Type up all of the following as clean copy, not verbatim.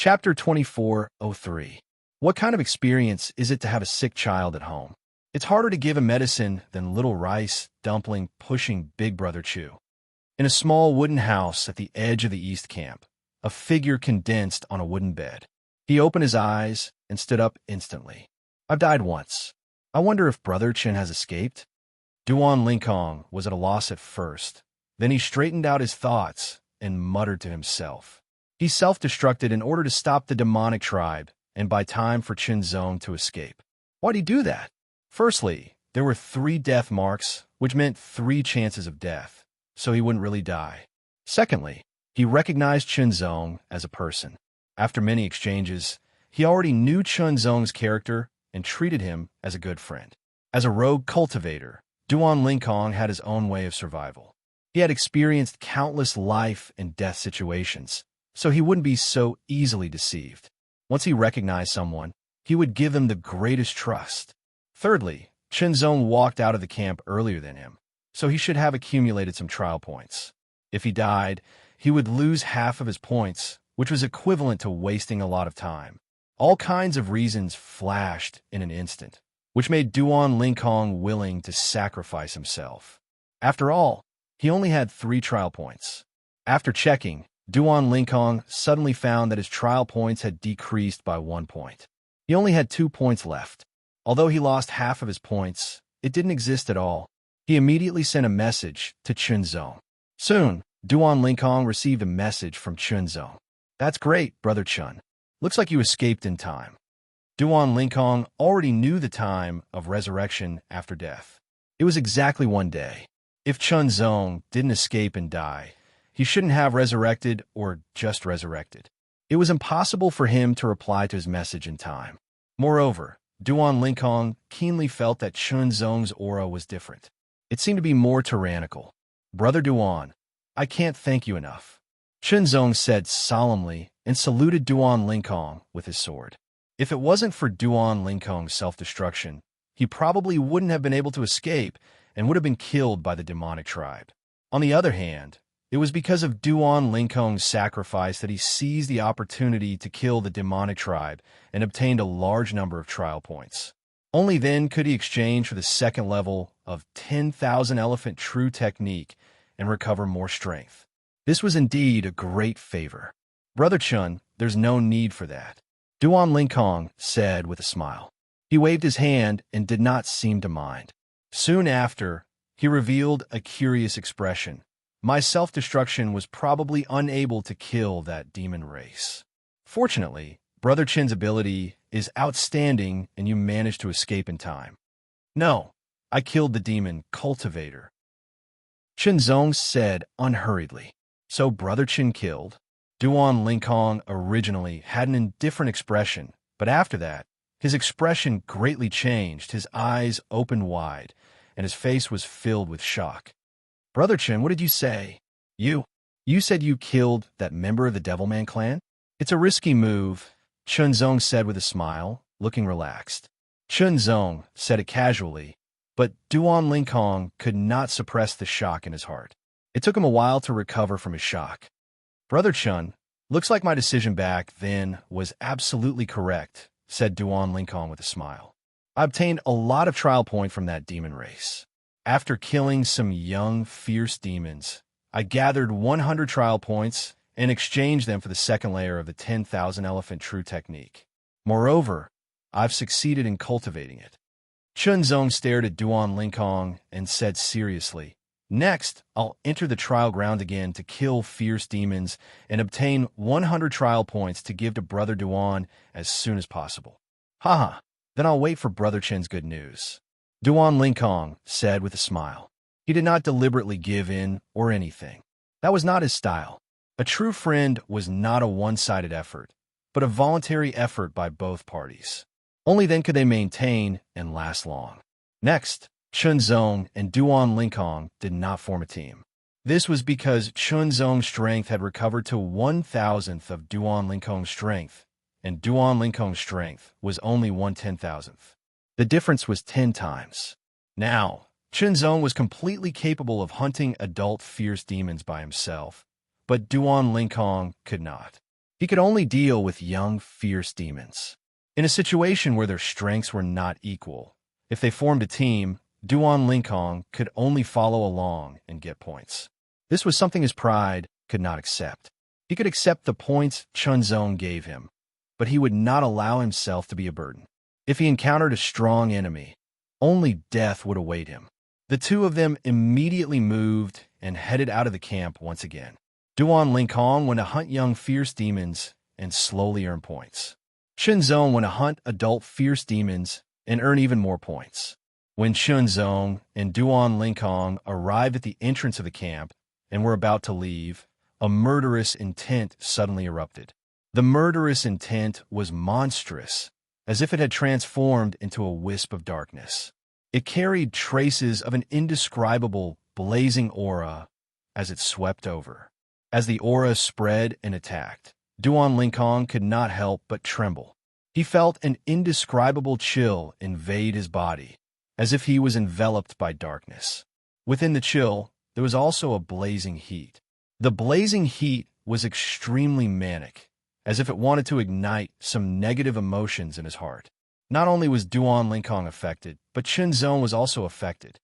Chapter 2403. What kind of experience is it to have a sick child at home? It's harder to give a medicine than little rice dumpling pushing Big Brother Chew. In a small wooden house at the edge of the East Camp, a figure condensed on a wooden bed. He opened his eyes and stood up instantly. I've died once. I wonder if Brother Chin has escaped? Duan Linkong was at a loss at first. Then he straightened out his thoughts and muttered to himself. He self-destructed in order to stop the demonic tribe and buy time for Qin Zong to escape. Why'd he do that? Firstly, there were 3 death marks, which meant 3 chances of death, so he wouldn't really die. Secondly, he recognized Qin Zong as a person. After many exchanges, he already knew Qin Zong's character and treated him as a good friend. As a rogue cultivator, Duan Linkong had his own way of survival. He had experienced countless life and death situations, so he wouldn't be so easily deceived. Once he recognized someone, he would give them the greatest trust. Thirdly, Qin Zong walked out of the camp earlier than him, so he should have accumulated some trial points. If he died, he would lose half of his points, which was equivalent to wasting a lot of time. All kinds of reasons flashed in an instant, which made Duan Linkong willing to sacrifice himself. After all, he only had 3 trial points. After checking, Duan Linkong suddenly found that his trial points had decreased by 1 point. He only had 2 points left. Although he lost half of his points, it didn't exist at all. He immediately sent a message to Qin Zong. Soon, Duan Linkong received a message from Qin Zong. That's great, Brother Chun. Looks like you escaped in time. Duan Linkong already knew the time of resurrection after death. It was exactly 1 day. If Qin Zong didn't escape and die, he shouldn't have resurrected or just resurrected. It was impossible for him to reply to his message in time. Moreover, Duan Linkong keenly felt that Qin Zong's aura was different. It seemed to be more tyrannical. Brother Duan, I can't thank you enough. Qin Zong said solemnly and saluted Duan Linkong with his sword. If it wasn't for Duan Linkong's self-destruction, he probably wouldn't have been able to escape and would have been killed by the demonic tribe. On the other hand, it was because of Duan Linkong's sacrifice that he seized the opportunity to kill the demonic tribe and obtained a large number of trial points. Only then could he exchange for the 2nd level of 10,000 elephant true technique and recover more strength. This was indeed a great favor. Brother Chun, there's no need for that, Duan Linkong said with a smile. He waved his hand and did not seem to mind. Soon after, he revealed a curious expression. My self-destruction was probably unable to kill that demon race. Fortunately, Brother Chin's ability is outstanding and you managed to escape in time. No, I killed the demon cultivator, Qin Zong said unhurriedly. So Brother Chin killed? Duan Linkong originally had an indifferent expression, but after that, his expression greatly changed. His eyes opened wide, and his face was filled with shock. Brother Chin, what did you say? You said you killed that member of the Devilman clan? It's a risky move, Qin Zong said with a smile, looking relaxed. Qin Zong said it casually, but Duan Linkong could not suppress the shock in his heart. It took him a while to recover from his shock. Brother Chun, looks like my decision back then was absolutely correct, said Duan Linkong with a smile. I obtained a lot of trial point from that demon race. After killing some young, fierce demons, I gathered 100 trial points and exchanged them for the 2nd layer of the 10,000 elephant true technique. Moreover, I've succeeded in cultivating it. Qin Zong stared at Duan Linkong and said seriously, next, I'll enter the trial ground again to kill fierce demons and obtain 100 trial points to give to Brother Duan as soon as possible. Haha, then I'll wait for Brother Chin's good news, Duan Linkong said with a smile. He did not deliberately give in or anything. That was not his style. A true friend was not a one-sided effort, but a voluntary effort by both parties. Only then could they maintain and last long. Next, Qin Zong and Duan Linkong did not form a team. This was because Qin Zong's strength had recovered to 1,000th of Duan Linkong's strength, and Duan Linkong's strength was only 1/10,000th. The difference was 10 times. Now, Qin Zong was completely capable of hunting adult fierce demons by himself, but Duan Linkong could not. He could only deal with young, fierce demons. In a situation where their strengths were not equal, if they formed a team, Duan Linkong could only follow along and get points. This was something his pride could not accept. He could accept the points Chunzong gave him, but he would not allow himself to be a burden. If he encountered a strong enemy, only death would await him. The two of them immediately moved and headed out of the camp once again. Duan Linkong went to hunt young fierce demons and slowly earn points. Chunzong went to hunt adult fierce demons and earn even more points. When Chunzong and Duan Linkong arrived at the entrance of the camp and were about to leave, a murderous intent suddenly erupted. The murderous intent was monstrous, as if it had transformed into a wisp of darkness. It carried traces of an indescribable, blazing aura as it swept over. As the aura spread and attacked, Duan Linkong could not help but tremble. He felt an indescribable chill invade his body, as if he was enveloped by darkness. Within the chill, there was also a blazing heat. The blazing heat was extremely manic, as if it wanted to ignite some negative emotions in his heart. Not only was Duan Linkong affected, but Chunzong was also affected.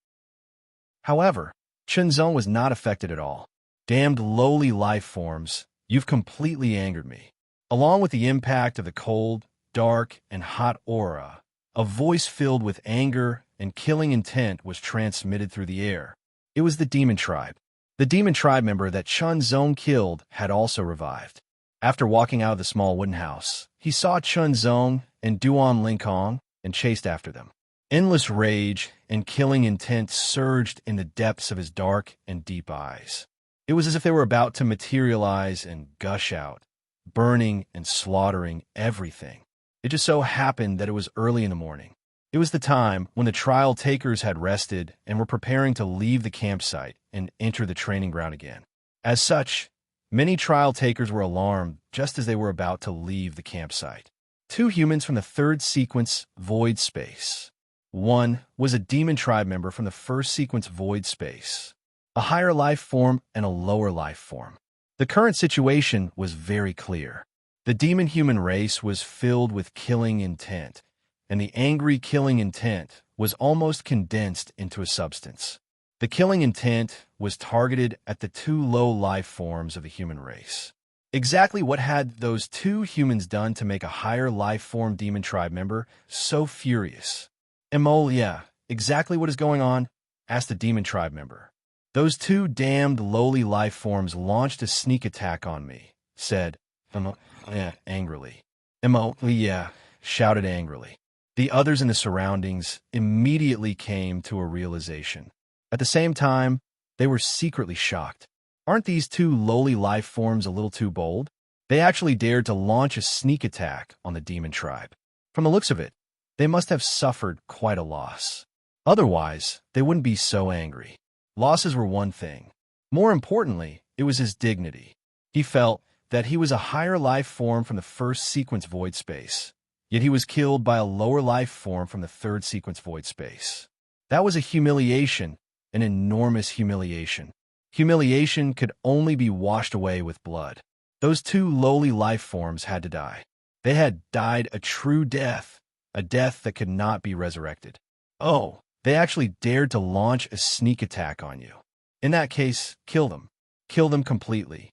However, Chunzong was not affected at all. Damned lowly life forms, you've completely angered me. Along with the impact of the cold, dark, and hot aura, a voice filled with anger and killing intent was transmitted through the air. It was the demon tribe. The demon tribe member that Chunzong killed had also revived. After walking out of the small wooden house, he saw Chunzong and Duan Linkong and chased after them. Endless rage and killing intent surged in the depths of his dark and deep eyes. It was as if they were about to materialize and gush out, burning and slaughtering everything. It just so happened that it was early in the morning. It was the time when the trial takers had rested and were preparing to leave the campsite and enter the training ground again. As such, many trial takers were alarmed just as they were about to leave the campsite. Two humans from the third sequence void space. One was a demon tribe member from the first sequence void space, a higher life form and a lower life form. The current situation was very clear. The demon-human race was filled with killing intent, and the angry killing intent was almost condensed into a substance. The killing intent was targeted at the two low life forms of the human race. Exactly what had those two humans done to make a higher life form demon tribe member so furious? Emol, yeah, exactly what is going on? Asked the demon tribe member. Those two damned lowly life forms launched a sneak attack on me, said Emol, yeah, angrily. Emol, yeah, shouted angrily. The others in the surroundings immediately came to a realization. At the same time, they were secretly shocked. Aren't these two lowly life forms a little too bold? They actually dared to launch a sneak attack on the demon tribe. From the looks of it, they must have suffered quite a loss. Otherwise, they wouldn't be so angry. Losses were one thing. More importantly, it was his dignity. He felt that he was a higher life form from the first sequence void space, yet he was killed by a lower life form from the third sequence void space. That was a humiliation, an enormous humiliation. Humiliation could only be washed away with blood. Those two lowly life forms had to die. They had died a true death, a death that could not be resurrected. Oh, they actually dared to launch a sneak attack on you. In that case, kill them. Kill them completely.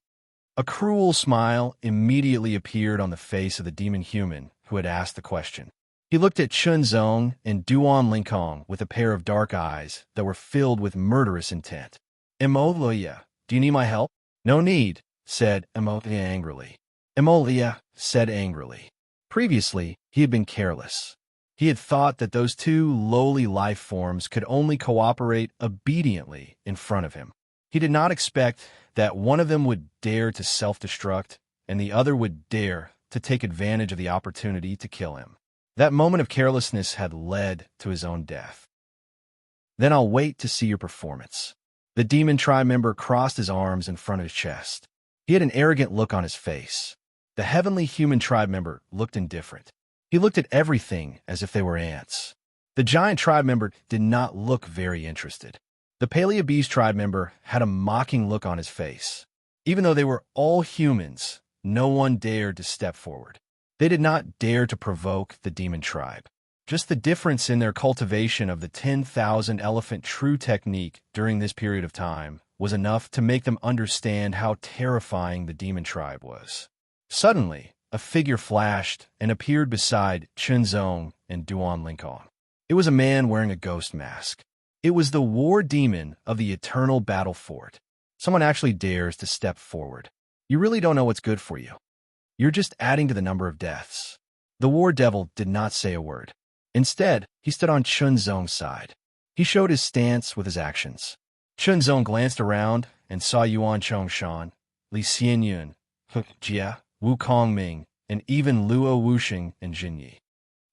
A cruel smile immediately appeared on the face of the demon human who had asked the question. He looked at Chunzong and Duan Linkong with a pair of dark eyes that were filled with murderous intent. Emolia, do you need my help? No need, said Emolia angrily. Emolia said angrily. Previously, he had been careless. He had thought that those two lowly life forms could only cooperate obediently in front of him. He did not expect that one of them would dare to self-destruct and the other would dare to take advantage of the opportunity to kill him. That moment of carelessness had led to his own death. Then I'll wait to see your performance. The demon tribe member crossed his arms in front of his chest. He had an arrogant look on his face. The heavenly human tribe member looked indifferent. He looked at everything as if they were ants. The giant tribe member did not look very interested. The Paleo Beast tribe member had a mocking look on his face. Even though they were all humans, no one dared to step forward. They did not dare to provoke the demon tribe. Just the difference in their cultivation of the 10,000 elephant true technique during this period of time was enough to make them understand how terrifying the demon tribe was. Suddenly, a figure flashed and appeared beside Chunzong and Duan Lincoln. It was a man wearing a ghost mask. It was the war demon of the eternal battle fort. Someone actually dares to step forward. You really don't know what's good for you. You're just adding to the number of deaths. The war devil did not say a word. Instead, he stood on Chunzong's side. He showed his stance with his actions. Chunzong glanced around and saw Yuan Chongshan, Li Xianyun, He Jia, Wu Kongming, and even Luo Wuxing and Jinyi.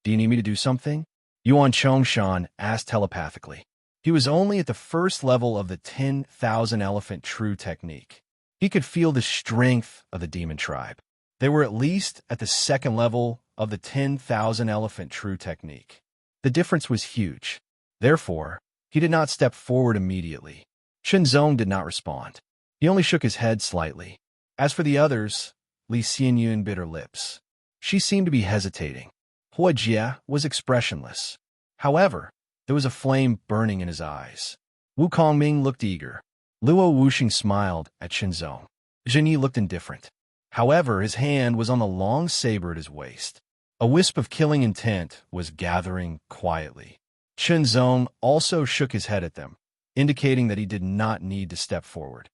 Do you need me to do something? Yuan Chongshan asked telepathically. He was only at the first level of the 10,000 elephant true technique. He could feel the strength of the demon tribe. They were at least at the second level of the 10,000 elephant true technique. The difference was huge. Therefore, he did not step forward immediately. Chunzong did not respond. He only shook his head slightly. As for the others, Li Xianyun bit her lips. She seemed to be hesitating. He Jia was expressionless. However, there was a flame burning in his eyes. Wu Kongming looked eager. Luo Wuxing smiled at Chunzong. Jinyi looked indifferent. However, his hand was on the long saber at his waist. A wisp of killing intent was gathering quietly. Chunzong also shook his head at them, indicating that he did not need to step forward.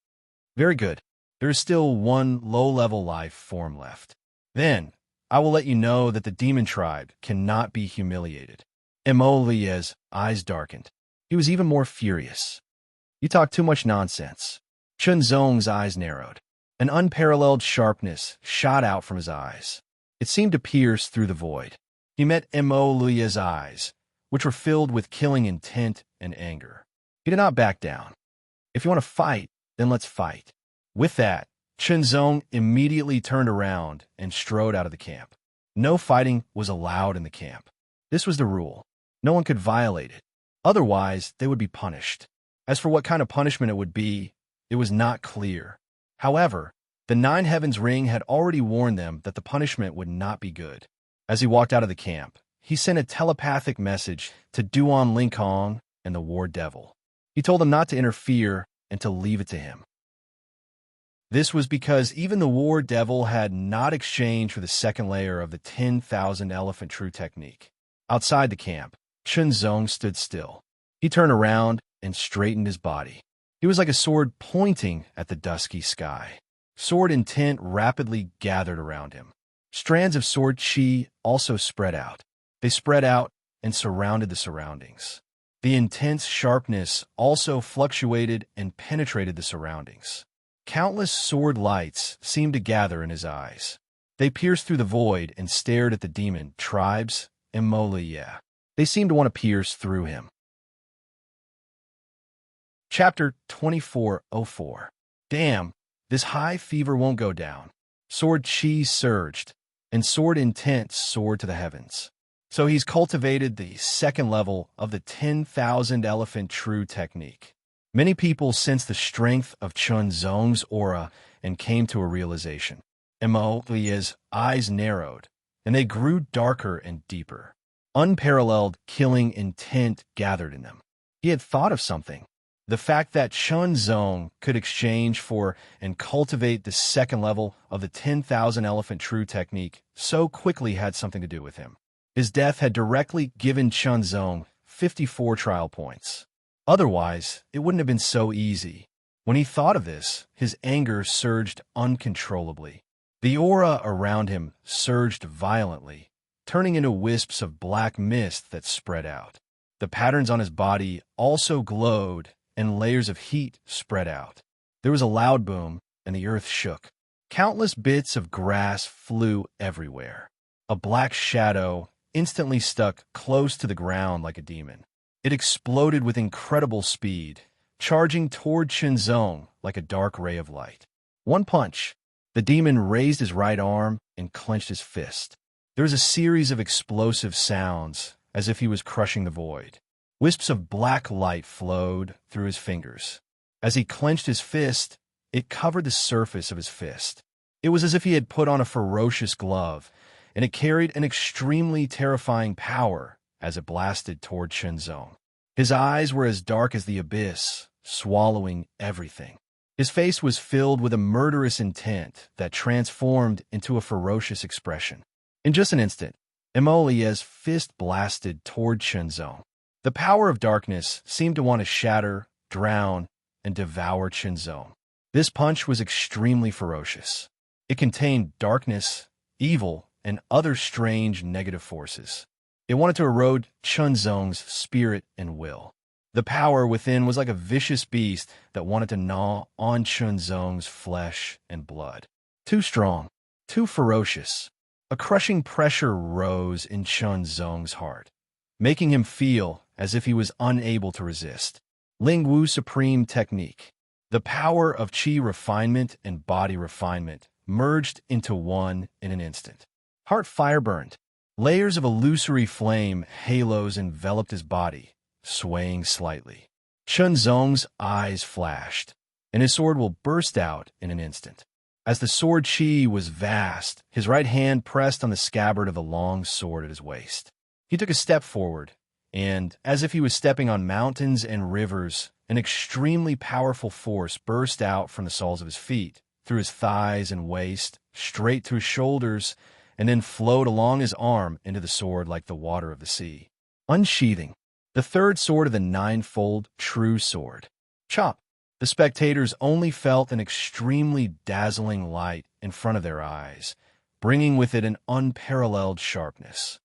Very good. There is still one low-level life form left. Then, I will let you know that the demon tribe cannot be humiliated. Emolia's eyes darkened. He was even more furious. You talk too much nonsense. Chunzong's eyes narrowed. An unparalleled sharpness shot out from his eyes. It seemed to pierce through the void. He met Emolia's eyes, which were filled with killing intent and anger. He did not back down. If you want to fight, then let's fight. With that, Chunzong immediately turned around and strode out of the camp. No fighting was allowed in the camp. This was the rule. No one could violate it. Otherwise, they would be punished. As for what kind of punishment it would be, it was not clear. However, the Nine Heavens Ring had already warned them that the punishment would not be good. As he walked out of the camp, he sent a telepathic message to Duan Lincoln and the War Devil. He told them not to interfere and to leave it to him. This was because even the War Devil had not exchanged for the second layer of the 10,000 elephant true technique. Outside the camp, Chunzong stood still. He turned around and straightened his body. He was like a sword pointing at the dusky sky. Sword intent rapidly gathered around him. Strands of sword chi also spread out. They spread out and surrounded the surroundings. The intense sharpness also fluctuated and penetrated the surroundings. Countless sword lights seemed to gather in his eyes. They pierced through the void and stared at the demon tribes and Molia. They seemed to want to pierce through him. Chapter 2404. Damn, this high fever won't go down. Sword chi surged, and sword intent soared to the heavens. So he's cultivated the second level of the 10,000 elephant true technique. Many people sensed the strength of Chunzong's aura and came to a realization. Emolia's eyes narrowed, and they grew darker and deeper. Unparalleled killing intent gathered in them. He had thought of something. The fact that Chunzong could exchange for and cultivate the second level of the 10,000 elephant true technique so quickly had something to do with him. His death had directly given Chunzong 54 trial points. Otherwise, it wouldn't have been so easy. When he thought of this, his anger surged uncontrollably. The aura around him surged violently, turning into wisps of black mist that spread out. The patterns on his body also glowed, and layers of heat spread out. There was a loud boom, and the earth shook. Countless bits of grass flew everywhere. A black shadow instantly stuck close to the ground like a demon. It exploded with incredible speed, charging toward Chunzong like a dark ray of light. One punch. The demon raised his right arm and clenched his fist. There was a series of explosive sounds, as if he was crushing the void. Wisps of black light flowed through his fingers. As he clenched his fist, it covered the surface of his fist. It was as if he had put on a ferocious glove, and it carried an extremely terrifying power as it blasted toward Shenzong. His eyes were as dark as the abyss, swallowing everything. His face was filled with a murderous intent that transformed into a ferocious expression. In just an instant, Emolia's fist blasted toward Shenzong. The power of darkness seemed to want to shatter, drown, and devour Shenzong. This punch was extremely ferocious. It contained darkness, evil, and other strange negative forces. It wanted to erode Shenzong's spirit and will. The power within was like a vicious beast that wanted to gnaw on Shenzong's flesh and blood. Too strong, too ferocious. A crushing pressure rose in Shenzong's heart, making him feel as if he was unable to resist. Ling Wu Supreme Technique. The power of qi refinement and body refinement merged into one in an instant. Heart fire burned. Layers of illusory flame halos enveloped his body, swaying slightly. Shenzong's eyes flashed, and his sword will burst out in an instant. As the sword qi was vast, his right hand pressed on the scabbard of the long sword at his waist. He took a step forward, and, as if he was stepping on mountains and rivers, an extremely powerful force burst out from the soles of his feet, through his thighs and waist, straight to his shoulders, and then flowed along his arm into the sword like the water of the sea. Unsheathing. The third sword of the ninefold true sword. Chop. The spectators only felt an extremely dazzling light in front of their eyes, bringing with it an unparalleled sharpness.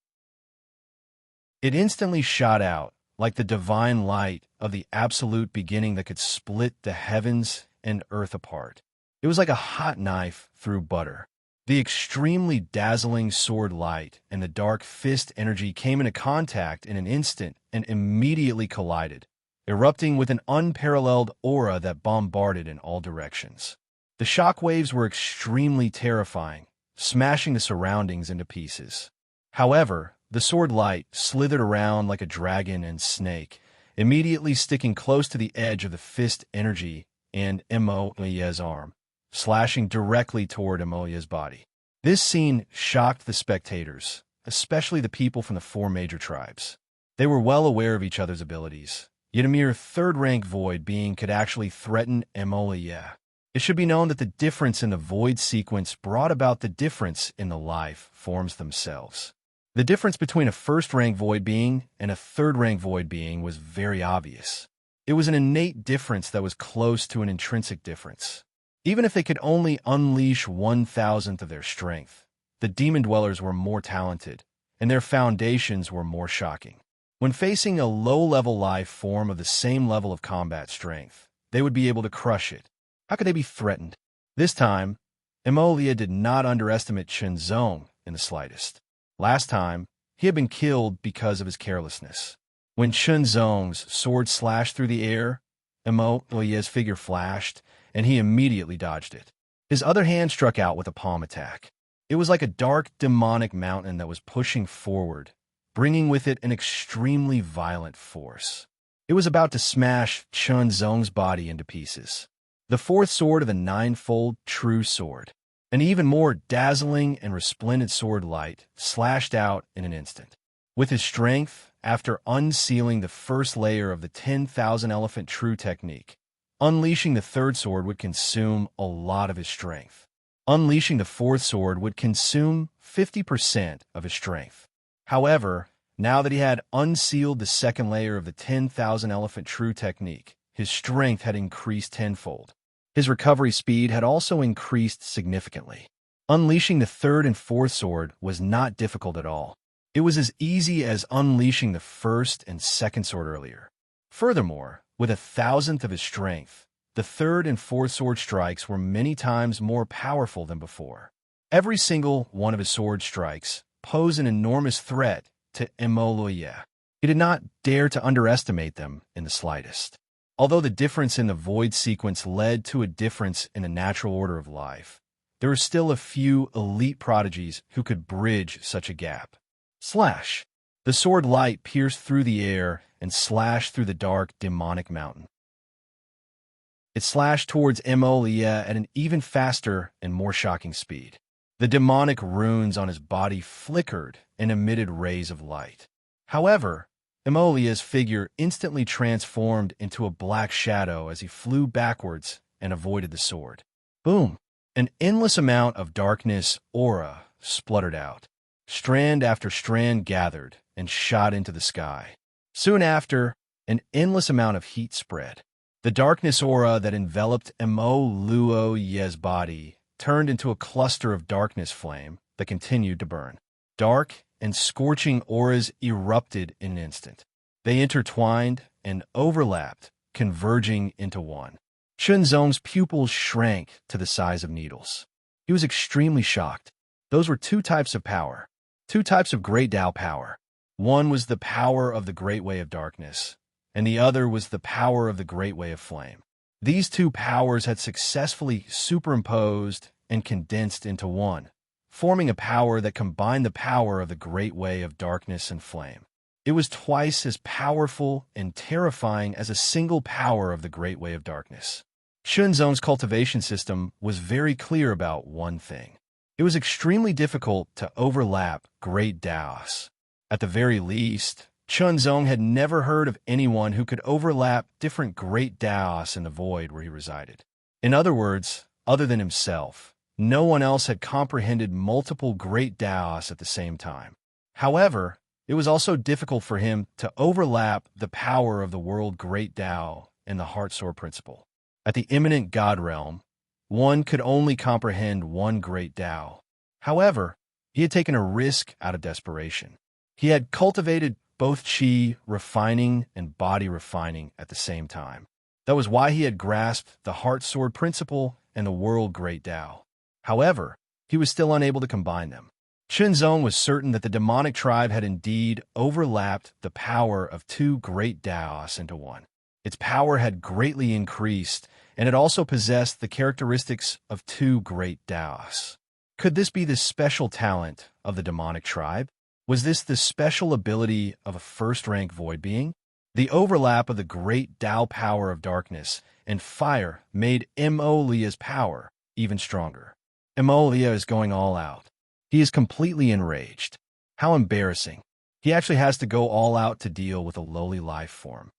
It instantly shot out, like the divine light of the absolute beginning that could split the heavens and earth apart. It was like a hot knife through butter. The extremely dazzling sword light and the dark fist energy came into contact in an instant and immediately collided, erupting with an unparalleled aura that bombarded in all directions. The shock waves were extremely terrifying, smashing the surroundings into pieces. However, the sword light slithered around like a dragon and snake, immediately sticking close to the edge of the fist energy and Emolia's arm, slashing directly toward Emolia's body. This scene shocked the spectators, especially the people from the four major tribes. They were well aware of each other's abilities, yet a mere third-rank void being could actually threaten Emmolia. It should be known that the difference in the void sequence brought about the difference in the life forms themselves. The difference between a first-rank void being and a third-rank void being was very obvious. It was an innate difference that was close to an intrinsic difference. Even if they could only unleash 1,000th of their strength, the demon dwellers were more talented, and their foundations were more shocking. When facing a low-level life form of the same level of combat strength, they would be able to crush it. How could they be threatened? This time, Emmolia did not underestimate Shenzong in the slightest. Last time, he had been killed because of his carelessness. When Shenzong's sword slashed through the air, Emmolia's figure flashed, and he immediately dodged it. His other hand struck out with a palm attack. It was like a dark, demonic mountain that was pushing forward, bringing with it an extremely violent force. It was about to smash Shenzong's body into pieces. The fourth sword of the ninefold true sword. An even more dazzling and resplendent sword light slashed out in an instant. With his strength, after unsealing the first layer of the 10,000 elephant true technique, unleashing the third sword would consume a lot of his strength. Unleashing the fourth sword would consume 50% of his strength. However, now that he had unsealed the second layer of the 10,000 elephant true technique, his strength had increased tenfold. His recovery speed had also increased significantly. Unleashing the third and fourth sword was not difficult at all. It was as easy as unleashing the first and second sword earlier. Furthermore, with 1,000th of his strength, the third and fourth sword strikes were many times more powerful than before. Every single one of his sword strikes posed an enormous threat to Emmolia. He did not dare to underestimate them in the slightest. Although the difference in the void sequence led to a difference in the natural order of life, there were still a few elite prodigies who could bridge such a gap. Slash! The sword light pierced through the air and slashed through the dark, demonic mountain. It slashed towards Emolia at an even faster and more shocking speed. The demonic runes on his body flickered and emitted rays of light. However, Emolia's figure instantly transformed into a black shadow as he flew backwards and avoided the sword. Boom! An endless amount of darkness aura spluttered out. Strand after strand gathered and shot into the sky. Soon after, an endless amount of heat spread. The darkness aura that enveloped Emolia's body turned into a cluster of darkness flame that continued to burn. Dark and scorching auras erupted in an instant. They intertwined and overlapped, converging into one. Chunzong's pupils shrank to the size of needles. He was extremely shocked. Those were two types of power, two types of great Tao power. One was the power of the Great Way of Darkness, and the other was the power of the Great Way of Flame. These two powers had successfully superimposed and condensed into one, forming a power that combined the power of the Great Way of Darkness and Flame. It was twice as powerful and terrifying as a single power of the Great Way of Darkness. Chunzong's cultivation system was very clear about one thing. It was extremely difficult to overlap great Daos. At the very least, Chunzong had never heard of anyone who could overlap different great Daos in the void where he resided. In other words, other than himself, no one else had comprehended multiple great Daos at the same time. However, it was also difficult for him to overlap the power of the world Great Tao and the Heart Sword Principle. At the imminent God realm, one could only comprehend one great Tao. However, he had taken a risk out of desperation. He had cultivated both chi refining and body refining at the same time. That was why he had grasped the Heart Sword Principle and the world Great Tao. However, he was still unable to combine them. Chunzong was certain that the demonic tribe had indeed overlapped the power of two great Daos into one. Its power had greatly increased, and it also possessed the characteristics of two great Daos. Could this be the special talent of the demonic tribe? Was this the special ability of a first-rank void being? The overlap of the great Tao power of darkness and fire made Emolia's power even stronger. Emolia is going all out. He is completely enraged. How embarrassing. He actually has to go all out to deal with a lowly life form.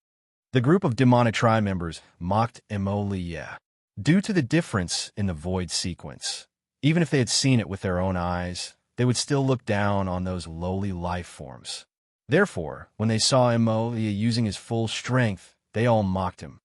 The group of demonic tribe members mocked Emolia due to the difference in the void sequence. Even if they had seen it with their own eyes, they would still look down on those lowly life forms. Therefore, when they saw Emolia using his full strength, they all mocked him.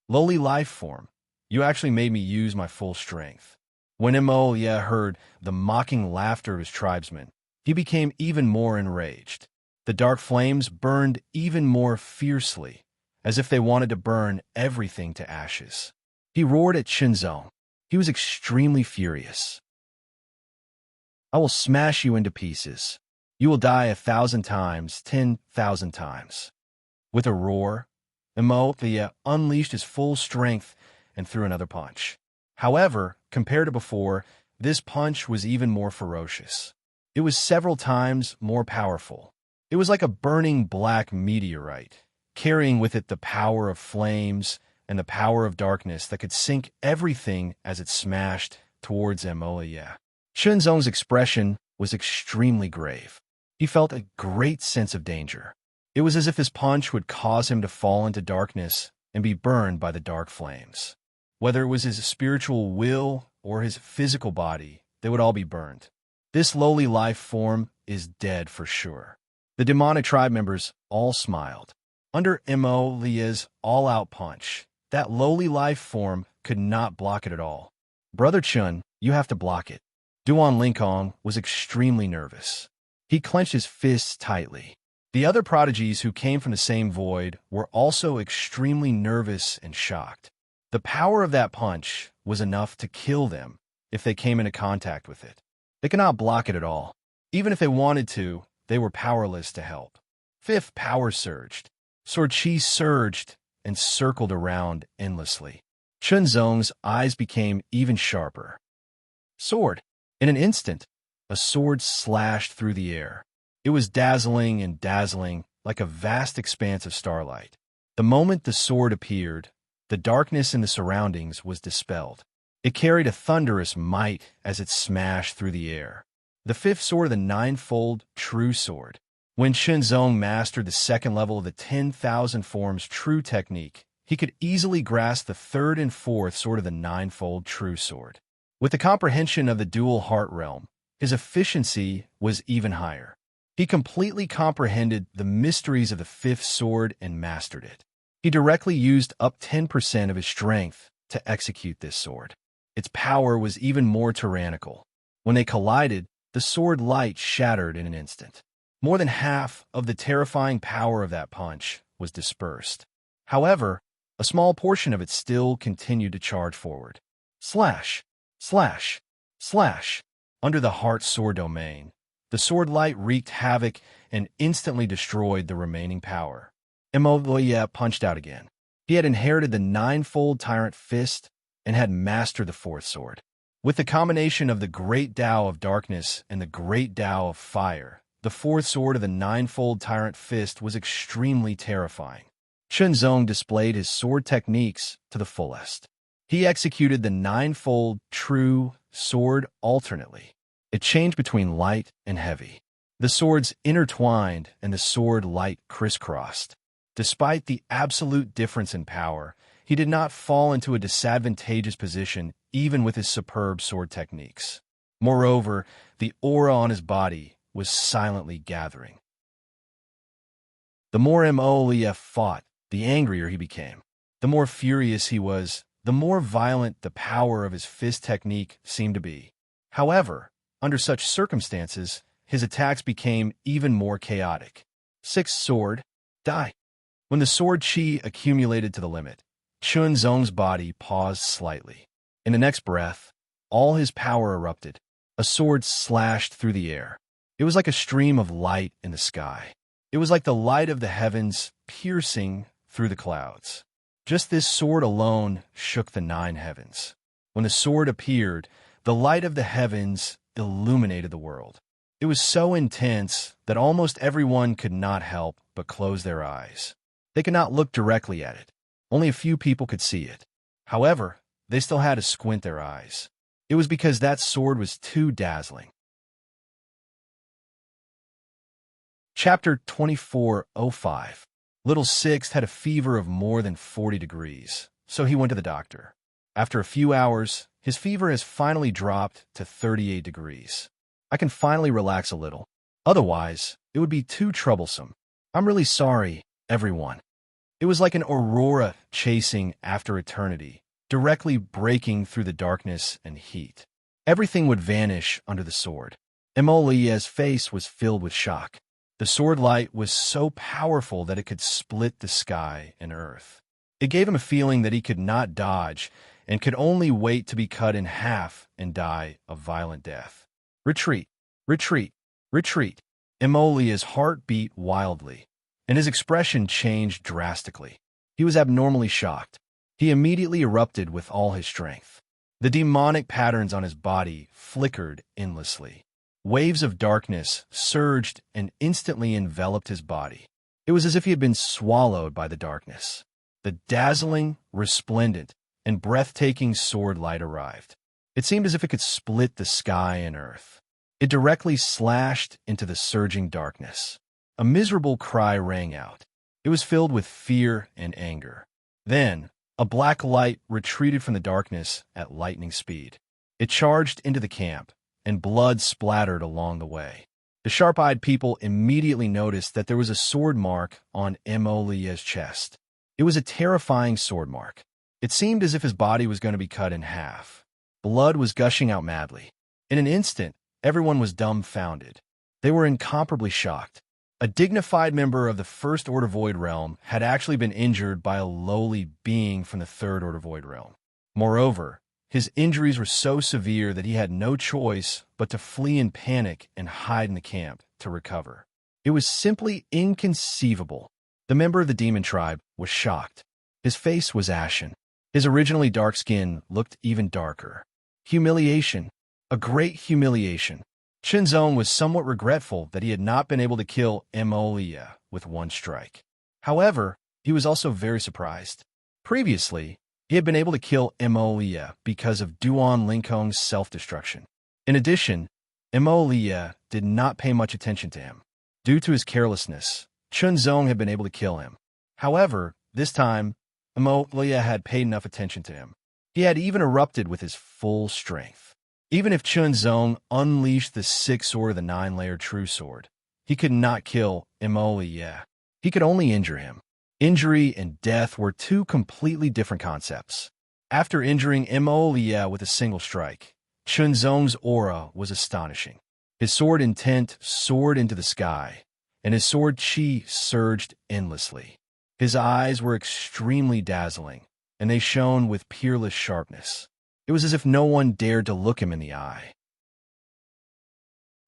Lowly life form, you actually made me use my full strength. When Emolia heard the mocking laughter of his tribesmen, he became even more enraged. The dark flames burned even more fiercely, as if they wanted to burn everything to ashes. He roared at Chunzong. He was extremely furious. I will smash you into pieces. You will die 1,000 times, 10,000 times. With a roar, Emolia unleashed his full strength and threw another punch. However, compared to before, this punch was even more ferocious. It was several times more powerful. It was like a burning black meteorite, carrying with it the power of flames and the power of darkness that could sink everything as it smashed towards Emolia. Chunzong's expression was extremely grave. He felt a great sense of danger. It was as if his punch would cause him to fall into darkness and be burned by the dark flames. Whether it was his spiritual will or his physical body, they would all be burned. This lowly life form is dead for sure. The demonic tribe members all smiled. Under Emolia's all-out punch, that lowly life form could not block it at all. Brother Chun, you have to block it. Duan Linkong was extremely nervous. He clenched his fists tightly. The other prodigies who came from the same void were also extremely nervous and shocked. The power of that punch was enough to kill them if they came into contact with it. They could not block it at all. Even if they wanted to, they were powerless to help. Fifth power surged. Sword chi surged and circled around endlessly. Chunzong's eyes became even sharper. Sword. In an instant, a sword slashed through the air. It was dazzling and dazzling like a vast expanse of starlight. The moment the sword appeared, The darkness in the surroundings was dispelled. It carried a thunderous might as it smashed through the air. The fifth sword of the ninefold true sword. When Shenzong mastered the second level of the 10,000 forms true technique, he could easily grasp the third and fourth sword of the ninefold true sword. With the comprehension of the dual heart realm, his efficiency was even higher. He completely comprehended the mysteries of the fifth sword and mastered it. He directly used up 10% of his strength to execute this sword. Its power was even more tyrannical. When they collided, the sword light shattered in an instant. More than half of the terrifying power of that punch was dispersed. However, a small portion of it still continued to charge forward. Slash, slash, slash. Under the heart sword domain, the sword light wreaked havoc and instantly destroyed the remaining power. Immortal punched out again. He had inherited the ninefold tyrant fist and had mastered the fourth sword. With the combination of the great Tao of darkness and the great Tao of fire, the fourth sword of the ninefold tyrant fist was extremely terrifying. Shenzong displayed his sword techniques to the fullest. He executed the ninefold true sword alternately. It changed between light and heavy. The swords intertwined and the sword light crisscrossed. Despite the absolute difference in power, he did not fall into a disadvantageous position even with his superb sword techniques. Moreover, the aura on his body was silently gathering. The more Immortal fought, the angrier he became. The more furious he was, the more violent the power of his fist technique seemed to be. However, under such circumstances, his attacks became even more chaotic. Sixth sword, die. When the sword chi accumulated to the limit, Shenzong's body paused slightly. In the next breath, all his power erupted. A sword slashed through the air. It was like a stream of light in the sky. It was like the light of the heavens piercing through the clouds. Just this sword alone shook the 9 heavens. When the sword appeared, the light of the heavens illuminated the world. It was so intense that almost everyone could not help but close their eyes. They could not look directly at it. Only a few people could see it. However, they still had to squint their eyes. It was because that sword was too dazzling. Chapter 24:05. Little Sixth had a fever of more than 40 degrees, so he went to the doctor. After a few hours, his fever has finally dropped to 38 degrees. I can finally relax a little. Otherwise, it would be too troublesome. I'm really sorry, everyone. It was like an aurora chasing after eternity, directly breaking through the darkness and heat. Everything would vanish under the sword. Immortal's face was filled with shock. The sword light was so powerful that it could split the sky and earth. It gave him a feeling that he could not dodge and could only wait to be cut in half and die a violent death. Retreat, retreat, retreat. Immortal's heart beat wildly, and his expression changed drastically. He was abnormally shocked. He immediately erupted with all his strength. The demonic patterns on his body flickered endlessly. Waves of darkness surged and instantly enveloped his body. It was as if he had been swallowed by the darkness. The dazzling, resplendent, and breathtaking sword light arrived. It seemed as if it could split the sky and earth. It directly slashed into the surging darkness. A miserable cry rang out. It was filled with fear and anger. Then, a black light retreated from the darkness at lightning speed. It charged into the camp, and blood splattered along the way. The sharp-eyed people immediately noticed that there was a sword mark on Immortal's chest. It was a terrifying sword mark. It seemed as if his body was going to be cut in half. Blood was gushing out madly. In an instant, everyone was dumbfounded. They were incomparably shocked. A dignified member of the First Order Void Realm had actually been injured by a lowly being from the Third Order Void Realm. Moreover, his injuries were so severe that he had no choice but to flee in panic and hide in the camp to recover. It was simply inconceivable. The member of the demon tribe was shocked. His face was ashen. His originally dark skin looked even darker. Humiliation. A great humiliation. Shenzong was somewhat regretful that he had not been able to kill Immortal with one strike. However, he was also very surprised. Previously, he had been able to kill Imolia because of Duan Linkong's self-destruction. In addition, Imolia did not pay much attention to him. Due to his carelessness, Chunzong had been able to kill him. However, this time, Imolia had paid enough attention to him. He had even erupted with his full strength. Even if Chunzong unleashed the sixth sword of the nine-layered true sword, he could not kill Imolia. He could only injure him. Injury and death were two completely different concepts. After injuring Imolia with a single strike, Chunzong's aura was astonishing. His sword intent soared into the sky, and his sword chi surged endlessly. His eyes were extremely dazzling, and they shone with peerless sharpness. It was as if no one dared to look him in the eye.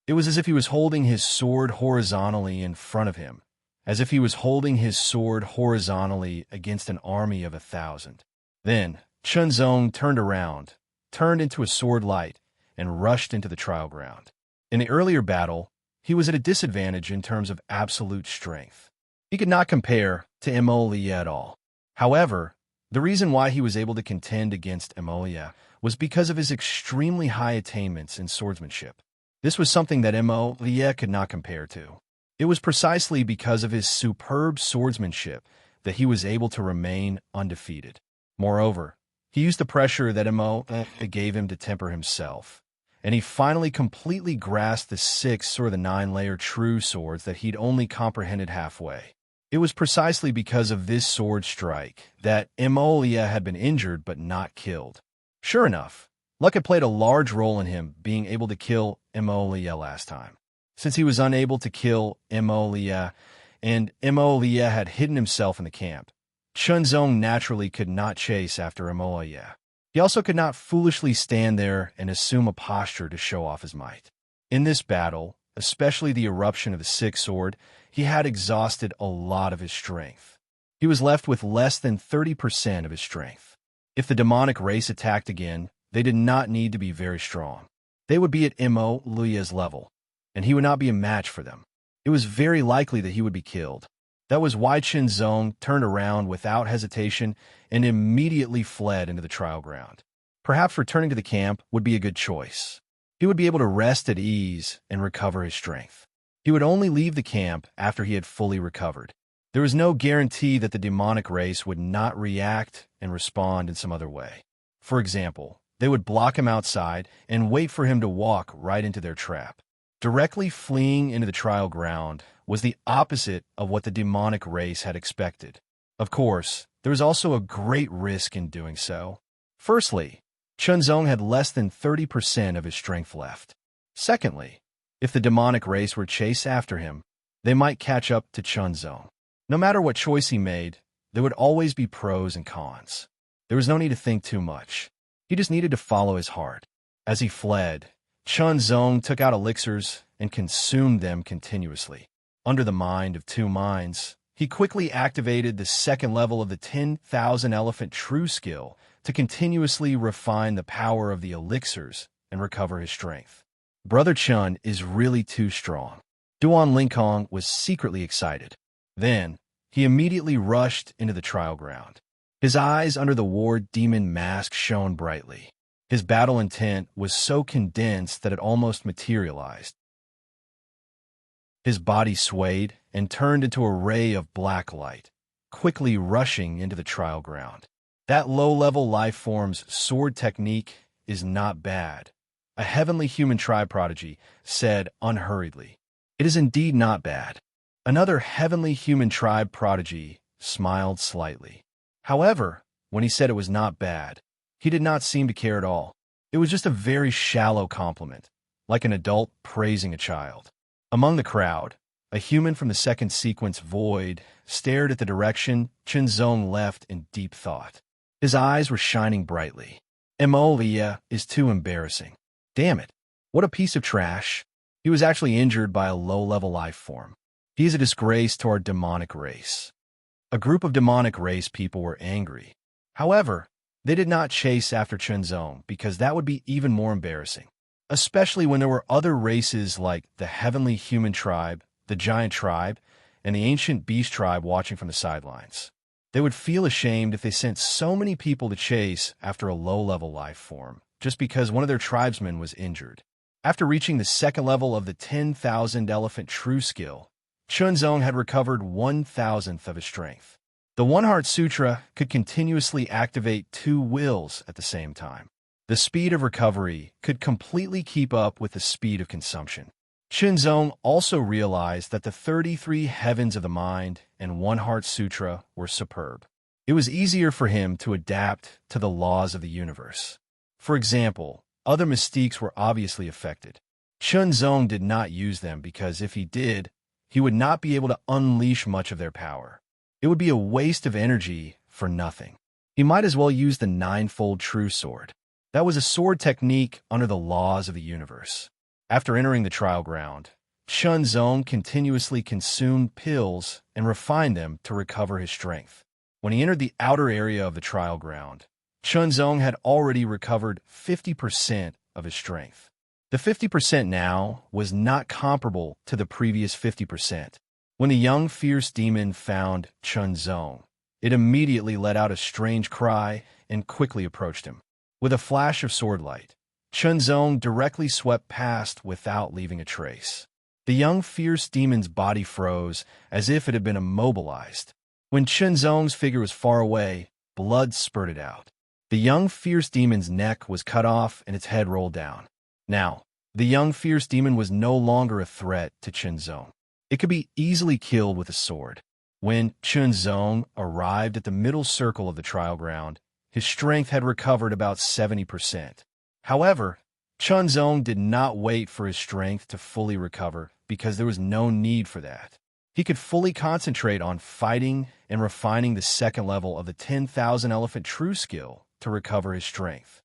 It was as if he was holding his sword horizontally in front of him, as if he was holding his sword horizontally against an army of 1,000. Then, Chunzong turned around, turned into a sword light, and rushed into the trial ground. In the earlier battle, he was at a disadvantage in terms of absolute strength. He could not compare to Imolia at all. However, the reason why he was able to contend against Imolia was because of his extremely high attainments in swordsmanship. This was something that Imolia could not compare to. It was precisely because of his superb swordsmanship that he was able to remain undefeated. Moreover, he used the pressure that Imolia gave him to temper himself, and he finally completely grasped the sixth or the nine-layered true swords that he'd only comprehended halfway. It was precisely because of this sword strike that Imolia had been injured but not killed. Sure enough, luck had played a large role in him being able to kill Imolia last time. Since he was unable to kill Imolia, and Imolia had hidden himself in the camp, Chunzong naturally could not chase after Imolia. He also could not foolishly stand there and assume a posture to show off his might. In this battle, especially the eruption of the sixth sword, he had exhausted a lot of his strength. He was left with less than 30% of his strength. If the demonic race attacked again, they did not need to be very strong. They would be at Imolia's level, and he would not be a match for them. It was very likely that he would be killed. That was why Chunzong turned around without hesitation and immediately fled into the trial ground. Perhaps returning to the camp would be a good choice. He would be able to rest at ease and recover his strength. He would only leave the camp after he had fully recovered. There was no guarantee that the demonic race would not react and respond in some other way. For example, they would block him outside and wait for him to walk right into their trap. Directly fleeing into the trial ground was the opposite of what the demonic race had expected. Of course, there was also a great risk in doing so. Firstly, Chunzong had less than 30% of his strength left. Secondly, if the demonic race were chased after him, they might catch up to Chunzong. No matter what choice he made, there would always be pros and cons. There was no need to think too much. He just needed to follow his heart. As he fled, Chunzong took out elixirs and consumed them continuously. Under the mind of two minds, he quickly activated the second level of the 10,000 elephant true skill to continuously refine the power of the elixirs and recover his strength. Brother Chun is really too strong. Duan Linkong was secretly excited. Then, he immediately rushed into the trial ground. His eyes under the war demon mask shone brightly. His battle intent was so condensed that it almost materialized. His body swayed and turned into a ray of black light, quickly rushing into the trial ground. That low-level life form's sword technique is not bad, a heavenly human tribe prodigy said unhurriedly. It is indeed not bad. Another heavenly human tribe prodigy smiled slightly. However, when he said it was not bad, he did not seem to care at all. It was just a very shallow compliment, like an adult praising a child. Among the crowd, a human from the second sequence void stared at the direction Chunzong left in deep thought. His eyes were shining brightly. Imolia is too embarrassing. Damn it. What a piece of trash. He was actually injured by a low-level life form. He is a disgrace to our demonic race. A group of demonic race people were angry. However, they did not chase after Chunzong because that would be even more embarrassing, especially when there were other races like the heavenly human tribe, the giant tribe, and the ancient beast tribe watching from the sidelines. They would feel ashamed if they sent so many people to chase after a low-level life form, just because one of their tribesmen was injured. After reaching the second level of the 10,000 elephant true skill, Chunzong had recovered 1,000th of his strength. The One Heart Sutra could continuously activate 2 wills at the same time. The speed of recovery could completely keep up with the speed of consumption. Chunzong also realized that the 33 heavens of the mind and One Heart Sutra were superb. It was easier for him to adapt to the laws of the universe. For example, other mystiques were obviously affected. Chunzong did not use them because if he did, he would not be able to unleash much of their power. It would be a waste of energy for nothing. He might as well use the ninefold true sword. That was a sword technique under the laws of the universe. After entering the trial ground, Chunzong continuously consumed pills and refined them to recover his strength. When he entered the outer area of the trial ground, Chunzong had already recovered 50% of his strength. The 50% now was not comparable to the previous 50%. When the young fierce demon found Chunzong, it immediately let out a strange cry and quickly approached him. With a flash of sword light, Chunzong directly swept past without leaving a trace. The young fierce demon's body froze as if it had been immobilized. When Chunzong's figure was far away, blood spurted out. The young fierce demon's neck was cut off and its head rolled down. Now, the young fierce demon was no longer a threat to Chunzong. It could be easily killed with a sword. When Chunzong arrived at the middle circle of the trial ground, his strength had recovered about 70%. However, Chunzong did not wait for his strength to fully recover because there was no need for that. He could fully concentrate on fighting and refining the second level of the 10,000 elephant true skill to recover his strength.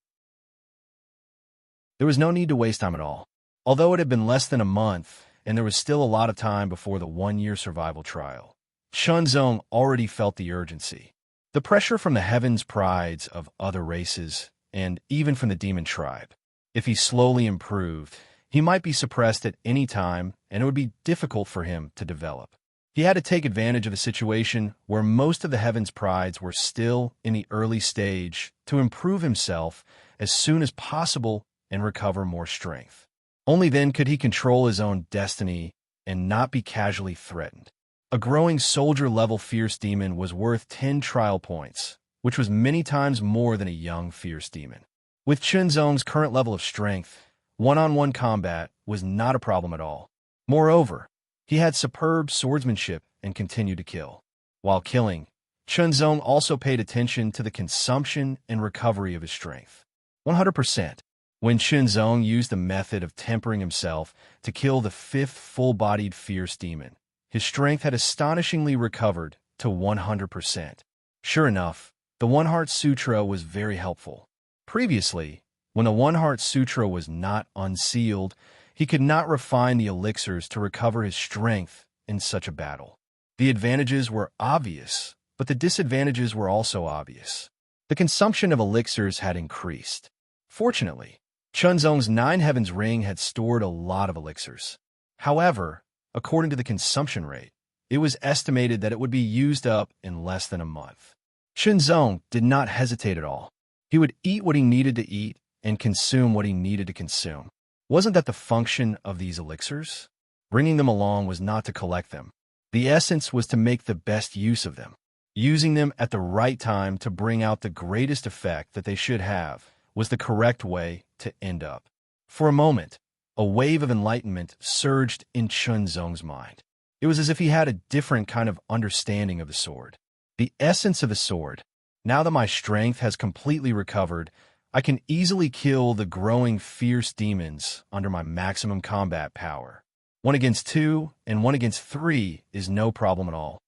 There was no need to waste time at all. Although it had been less than a month, and there was still a lot of time before the 1-year survival trial, Chunzong already felt the urgency. The pressure from the heavens prides of other races, and even from the demon tribe. If he slowly improved, he might be suppressed at any time, and it would be difficult for him to develop. He had to take advantage of a situation where most of the heavens prides were still in the early stage to improve himself as soon as possible and recover more strength. Only then could he control his own destiny and not be casually threatened. A growing soldier-level fierce demon was worth 10 trial points, which was many times more than a young fierce demon. With Chunzong's current level of strength, one-on-one combat was not a problem at all. Moreover, he had superb swordsmanship and continued to kill. While killing, Chunzong also paid attention to the consumption and recovery of his strength. 100%. When Chunzong used the method of tempering himself to kill the 5th full-bodied fierce demon, his strength had astonishingly recovered to 100%. Sure enough, the One Heart Sutra was very helpful. Previously, when the One Heart Sutra was not unsealed, he could not refine the elixirs to recover his strength in such a battle. The advantages were obvious, but the disadvantages were also obvious. The consumption of elixirs had increased. Fortunately, Chunzong's 9 Heavens ring had stored a lot of elixirs. However, according to the consumption rate, it was estimated that it would be used up in less than a month. Chunzong did not hesitate at all. He would eat what he needed to eat and consume what he needed to consume. Wasn't that the function of these elixirs? Bringing them along was not to collect them. The essence was to make the best use of them. Using them at the right time to bring out the greatest effect that they should have was the correct way to end up. For a moment, a wave of enlightenment surged in Chunzong's mind. It was as if he had a different kind of understanding of the sword. The essence of the sword. Now that my strength has completely recovered, I can easily kill the growing fierce demons under my maximum combat power. 1 against 2 and 1 against 3 is no problem at all.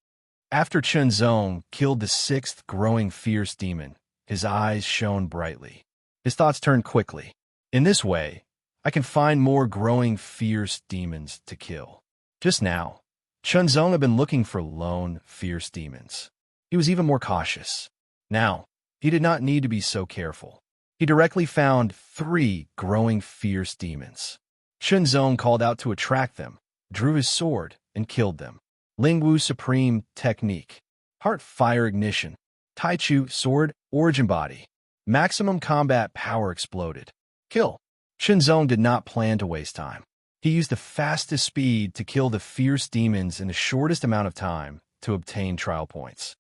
After Chunzong killed the 6th growing fierce demon, his eyes shone brightly. His thoughts turned quickly. In this way, I can find more growing fierce demons to kill. Just now, Chunzong had been looking for lone fierce demons. He was even more cautious. Now, he did not need to be so careful. He directly found 3 growing fierce demons. Chunzong called out to attract them, drew his sword, and killed them. Lingwu Supreme Technique. Heart Fire Ignition. Taichu Sword Origin Body. Maximum combat power exploded. Kill. Shenzong did not plan to waste time. He used the fastest speed to kill the fierce demons in the shortest amount of time to obtain trial points.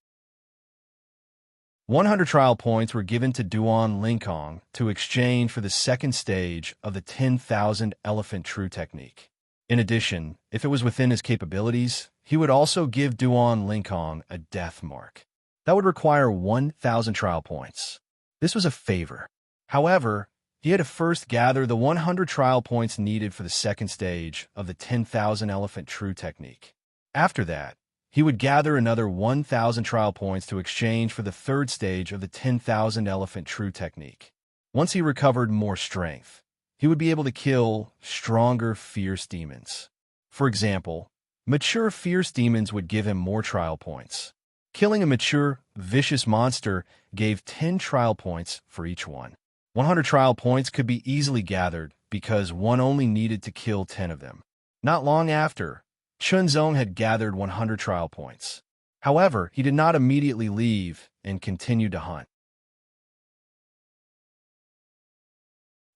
100 trial points were given to Duan Lingkong to exchange for the second stage of the 10,000 Elephant True technique. In addition, if it was within his capabilities, he would also give Duan Lingkong a death mark. That would require 1,000 trial points. This was a favor. However, he had to first gather the 100 trial points needed for the second stage of the 10,000 Elephant True technique. After that, he would gather another 1,000 trial points to exchange for the third stage of the 10,000 Elephant True technique. Once he recovered more strength, he would be able to kill stronger, fierce demons. For example, mature, fierce demons would give him more trial points. Killing a mature, vicious monster gave 10 trial points for each one. 100 trial points could be easily gathered because one only needed to kill 10 of them. Not long after, Chunzong had gathered 100 trial points. However, he did not immediately leave and continued to hunt.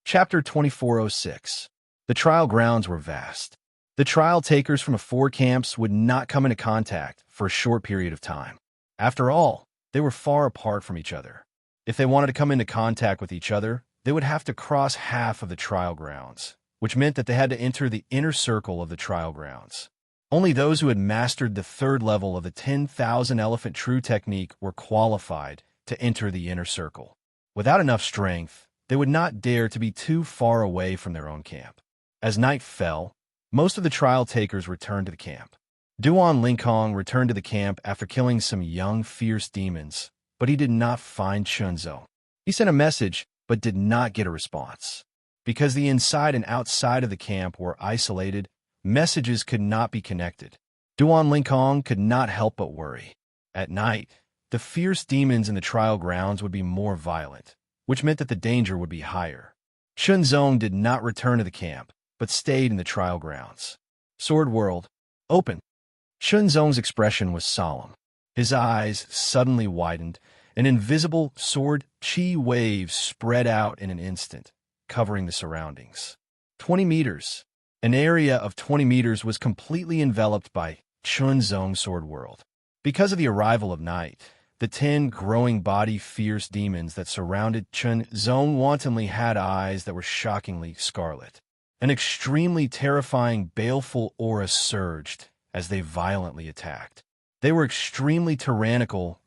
Chapter 2406. The trial grounds were vast. The trial takers from the 4 camps would not come into contact for a short period of time. After all, they were far apart from each other. If they wanted to come into contact with each other, they would have to cross half of the trial grounds, which meant that they had to enter the inner circle of the trial grounds. Only those who had mastered the 3rd level of the 10,000 Elephant True technique were qualified to enter the inner circle. Without enough strength, they would not dare to be too far away from their own camp. As night fell, most of the trial takers returned to the camp. Duan Lingkong returned to the camp after killing some young, fierce demons, but he did not find Chunzong. He sent a message, but did not get a response. Because the inside and outside of the camp were isolated, messages could not be connected. Duan Lingkong could not help but worry. At night, the fierce demons in the trial grounds would be more violent, which meant that the danger would be higher. Chunzong did not return to the camp, but stayed in the trial grounds. Sword World. Open. Chunzong's expression was solemn. His eyes suddenly widened. An invisible sword chi wave spread out in an instant, covering the surroundings. 20 meters. An area of 20 meters was completely enveloped by Chunzong's sword world. Because of the arrival of night, the 10 growing body fierce demons that surrounded Chunzong wantonly had eyes that were shockingly scarlet. An extremely terrifying, baleful aura surged as they violently attacked. They were extremely tyrannical.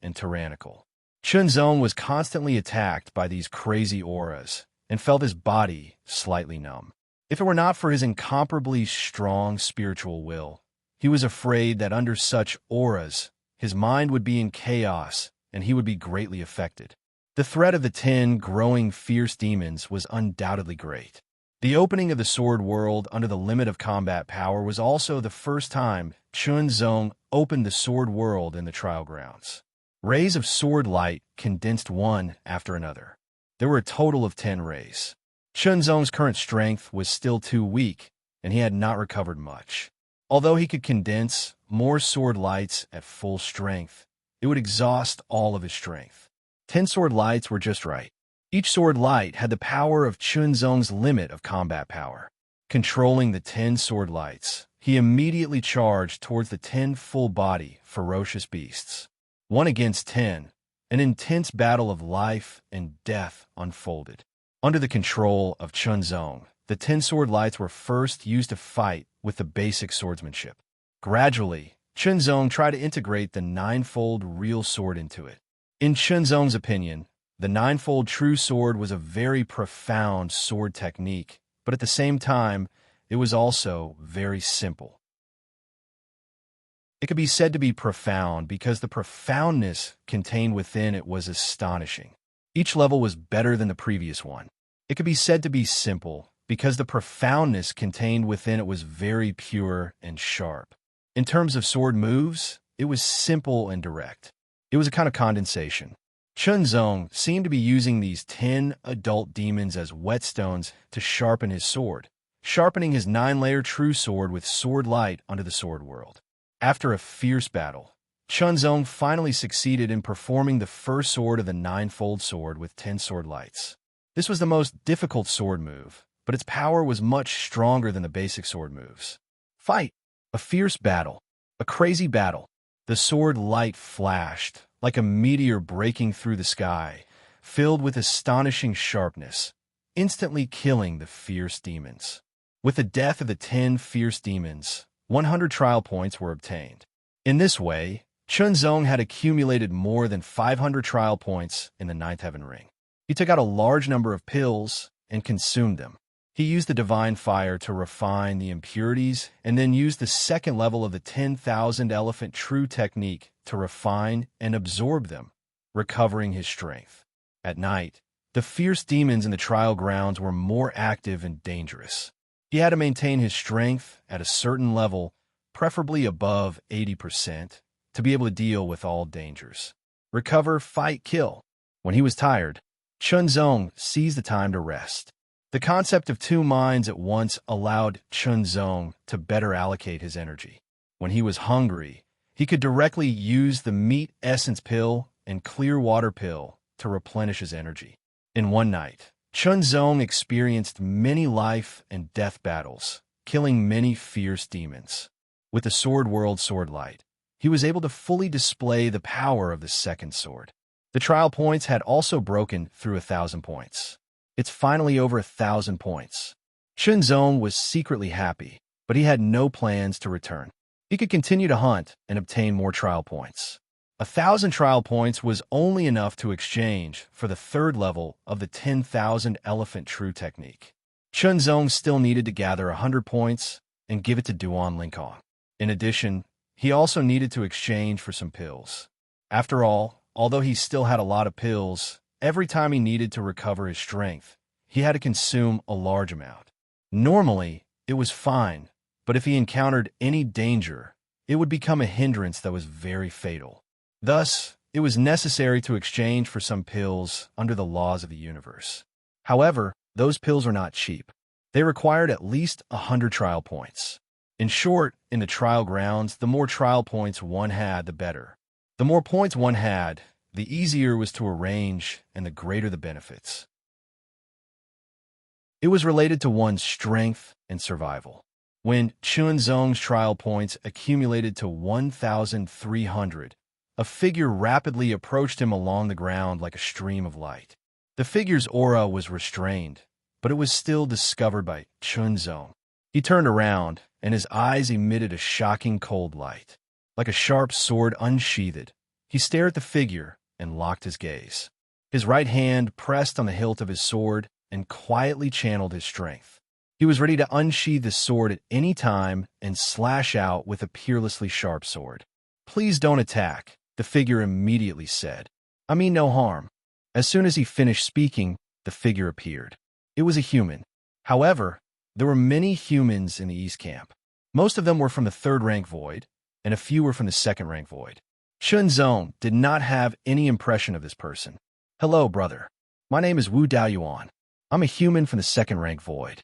Chunzong was constantly attacked by these crazy auras and felt his body slightly numb. If it were not for his incomparably strong spiritual will, he was afraid that under such auras, his mind would be in chaos and he would be greatly affected. The threat of the 10 growing fierce demons was undoubtedly great. The opening of the sword world under the limit of combat power was also the first time Chunzong opened the sword world in the trial grounds. Rays of sword light condensed one after another. There were a total of 10 rays. Chunzong's current strength was still too weak, and he had not recovered much. Although he could condense more sword lights at full strength, it would exhaust all of his strength. 10 sword lights were just right. Each sword light had the power of Chunzong's limit of combat power. Controlling the 10 sword lights, he immediately charged towards the 10 full-body, ferocious beasts. 1 against 10, an intense battle of life and death unfolded. Under the control of Chunzong, the 10 sword lights were first used to fight with the basic swordsmanship. Gradually, Chunzong tried to integrate the 9-fold real sword into it. In Chunzong's opinion, the 9-fold true sword was a very profound sword technique, but at the same time, it was also very simple. It could be said to be profound because the profoundness contained within it was astonishing. Each level was better than the previous one. It could be said to be simple because the profoundness contained within it was very pure and sharp. In terms of sword moves, it was simple and direct. It was a kind of condensation. Chunzong seemed to be using these 10 adult demons as whetstones to sharpen his sword, sharpening his 9-layer true sword with sword light under the sword world. After a fierce battle, Chunzong finally succeeded in performing the first sword of the ninefold sword with 10 sword lights. This was the most difficult sword move, but its power was much stronger than the basic sword moves. Fight! A fierce battle. A crazy battle. The sword light flashed, like a meteor breaking through the sky, filled with astonishing sharpness, instantly killing the fierce demons. With the death of the 10 fierce demons, 100 trial points were obtained. In this way, Chunzong had accumulated more than 500 trial points in the ninth heaven ring. He took out a large number of pills and consumed them. He used the divine fire to refine the impurities and then used the second level of the 10,000 elephant true technique to refine and absorb them, recovering his strength. At night, the fierce demons in the trial grounds were more active and dangerous. He had to maintain his strength at a certain level, preferably above 80%, to be able to deal with all dangers. Recover, fight, kill. When he was tired, Chunzong seized the time to rest. The concept of two minds at once allowed Chunzong to better allocate his energy. When he was hungry, he could directly use the meat essence pill and clear water pill to replenish his energy. In one night, Chunzong experienced many life and death battles, killing many fierce demons. With the Sword World Sword Light, he was able to fully display the power of the second sword. The trial points had also broken through 1,000 points. It's finally over 1,000 points. Chunzong was secretly happy, but he had no plans to return. He could continue to hunt and obtain more trial points. 1,000 trial points was only enough to exchange for the third level of the 10,000 elephant true technique. Chunzong still needed to gather 100 points and give it to Duan Lincoln. In addition, he also needed to exchange for some pills. After all, although he still had a lot of pills, every time he needed to recover his strength, he had to consume a large amount. Normally, it was fine, but if he encountered any danger, it would become a hindrance that was very fatal. Thus, it was necessary to exchange for some pills under the laws of the universe. However, those pills were not cheap. They required at least 100 trial points. In short, in the trial grounds, the more trial points one had, the better. The more points one had, the easier it was to arrange and the greater the benefits. It was related to one's strength and survival. When Chunzong's trial points accumulated to 1,300, a figure rapidly approached him along the ground like a stream of light. The figure's aura was restrained, but it was still discovered by Chunzong. He turned around, and his eyes emitted a shocking cold light. Like a sharp sword unsheathed, he stared at the figure and locked his gaze. His right hand pressed on the hilt of his sword and quietly channeled his strength. He was ready to unsheathe the sword at any time and slash out with a peerlessly sharp sword. "Please don't attack," the figure immediately said. "I mean no harm." As soon as he finished speaking, the figure appeared. It was a human. However, there were many humans in the East Camp. Most of them were from the third rank void, and a few were from the second rank void. Chunzong did not have any impression of this person. "Hello, brother. My name is Wu Daoyuan. I'm a human from the second rank void."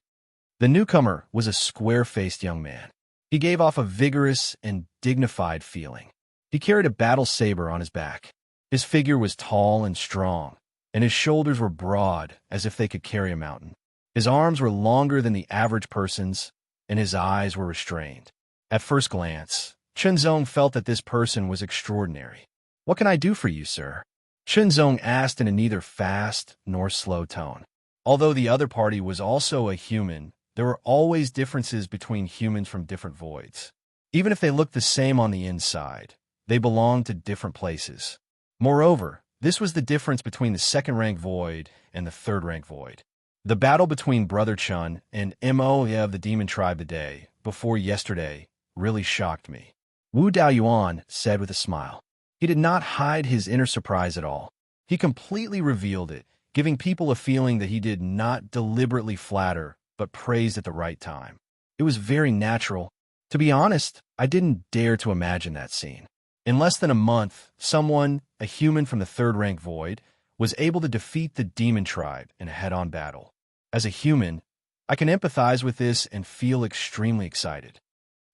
The newcomer was a square-faced young man. He gave off a vigorous and dignified feeling. He carried a battle saber on his back. His figure was tall and strong, and his shoulders were broad as if they could carry a mountain. His arms were longer than the average person's, and his eyes were restrained. At first glance, Chunzong felt that this person was extraordinary. "What can I do for you, sir?" Chunzong asked in a neither fast nor slow tone. Although the other party was also a human, there were always differences between humans from different voids. Even if they looked the same on the inside, they belonged to different places. Moreover, this was the difference between the second rank void and the third rank void. The battle between Brother Chun and Mo of the demon tribe the day before yesterday really shocked me, Wu Daoyuan said with a smile. He did not hide his inner surprise at all. He completely revealed it, giving people a feeling that he did not deliberately flatter, but praised at the right time. It was very natural. To be honest, I didn't dare to imagine that scene. In less than a month, someone, a human from the third rank void, was able to defeat the demon tribe in a head-on battle. As a human, I can empathize with this and feel extremely excited.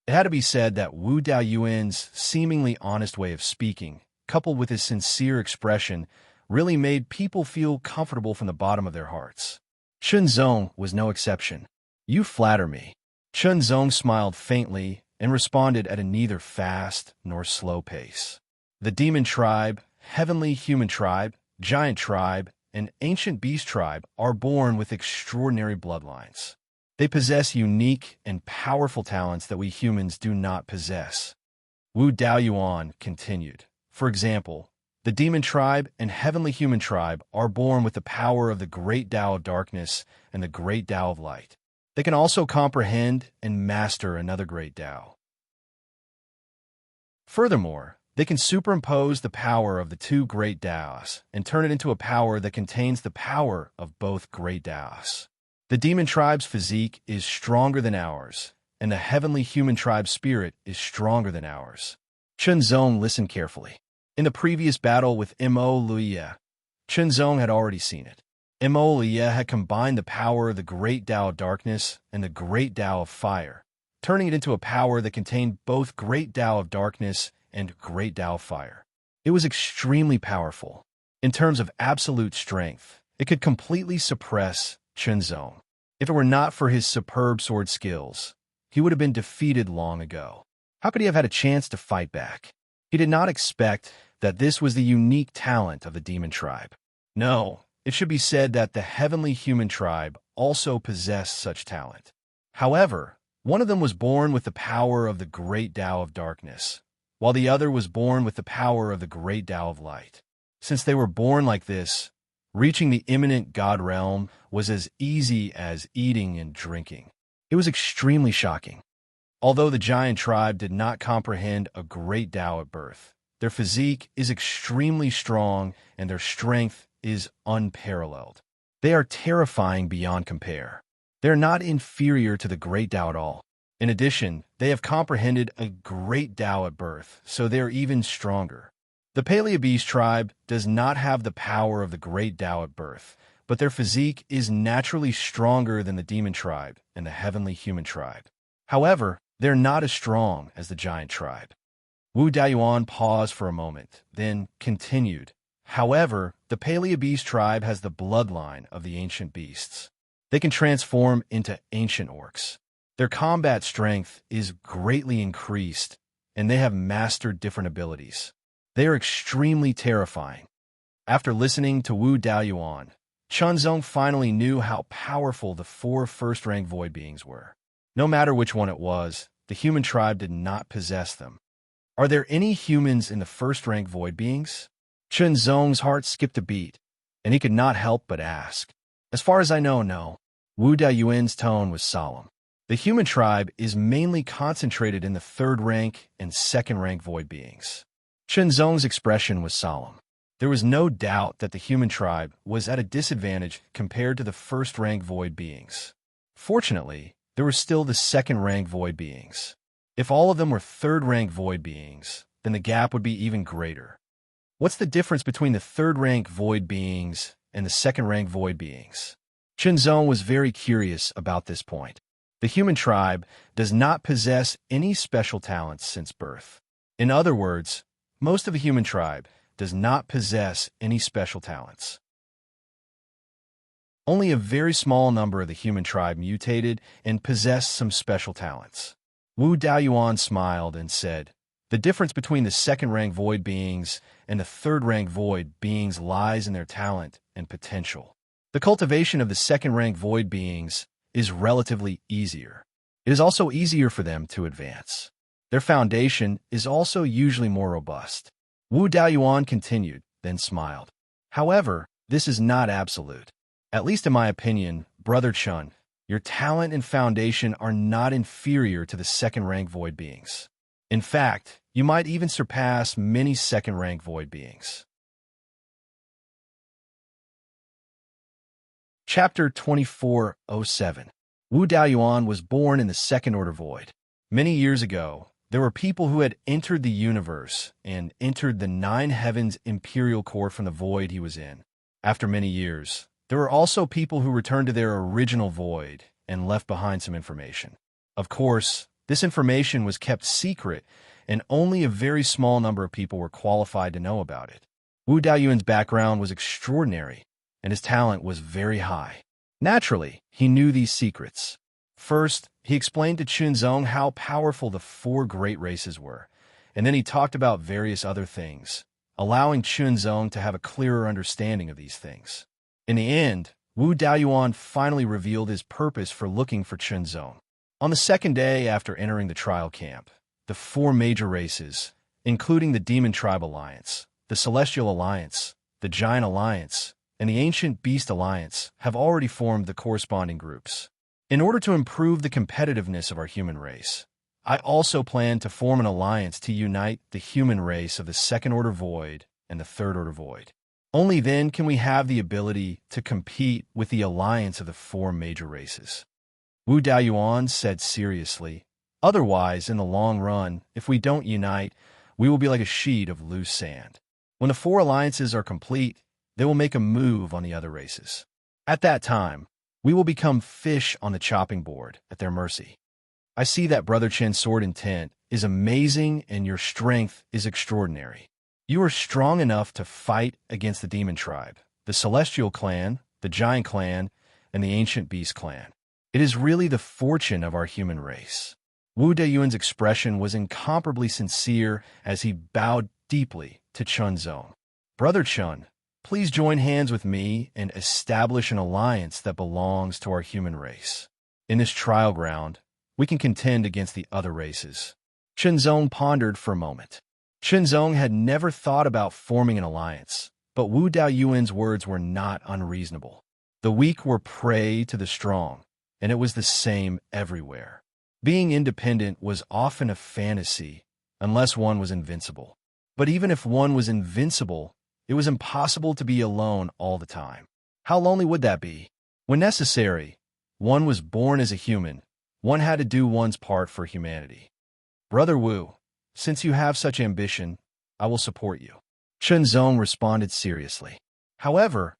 It had to be said that Wu Daoyuan's seemingly honest way of speaking, coupled with his sincere expression, really made people feel comfortable from the bottom of their hearts. Chunzong was no exception. "You flatter me." Chunzong smiled faintly and responded at a neither fast nor slow pace. The demon tribe, heavenly human tribe, giant tribe, and ancient beast tribe are born with extraordinary bloodlines. They possess unique and powerful talents that we humans do not possess. Wu Daoyuan continued. For example, the demon tribe and heavenly human tribe are born with the power of the great Tao of darkness and the great Tao of light. They can also comprehend and master another great Tao. Furthermore, they can superimpose the power of the two great Taos and turn it into a power that contains the power of both great Taos. The demon tribe's physique is stronger than ours, and the heavenly human tribe's spirit is stronger than ours. Chunzong listened carefully. In the previous battle with Mo Luya, Chunzong had already seen it. Mo Luya had combined the power of the great Tao of darkness and the great Tao of fire, turning it into a power that contained both great Tao of darkness and great Tao of fire. It was extremely powerful. In terms of absolute strength, it could completely suppress Chunzong. If it were not for his superb sword skills, he would have been defeated long ago. How could he have had a chance to fight back? He did not expect that this was the unique talent of the demon tribe. No, it should be said that the heavenly human tribe also possessed such talent. However, one of them was born with the power of the great Tao of darkness, while the other was born with the power of the great Tao of light. Since they were born like this, reaching the imminent God realm was as easy as eating and drinking. It was extremely shocking. Although the giant tribe did not comprehend a great Tao at birth, their physique is extremely strong and their strength is unparalleled. They are terrifying beyond compare. They are not inferior to the great Tao at all. In addition, they have comprehended a great Tao at birth, so they are even stronger. The Paleobeast tribe does not have the power of the great Tao at birth, but their physique is naturally stronger than the demon tribe and the heavenly human tribe. However, they're not as strong as the giant tribe. Wu Daoyuan paused for a moment, then continued. However, the Paleobeast tribe has the bloodline of the ancient beasts. They can transform into ancient orcs. Their combat strength is greatly increased, and they have mastered different abilities. They are extremely terrifying. After listening to Wu Daoyuan, Chunzong finally knew how powerful the 4 first-rank void beings were. No matter which one it was, the human tribe did not possess them. Are there any humans in the first-rank void beings? Chunzong's heart skipped a beat, and he could not help but ask. As far as I know, no. Wu Daoyuan's tone was solemn. The human tribe is mainly concentrated in the 3rd rank and 2nd rank void beings. Chunzong's expression was solemn. There was no doubt that the human tribe was at a disadvantage compared to the 1st rank void beings. Fortunately, there were still the 2nd rank void beings. If all of them were 3rd rank void beings, then the gap would be even greater. What's the difference between the 3rd rank void beings and the 2nd rank void beings? Chunzong was very curious about this point. The human tribe does not possess any special talents since birth. In other words, most of the human tribe does not possess any special talents. Only a very small number of the human tribe mutated and possessed some special talents. Wu Daoyuan smiled and said, "The difference between the 2nd rank void beings and the 3rd rank void beings lies in their talent and potential. The cultivation of the 2nd rank void beings is relatively easier. It is also easier for them to advance. Their foundation is also usually more robust." Wu Daoyuan continued, then smiled. "However, this is not absolute. At least in my opinion, Brother Chun, your talent and foundation are not inferior to the 2nd rank void beings. In fact, you might even surpass many 2nd rank void beings." Chapter 2407. Wu Daoyuan was born in the 2nd order void. Many years ago, there were people who had entered the universe and entered the 9 heavens imperial court from the void he was in. After many years, there were also people who returned to their original void and left behind some information. Of course, This information was kept secret, and only a very small number of people were qualified to know about it. Wu Daoyuan's background was extraordinary, and his talent was very high. Naturally, he knew these secrets. First, he explained to Chunzong how powerful the four great races were, and then he talked about various other things, allowing Chunzong to have a clearer understanding of these things. In the end, Wu Daoyuan finally revealed his purpose for looking for Chunzong. On the second day after entering the trial camp, the four major races, including the Demon Tribe Alliance, the Celestial Alliance, the Giant Alliance, and the Ancient Beast Alliance, have already formed the corresponding groups. In order to improve the competitiveness of our human race, I also plan to form an alliance to unite the human race of the Second Order Void and the Third Order Void. Only then can we have the ability to compete with the alliance of the four major races. Wu Daoyuan said seriously, otherwise, in the long run, if we don't unite, we will be like a sheet of loose sand. When the four alliances are complete, they will make a move on the other races. At that time, we will become fish on the chopping board at their mercy. I see that Brother Chen's sword intent is amazing and your strength is extraordinary. You are strong enough to fight against the Demon Tribe, the Celestial Clan, the Giant Clan, and the Ancient Beast Clan. It is really the fortune of our human race. Wu Daoyuan's expression was incomparably sincere as he bowed deeply to Chunzong. Brother Chun, please join hands with me and establish an alliance that belongs to our human race. In this trial ground, we can contend against the other races. Chunzong pondered for a moment. Chunzong had never thought about forming an alliance, but Wu Daoyuan's words were not unreasonable. The weak were prey to the strong, and it was the same everywhere. Being independent was often a fantasy, unless one was invincible. But even if one was invincible, it was impossible to be alone all the time. How lonely would that be? When necessary, one was born as a human. One had to do one's part for humanity. Brother Wu, since you have such ambition, I will support you. Chunzong responded seriously. However,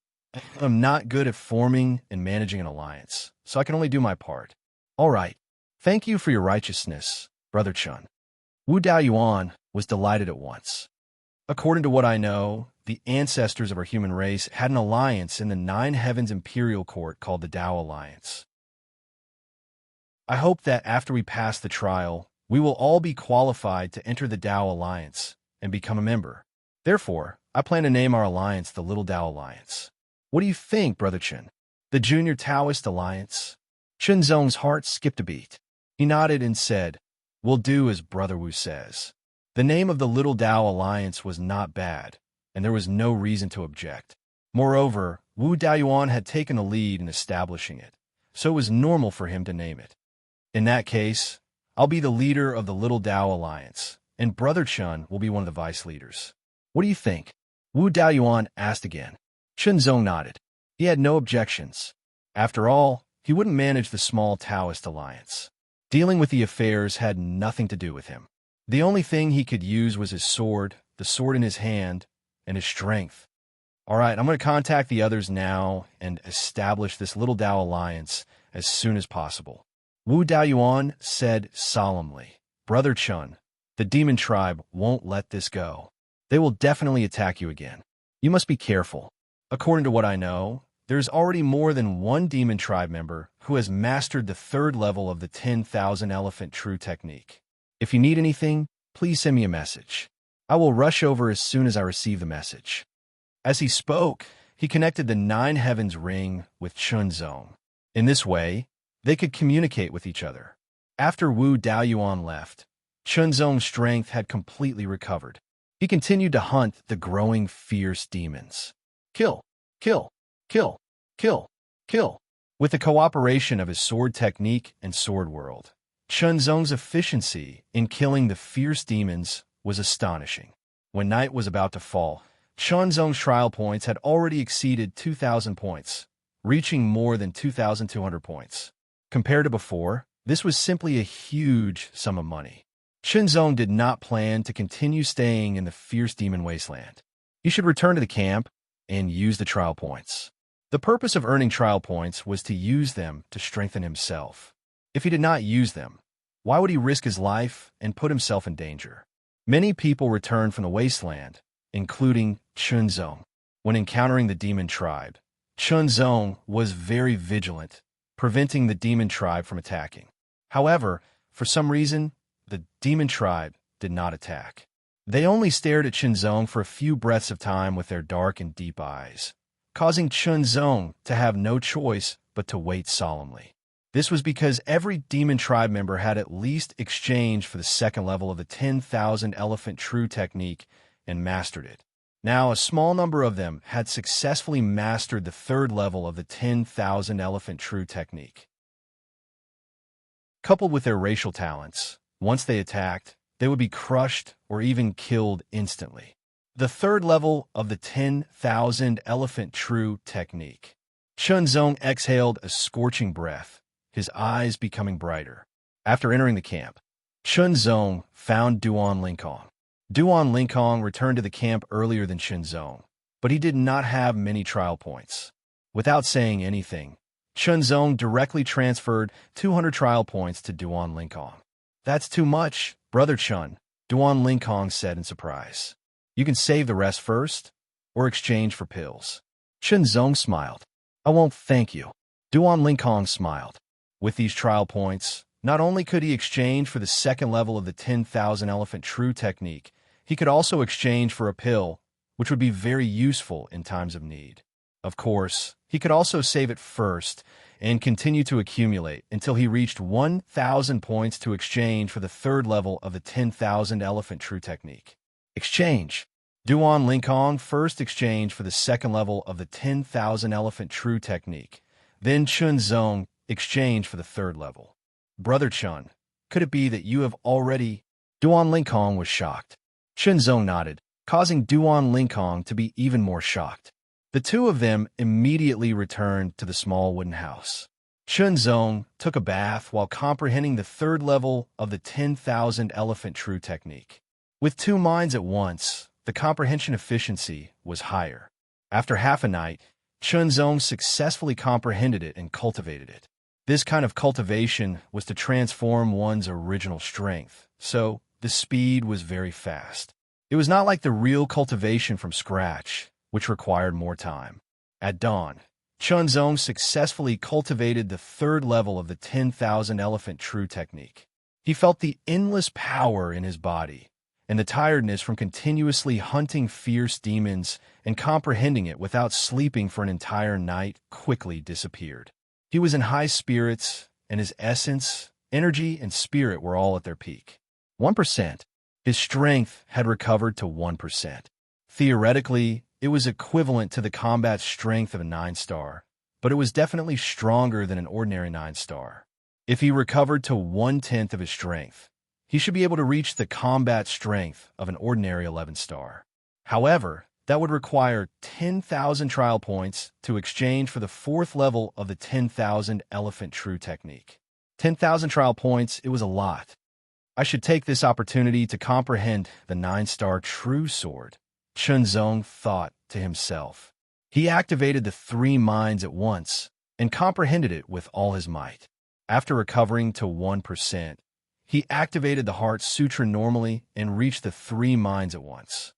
I'm not good at forming and managing an alliance, so I can only do my part. All right. Thank you for your righteousness, Brother Chun. Wu Daoyuan was delighted at once. According to what I know, the ancestors of our human race had an alliance in the Nine Heavens Imperial Court called the Dao Alliance. I hope that after we pass the trial, we will all be qualified to enter the Dao Alliance and become a member. Therefore, I plan to name our alliance the Little Dao Alliance. What do you think, Brother Chen? The Junior Taoist Alliance? Chunzong's heart skipped a beat. He nodded and said, "We'll do as Brother Wu says." The name of the Little Dao Alliance was not bad, and there was no reason to object. Moreover, Wu Daoyuan had taken the lead in establishing it, so it was normal for him to name it. In that case, I'll be the leader of the Little Dao Alliance, and Brother Chun will be one of the vice leaders. What do you think? Wu Daoyuan asked again. Chunzong nodded. He had no objections. After all, he wouldn't manage the small Taoist alliance. Dealing with the affairs had nothing to do with him. The only thing he could use was his sword, the sword in his hand, and his strength. All right, I'm going to contact the others now and establish this Little Dao Alliance as soon as possible. Wu Daoyuan said solemnly, Brother Chun, the Demon Tribe won't let this go. They will definitely attack you again. You must be careful. According to what I know, there's already more than one Demon Tribe member who has mastered the third level of the 10,000 Elephant True technique. If you need anything, please send me a message. I will rush over as soon as I receive the message. As he spoke, he connected the Nine Heavens ring with Chunzong. In this way, they could communicate with each other. After Wu Daoyuan left, Chunzong's strength had completely recovered. He continued to hunt the growing fierce demons. Kill, kill, kill, kill, kill. With the cooperation of his sword technique and sword world, Chunzong's efficiency in killing the fierce demons was astonishing. When night was about to fall, Chunzong's trial points had already exceeded 2,000 points, reaching more than 2,200 points. Compared to before, this was simply a huge sum of money. Chunzong did not plan to continue staying in the fierce demon wasteland. He should return to the camp and use the trial points. The purpose of earning trial points was to use them to strengthen himself. If he did not use them, Why would he risk his life and put himself in danger? Many people returned from the wasteland, including Chunzong. When encountering the demon tribe, Chunzong was very vigilant, preventing the demon tribe from attacking. However, for some reason, the demon tribe did not attack. They only stared at Chunzong for a few breaths of time with their dark and deep eyes, causing Chunzong to have no choice but to wait solemnly. This was because every demon tribe member had at least exchanged for the second level of the 10,000 elephant true technique and mastered it. Now, a small number of them had successfully mastered the third level of the 10,000 elephant true technique. Coupled with their racial talents, once they attacked, they would be crushed or even killed instantly. The third level of the 10,000 elephant true technique. Chunzong exhaled a scorching breath, his eyes becoming brighter. After entering the camp, Chunzong found Duan Linkong. Duan Linkong returned to the camp earlier than Chunzong, but he did not have many trial points. Without saying anything, Chunzong directly transferred 200 trial points to Duan Linkong. "That's too much, Brother Chun," Duan Linkong said in surprise. "You can save the rest first, or exchange for pills." Chunzong smiled. "I won't thank you." Duan Linkong smiled. With these trial points, not only could he exchange for the second level of the 10,000 elephant true technique, he could also exchange for a pill, which would be very useful in times of need. Of course, he could also save it first and continue to accumulate until he reached 1,000 points to exchange for the third level of the 10,000 elephant true technique. Exchange. Duan Linkong first exchanged for the second level of the 10,000 elephant true technique. Then Chunzong exchanged for the third level. "Brother Chun, could it be that you have already—" Duan Linkong was shocked. Chunzong nodded, causing Duan Linkong to be even more shocked. The two of them immediately returned to the small wooden house. Chunzong took a bath while comprehending the third level of the 10,000 elephant true technique. With two minds at once, the comprehension efficiency was higher. After half a night, Chunzong successfully comprehended it and cultivated it. This kind of cultivation was to transform one's original strength, so the speed was very fast. It was not like the real cultivation from scratch, which required more time. At dawn, Chunzong successfully cultivated the third level of the 10,000 elephant true technique. He felt the endless power in his body, and the tiredness from continuously hunting fierce demons and comprehending it without sleeping for an entire night quickly disappeared. He was in high spirits, and his essence, energy, and spirit were all at their peak. 1%. His strength had recovered to 1%. Theoretically, it was equivalent to the combat strength of a 9-star, but it was definitely stronger than an ordinary 9-star. If he recovered to 1/10 of his strength, he should be able to reach the combat strength of an ordinary 11-star. However, that would require 10,000 trial points to exchange for the fourth level of the 10,000 elephant true technique. 10,000 trial points, it was a lot. I should take this opportunity to comprehend the 9-star true sword, Chunzong thought to himself. He activated the three minds at once and comprehended it with all his might. After recovering to 1%, he activated the Heart Sutra normally and reached the three minds at once.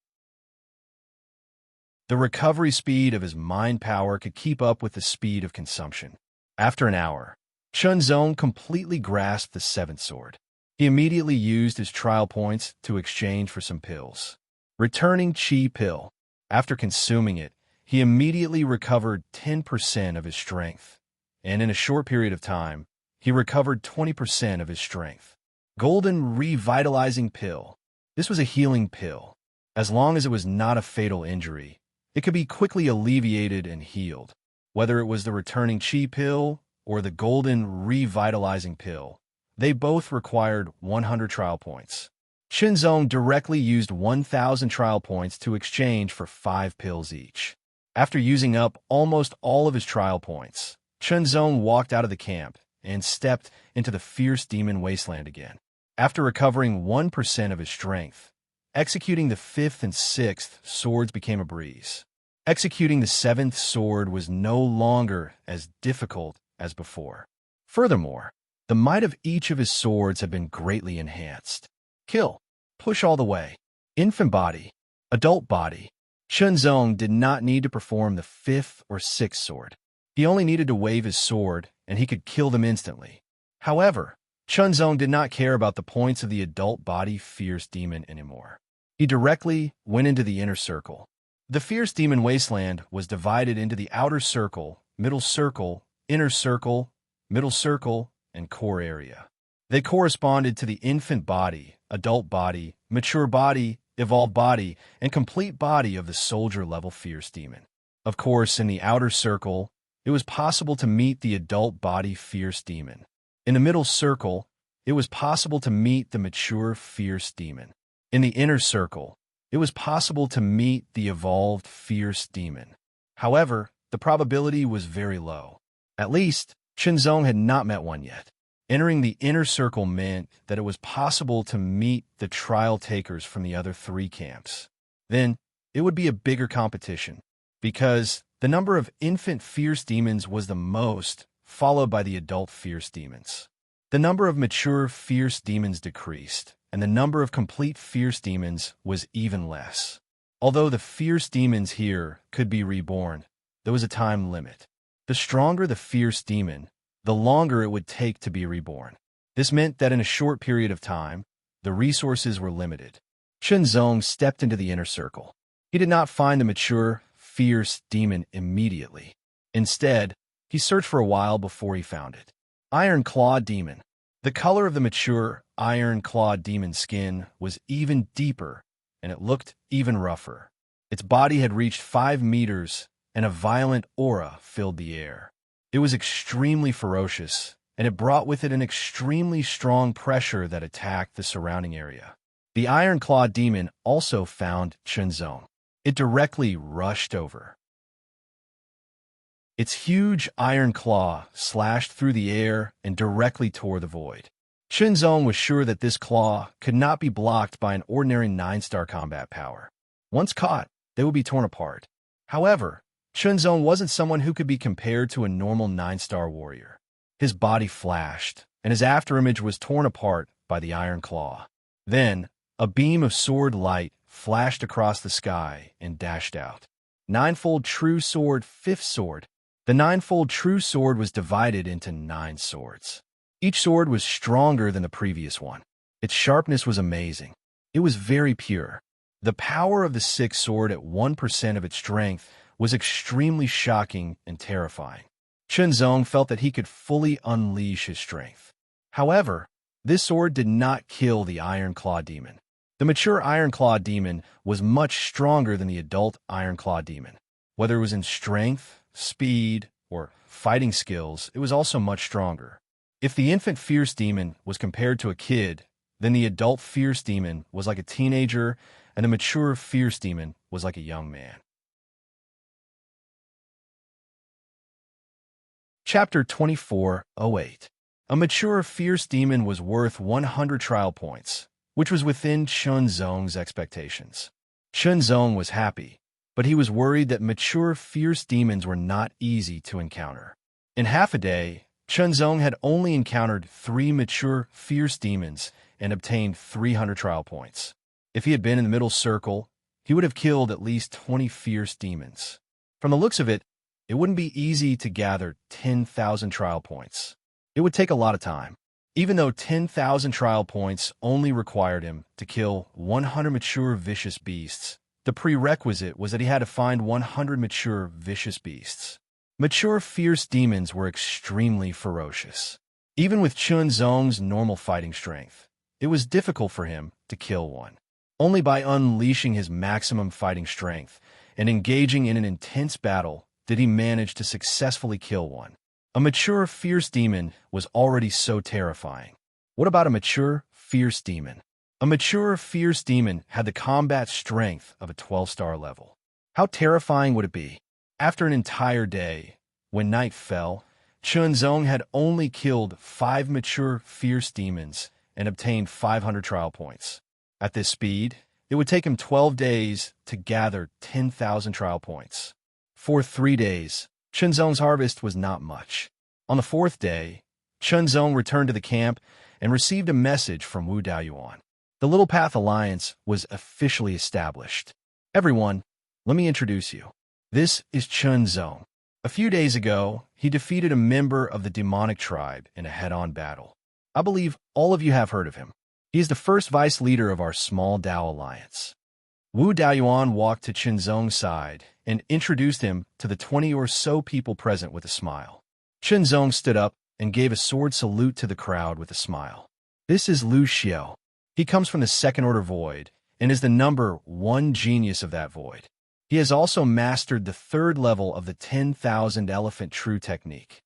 The recovery speed of his mind power could keep up with the speed of consumption. After an hour, Chunzong completely grasped the seventh sword. He immediately used his trial points to exchange for some pills. Returning Chi Pill. After consuming it, he immediately recovered 10% of his strength, and in a short period of time, he recovered 20% of his strength. Golden Revitalizing Pill. This was a healing pill. As long as it was not a fatal injury, it could be quickly alleviated and healed. Whether it was the Returning Chi Pill or the Golden Revitalizing Pill, they both required 100 trial points. Chunzong directly used 1,000 trial points to exchange for 5 pills each. After using up almost all of his trial points, Chunzong walked out of the camp and stepped into the fierce demon wasteland again. After recovering 1% of his strength, executing the 5th and 6th swords became a breeze. Executing the 7th sword was no longer as difficult as before. Furthermore, The might of each of his swords had been greatly enhanced. Kill. Push all the way. Infant body. Adult body. Chunzong did not need to perform the fifth or sixth sword. He only needed to wave his sword, and he could kill them instantly. However, Chunzong did not care about the points of the adult body fierce demon anymore. He directly went into the inner circle. The fierce demon wasteland was divided into the outer circle, middle circle, inner circle, middle circle, and core area. They corresponded to the infant body, adult body, mature body, evolved body, and complete body of the soldier-level fierce demon. Of course, in the outer circle, it was possible to meet the adult body fierce demon. In the middle circle, it was possible to meet the mature fierce demon. In the inner circle, it was possible to meet the evolved fierce demon. However, the probability was very low. At least, Chunzong had not met one yet. Entering the inner circle meant that it was possible to meet the trial takers from the other three camps. Then, it would be a bigger competition, because the number of infant fierce demons was the most, followed by the adult fierce demons. The number of mature fierce demons decreased, and the number of complete fierce demons was even less. Although the fierce demons here could be reborn, there was a time limit. The stronger the fierce demon, the longer it would take to be reborn. This meant that in a short period of time, the resources were limited. Chunzong stepped into the inner circle. He did not find the mature, fierce demon immediately. Instead, he searched for a while before he found it. Iron Claw Demon. The color of the mature, Iron Claw Demon skin was even deeper, and it looked even rougher. Its body had reached 5 meters, and a violent aura filled the air. It was extremely ferocious, and it brought with it an extremely strong pressure that attacked the surrounding area. The Iron Claw Demon also found Chunzong. It directly rushed over. Its huge iron claw slashed through the air and directly tore the void. Chunzong was sure that this claw could not be blocked by an ordinary 9-star combat power. Once caught, they would be torn apart. However, Chunzong wasn't someone who could be compared to a normal 9-star warrior. His body flashed, and his afterimage was torn apart by the iron claw. Then, a beam of sword light flashed across the sky and dashed out. Ninefold True Sword, Fifth Sword. The ninefold True Sword was divided into 9 swords. Each sword was stronger than the previous one. Its sharpness was amazing. It was very pure. The power of the sixth sword at 1% of its strength was extremely shocking and terrifying. Chunzong felt that he could fully unleash his strength. However, this sword did not kill the Iron Claw Demon. The mature Iron Claw Demon was much stronger than the adult Iron Claw Demon. Whether it was in strength, speed, or fighting skills, it was also much stronger. If the infant Fierce Demon was compared to a kid, then the adult Fierce Demon was like a teenager, and the mature Fierce Demon was like a young man. Chapter 24:08. A mature Fierce Demon was worth 100 trial points, which was within Chunzong's expectations. Chunzong was happy, but he was worried that mature Fierce Demons were not easy to encounter. In half a day, Chunzong had only encountered 3 mature Fierce Demons and obtained 300 trial points. If he had been in the middle circle, he would have killed at least 20 Fierce Demons. From the looks of it, it wouldn't be easy to gather 10,000 trial points. It would take a lot of time. Even though 10,000 trial points only required him to kill 100 mature vicious beasts, the prerequisite was that he had to find 100 mature vicious beasts. Mature Fierce Demons were extremely ferocious. Even with Chunzong's normal fighting strength, it was difficult for him to kill one. Only by unleashing his maximum fighting strength and engaging in an intense battle did he manage to successfully kill one. A mature Fierce Demon was already so terrifying. What about a mature Fierce Demon? A mature Fierce Demon had the combat strength of a 12-star level. How terrifying would it be? After an entire day, when night fell, Chunzong had only killed 5 mature Fierce Demons and obtained 500 trial points. At this speed, it would take him 12 days to gather 10,000 trial points. For 3 days, Chunzong's harvest was not much. On the 4th day, Chunzong returned to the camp and received a message from Wu Daoyuan. The Little Path Alliance was officially established. Everyone, let me introduce you. This is Chunzong. A few days ago, he defeated a member of the demonic tribe in a head-on battle. I believe all of you have heard of him. He is the first vice leader of our small Dao alliance. Wu Daoyuan walked to Chunzong's side and introduced him to the 20 or so people present with a smile. Chunzong stood up and gave a sword salute to the crowd with a smile. This is Lu Xiao. He comes from the Second Order Void and is the number 1 genius of that void. He has also mastered the 3rd level of the 10,000 Elephant True technique.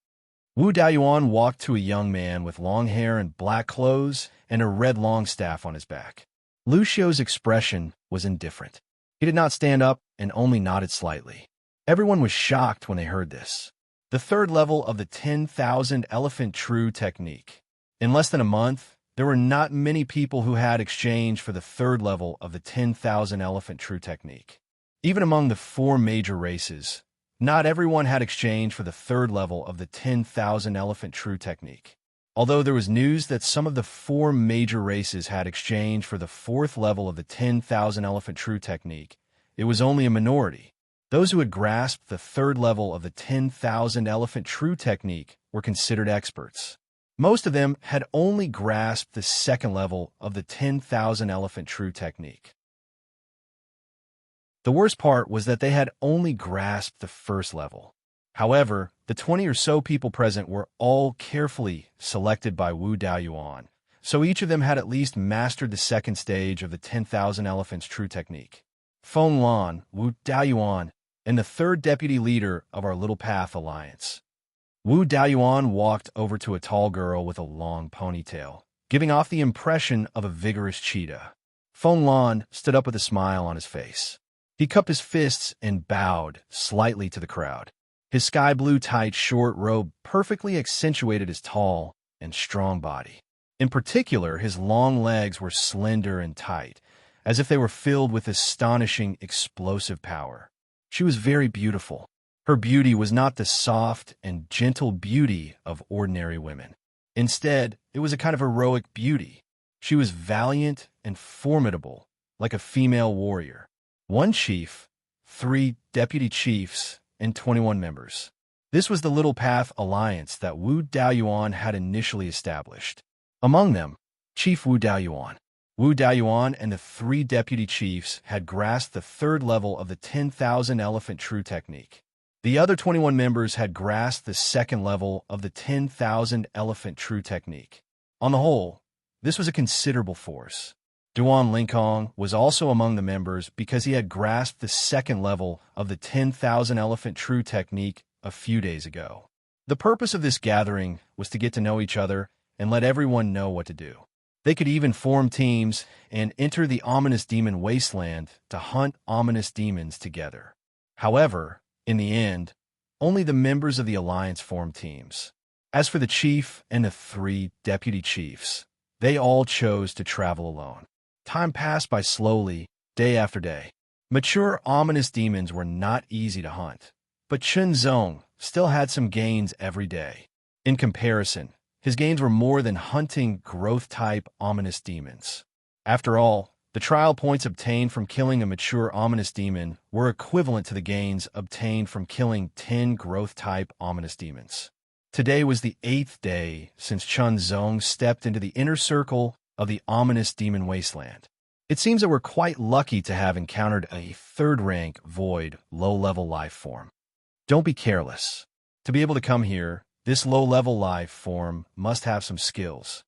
Wu Daoyuan walked to a young man with long hair and black clothes and a red long staff on his back. Lu Xiao's expression was indifferent. He did not stand up and only nodded slightly. Everyone was shocked when they heard this. The 3rd level of the 10,000 Elephant True technique. In less than a month, there were not many people who had exchanged for the 3rd level of the 10,000 Elephant True technique. Even among the 4 major races, not everyone had exchanged for the 3rd level of the 10,000 Elephant True technique. Although there was news that some of the 4 major races had exchanged for the 4th level of the 10,000 Elephant True technique, it was only a minority. Those who had grasped the 3rd level of the 10,000 Elephant True technique were considered experts. Most of them had only grasped the 2nd level of the 10,000 Elephant True technique. The worst part was that they had only grasped the 1st level. However, the 20 or so people present were all carefully selected by Wu Daoyuan, so each of them had at least mastered the 2nd stage of the 10,000 Elephants True technique. Feng Lan, Wu Daoyuan, and the 3rd deputy leader of our Little Path Alliance. Wu Daoyuan walked over to a tall girl with a long ponytail, giving off the impression of a vigorous cheetah. Feng Lan stood up with a smile on his face. He cupped his fists and bowed slightly to the crowd. His sky-blue tight short robe perfectly accentuated his tall and strong body. In particular, his long legs were slender and tight, as if they were filled with astonishing explosive power. She was very beautiful. Her beauty was not the soft and gentle beauty of ordinary women. Instead, it was a kind of heroic beauty. She was valiant and formidable, like a female warrior. 1 chief, 3 deputy chiefs, and 21 members. This was the Little Path Alliance that Wu Daoyuan had initially established. Among them, Chief Wu Daoyuan. Wu Daoyuan and the 3 deputy chiefs had grasped the 3rd level of the 10,000 Elephant True technique. The other 21 members had grasped the 2nd level of the 10,000 Elephant True technique. On the whole, this was a considerable force. Duan Lingkong was also among the members because he had grasped the 2nd level of the 10,000 Elephant True technique a few days ago. The purpose of this gathering was to get to know each other and let everyone know what to do. They could even form teams and enter the ominous demon wasteland to hunt ominous demons together. However, in the end, only the members of the alliance formed teams. As for the chief and the 3 deputy chiefs, they all chose to travel alone. Time passed by slowly, day after day. Mature, ominous demons were not easy to hunt, but Chunzong still had some gains every day. In comparison, his gains were more than hunting growth-type ominous demons. After all, the trial points obtained from killing a mature ominous demon were equivalent to the gains obtained from killing 10 growth-type ominous demons. Today was the 8th day since Chunzong stepped into the inner circle of the ominous demon wasteland. It seems that we're quite lucky to have encountered a 3rd-rank void, low-level life form. Don't be careless. To be able to come here, this low-level life form must have some skills.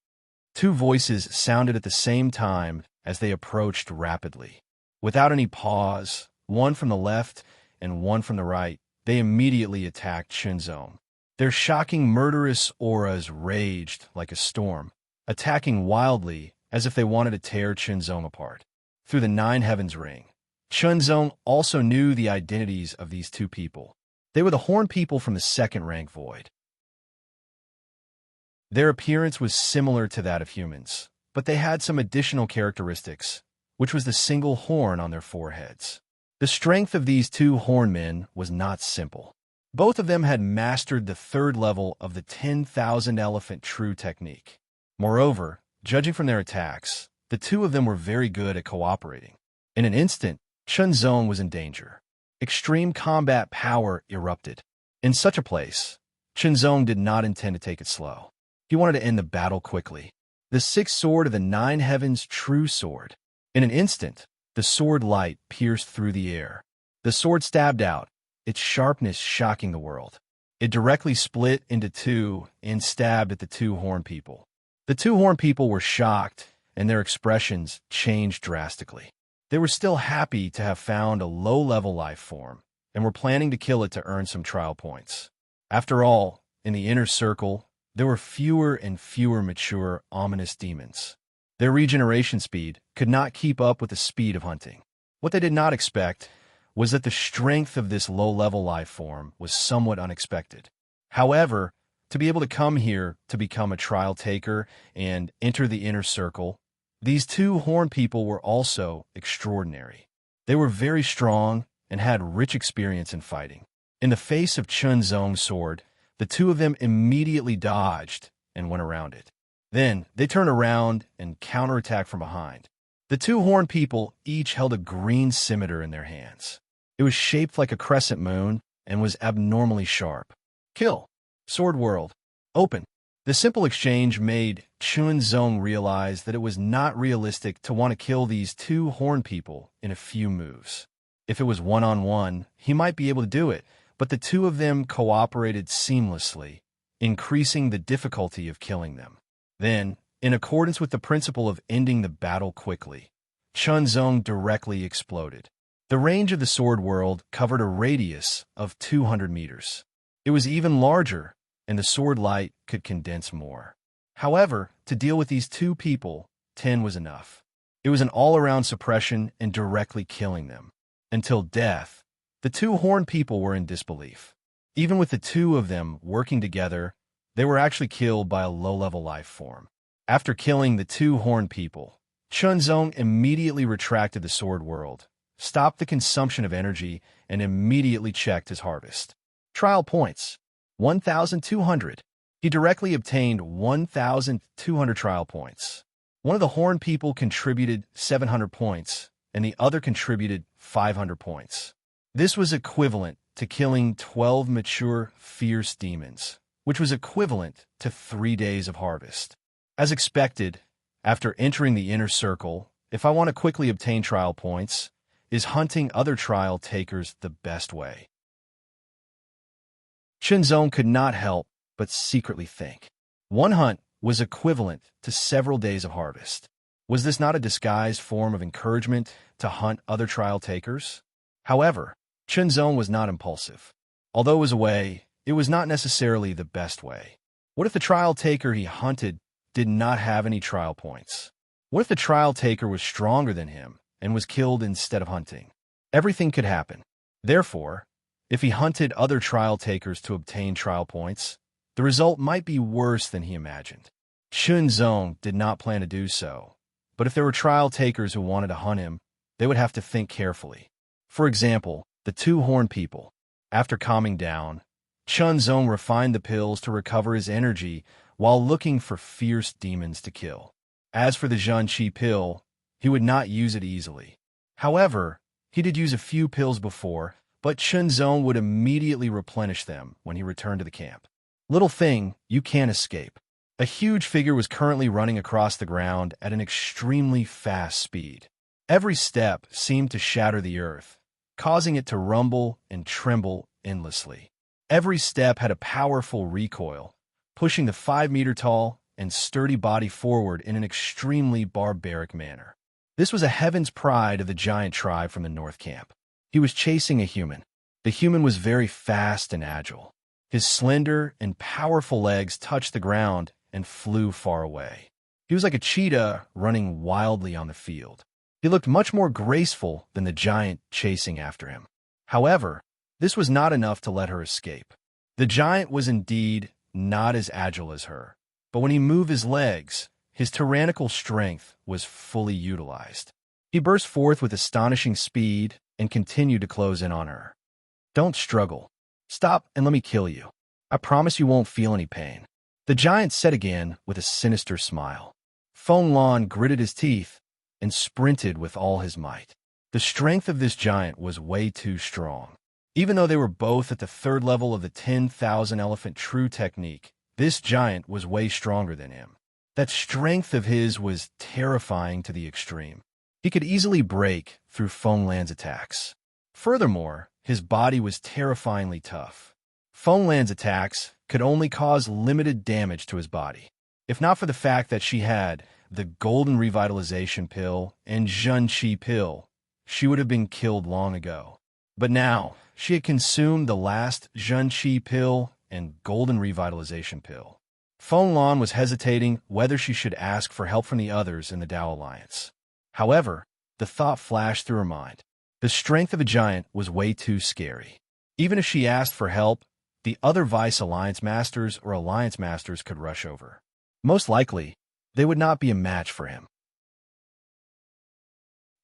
2 voices sounded at the same time as they approached rapidly. Without any pause, one from the left and one from the right, they immediately attacked Chunzong. Their shocking, murderous auras raged like a storm, attacking wildly as if they wanted to tear Chunzong apart. Through the 9 heavens ring, Chunzong also knew the identities of these 2 people. They were the horn people from the 2nd-rank void. Their appearance was similar to that of humans, but they had some additional characteristics, which was the single horn on their foreheads. The strength of these 2 hornmen was not simple. Both of them had mastered the third level of the 10,000 elephant true technique. Moreover, judging from their attacks, the two of them were very good at cooperating. In an instant, Chunzong was in danger. Extreme combat power erupted. In such a place, Chunzong did not intend to take it slow. He wanted to end the battle quickly. The sixth sword of the nine heavens true sword. In an instant, the sword light pierced through the air. The sword stabbed out, its sharpness shocking the world. It directly split into two and stabbed at the two horned people. The two horned people were shocked, and their expressions changed drastically. They were still happy to have found a low-level life form, and were planning to kill it to earn some trial points. After all, in the inner circle, there were fewer and fewer mature, ominous demons. Their regeneration speed could not keep up with the speed of hunting. What they did not expect was that the strength of this low-level life form was somewhat unexpected. However, to be able to come here to become a trial taker and enter the inner circle, these two horned people were also extraordinary. They were very strong and had rich experience in fighting. In the face of Chunzong's sword, the two of them immediately dodged and went around it. Then they turned around and counterattacked from behind. The two horned people each held a green scimitar in their hands. It was shaped like a crescent moon and was abnormally sharp. Kill. Sword world. Open. The simple exchange made Chunzong realize that it was not realistic to want to kill these two horned people in a few moves. If it was one-on-one, he might be able to do it, but the two of them cooperated seamlessly, increasing the difficulty of killing them. Then, in accordance with the principle of ending the battle quickly, Chunzong directly exploded. The range of the sword world covered a radius of 200 meters. It was even larger, and the sword light could condense more. However, to deal with these two people, 10 was enough. It was an all-around suppression and directly killing them. Until death, the two horned people were in disbelief. Even with the two of them working together, they were actually killed by a low-level life form. After killing the two horned people, Chunzong immediately retracted the sword world, stopped the consumption of energy, and immediately checked his harvest. Trial points. 1,200. He directly obtained 1,200 trial points. One of the horned people contributed 700 points, and the other contributed 500 points. This was equivalent to killing 12 mature, fierce demons, which was equivalent to 3 days of harvest. As expected, after entering the inner circle, if I want to quickly obtain trial points, is hunting other trial takers the best way? Chunzong could not help but secretly think. One hunt was equivalent to several days of harvest. Was this not a disguised form of encouragement to hunt other trial takers? However, Chunzong was not impulsive. Although it was a way, it was not necessarily the best way. What if the trial taker he hunted did not have any trial points? What if the trial taker was stronger than him and was killed instead of hunting? Everything could happen. Therefore, if he hunted other trial takers to obtain trial points, the result might be worse than he imagined. Chunzong did not plan to do so, but if there were trial takers who wanted to hunt him, they would have to think carefully. For example, the two horned people. After calming down, Chunzong refined the pills to recover his energy while looking for fierce demons to kill. As for the Zhanqi pill, he would not use it easily. However, he did use a few pills before, but Chunzong would immediately replenish them when he returned to the camp. Little thing, you can't escape. A huge figure was currently running across the ground at an extremely fast speed. Every step seemed to shatter the earth, causing it to rumble and tremble endlessly. Every step had a powerful recoil, pushing the 5-meter-tall and sturdy body forward in an extremely barbaric manner. This was a heaven's pride of the giant tribe from the North Camp. He was chasing a human. The human was very fast and agile. His slender and powerful legs touched the ground and flew far away. He was like a cheetah running wildly on the field. He looked much more graceful than the giant chasing after him. However, this was not enough to let her escape. The giant was indeed not as agile as her, but when he moved his legs, his tyrannical strength was fully utilized. He burst forth with astonishing speed and continued to close in on her. Don't struggle. Stop and let me kill you. I promise you won't feel any pain. The giant said again with a sinister smile. Feng Lan gritted his teeth and sprinted with all his might. The strength of this giant was way too strong. Even though they were both at the third level of the 10,000 elephant true technique, this giant was way stronger than him. That strength of his was terrifying to the extreme. He could easily break through Feng Lan's attacks. Furthermore, his body was terrifyingly tough. Feng Lan's attacks could only cause limited damage to his body. If not for the fact that she had the golden revitalization pill and Zhen Qi pill, she would have been killed long ago. But now, she had consumed the last Zhen Qi pill and golden revitalization pill. Feng Lan was hesitating whether she should ask for help from the others in the Tao Alliance. However, the thought flashed through her mind. The strength of a giant was way too scary. Even if she asked for help, the other Vice Alliance Masters or Alliance Masters could rush over. Most likely, they would not be a match for him.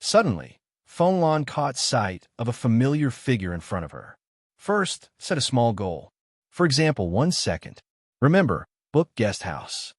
Suddenly, Feng Lan caught sight of a familiar figure in front of her. First, set a small goal. For example, 1 second. Remember, book guest house.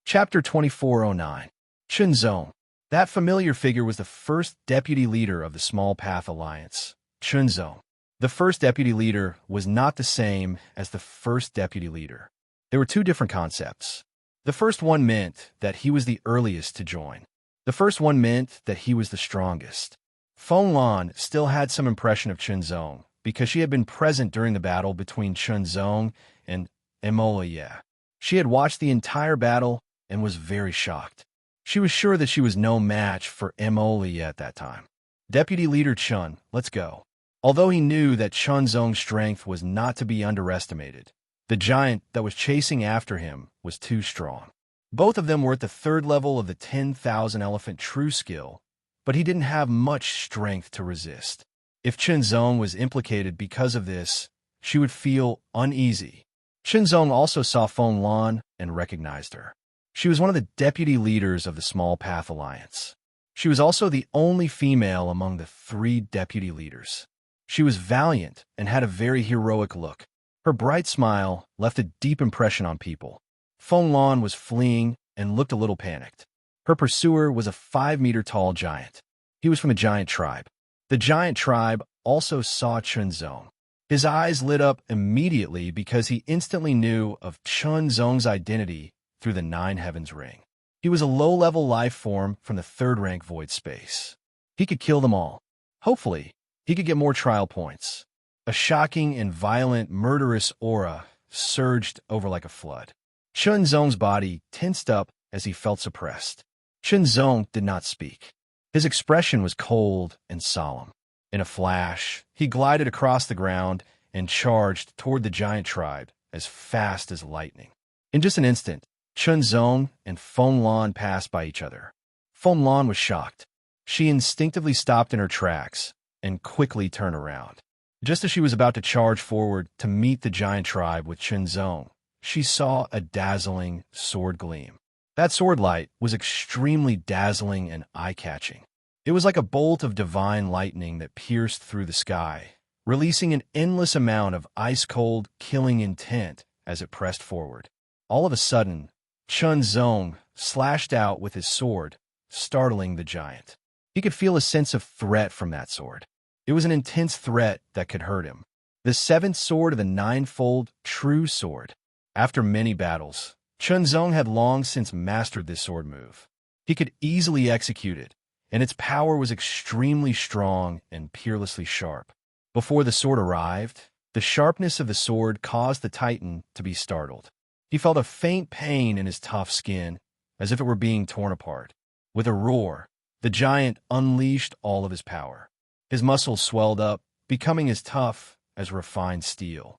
Chapter 2409. Chunzong. That familiar figure was the first deputy leader of the Small Path Alliance, Chunzong. The first deputy leader was not the same as the first deputy leader. There were two different concepts. The first one meant that he was the earliest to join. The first one meant that he was the strongest. Feng Lan still had some impression of Chunzong because she had been present during the battle between Chunzong and Immortal. She had watched the entire battle and was very shocked. She was sure that she was no match for Immortal at that time. Deputy Leader Chun, let's go. Although he knew that Chunzong's strength was not to be underestimated, the giant that was chasing after him was too strong. Both of them were at the third level of the 10,000 elephant true skill, but he didn't have much strength to resist. If Chunzong was implicated because of this, she would feel uneasy. Chunzong also saw Feng Lan and recognized her. She was one of the deputy leaders of the Small Path Alliance. She was also the only female among the 3 deputy leaders. She was valiant and had a very heroic look. Her bright smile left a deep impression on people. Feng Lan was fleeing and looked a little panicked. Her pursuer was a 5-meter-tall giant. He was from a giant tribe. The giant tribe also saw Chunzong. His eyes lit up immediately because he instantly knew of Chunzong's identity through the 9 Heavens ring. He was a low-level life form from the 3rd rank void space. He could kill them all. Hopefully, he could get more trial points. A shocking and violent, murderous aura surged over like a flood. Chunzong's body tensed up as he felt suppressed. Chunzong did not speak. His expression was cold and solemn. In a flash, he glided across the ground and charged toward the giant tribe as fast as lightning. In just an instant, Chunzong and Feng Lan passed by each other. Feng Lan was shocked. She instinctively stopped in her tracks and quickly turned around. Just as she was about to charge forward to meet the giant tribe with Chunzong, she saw a dazzling sword gleam. That sword light was extremely dazzling and eye-catching. It was like a bolt of divine lightning that pierced through the sky, releasing an endless amount of ice-cold, killing intent as it pressed forward. All of a sudden, Chunzong slashed out with his sword, startling the giant. He could feel a sense of threat from that sword. It was an intense threat that could hurt him. The 7th sword of the 9-fold true sword. After many battles, Chunzong had long since mastered this sword move. He could easily execute it, and its power was extremely strong and peerlessly sharp. Before the sword arrived, the sharpness of the sword caused the Titan to be startled. He felt a faint pain in his tough skin, as if it were being torn apart. With a roar, the giant unleashed all of his power. His muscles swelled up, becoming as tough as refined steel.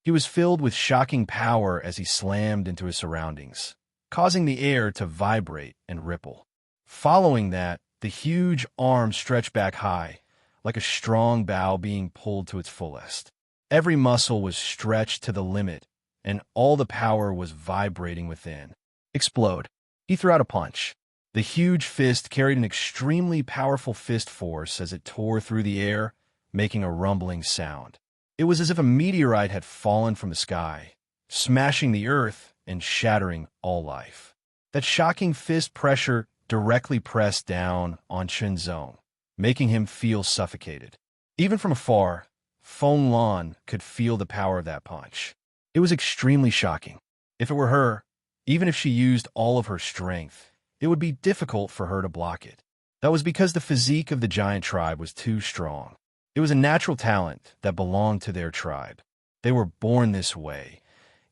He was filled with shocking power as he slammed into his surroundings, causing the air to vibrate and ripple. Following that, the huge arm stretched back high, like a strong bow being pulled to its fullest. Every muscle was stretched to the limit, and all the power was vibrating within. Explode. He threw out a punch. The huge fist carried an extremely powerful fist force as it tore through the air, making a rumbling sound. It was as if a meteorite had fallen from the sky, smashing the earth and shattering all life. That shocking fist pressure directly pressed down on Chunzong, making him feel suffocated. Even from afar, Feng Lan could feel the power of that punch. It was extremely shocking. If it were her, even if she used all of her strength, it would be difficult for her to block it. That was because the physique of the giant tribe was too strong. It was a natural talent that belonged to their tribe. They were born this way,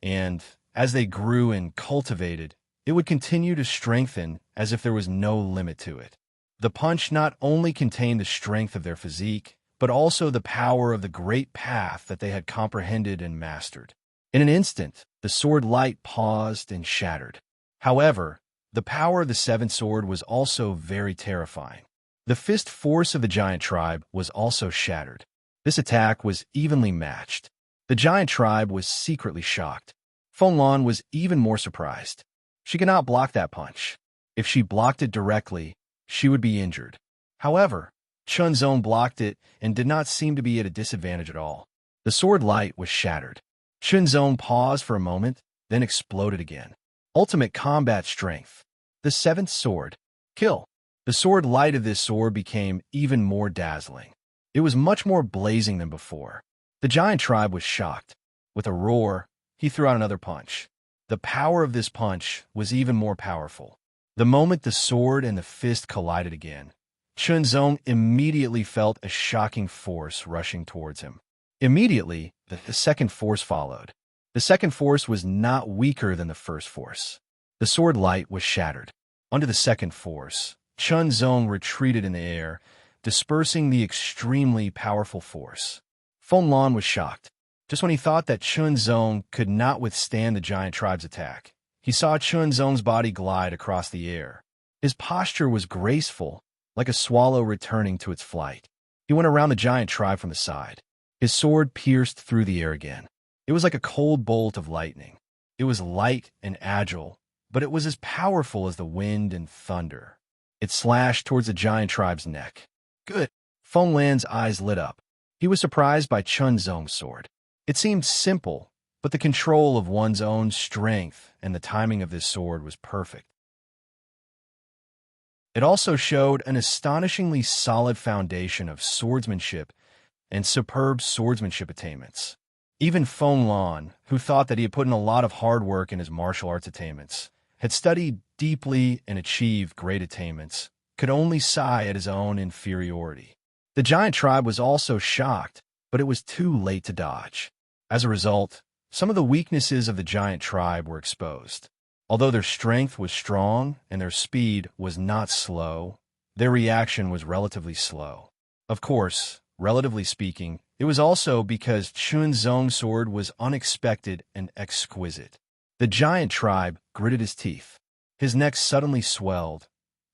and as they grew and cultivated, it would continue to strengthen as if there was no limit to it. The punch not only contained the strength of their physique, but also the power of the great path that they had comprehended and mastered. In an instant, the sword light paused and shattered. However, the power of the seventh sword was also very terrifying. The fist force of the giant tribe was also shattered. This attack was evenly matched. The giant tribe was secretly shocked. Feng Lan was even more surprised. She could not block that punch. If she blocked it directly, she would be injured. However, Chunzong blocked it and did not seem to be at a disadvantage at all. The sword light was shattered. Chunzong paused for a moment, then exploded again. Ultimate combat strength. The seventh sword. Kill. The sword light of this sword became even more dazzling. It was much more blazing than before. The giant tribe was shocked. With a roar, he threw out another punch. The power of this punch was even more powerful. The moment the sword and the fist collided again, Chunzong immediately felt a shocking force rushing towards him. Immediately, the second force followed. The second force was not weaker than the first force. The sword light was shattered. Under the second force, Chunzong retreated in the air, dispersing the extremely powerful force. Feng Lan was shocked. Just when he thought that Chunzong could not withstand the giant tribe's attack, he saw Chunzong's body glide across the air. His posture was graceful, like a swallow returning to its flight. He went around the giant tribe from the side. His sword pierced through the air again. It was like a cold bolt of lightning. It was light and agile, but it was as powerful as the wind and thunder. It slashed towards the giant tribe's neck. Good. Feng Lan's eyes lit up. He was surprised by Chunzong's sword. It seemed simple, but the control of one's own strength and the timing of this sword was perfect. It also showed an astonishingly solid foundation of swordsmanship and superb swordsmanship attainments. Even Feng Lan, who thought that he had put in a lot of hard work in his martial arts attainments, had studied deeply and achieved great attainments, could only sigh at his own inferiority. The giant tribe was also shocked, but it was too late to dodge. As a result, some of the weaknesses of the giant tribe were exposed. Although their strength was strong and their speed was not slow, their reaction was relatively slow. Of course, relatively speaking, it was also because Chunzong's sword was unexpected and exquisite. The giant tribe gritted his teeth. His neck suddenly swelled,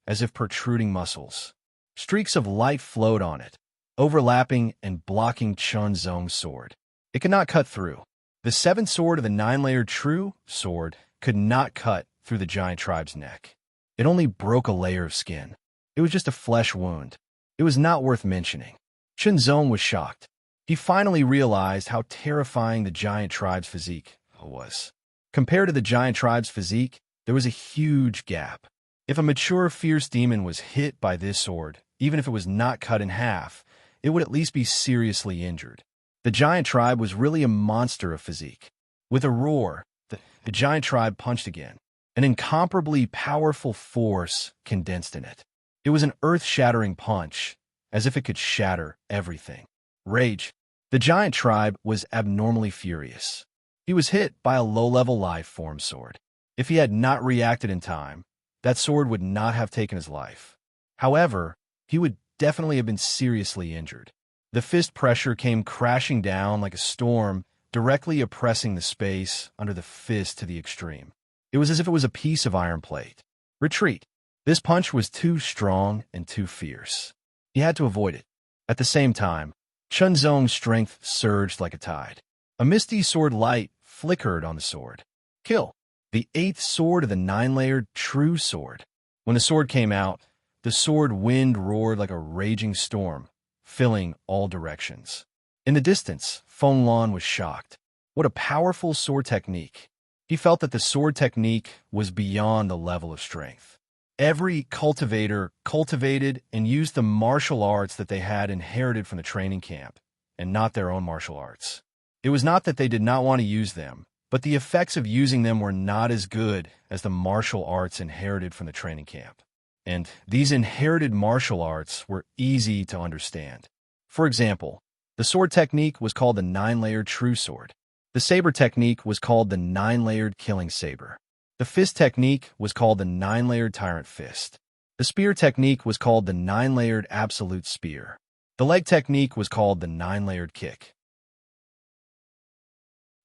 as if protruding muscles. Streaks of light flowed on it, overlapping and blocking Chunzong's sword. It could not cut through. The seventh sword of the nine-layered true sword could not cut through the giant tribe's neck. It only broke a layer of skin. It was just a flesh wound. It was not worth mentioning. Chunzong was shocked. He finally realized how terrifying the giant tribe's physique was. Compared to the giant tribe's physique, there was a huge gap. If a mature fierce demon was hit by this sword, even if it was not cut in half, it would at least be seriously injured. The giant tribe was really a monster of physique. With a roar, the giant tribe punched again. An incomparably powerful force condensed in it. It was an earth-shattering punch, as if it could shatter everything. Rage. The giant tribe was abnormally furious. He was hit by a low-level life-form sword. If he had not reacted in time, that sword would not have taken his life. However, he would definitely have been seriously injured. The fist pressure came crashing down like a storm, directly oppressing the space under the fist to the extreme. It was as if it was a piece of iron plate. Retreat. This punch was too strong and too fierce. He had to avoid it. At the same time, Chunzong's strength surged like a tide. A misty sword light flickered on the sword. Kill. The eighth sword of the nine-layered true sword. When the sword came out, the sword wind roared like a raging storm, filling all directions. In the distance, Feng Lan was shocked. What a powerful sword technique! He felt that the sword technique was beyond the level of strength. Every cultivator cultivated and used the martial arts that they had inherited from the training camp, and not their own martial arts. It was not that they did not want to use them, but the effects of using them were not as good as the martial arts inherited from the training camp. And these inherited martial arts were easy to understand. For example, the sword technique was called the 9-layered true sword. The saber technique was called the 9-layered killing saber. The fist technique was called the 9-layered tyrant fist. The spear technique was called the 9-layered absolute spear. The leg technique was called the 9-layered kick.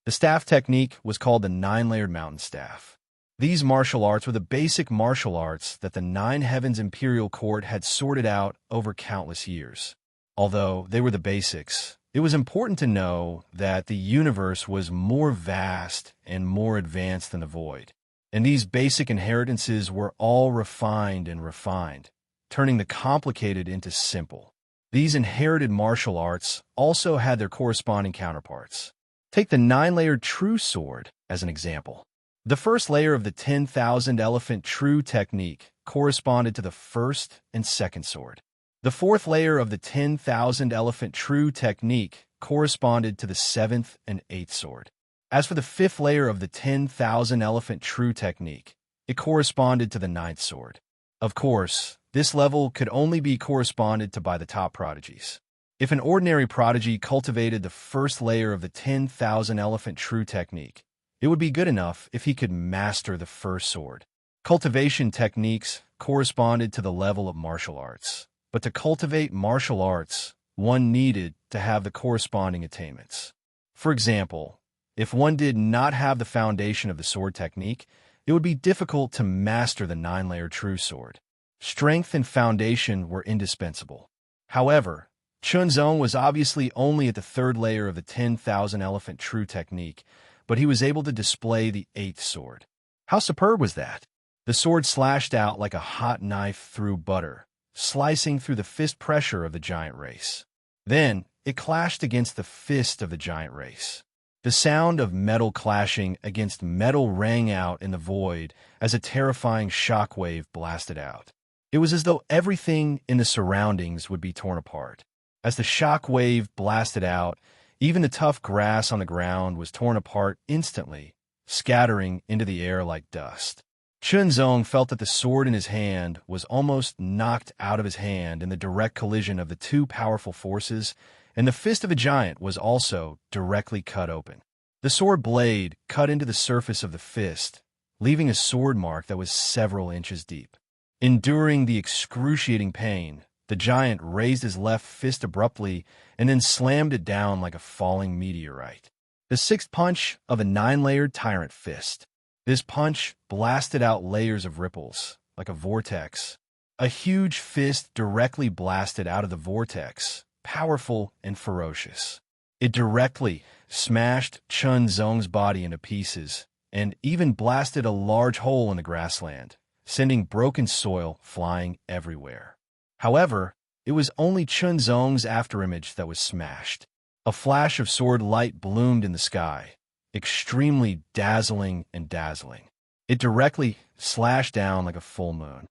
The staff technique was called the 9-layered mountain staff. These martial arts were the basic martial arts that the Nine Heavens Imperial Court had sorted out over countless years. Although they were the basics, it was important to know that the universe was more vast and more advanced than the void. And these basic inheritances were all refined and refined, turning the complicated into simple. These inherited martial arts also had their corresponding counterparts. Take the 9-layered true sword as an example. The first layer of the 10,000 elephant true technique corresponded to the first and second sword. The fourth layer of the 10,000 elephant true technique corresponded to the seventh and eighth sword. As for the fifth layer of the 10,000 elephant true technique, it corresponded to the ninth sword. Of course, this level could only be corresponded to by the top prodigies. If an ordinary prodigy cultivated the first layer of the 10,000 elephant true technique, it would be good enough if he could master the first sword. Cultivation techniques corresponded to the level of martial arts, but to cultivate martial arts, one needed to have the corresponding attainments. For example, if one did not have the foundation of the sword technique, it would be difficult to master the 9-layered true sword. Strength and foundation were indispensable. However, Chunzong was obviously only at the third layer of the 10,000 elephant true technique, but he was able to display the eighth sword. How superb was that? The sword slashed out like a hot knife through butter, slicing through the fist pressure of the giant race. Then, it clashed against the fist of the giant race. The sound of metal clashing against metal rang out in the void as a terrifying shockwave blasted out. It was as though everything in the surroundings would be torn apart. As the shockwave blasted out, even the tough grass on the ground was torn apart instantly, scattering into the air like dust. Chunzong felt that the sword in his hand was almost knocked out of his hand in the direct collision of the two powerful forces, and the fist of a giant was also directly cut open. The sword blade cut into the surface of the fist, leaving a sword mark that was several inches deep. Enduring the excruciating pain, the giant raised his left fist abruptly and then slammed it down like a falling meteorite. The sixth punch of a 9-layered tyrant fist. This punch blasted out layers of ripples, like a vortex. A huge fist directly blasted out of the vortex, powerful and ferocious. It directly smashed Chun Zong's body into pieces and even blasted a large hole in the grassland, sending broken soil flying everywhere. However, it was only Chun Zong's afterimage that was smashed. A flash of sword light bloomed in the sky, extremely dazzling and dazzling. It directly slashed down like a full moon.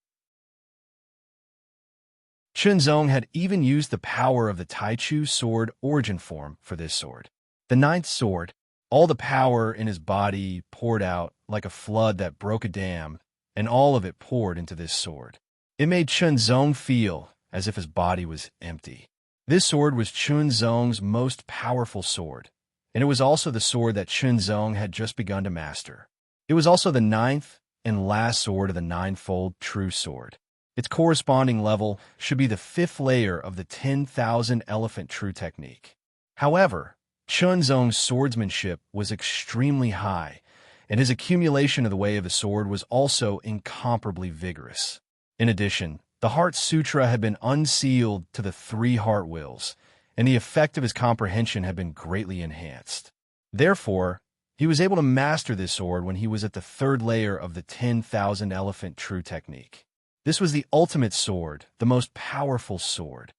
Chun Zong had even used the power of the Taichu sword origin form for this sword. The ninth sword, all the power in his body poured out like a flood that broke a dam, and all of it poured into this sword. It made Chun Zong feel as if his body was empty. This sword was Chun Zong's most powerful sword, and it was also the sword that Chun Zong had just begun to master. It was also the ninth and last sword of the ninefold true sword. Its corresponding level should be the fifth layer of the 10,000 elephant true technique. However, Chun Zong's swordsmanship was extremely high, and his accumulation of the way of the sword was also incomparably vigorous. In addition, the Heart Sutra had been unsealed to the 3 heart wills, and the effect of his comprehension had been greatly enhanced. Therefore, he was able to master this sword when he was at the third layer of the 10,000 elephant true technique. This was the ultimate sword, the most powerful sword.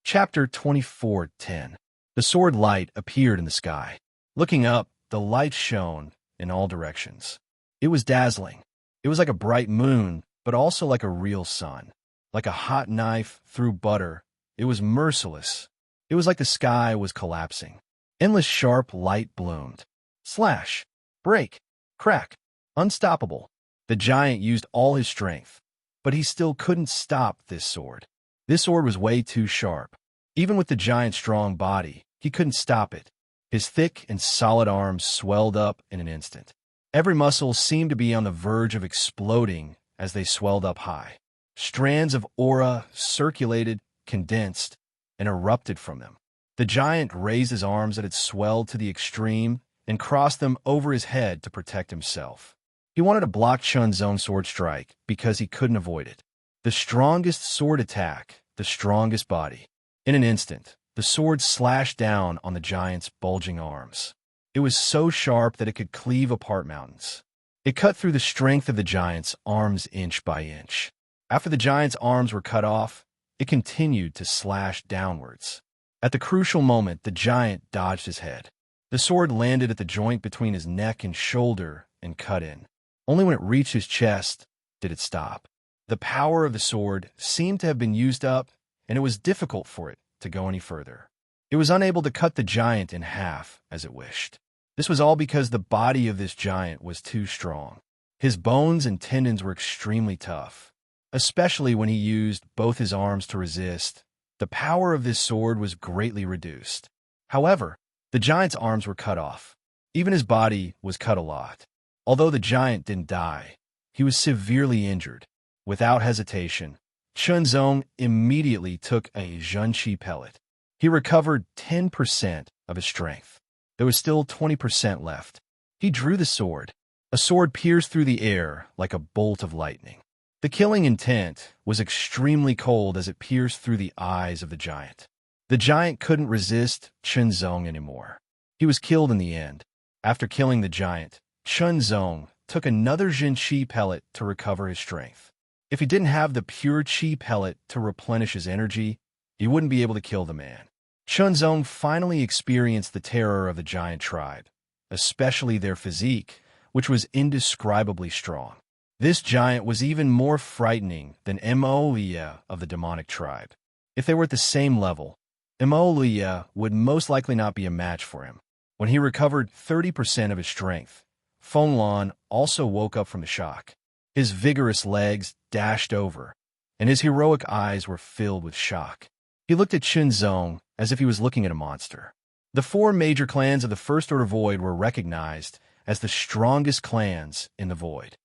Chapter 24:10. The sword light appeared in the sky. Looking up, the light shone in all directions. It was dazzling. It was like a bright moon, but also like a real sun. Like a hot knife through butter, it was merciless. It was like the sky was collapsing. Endless sharp light bloomed. Slash, break, crack, unstoppable. The giant used all his strength, but he still couldn't stop this sword. This sword was way too sharp. Even with the giant's strong body, he couldn't stop it. His thick and solid arms swelled up in an instant. Every muscle seemed to be on the verge of exploding as they swelled up high. Strands of aura circulated, condensed, and erupted from them. The giant raised his arms that had swelled to the extreme and crossed them over his head to protect himself. He wanted to block Chun's own sword strike because he couldn't avoid it. The strongest sword attack, the strongest body. In an instant, the sword slashed down on the giant's bulging arms. It was so sharp that it could cleave apart mountains. It cut through the strength of the giant's arms inch by inch. After the giant's arms were cut off, it continued to slash downwards. At the crucial moment, the giant dodged his head. The sword landed at the joint between his neck and shoulder and cut in. Only when it reached his chest did it stop. The power of the sword seemed to have been used up, and it was difficult for it to go any further. It was unable to cut the giant in half as it wished. This was all because the body of this giant was too strong. His bones and tendons were extremely tough, especially when he used both his arms to resist. The power of this sword was greatly reduced. However, the giant's arms were cut off. Even his body was cut a lot. Although the giant didn't die, he was severely injured. Without hesitation, Chunzong immediately took a Zhenqi pellet. He recovered 10% of his strength. There was still 20% left. He drew the sword. A sword pierced through the air like a bolt of lightning. The killing intent was extremely cold as it pierced through the eyes of the giant. The giant couldn't resist Chunzong anymore. He was killed in the end. After killing the giant, Chunzong took another Zhenqi pellet to recover his strength. If he didn't have the pure Qi pellet to replenish his energy, he wouldn't be able to kill the man. Chunzong finally experienced the terror of the giant tribe, especially their physique, which was indescribably strong. This giant was even more frightening than Emolia of the demonic tribe. If they were at the same level, Emolia would most likely not be a match for him. When he recovered 30% of his strength, Fenglan also woke up from the shock. His vigorous legs dashed over, and his heroic eyes were filled with shock. He looked at Chunzong as if he was looking at a monster. The four major clans of the First Order Void were recognized as the strongest clans in the Void.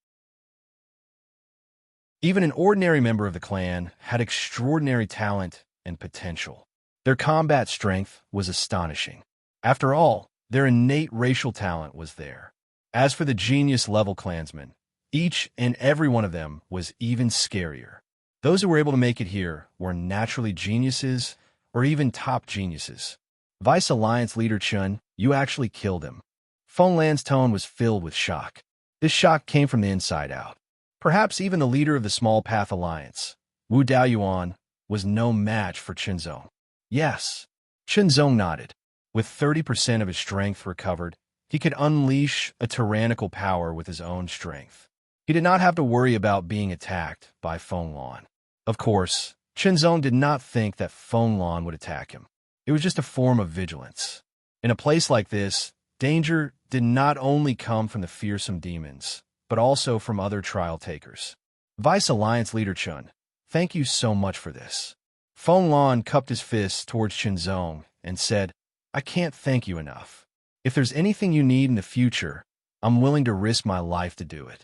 Even an ordinary member of the clan had extraordinary talent and potential. Their combat strength was astonishing. After all, their innate racial talent was there. As for the genius-level clansmen, each and every one of them was even scarier. Those who were able to make it here were naturally geniuses or even top geniuses. Vice Alliance leader Chun, you actually killed him. Fenglan's tone was filled with shock. This shock came from the inside out. Perhaps even the leader of the Small Path Alliance, Wu Daoyuan, was no match for Chunzong. Yes, Chunzong nodded. With 30% of his strength recovered, he could unleash a tyrannical power with his own strength. He did not have to worry about being attacked by Fenglan. Of course, Chunzong did not think that Fenglan would attack him. It was just a form of vigilance. In a place like this, danger did not only come from the fearsome demons, but also from other trial takers. Vice Alliance leader Chun, thank you so much for this. Fenglan cupped his fists towards Chunzong and said, I can't thank you enough. If there's anything you need in the future, I'm willing to risk my life to do it.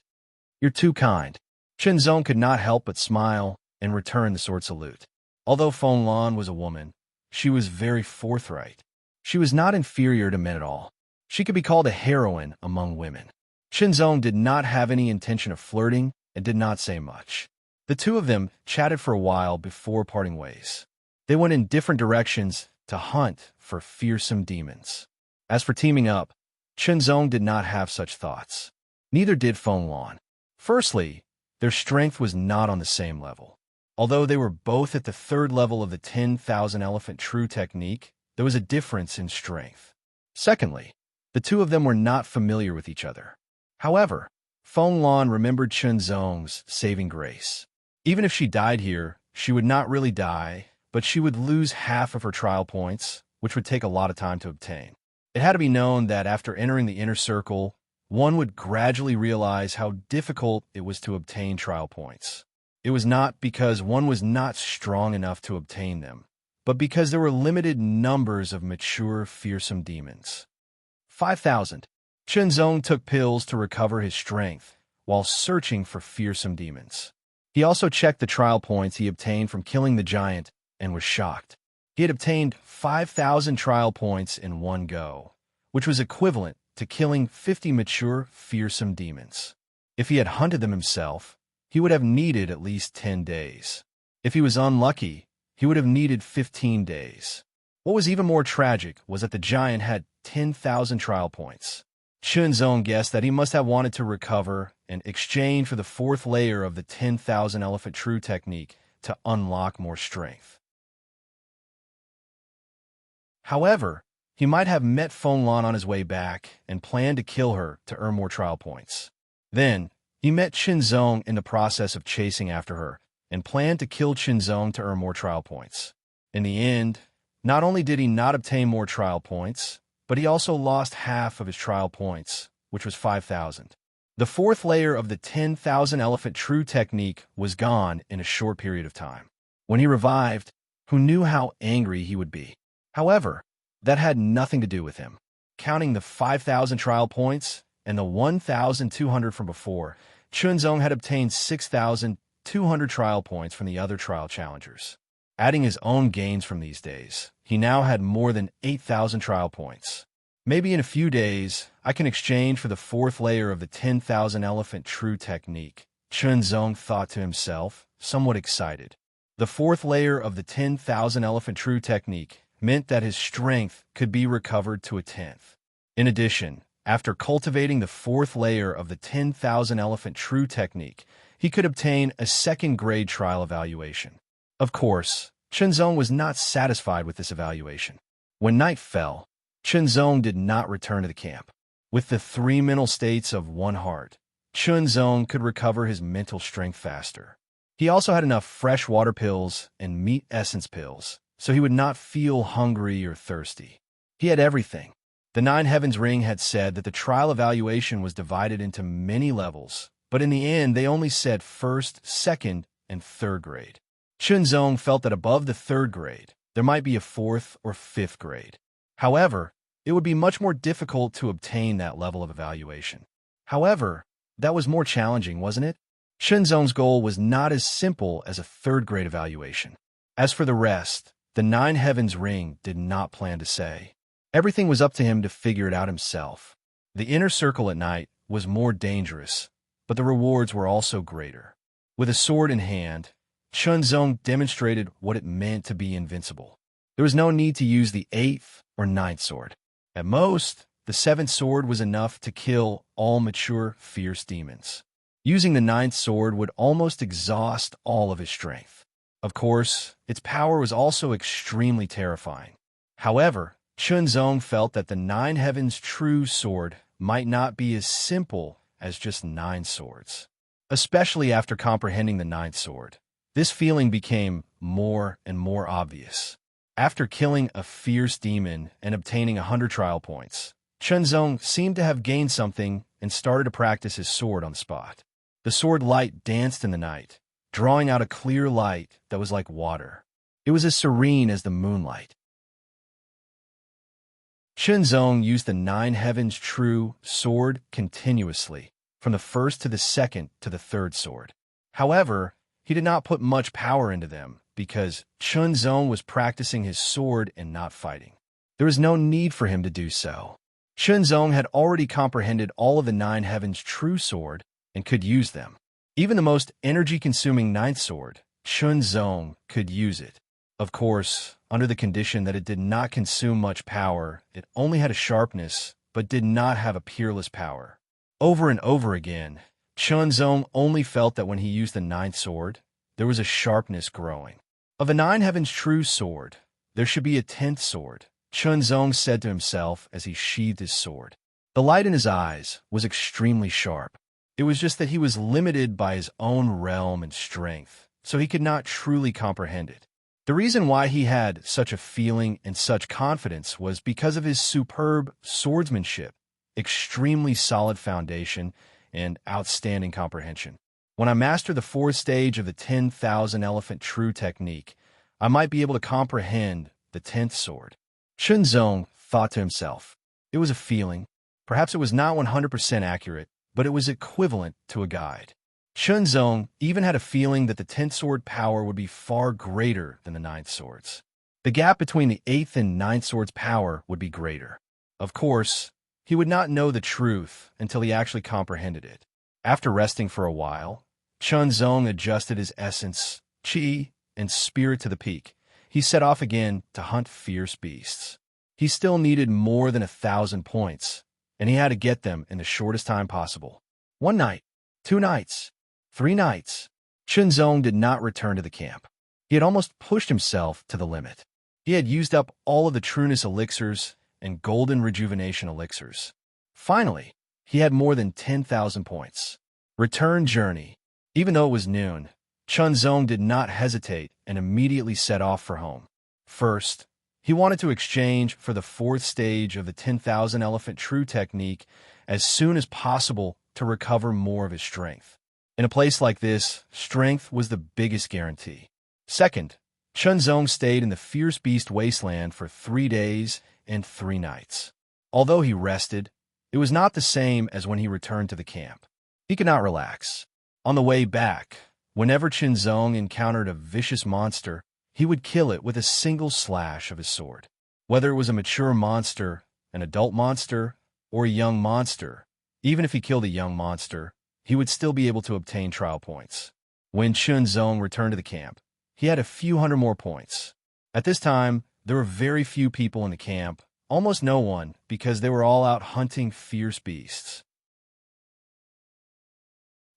You're too kind. Chunzong could not help but smile and return the sword salute. Although Fenglan was a woman, she was very forthright. She was not inferior to men at all. She could be called a heroine among women. Chunzong did not have any intention of flirting and did not say much. The two of them chatted for a while before parting ways. They went in different directions to hunt for fearsome demons. As for teaming up, Chunzong did not have such thoughts. Neither did Feng Lan. Firstly, their strength was not on the same level. Although they were both at the third level of the 10,000 elephant true technique, there was a difference in strength. Secondly, the two of them were not familiar with each other. However, Feng Lan remembered Chunzong's saving grace. Even if she died here, she would not really die, but she would lose half of her trial points, which would take a lot of time to obtain. It had to be known that after entering the inner circle, one would gradually realize how difficult it was to obtain trial points. It was not because one was not strong enough to obtain them, but because there were limited numbers of mature, fearsome demons. 5,000. Chunzong took pills to recover his strength while searching for fearsome demons. He also checked the trial points he obtained from killing the giant and was shocked. He had obtained 5,000 trial points in one go, which was equivalent to killing 50 mature, fearsome demons. If he had hunted them himself, he would have needed at least 10 days. If he was unlucky, he would have needed 15 days. What was even more tragic was that the giant had 10,000 trial points. Chunzong guessed that he must have wanted to recover and exchange for the fourth layer of the 10,000 elephant true technique to unlock more strength. However, he might have met Feng Lan on his way back and planned to kill her to earn more trial points. Then, he met Chunzong in the process of chasing after her and planned to kill Chunzong to earn more trial points. In the end, not only did he not obtain more trial points, but he also lost half of his trial points, which was 5,000. The fourth layer of the 10,000 elephant true technique was gone in a short period of time. When he revived, who knew how angry he would be? However, that had nothing to do with him. Counting the 5,000 trial points and the 1,200 from before, Chunzong had obtained 6,200 trial points from the other trial challengers. Adding his own gains from these days, he now had more than 8,000 trial points. Maybe in a few days, I can exchange for the fourth layer of the 10,000 elephant true technique, Chunzong thought to himself, somewhat excited. The fourth layer of the 10,000 elephant true technique meant that his strength could be recovered to a 10th. In addition, after cultivating the fourth layer of the 10,000 elephant true technique, he could obtain a second-grade trial evaluation. Of course, Chunzong was not satisfied with this evaluation. When night fell, Chunzong did not return to the camp. With the three mental states of one heart, Chunzong could recover his mental strength faster. He also had enough fresh water pills and meat essence pills, so he would not feel hungry or thirsty. He had everything. The Nine Heavens Ring had said that the trial evaluation was divided into many levels, but in the end they only said first, second, and third grade. Chunzong felt that above the third grade, there might be a fourth or fifth grade. However, it would be much more difficult to obtain that level of evaluation. However, that was more challenging, wasn't it? Chunzong's goal was not as simple as a third-grade evaluation. As for the rest, the Nine Heavens Ring did not plan to say. Everything was up to him to figure it out himself. The inner circle at night was more dangerous, but the rewards were also greater. With a sword in hand, Chunzong demonstrated what it meant to be invincible. There was no need to use the 8th or 9th sword. At most, the 7th sword was enough to kill all mature, fierce demons. Using the 9th sword would almost exhaust all of his strength. Of course, its power was also extremely terrifying. However, Chunzong felt that the Nine Heavens True Sword might not be as simple as just 9 swords. Especially after comprehending the 9th sword, this feeling became more and more obvious. After killing a fierce demon and obtaining 100 trial points, Chunzong seemed to have gained something and started to practice his sword on the spot. The sword light danced in the night, drawing out a clear light that was like water. It was as serene as the moonlight. Chunzong used the Nine Heavens True Sword continuously, from the first to the second to the third sword. However, he did not put much power into them because Chunzong was practicing his sword and not fighting. There was no need for him to do so. Chunzong had already comprehended all of the Nine Heavens True Sword and could use them. Even the most energy-consuming 9th sword, Chunzong could use it. Of course, under the condition that it did not consume much power, it only had a sharpness, but did not have a peerless power. Over and over again, Chunzong only felt that when he used the ninth sword, there was a sharpness growing. Of a nine heavens true sword, there should be a 10th sword, Chunzong said to himself as he sheathed his sword. The light in his eyes was extremely sharp. It was just that he was limited by his own realm and strength, so he could not truly comprehend it. The reason why he had such a feeling and such confidence was because of his superb swordsmanship, extremely solid foundation, and outstanding comprehension. When I master the 4th stage of the 10,000 elephant true technique, I might be able to comprehend the 10th sword. Chunzong thought to himself. It was a feeling. Perhaps it was not 100% accurate, but it was equivalent to a guide. Chunzong even had a feeling that the 10th sword power would be far greater than the 9th sword's. The gap between the 8th and 9th sword's power would be greater. Of course, he would not know the truth until he actually comprehended it. After resting for a while, Chunzong adjusted his essence, chi, and spirit to the peak. He set off again to hunt fierce beasts. He still needed more than 1,000 points, and he had to get them in the shortest time possible. 1 night, 2 nights, 3 nights. Chunzong did not return to the camp. He had almost pushed himself to the limit. He had used up all of the trueness elixirs and golden rejuvenation elixirs. Finally, he had more than 10,000 points. Return journey. Even though it was noon, Chunzong did not hesitate and immediately set off for home. First, he wanted to exchange for the 4th stage of the 10,000 elephant true technique as soon as possible to recover more of his strength. In a place like this, strength was the biggest guarantee. Second, Chunzong stayed in the fierce beast wasteland for 3 days and 3 nights. Although he rested, it was not the same as when he returned to the camp. He could not relax. On the way back, whenever Chunzong encountered a vicious monster, he would kill it with a single slash of his sword. Whether it was a mature monster, an adult monster, or a young monster, even if he killed a young monster, he would still be able to obtain trial points. When Chunzong returned to the camp, he had a few hundred more points. At this time, there were very few people in the camp, almost no one, because they were all out hunting fierce beasts.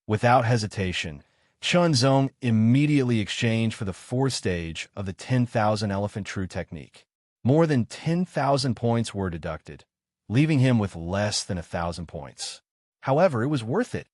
Without hesitation, Chunzong immediately exchanged for the 4th stage of the 10,000 elephant true technique. More than 10,000 points were deducted, leaving him with less than 1,000 points. However, it was worth it.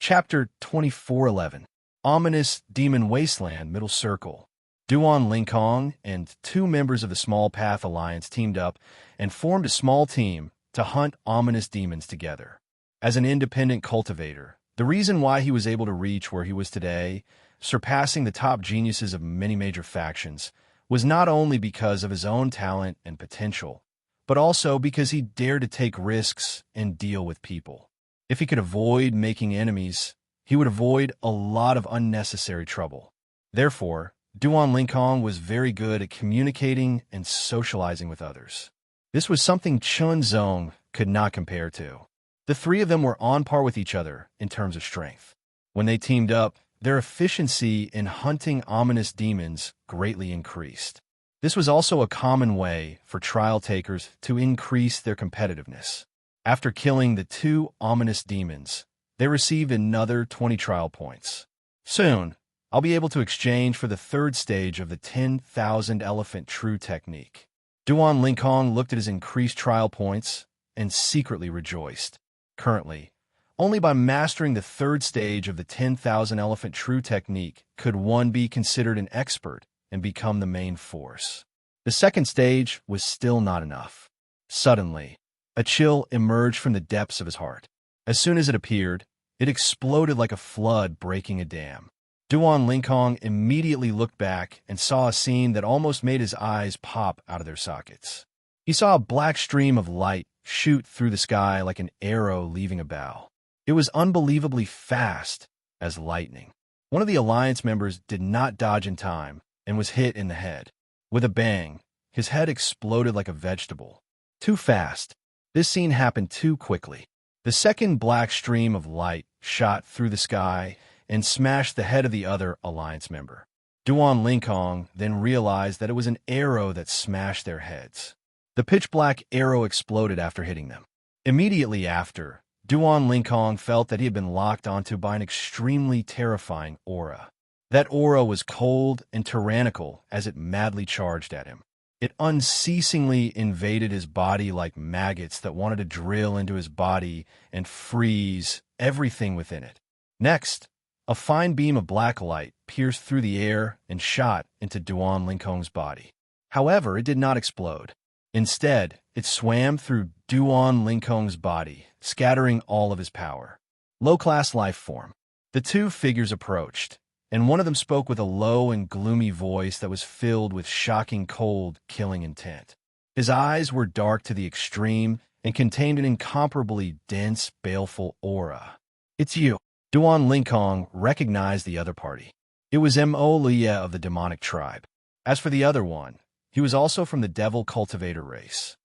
Chapter 2411. Ominous Demon Wasteland Middle Circle. Duan Linkong and 2 members of the Small Path Alliance teamed up and formed a small team to hunt ominous demons together. As an independent cultivator, the reason why he was able to reach where he was today, surpassing the top geniuses of many major factions, was not only because of his own talent and potential, but also because he dared to take risks and deal with people. If he could avoid making enemies, he would avoid a lot of unnecessary trouble. Therefore, Duan Linkong was very good at communicating and socializing with others. This was something Chunzong could not compare to. The 3 of them were on par with each other in terms of strength. When they teamed up, their efficiency in hunting ominous demons greatly increased. This was also a common way for trial takers to increase their competitiveness. After killing the 2 ominous demons, they received another 20 trial points. Soon, I'll be able to exchange for the 3rd stage of the 10,000 elephant true technique. Duan Linkong looked at his increased trial points and secretly rejoiced. Currently, only by mastering the 3rd stage of the 10,000 elephant true technique could one be considered an expert and become the main force. The 2nd stage was still not enough. Suddenly, a chill emerged from the depths of his heart. As soon as it appeared, it exploded like a flood breaking a dam. Duan Linkong immediately looked back and saw a scene that almost made his eyes pop out of their sockets. He saw a black stream of light shoot through the sky like an arrow leaving a bow. It was unbelievably fast as lightning. One of the Alliance members did not dodge in time and was hit in the head. With a bang, his head exploded like a vegetable. Too fast. This scene happened too quickly. The second black stream of light shot through the sky and smashed the head of the other Alliance member. Duan Linkong then realized that it was an arrow that smashed their heads. The pitch-black arrow exploded after hitting them. Immediately after, Duan Linkong felt that he had been locked onto by an extremely terrifying aura. That aura was cold and tyrannical as it madly charged at him. It unceasingly invaded his body like maggots that wanted to drill into his body and freeze everything within it. Next, a fine beam of black light pierced through the air and shot into Duan Linkong's body. However, it did not explode. Instead, it swam through Duan Linkong's body, scattering all of his power. Low-class life form. The two figures approached, and one of them spoke with a low and gloomy voice that was filled with shocking cold, killing intent. His eyes were dark to the extreme and contained an incomparably dense, baleful aura. "It's you." Duan Linkong recognized the other party. It was Mo Lia of the demonic tribe. As for the other one, he was also from the devil cultivator race.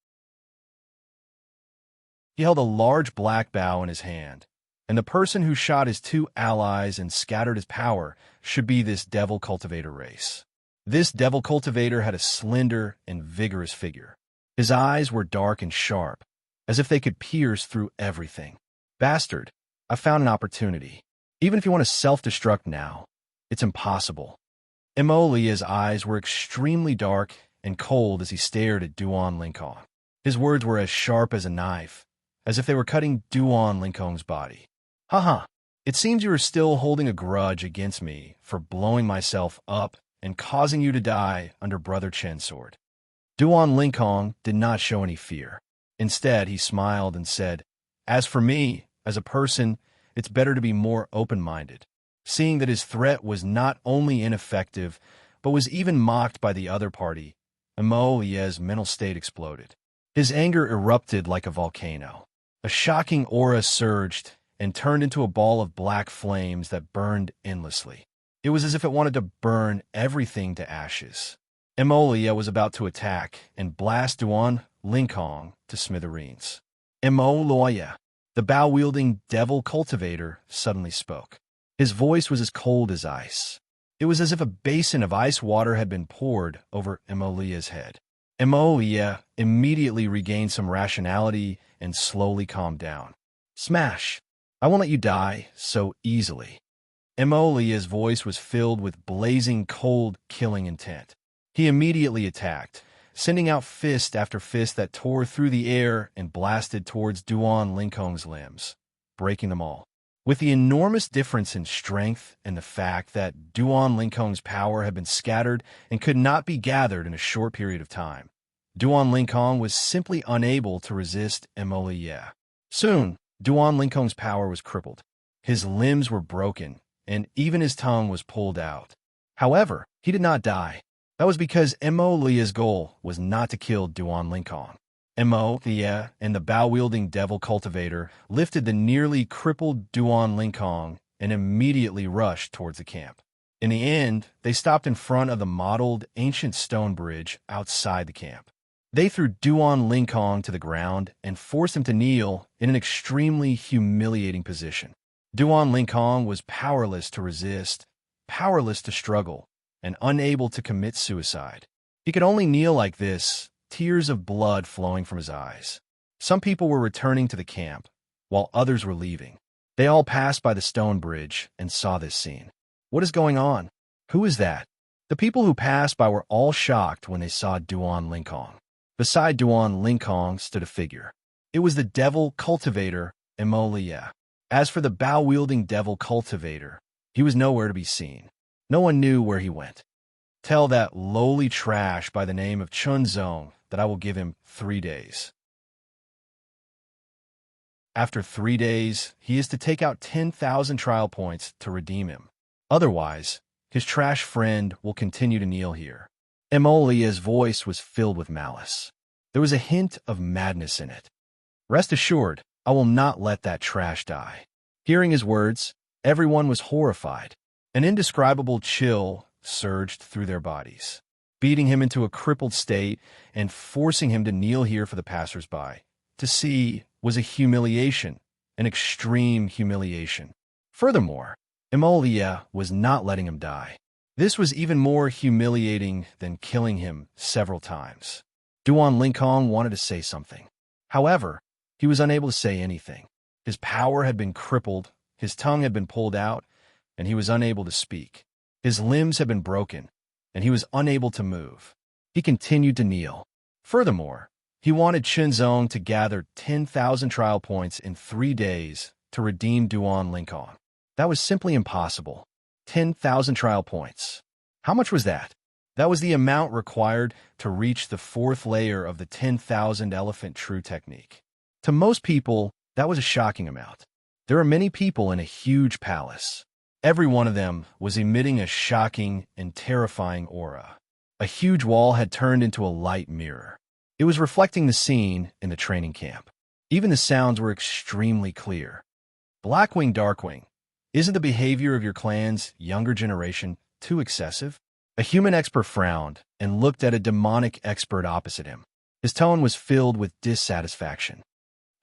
He held a large black bow in his hand, and the person who shot his two allies and scattered his power should be this devil cultivator race. This devil cultivator had a slender and vigorous figure. His eyes were dark and sharp, as if they could pierce through everything. "Bastard, I found an opportunity. Even if you want to self-destruct now, it's impossible." Emolia's eyes were extremely dark and cold as he stared at Duan Linkong. His words were as sharp as a knife, as if they were cutting Duan Linkong's body. "Haha, it seems you are still holding a grudge against me for blowing myself up and causing you to die under Brother Chen's sword." Duan Linkong did not show any fear. Instead, he smiled and said, "As for me, as a person, it's better to be more open-minded." Seeing that his threat was not only ineffective, but was even mocked by the other party, Emolia's mental state exploded. His anger erupted like a volcano. A shocking aura surged and turned into a ball of black flames that burned endlessly. It was as if it wanted to burn everything to ashes. Emolia was about to attack and blast Duan Linkong to smithereens. Emoloya, the bow-wielding devil cultivator, suddenly spoke. His voice was as cold as ice. It was as if a basin of ice water had been poured over Emolia's head. Emolia immediately regained some rationality and slowly calmed down. "Smash! I won't let you die so easily." Emolia's voice was filled with blazing, cold, killing intent. He immediately attacked, sending out fist after fist that tore through the air and blasted towards Duan Linkong's limbs, breaking them all. With the enormous difference in strength and the fact that Duan Linkong's power had been scattered and could not be gathered in a short period of time, Duan Linkong was simply unable to resist Emolia. Soon, Duan Linkong's power was crippled. His limbs were broken, and even his tongue was pulled out. However, he did not die. That was because Emolia's goal was not to kill Duan Linkong. Emolia and the bow-wielding devil cultivator lifted the nearly crippled Duan Linkong and immediately rushed towards the camp. In the end, they stopped in front of the mottled ancient stone bridge outside the camp. They threw Duan Linkong to the ground and forced him to kneel in an extremely humiliating position. Duan Linkong was powerless to resist, powerless to struggle, and unable to commit suicide. He could only kneel like this, tears of blood flowing from his eyes. Some people were returning to the camp, while others were leaving. They all passed by the stone bridge and saw this scene. "What is going on? Who is that?" The people who passed by were all shocked when they saw Duan Linkong. Beside Duan Linkong stood a figure. It was the devil cultivator, Emolia. As for the bow-wielding devil cultivator, he was nowhere to be seen. No one knew where he went. "Tell that lowly trash by the name of Chunzong that I will give him 3 days. After 3 days, he is to take out 10,000 trial points to redeem him. Otherwise, his trash friend will continue to kneel here." Emolia's voice was filled with malice. There was a hint of madness in it. "Rest assured, I will not let that trash die." Hearing his words, everyone was horrified. An indescribable chill surged through their bodies, beating him into a crippled state and forcing him to kneel here for the passers-by. To see was a humiliation, an extreme humiliation. Furthermore, Emolia was not letting him die. This was even more humiliating than killing him several times. Duan Linkong wanted to say something. However, he was unable to say anything. His power had been crippled, his tongue had been pulled out, and he was unable to speak. His limbs had been broken, and he was unable to move. He continued to kneel. Furthermore, he wanted Qinzong to gather 10,000 trial points in 3 days to redeem Duan Linkong. That was simply impossible. 10,000 trial points. How much was that? That was the amount required to reach the 4th layer of the 10,000 elephant true technique. To most people, that was a shocking amount. There are many people in a huge palace. Every one of them was emitting a shocking and terrifying aura. A huge wall had turned into a light mirror. It was reflecting the scene in the training camp. Even the sounds were extremely clear. Blackwing, Darkwing, isn't the behavior of your clan's younger generation too excessive? A human expert frowned and looked at a demonic expert opposite him. His tone was filled with dissatisfaction.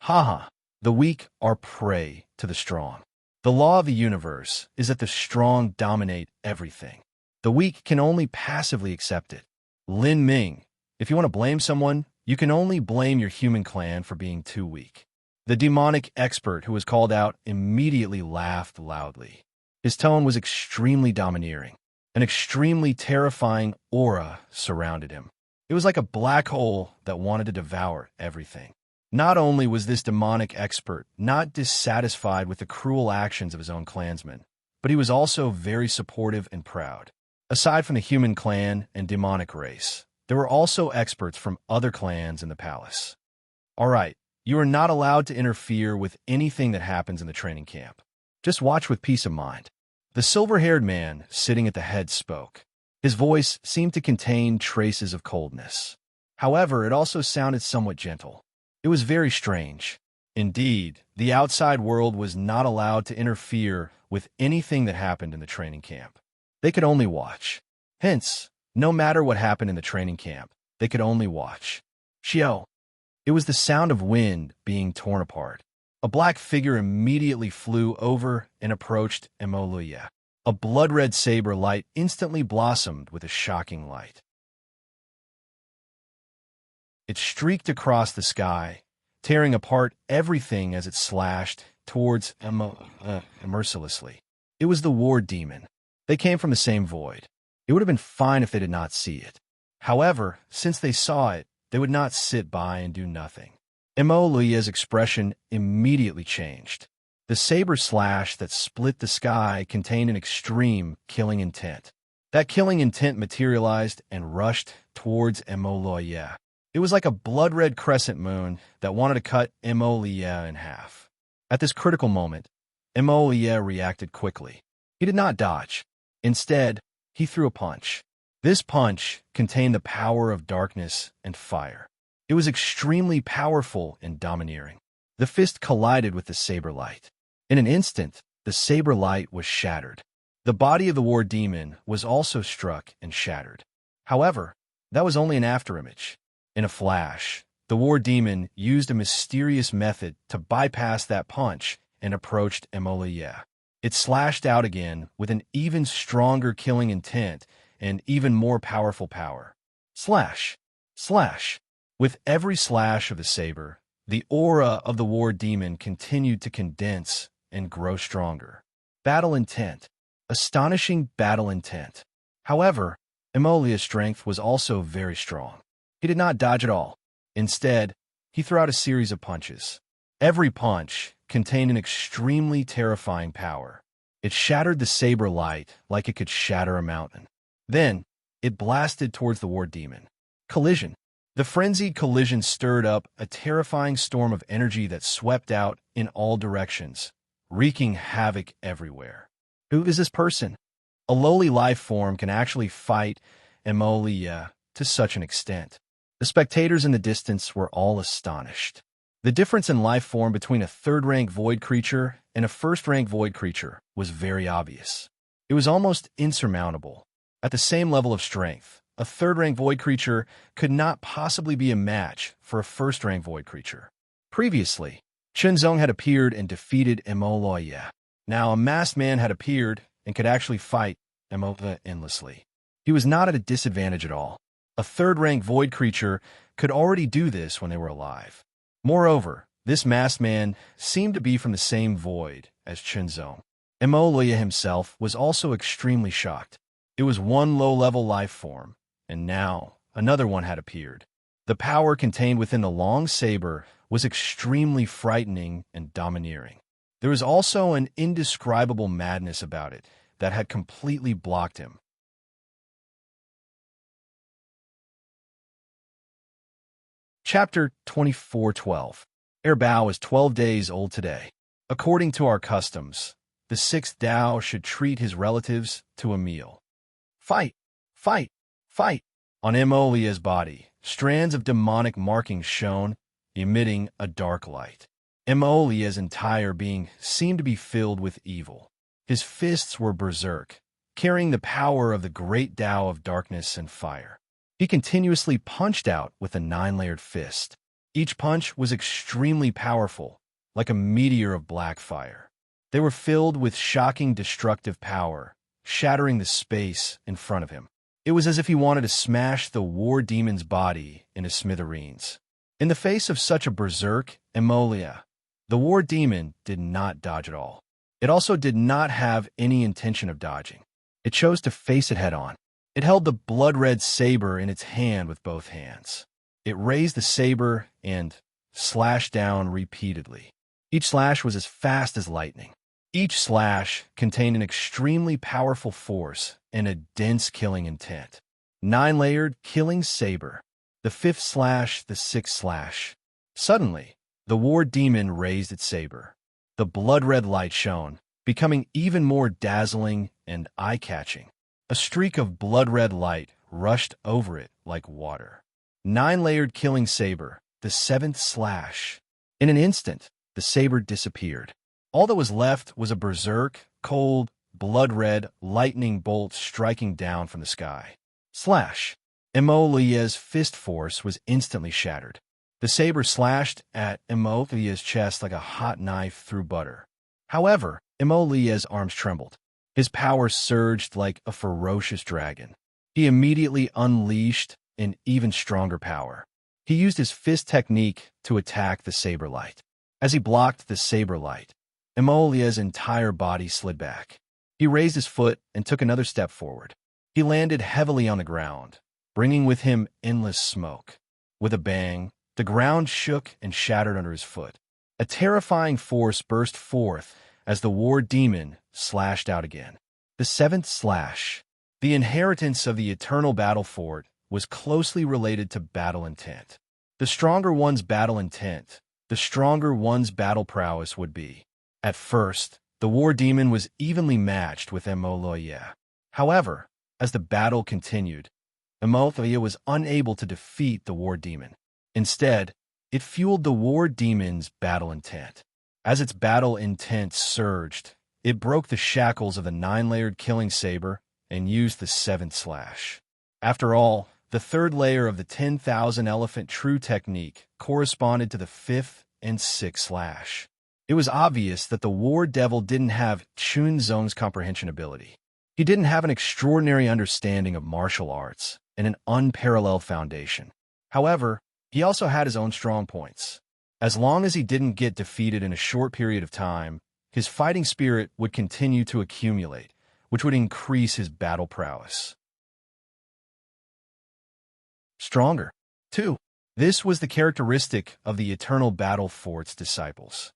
Haha, the weak are prey to the strong. The law of the universe is that the strong dominate everything. The weak can only passively accept it. Lin Ming, if you want to blame someone, you can only blame your human clan for being too weak. The demonic expert who was called out immediately laughed loudly. His tone was extremely domineering. An extremely terrifying aura surrounded him. It was like a black hole that wanted to devour everything. Not only was this demonic expert not dissatisfied with the cruel actions of his own clansmen, but he was also very supportive and proud. Aside from the human clan and demonic race, there were also experts from other clans in the palace. All right, you are not allowed to interfere with anything that happens in the training camp. Just watch with peace of mind. The silver-haired man sitting at the head spoke. His voice seemed to contain traces of coldness. However, it also sounded somewhat gentle. It was very strange. Indeed, the outside world was not allowed to interfere with anything that happened in the training camp. They could only watch. Hence, no matter what happened in the training camp, they could only watch. Xiao. It was the sound of wind being torn apart. A black figure immediately flew over and approached Emoluya. A blood-red saber light instantly blossomed with a shocking light. It streaked across the sky, tearing apart everything as it slashed towards mercilessly. It was the war demon. They came from the same void. It would have been fine if they did not see it. However, since they saw it, they would not sit by and do nothing. Emoluya's expression immediately changed. The saber slash that split the sky contained an extreme killing intent. That killing intent materialized and rushed towards Emoluya. It was like a blood-red crescent moon that wanted to cut Emoluya in half. At this critical moment, Emoluya reacted quickly. He did not dodge. Instead, he threw a punch. This punch contained the power of darkness and fire. It was extremely powerful and domineering. The fist collided with the saber light. In an instant, the saber light was shattered. The body of the war demon was also struck and shattered. However, that was only an afterimage. In a flash, the war demon used a mysterious method to bypass that punch and approached Emoluya. It slashed out again with an even stronger killing intent and even more powerful power. Slash! Slash! With every slash of the saber, the aura of the war demon continued to condense and grow stronger. Battle intent. Astonishing battle intent. However, Emoluya's strength was also very strong. He did not dodge at all. Instead, he threw out a series of punches. Every punch contained an extremely terrifying power. It shattered the saber light like it could shatter a mountain. Then, it blasted towards the war demon. Collision. The frenzied collision stirred up a terrifying storm of energy that swept out in all directions, wreaking havoc everywhere. Who is this person? A lowly life form can actually fight Emoluya to such an extent. The spectators in the distance were all astonished. The difference in life form between a third-rank void creature and a first-rank void creature was very obvious. It was almost insurmountable. At the same level of strength, a third-rank void creature could not possibly be a match for a first-rank void creature. Previously, Qinzong had appeared and defeated Emoluya. Now a masked man had appeared and could actually fight Emoluya endlessly. He was not at a disadvantage at all. A third-rank void creature could already do this when they were alive. Moreover, this masked man seemed to be from the same void as Chunzong. Emolia himself was also extremely shocked. It was one low-level life form, and now another one had appeared. The power contained within the long saber was extremely frightening and domineering. There was also an indescribable madness about it that had completely blocked him. Chapter 24:12. Our Bao is 12 days old today. According to our customs, the sixth Dao should treat his relatives to a meal. Fight! Fight! Fight! On Emolia's body, strands of demonic markings shone, emitting a dark light. Emolia's entire being seemed to be filled with evil. His fists were berserk, carrying the power of the great Tao of darkness and fire. He continuously punched out with a 9-layered fist. Each punch was extremely powerful, like a meteor of black fire. They were filled with shocking destructive power, shattering the space in front of him. It was as if he wanted to smash the war demon's body into smithereens. In the face of such a berserk Emolia, the war demon did not dodge at all. It also did not have any intention of dodging. It chose to face it head-on. It held the blood-red saber in its hand with both hands. It raised the saber and slashed down repeatedly. Each slash was as fast as lightning. Each slash contained an extremely powerful force and a dense killing intent. 9-layered killing saber. The 5th slash, the 6th slash. Suddenly, the war demon raised its saber. The blood-red light shone, becoming even more dazzling and eye-catching. A streak of blood-red light rushed over it like water. 9-layered killing saber, the 7th slash. In an instant, the saber disappeared. All that was left was a berserk, cold, blood-red lightning bolt striking down from the sky. Slash! Emolia's fist force was instantly shattered. The saber slashed at Emolia's chest like a hot knife through butter. However, Emolia's arms trembled. His power surged like a ferocious dragon. He immediately unleashed an even stronger power. He used his fist technique to attack the saber light. As he blocked the saber light, Emolia's entire body slid back. He raised his foot and took another step forward. He landed heavily on the ground, bringing with him endless smoke. With a bang, the ground shook and shattered under his foot. A terrifying force burst forth as the war demon slashed out again. The 7th slash. The inheritance of the eternal battle fort was closely related to battle intent. The stronger one's battle intent, the stronger one's battle prowess would be. At first, the war demon was evenly matched with Emolia. However, as the battle continued, Emolia was unable to defeat the war demon. Instead, it fueled the war demon's battle intent. As its battle intent surged, it broke the shackles of the 9-layered killing saber and used the 7th slash. After all, the 3rd layer of the 10,000 elephant true technique corresponded to the 5th and 6th slash. It was obvious that the war devil didn't have Chunzong's comprehension ability. He didn't have an extraordinary understanding of martial arts and an unparalleled foundation. However, he also had his own strong points. As long as he didn't get defeated in a short period of time, his fighting spirit would continue to accumulate, which would increase his battle prowess. Stronger, too. This was the characteristic of the Eternal Battle Fort's disciples.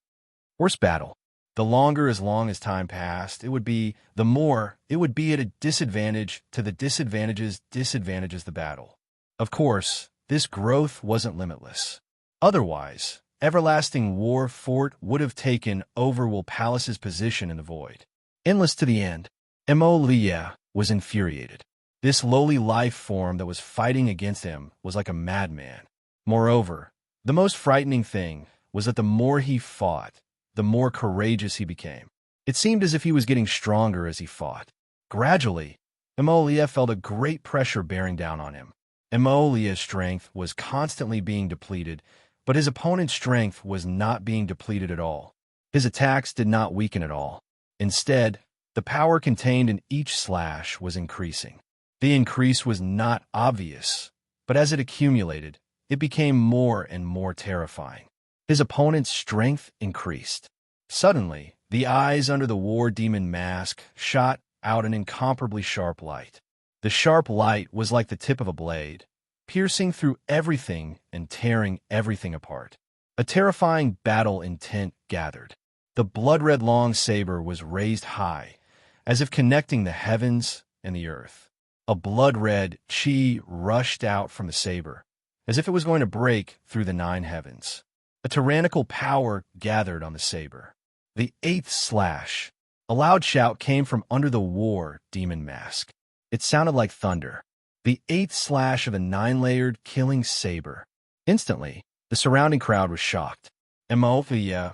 Worse battle. The longer as long as time passed, the more it would be at a disadvantage to the disadvantages the battle. Of course, this growth wasn't limitless. Otherwise, Everlasting War Fort would have taken over Will Palace's position in the void. Endless to the end, Emolia was infuriated. This lowly life form that was fighting against him was like a madman. Moreover, the most frightening thing was that the more he fought, the more courageous he became. It seemed as if he was getting stronger as he fought. Gradually, Emolia felt a great pressure bearing down on him. Emolia's strength was constantly being depleted, but his opponent's strength was not being depleted at all. His attacks did not weaken at all. Instead, the power contained in each slash was increasing. The increase was not obvious, But as it accumulated, it became more and more terrifying. His opponent's strength increased. Suddenly, the eyes under the war demon mask shot out an incomparably sharp light. The sharp light was like the tip of a blade, piercing through everything and tearing everything apart. A terrifying battle intent gathered. The blood-red long saber was raised high, as if connecting the heavens and the earth. A blood-red chi rushed out from the saber, as if it was going to break through the 9 heavens. A tyrannical power gathered on the saber. The 8th slash. A loud shout came from under the war demon mask. It sounded like thunder. The 8th slash of a 9-layered killing saber. Instantly, the surrounding crowd was shocked. Embark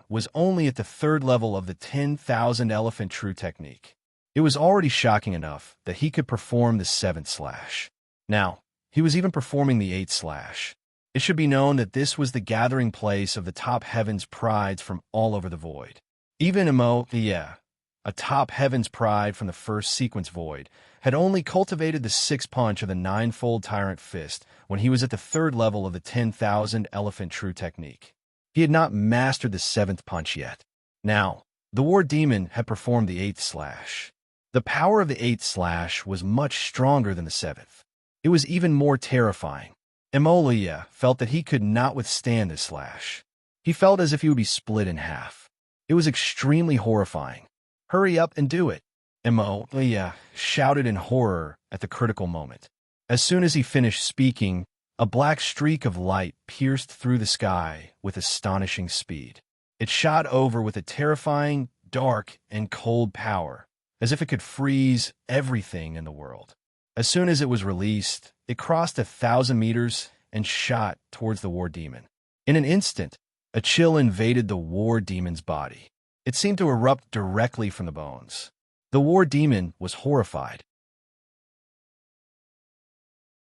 was only at the 3rd level of the 10,000 elephant true technique. It was already shocking enough that he could perform the 7th slash. Now, he was even performing the 8th slash. It should be known that this was the gathering place of the top heavens prides from all over the void. Even Embark, a top heavens pride from the first sequence void, had only cultivated the 6th punch of the 9-fold tyrant fist when he was at the 3rd level of the 10,000 elephant true technique. He had not mastered the 7th punch yet. Now, the war demon had performed the 8th slash. The power of the 8th slash was much stronger than the 7th. It was even more terrifying. Embark felt that he could not withstand this slash. He felt as if he would be split in half. It was extremely horrifying. "Hurry up and do it," Embark shouted in horror at the critical moment. As soon as he finished speaking, a black streak of light pierced through the sky with astonishing speed. It shot over with a terrifying, dark, and cold power, as if it could freeze everything in the world. As soon as it was released, it crossed 1,000 meters and shot towards the war demon. In an instant, a chill invaded the war demon's body. It seemed to erupt directly from the bones. The war demon was horrified.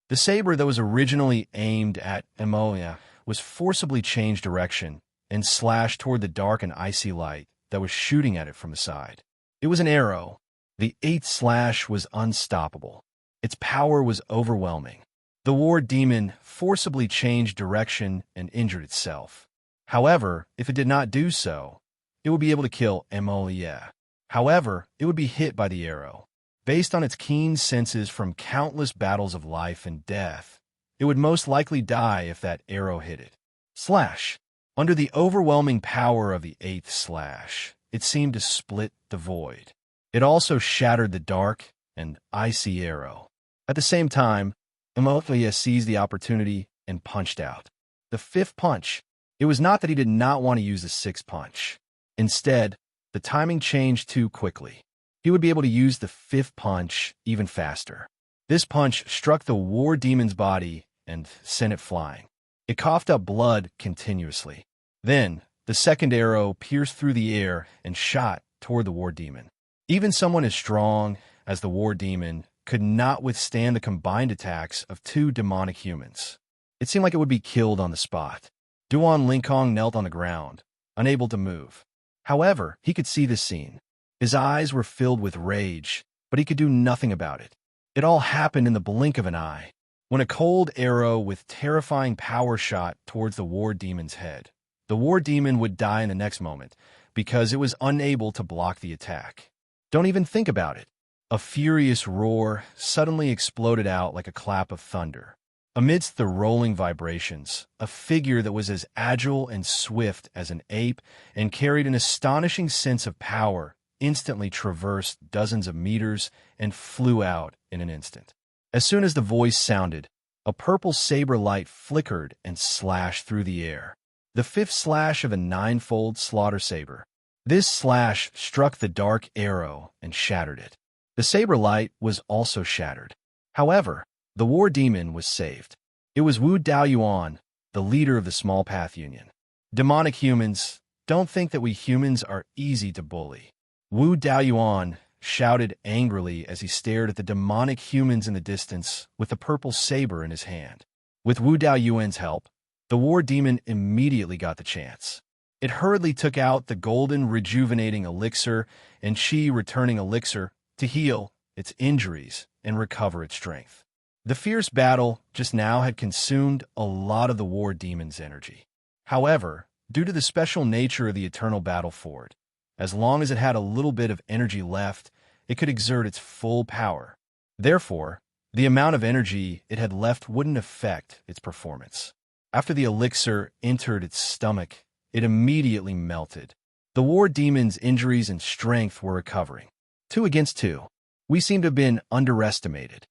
The saber that was originally aimed at Embark was forcibly changed direction and slashed toward the dark and icy light that was shooting at it from the side. It was an arrow. The 8th slash was unstoppable. Its power was overwhelming. The war demon forcibly changed direction and injured itself. However, if it did not do so, it would be able to kill Embark. However, it would be hit by the arrow. Based on its keen senses from countless battles of life and death, it would most likely die if that arrow hit it. Slash. Under the overwhelming power of the 8th slash, it seemed to split the void. It also shattered the dark and icy arrow. At the same time, Embark seized the opportunity and punched out. The 5th punch. It was not that he did not want to use the 6th punch. Instead, the timing changed too quickly. He would be able to use the 5th punch even faster. This punch struck the war demon's body and sent it flying. It coughed up blood continuously. Then, the 2nd arrow pierced through the air and shot toward the war demon. Even someone as strong as the war demon could not withstand the combined attacks of 2 demonic humans. It seemed like it would be killed on the spot. Duan Linkong knelt on the ground, unable to move. However, he could see this scene. His eyes were filled with rage, but he could do nothing about it. It all happened in the blink of an eye, when a cold arrow with terrifying power shot towards the war demon's head. The war demon would die in the next moment, because it was unable to block the attack. Don't even think about it. A furious roar suddenly exploded out like a clap of thunder. Amidst the rolling vibrations, a figure that was as agile and swift as an ape and carried an astonishing sense of power instantly traversed dozens of meters and flew out in an instant. As soon as the voice sounded, a purple saber light flickered and slashed through the air. The 5th slash of a 9-fold slaughter saber. This slash struck the dark arrow and shattered it. The saber light was also shattered. However, the war demon was saved. It was Wu Daoyuan, the leader of the Small Path Union. Demonic humans, don't think that we humans are easy to bully. Wu Daoyuan shouted angrily as he stared at the demonic humans in the distance with the purple saber in his hand. With Wu Daoyuan's help, the war demon immediately got the chance. It hurriedly took out the golden rejuvenating elixir and chi returning elixir to heal its injuries and recover its strength. The fierce battle just now had consumed a lot of the war demon's energy. However, due to the special nature of the eternal battle fort, as long as it had a little bit of energy left, it could exert its full power. Therefore, the amount of energy it had left wouldn't affect its performance. After the elixir entered its stomach, it immediately melted. The war demon's injuries and strength were recovering. 2 against 2. We seem to have been underestimated.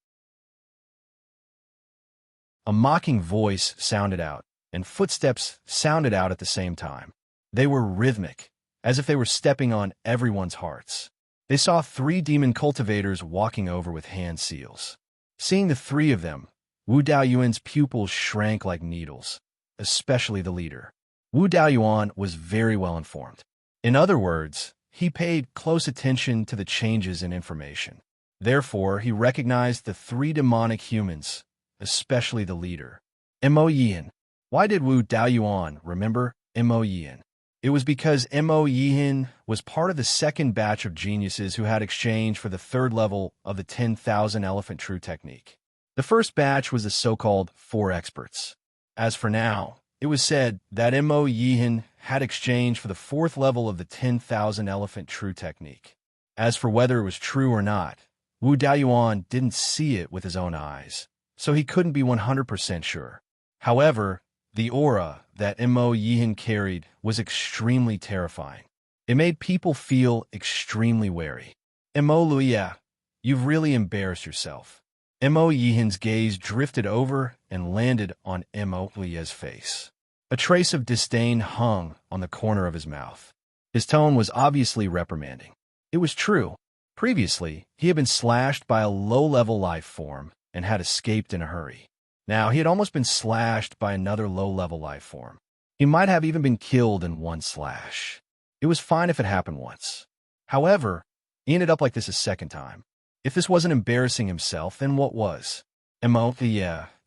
A mocking voice sounded out, and footsteps sounded out at the same time. They were rhythmic, as if they were stepping on everyone's hearts. They saw 3 demon cultivators walking over with hand seals. Seeing the 3 of them, Wu Daoyuan's pupils shrank like needles, especially the leader. Wu Daoyuan was very well informed. In other words, he paid close attention to the changes in information. Therefore, he recognized the 3 demonic humans, especially the leader. Mo Yihan. Why did Wu Daoyuan remember Mo Yihan? It was because Mo Yihan was part of the second batch of geniuses who had exchanged for the 3rd level of the 10,000 Elephant True technique. The first batch was the so-called 4 experts. As for now, it was said that Mo Yihan had exchanged for the 4th level of the 10,000 Elephant True technique. As for whether it was true or not, Wu Daoyuan didn't see it with his own eyes, so he couldn't be 100% sure. However, the aura that Mo Yihan carried was extremely terrifying. It made people feel extremely wary. Mo Luya, you've really embarrassed yourself. Mo Yihan's gaze drifted over and landed on Mo Luya's face. A trace of disdain hung on the corner of his mouth. His tone was obviously reprimanding. It was true. Previously, he had been slashed by a low-level life form and had escaped in a hurry. Now, he had almost been slashed by another low-level life form. He might have even been killed in one slash. It was fine if it happened once. However, he ended up like this a second time. If this wasn't embarrassing himself, then what was? Mo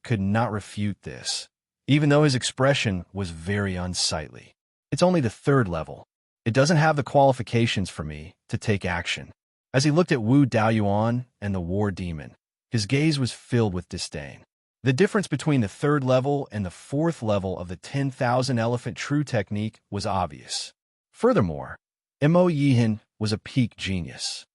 could not refute this, even though his expression was very unsightly. It's only the 3rd level. It doesn't have the qualifications for me to take action. As he looked at Wu Daoyuan and the war demon, his gaze was filled with disdain. The difference between the 3rd level and the 4th level of the 10,000 Elephant True technique was obvious. Furthermore, Mo Yihan was a peak genius.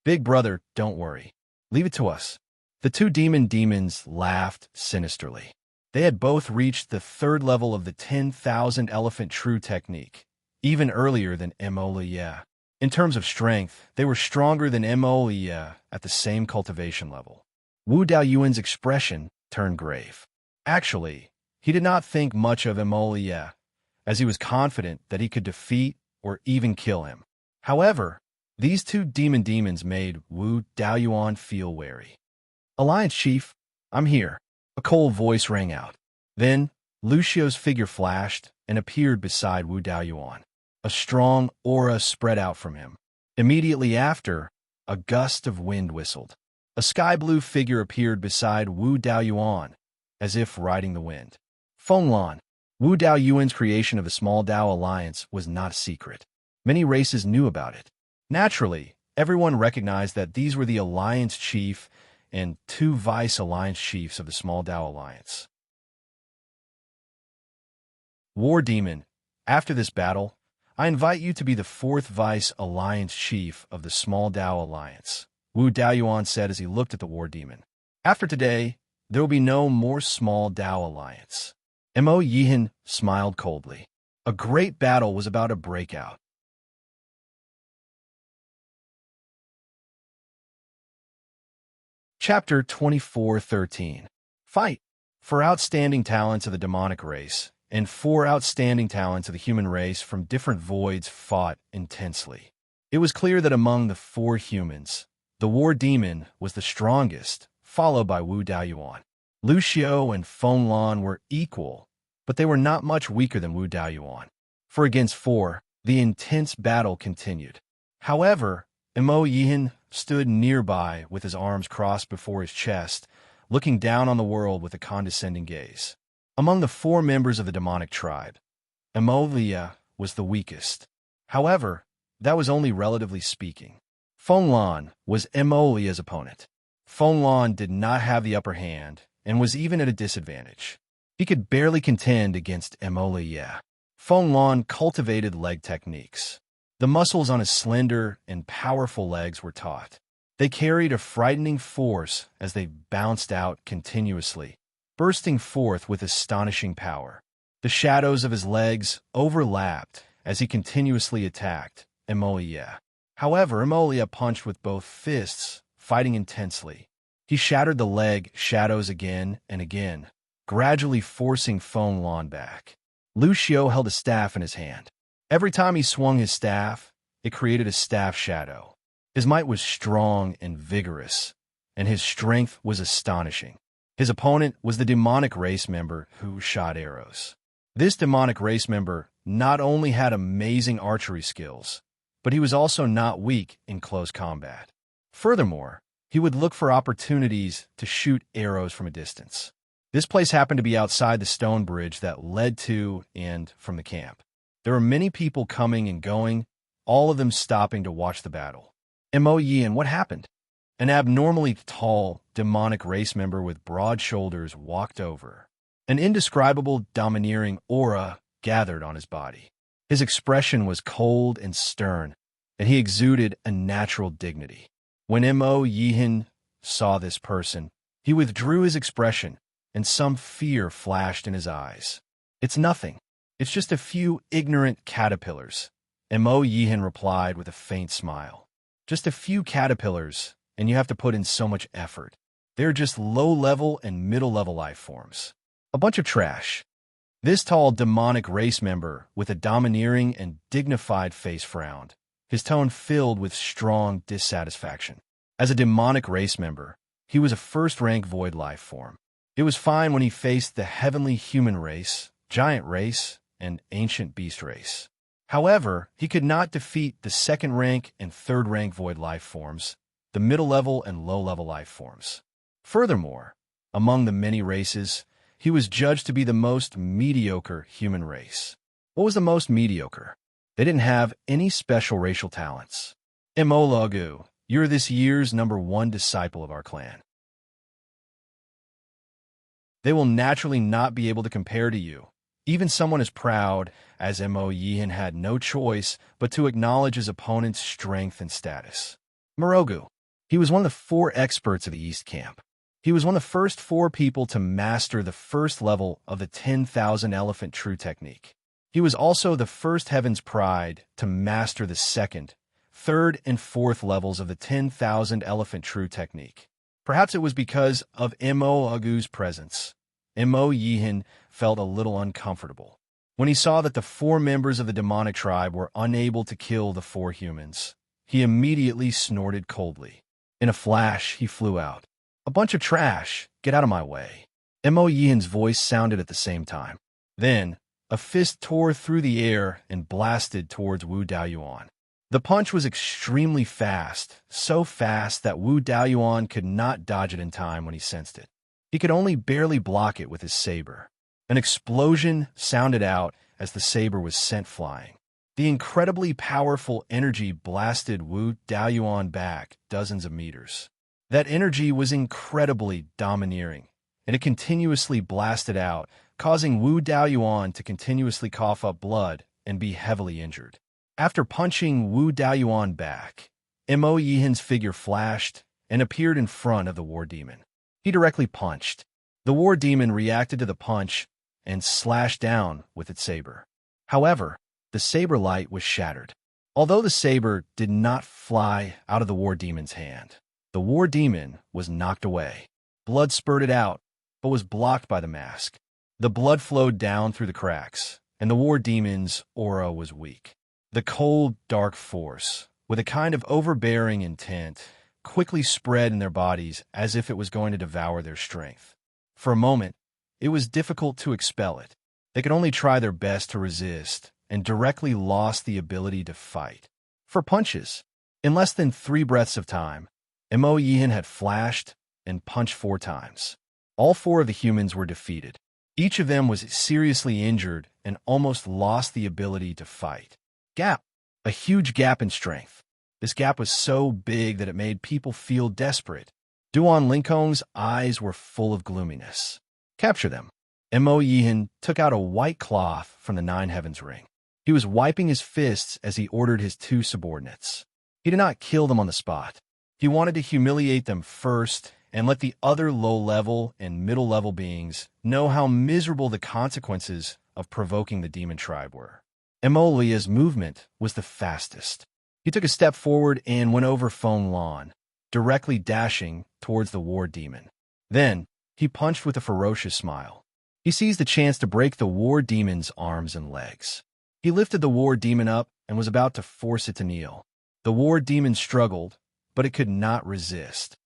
Big brother, don't worry. Leave it to us. The 2 demons laughed sinisterly. They had both reached the 3rd level of the 10,000 Elephant True technique, even earlier than Mo Luya. In terms of strength, they were stronger than Mo Luya at the same cultivation level. Wu Daoyuan's expression turned grave. Actually, he did not think much of Mo Luya, as he was confident that he could defeat or even kill him. However, these 2 demons made Wu Daoyuan feel wary. Alliance Chief, I'm here. A cold voice rang out. Then, Lucio's figure flashed and appeared beside Wu Daoyuan. A strong aura spread out from him. Immediately after, a gust of wind whistled. A sky-blue figure appeared beside Wu Daoyuan, as if riding the wind. Fenglan. Wu Daoyuan's creation of a small Dao alliance was not a secret. Many races knew about it. Naturally, everyone recognized that these were the alliance chief and 2 vice alliance chiefs of the small Dao alliance. War Demon. After this battle, I invite you to be the 4th vice alliance chief of the small Dao alliance, Wu Daoyuan said as he looked at the war demon. After today, there will be no more small Dao alliance. Mo Yihan smiled coldly. A great battle was about to break out. Chapter 24:13. Fight. 4 outstanding talents of the demonic race and 4 outstanding talents of the human race from different voids fought intensely. It was clear that among the 4 humans, the war demon was the strongest, followed by Wu Daoyuan. Lucio and Fenglan were equal, but they were not much weaker than Wu Daoyuan. 4 against 4, the intense battle continued. However, Mo Yihan stood nearby with his arms crossed before his chest, looking down on the world with a condescending gaze. Among the 4 members of the demonic tribe, Mo Luya was the weakest. However, that was only relatively speaking. Fenglan was Mo Luya's opponent. Feng did not have the upper hand and was even at a disadvantage. He could barely contend against Emole. Feng cultivated leg techniques. The muscles on his slender and powerful legs were taut. They carried a frightening force as they bounced out continuously, bursting forth with astonishing power. The shadows of his legs overlapped as he continuously attacked Emolia. However, Emolia punched with both fists, fighting intensely. He shattered the leg shadows again and again, gradually forcing Feng back. Lucio held a staff in his hand. Every time he swung his staff, it created a staff shadow. His might was strong and vigorous, and his strength was astonishing. His opponent was the demonic race member who shot arrows. This demonic race member not only had amazing archery skills, but he was also not weak in close combat. Furthermore, he would look for opportunities to shoot arrows from a distance. This place happened to be outside the stone bridge that led to and from the camp. There were many people coming and going, all of them stopping to watch the battle. And what happened? An abnormally tall, demonic race member with broad shoulders walked over. An indescribable, domineering aura gathered on his body. His expression was cold and stern, and he exuded a natural dignity. When Yihin saw this person, he withdrew his expression, and some fear flashed in his eyes. "It's nothing. It's just a few ignorant caterpillars," Yihin replied with a faint smile. "Just a few caterpillars, and you have to put in so much effort. They're just low-level and middle-level life forms. A bunch of trash." This tall demonic race member with a domineering and dignified face frowned, his tone filled with strong dissatisfaction. As a demonic race member, he was a first-rank void life form. It was fine when he faced the heavenly human race, giant race, and ancient beast race. However, he could not defeat the second-rank and third-rank void life forms, the middle-level and low-level life forms. Furthermore, among the many races, he was judged to be the most mediocre human race. What was the most mediocre? They didn't have any special racial talents. Imolagu, you're this year's #1 disciple of our clan. They will naturally not be able to compare to you. Even someone as proud as Yihin had no choice but to acknowledge his opponent's strength and status. Morogu, he was one of the 4 experts of the East Camp. He was one of the first 4 people to master the first level of the 10,000 Elephant True technique. He was also the first Heaven's Pride to master the second, third, and fourth levels of the 10,000 Elephant True technique. Perhaps it was because of Agu's presence. Yihin felt a little uncomfortable. When he saw that the 4 members of the demonic tribe were unable to kill the 4 humans, he immediately snorted coldly. In a flash, he flew out. "A bunch of trash! Get out of my way!" Yihin's voice sounded at the same time. Then, a fist tore through the air and blasted towards Wu Daoyuan. The punch was extremely fast, so fast that Wu Daoyuan could not dodge it in time when he sensed it. He could only barely block it with his saber. An explosion sounded out as the saber was sent flying. The incredibly powerful energy blasted Wu Daoyuan back dozens of meters. That energy was incredibly domineering, and it continuously blasted out, causing Wu Daoyuan to continuously cough up blood and be heavily injured. After punching Wu Daoyuan back, Yihin's figure flashed and appeared in front of the war demon. He directly punched. The war demon reacted to the punch and slashed down with its saber. However, the saber light was shattered. Although the saber did not fly out of the war demon's hand, the war demon was knocked away. Blood spurted out, but was blocked by the mask. The blood flowed down through the cracks, and the war demon's aura was weak. The cold, dark force, with a kind of overbearing intent, quickly spread in their bodies as if it was going to devour their strength. For a moment, it was difficult to expel it. They could only try their best to resist, and directly lost the ability to fight. For punches, in less than 3 breaths of time, Yihin had flashed and punched 4 times. All 4 of the humans were defeated. Each of them was seriously injured and almost lost the ability to fight. Gap. A huge gap in strength. This gap was so big that it made people feel desperate. Duan Linkong's eyes were full of gloominess. Capture them. Mo Yihan took out a white cloth from the Nine Heavens ring. He was wiping his fists as he ordered his two subordinates. He did not kill them on the spot. He wanted to humiliate them first and let the other low-level and middle-level beings know how miserable the consequences of provoking the demon tribe were. Emolia's movement was the fastest. He took a step forward and went over Feng Lan, directly dashing towards the war demon. Then, he punched with a ferocious smile. He seized the chance to break the war demon's arms and legs. He lifted the war demon up and was about to force it to kneel. The war demon struggled, but it could not resist.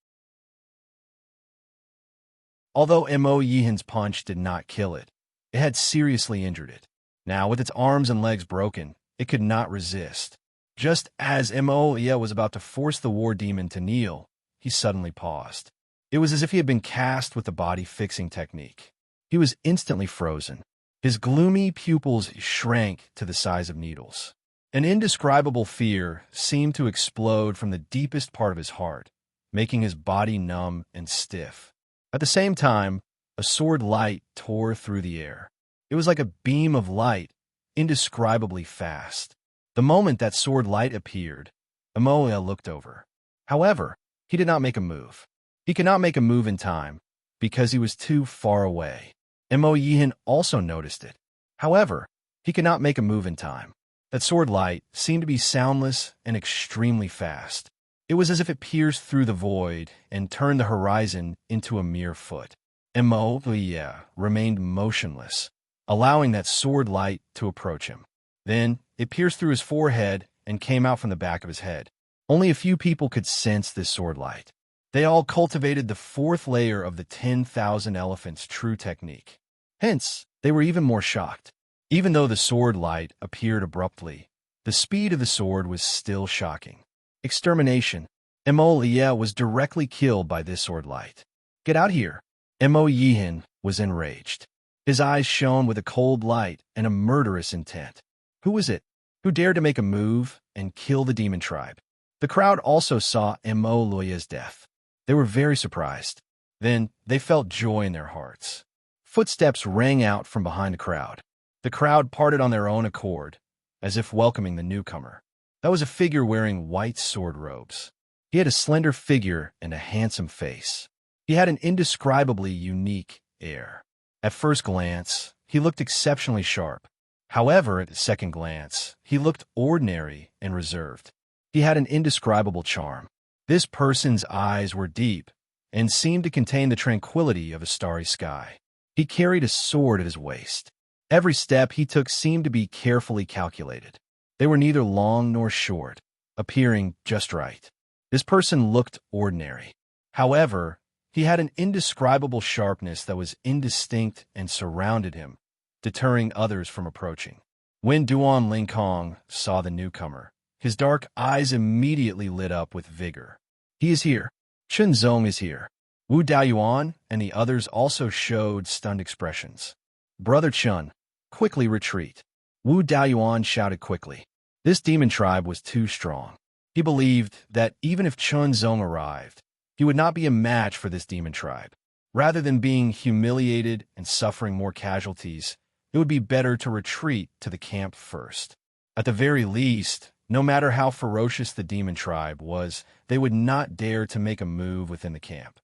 Although Mo Yihan's punch did not kill it, it had seriously injured it. Now, with its arms and legs broken, it could not resist. Just as Mo Yihan was about to force the war demon to kneel, he suddenly paused. It was as if he had been cast with the body-fixing technique. He was instantly frozen. His gloomy pupils shrank to the size of needles. An indescribable fear seemed to explode from the deepest part of his heart, making his body numb and stiff. At the same time, a sword light tore through the air. It was like a beam of light, indescribably fast. The moment that sword light appeared, Amoya looked over. However, he did not make a move. He could not make a move in time, because he was too far away. Mo Yihan also noticed it. However, he could not make a move in time. That sword light seemed to be soundless and extremely fast. It was as if it pierced through the void and turned the horizon into a mere foot. Mo Yihan remained motionless, allowing that sword light to approach him. Then, it pierced through his forehead and came out from the back of his head. Only a few people could sense this sword light. They all cultivated the fourth layer of the 10,000 Elephants true technique. Hence, they were even more shocked. Even though the sword light appeared abruptly, the speed of the sword was still shocking. Extermination. Mo Yihan was directly killed by this sword light. Get out here. Mo Yihan was enraged. His eyes shone with a cold light and a murderous intent. Who was it? Who dared to make a move and kill the demon tribe? The crowd also saw Mo Yihan's death. They were very surprised. Then, they felt joy in their hearts. Footsteps rang out from behind the crowd. The crowd parted on their own accord, as if welcoming the newcomer. That was a figure wearing white sword robes. He had a slender figure and a handsome face. He had an indescribably unique air. At first glance, he looked exceptionally sharp. However, at the second glance, he looked ordinary and reserved. He had an indescribable charm. This person's eyes were deep and seemed to contain the tranquility of a starry sky. He carried a sword at his waist. Every step he took seemed to be carefully calculated. They were neither long nor short, appearing just right. This person looked ordinary. However, he had an indescribable sharpness that was indistinct and surrounded him, deterring others from approaching. When Duan Linkong saw the newcomer, his dark eyes immediately lit up with vigor. He is here. Chun Zong is here. Wu Daoyuan and the others also showed stunned expressions. Brother Chun, quickly retreat. Wu Daoyuan shouted quickly. This demon tribe was too strong. He believed that even if Chun Zong arrived, he would not be a match for this demon tribe. Rather than being humiliated and suffering more casualties, it would be better to retreat to the camp first. At the very least, no matter how ferocious the demon tribe was, they would not dare to make a move within the camp.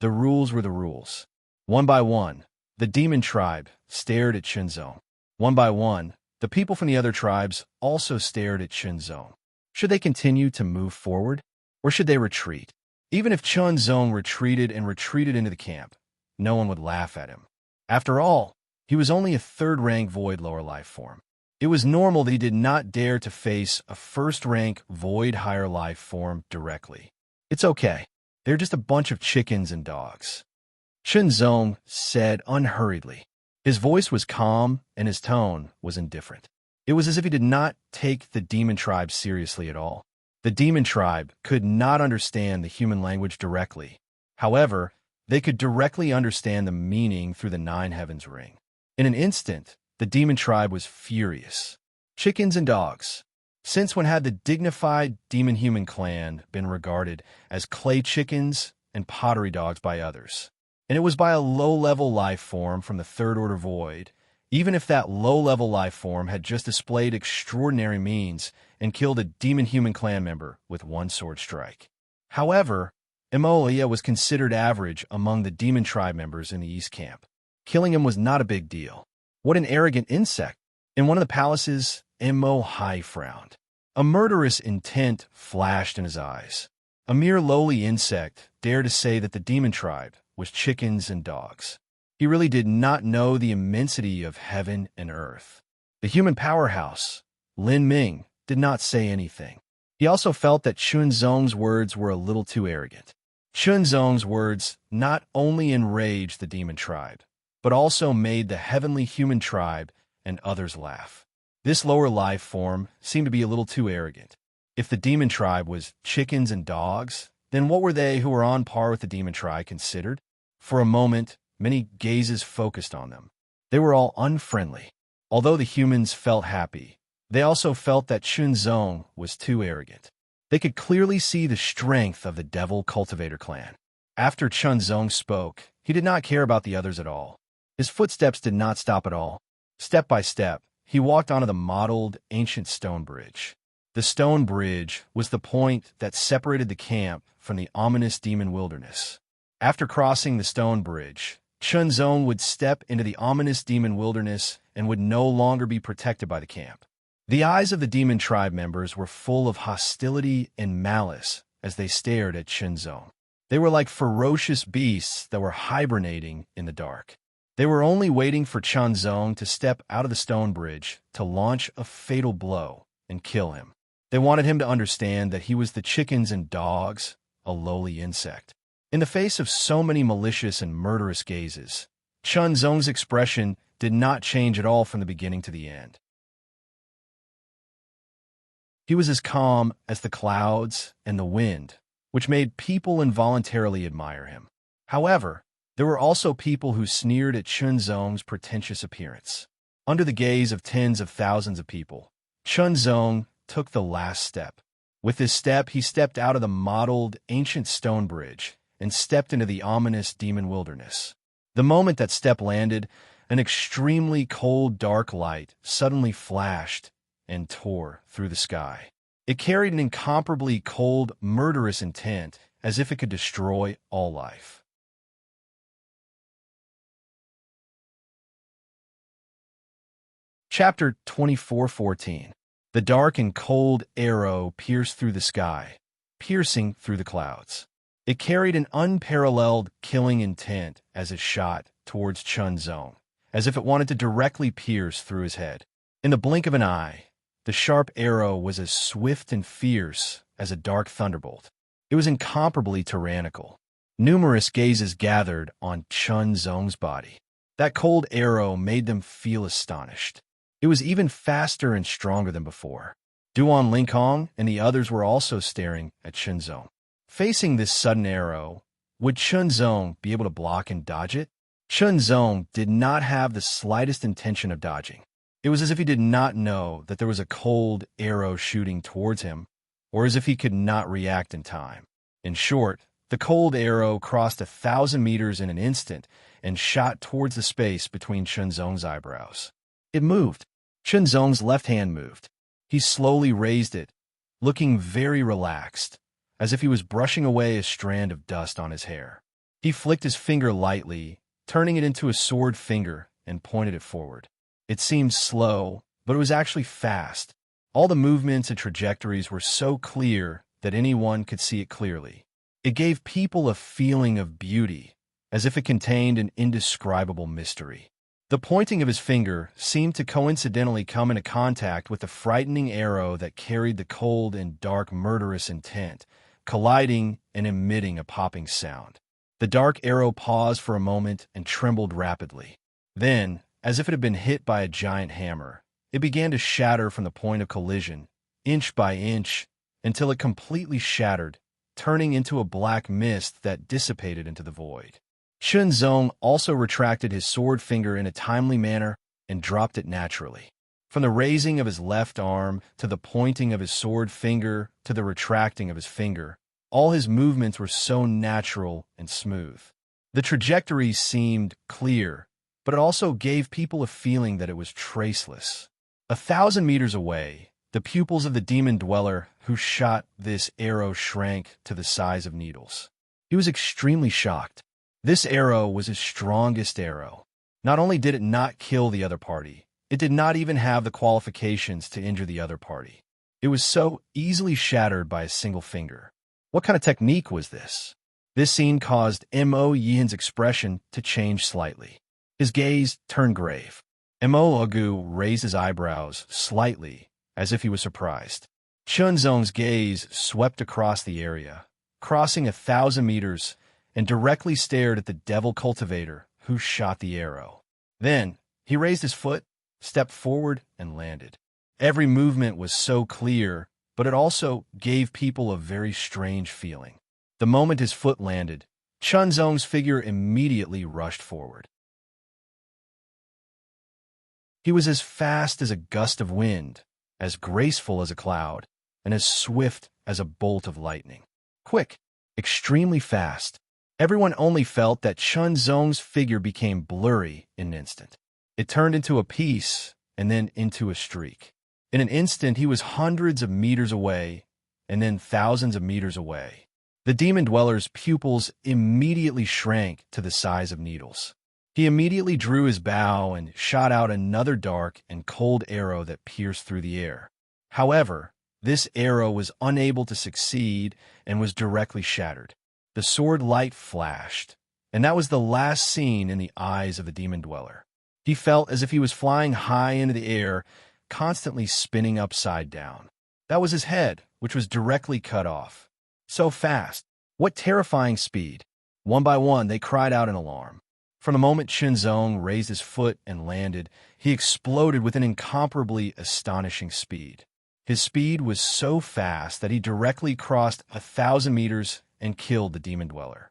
The rules were the rules. One by one, the demon tribe stared at Chunzong. One by one, the people from the other tribes also stared at Chunzong. Should they continue to move forward, or should they retreat? Even if Chunzong retreated into the camp, no one would laugh at him. After all, he was only a third-rank void lower life form. It was normal that he did not dare to face a first-rank void higher life form directly. It's okay. They're just a bunch of chickens and dogs. Chunzong said unhurriedly. His voice was calm and his tone was indifferent. It was as if he did not take the demon tribe seriously at all. The demon tribe could not understand the human language directly. However, they could directly understand the meaning through the Nine Heavens ring. In an instant, the demon tribe was furious. Chickens and dogs. Since when had the dignified demon-human clan been regarded as clay chickens and pottery dogs by others? And it was by a low-level life form from the Third Order Void, even if that low-level life form had just displayed extraordinary means and killed a demon-human clan member with one sword strike. However, Immortal was considered average among the demon tribe members in the East Camp. Killing him was not a big deal. What an arrogant insect! In one of the palaces, High frowned. A murderous intent flashed in his eyes. A mere lowly insect dared to say that the demon tribe was chickens and dogs. He really did not know the immensity of heaven and earth. The human powerhouse, Lin Ming, did not say anything. He also felt that Chunzong's words were a little too arrogant. Chunzong's words not only enraged the demon tribe, but also made the heavenly human tribe and others laugh. This lower life form seemed to be a little too arrogant. If the demon tribe was chickens and dogs, then what were they who were on par with the demon tribe considered? For a moment, many gazes focused on them. They were all unfriendly. Although the humans felt happy, they also felt that Chunzong was too arrogant. They could clearly see the strength of the Devil Cultivator clan. After Chunzong spoke, he did not care about the others at all. His footsteps did not stop at all. Step by step, he walked onto the mottled, ancient stone bridge. The stone bridge was the point that separated the camp from the ominous demon wilderness. After crossing the stone bridge, Chunzong would step into the ominous demon wilderness and would no longer be protected by the camp. The eyes of the demon tribe members were full of hostility and malice as they stared at Chunzong. They were like ferocious beasts that were hibernating in the dark. They were only waiting for Chunzong to step out of the stone bridge to launch a fatal blow and kill him. They wanted him to understand that he was the chickens and dogs, a lowly insect. In the face of so many malicious and murderous gazes, Chunzong's expression did not change at all from the beginning to the end. He was as calm as the clouds and the wind, which made people involuntarily admire him. However, there were also people who sneered at Chunzong's pretentious appearance. Under the gaze of tens of thousands of people, Chunzong took the last step. With this step, he stepped out of the mottled, ancient stone bridge and stepped into the ominous demon wilderness. The moment that step landed, an extremely cold, dark light suddenly flashed and tore through the sky. It carried an incomparably cold, murderous intent, as if it could destroy all life. Chapter 24:14. The dark and cold arrow pierced through the sky, piercing through the clouds. It carried an unparalleled killing intent as it shot towards Chunzong, as if it wanted to directly pierce through his head. In the blink of an eye, the sharp arrow was as swift and fierce as a dark thunderbolt. It was incomparably tyrannical. Numerous gazes gathered on Chunzong's body. That cold arrow made them feel astonished. It was even faster and stronger than before. Duan Linkhong and the others were also staring at Chunzong. Facing this sudden arrow, would Chunzong be able to block and dodge it? Chunzong did not have the slightest intention of dodging. It was as if he did not know that there was a cold arrow shooting towards him, or as if he could not react in time. In short, the cold arrow crossed 1,000 meters in an instant and shot towards the space between Chunzong's eyebrows. It moved. Chunzong's left hand moved. He slowly raised it, looking very relaxed, as if he was brushing away a strand of dust on his hair. He flicked his finger lightly, turning it into a sword finger, and pointed it forward. It seemed slow, but it was actually fast. All the movements and trajectories were so clear that anyone could see it clearly. It gave people a feeling of beauty, as if it contained an indescribable mystery. The pointing of his finger seemed to coincidentally come into contact with the frightening arrow that carried the cold and dark murderous intent, colliding and emitting a popping sound. The dark arrow paused for a moment and trembled rapidly. Then, as if it had been hit by a giant hammer, it began to shatter from the point of collision, inch by inch, until it completely shattered, turning into a black mist that dissipated into the void. Chunzong also retracted his sword finger in a timely manner and dropped it naturally. From the raising of his left arm, to the pointing of his sword finger, to the retracting of his finger, all his movements were so natural and smooth. The trajectory seemed clear, but it also gave people a feeling that it was traceless. 1,000 meters away, the pupils of the demon dweller who shot this arrow shrank to the size of needles. He was extremely shocked. This arrow was his strongest arrow. Not only did it not kill the other party, it did not even have the qualifications to injure the other party. It was so easily shattered by a single finger. What kind of technique was this? This scene caused Mo Yihan's expression to change slightly. His gaze turned grave. Mo Ogu raised his eyebrows slightly, as if he was surprised. Chunzong's gaze swept across the area, crossing 1,000 meters, and directly stared at the devil cultivator who shot the arrow. Then, he raised his foot, stepped forward, and landed. Every movement was so clear, but it also gave people a very strange feeling. The moment his foot landed, Chunzong's figure immediately rushed forward. He was as fast as a gust of wind, as graceful as a cloud, and as swift as a bolt of lightning. Quick, extremely fast. Everyone only felt that Chunzong's figure became blurry in an instant. It turned into a piece, and then into a streak. In an instant, he was hundreds of meters away, and then thousands of meters away. The demon dweller's pupils immediately shrank to the size of needles. He immediately drew his bow and shot out another dark and cold arrow that pierced through the air. However, this arrow was unable to succeed and was directly shattered. The sword light flashed, and that was the last seen in the eyes of the demon dweller. He felt as if he was flying high into the air, constantly spinning upside down. That was his head, which was directly cut off. So fast! What terrifying speed! One by one, they cried out in alarm. From the moment Chunzong raised his foot and landed, he exploded with an incomparably astonishing speed. His speed was so fast that he directly crossed 1,000 meters and killed the demon dweller.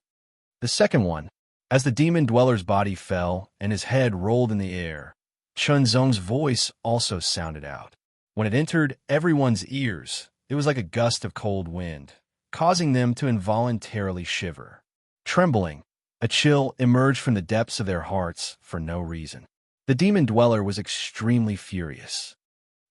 The second one, as the demon dweller's body fell and his head rolled in the air, Chunzong's voice also sounded out. When it entered everyone's ears, it was like a gust of cold wind, causing them to involuntarily shiver. Trembling, a chill emerged from the depths of their hearts for no reason. The demon dweller was extremely furious.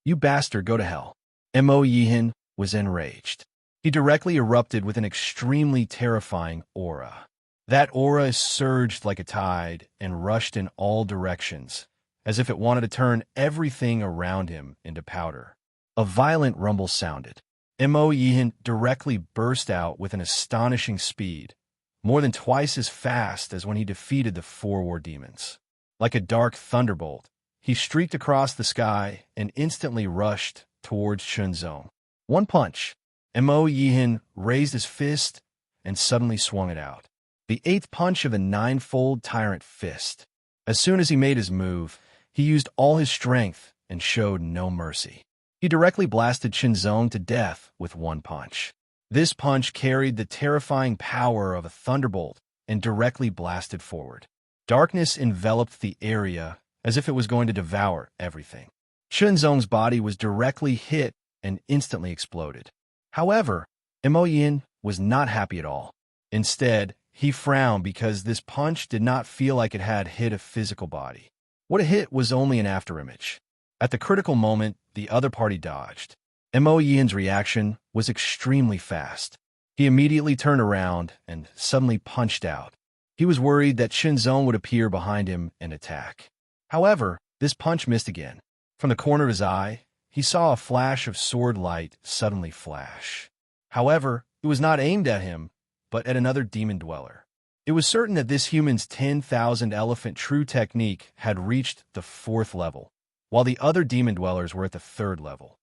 "You bastard, go to hell." Mo Yihan was enraged. He directly erupted with an extremely terrifying aura. That aura surged like a tide and rushed in all directions, as if it wanted to turn everything around him into powder. A violent rumble sounded. Mo Yihan directly burst out with an astonishing speed, more than twice as fast as when he defeated the 4 war demons. Like a dark thunderbolt, he streaked across the sky and instantly rushed towards Chunzong. One punch. Mo Yihan raised his fist and suddenly swung it out. The 8th punch of the 9-fold tyrant fist. As soon as he made his move, he used all his strength and showed no mercy. He directly blasted Chunzong to death with one punch. This punch carried the terrifying power of a thunderbolt and directly blasted forward. Darkness enveloped the area as if it was going to devour everything. Chunzong's body was directly hit and instantly exploded. However, Mo Yihan was not happy at all. Instead, he frowned because this punch did not feel like it had hit a physical body. What it hit was only an afterimage. At the critical moment, the other party dodged. Mo Yihan's reaction was extremely fast. He immediately turned around and suddenly punched out. He was worried that Chunzong would appear behind him and attack. However, this punch missed again. From the corner of his eye, he saw a flash of sword light suddenly flash. However, it was not aimed at him, but at another demon dweller. It was certain that this human's 10,000 elephant true technique had reached the 4th level, while the other demon dwellers were at the 3rd level.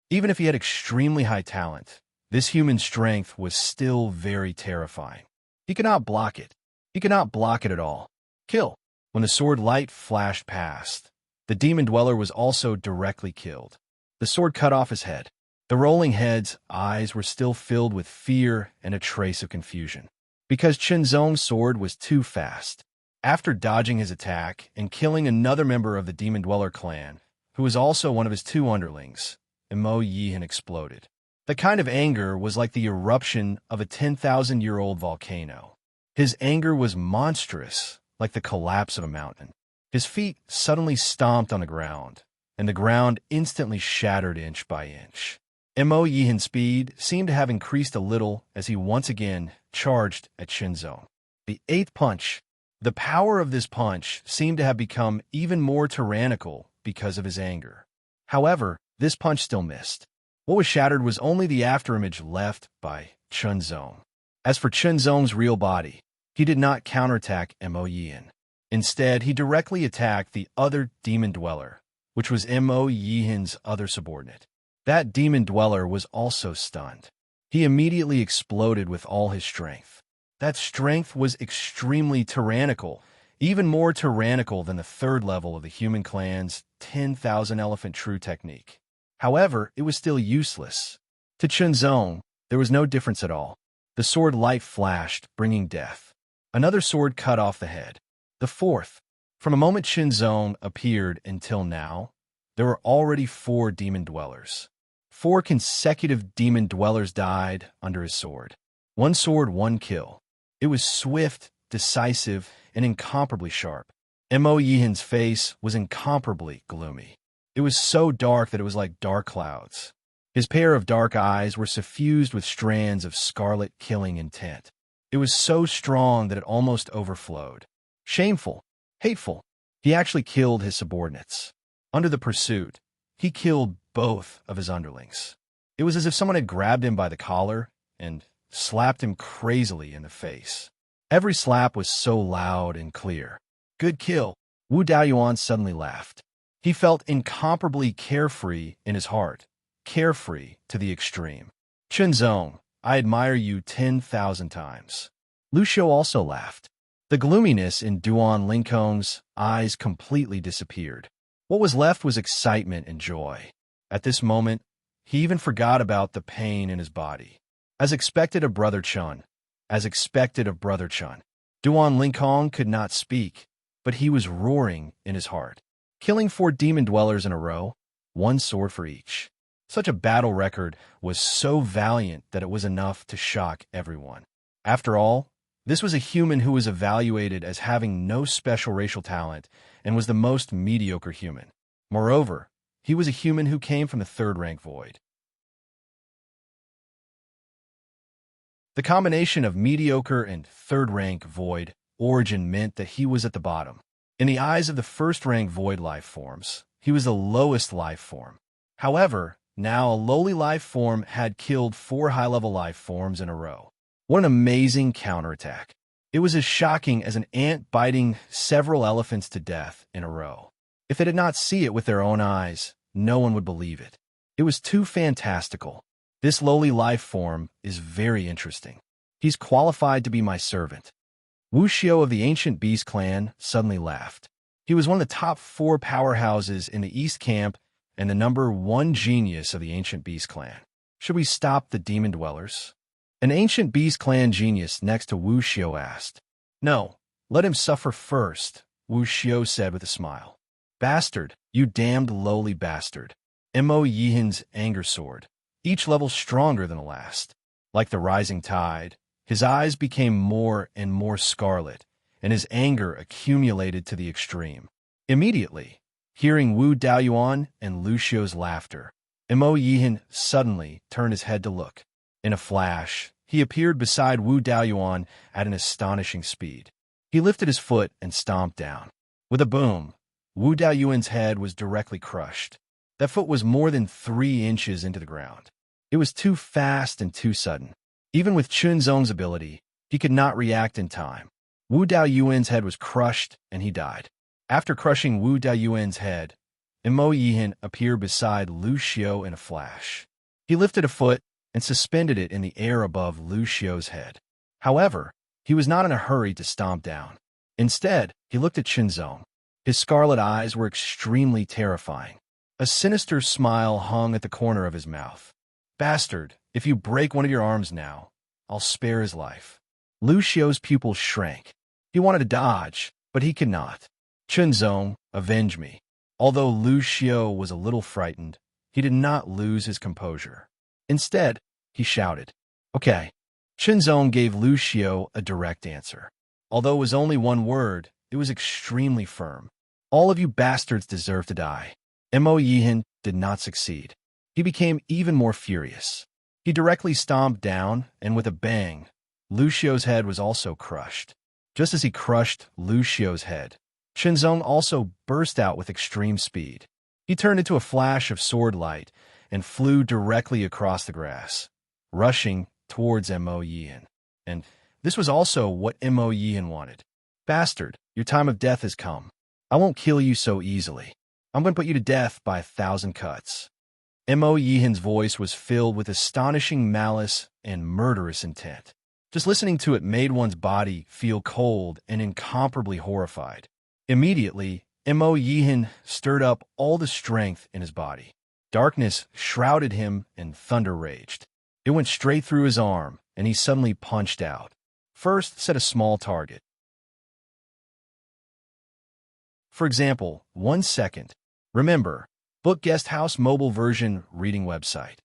Even if he had extremely high talent, this human's strength was still very terrifying. He could not block it. He could not block it at all. Kill. When the sword light flashed past, the demon dweller was also directly killed. The sword cut off his head. The rolling head's eyes were still filled with fear and a trace of confusion. Because Chunzong's sword was too fast, After dodging his attack and killing another member of the Demon Dweller clan, who was also one of his two underlings, Mo Yihan exploded. The kind of anger was like the eruption of a 10,000-year-old volcano. His anger was monstrous, like the collapse of a mountain. His feet suddenly stomped on the ground, and the ground instantly shattered inch by inch. Mo Yihan's speed seemed to have increased a little as he once again charged at Shinzong. The eighth punch. The power of this punch seemed to have become even more tyrannical because of his anger. However, this punch still missed. What was shattered was only the afterimage left by Chunzong. As for Chunzong's real body, he did not counterattack Mo Yihan. Instead, he directly attacked the other Demon Dweller, which was Mo Yihan's other subordinate. That Demon Dweller was also stunned. He immediately exploded with all his strength. That strength was extremely tyrannical, even more tyrannical than the third level of the human clan's 10,000 elephant true technique. However, it was still useless. To Chunzong, there was no difference at all. The sword light flashed, bringing death. Another sword cut off the head. The fourth. From the moment Chunzong appeared until now, there were already 4 Demon Dwellers. 4 consecutive Demon Dwellers died under his sword. 1 sword, 1 kill. It was swift, decisive, and incomparably sharp. Mo Yihan's face was incomparably gloomy. It was so dark that it was like dark clouds. His pair of dark eyes were suffused with strands of scarlet killing intent. It was so strong that it almost overflowed. Shameful, hateful. He actually killed his subordinates. Under the pursuit, he killed both of his underlings. It was as if someone had grabbed him by the collar and slapped him crazily in the face. Every slap was so loud and clear. Good kill. Wu Daoyuan suddenly laughed. He felt incomparably carefree in his heart, carefree to the extreme. Chunzong, I admire you 10,000 times. Lu Xiu also laughed. The gloominess in Duan Lincoln's eyes completely disappeared. What was left was excitement and joy. At this moment, he even forgot about the pain in his body. As expected of Brother Chun, as expected of Brother Chun, Duan Lincoln could not speak, but he was roaring in his heart. Killing 4 Demon Dwellers in a row, 1 sword for each. Such a battle record was so valiant that it was enough to shock everyone. After all, this was a human who was evaluated as having no special racial talent and was the most mediocre human. Moreover, he was a human who came from the 3rd rank void. The combination of mediocre and 3rd rank void origin meant that he was at the bottom. In the eyes of the 1st rank void life forms, he was the lowest life form. However, now a lowly life form had killed 4 high-level life forms in a row. What an amazing counterattack. It was as shocking as an ant biting several elephants to death in a row. If they did not see it with their own eyes, no one would believe it. It was too fantastical. This lowly life form is very interesting. He's qualified to be my servant. Wu Xiu of the Ancient Beast clan suddenly laughed. He was one of the top 4 powerhouses in the East Camp and the number 1 genius of the Ancient Beast clan. Should we stop the Demon Dwellers? An Ancient Beast clan genius next to Wu Xiu asked. No, let him suffer first, Wu Xiu said with a smile. Bastard, you damned lowly bastard. Mo Yihan's anger sword, each level stronger than the last. Like the rising tide, his eyes became more and more scarlet, and his anger accumulated to the extreme. Immediately, hearing Wu Daoyuan and Lu Xiu's laughter, Mo Yihan suddenly turned his head to look. In a flash, he appeared beside Wu Daoyuan at an astonishing speed. He lifted his foot and stomped down. With a boom, Wu Daoyuan's head was directly crushed. That foot was more than 3 inches into the ground. It was too fast and too sudden. Even with Chunzong's ability, he could not react in time. Wu Daoyuan's head was crushed, and he died. After crushing Wu Daoyuan's head, Mo Yihan appeared beside Lu Xiu in a flash. He lifted a foot and suspended it in the air above Lu Xiu's head. However, he was not in a hurry to stomp down. Instead, he looked at Chunzong. His scarlet eyes were extremely terrifying. A sinister smile hung at the corner of his mouth. Bastard, if you break one of your arms now, I'll spare his life. Lu Xiu's pupils shrank. He wanted to dodge, but he could not. Chunzong, avenge me. Although Lu Xiao was a little frightened, he did not lose his composure. Instead, he shouted, "Okay." Chunzong gave Lu Xiao a direct answer. Although it was only one word, it was extremely firm. "All of you bastards deserve to die." Mo Yihan did not succeed. He became even more furious. He directly stomped down, and with a bang, Lu Xiao's head was also crushed. Just as he crushed Lu Xiao's head, Chunzong also burst out with extreme speed. He turned into a flash of sword light and flew directly across the grass, rushing towards Mo Yihan. And this was also what Mo Yihan wanted. "Bastard, your time of death has come. I won't kill you so easily. I'm going to put you to death by 1,000 cuts." Mo Yihan's voice was filled with astonishing malice and murderous intent. Just listening to it made one's body feel cold and incomparably horrified. Immediately, Mo Yihan stirred up all the strength in his body. Darkness shrouded him and thunder raged. It went straight through his arm, and he suddenly punched out. First, set a small target. For example, 1 second. Remember, Book Guest House mobile version reading website.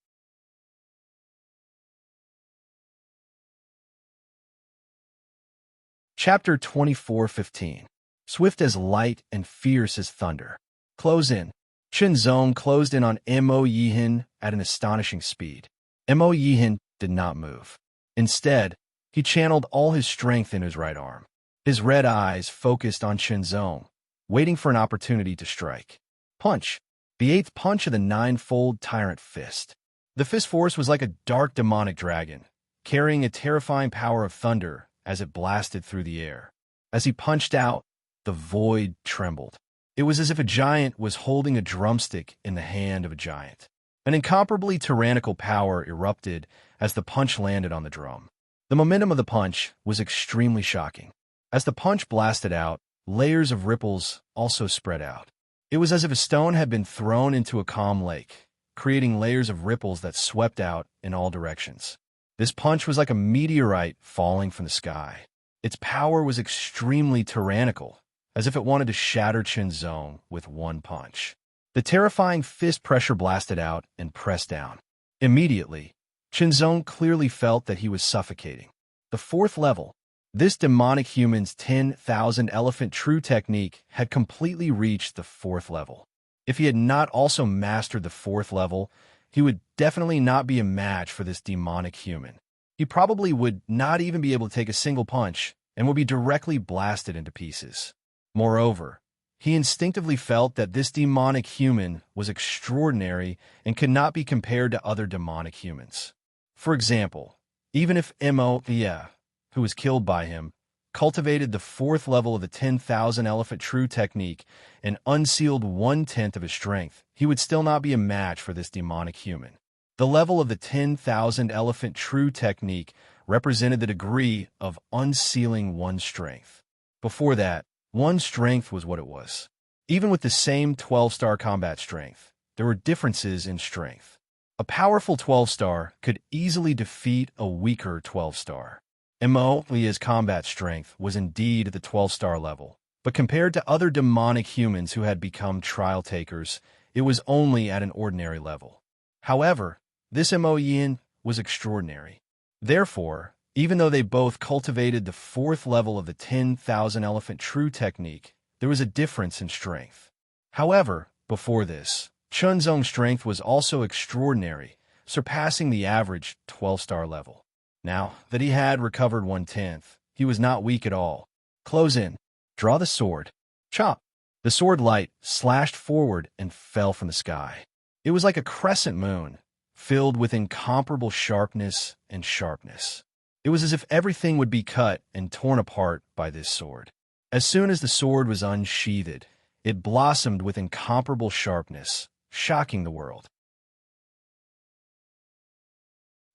Chapter 24:15. Swift as light and fierce as thunder. Close in. Chunzong closed in on Mo Yihan at an astonishing speed. Mo Yihan did not move. Instead, he channeled all his strength in his right arm. His red eyes focused on Chunzong, waiting for an opportunity to strike. Punch. The 8th punch of the 9-fold tyrant fist. The fist force was like a dark demonic dragon, carrying a terrifying power of thunder as it blasted through the air. As he punched out, the void trembled. It was as if a giant was holding a drumstick in the hand of a giant. An incomparably tyrannical power erupted as the punch landed on the drum. The momentum of the punch was extremely shocking. As the punch blasted out, layers of ripples also spread out. It was as if a stone had been thrown into a calm lake, creating layers of ripples that swept out in all directions. This punch was like a meteorite falling from the sky. Its power was extremely tyrannical, as if it wanted to shatter Chunzong with one punch. The terrifying fist pressure blasted out and pressed down. Immediately, Chunzong clearly felt that he was suffocating. The 4th level. This demonic human's 10,000 elephant true technique had completely reached the 4th level. If he had not also mastered the 4th level, he would definitely not be a match for this demonic human. He probably would not even be able to take a single punch and would be directly blasted into pieces. Moreover, he instinctively felt that this demonic human was extraordinary and could not be compared to other demonic humans. For example, even if Mo Yihan, who was killed by him, cultivated the 4th level of the 10,000 elephant true technique and unsealed 1/10 of his strength, he would still not be a match for this demonic human. The level of the 10,000 elephant true technique represented the degree of unsealing one's strength. Before that, one's strength was what it was. Even with the same 12-star combat strength, there were differences in strength. A powerful 12-star could easily defeat a weaker 12-star. Mo Yihan's combat strength was indeed at the 12-star level, but compared to other demonic humans who had become trial takers, it was only at an ordinary level. However, this Mo Yihan was extraordinary. Therefore, even though they both cultivated the 4th level of the 10,000 elephant true technique, there was a difference in strength. However, before this, Chunzong's strength was also extraordinary, surpassing the average 12-star level. Now that he had recovered 1/10, he was not weak at all. Close in. Draw the sword. Chop. The sword light slashed forward and fell from the sky. It was like a crescent moon, filled with incomparable sharpness and sharpness. It was as if everything would be cut and torn apart by this sword. As soon as the sword was unsheathed, it blossomed with incomparable sharpness, shocking the world.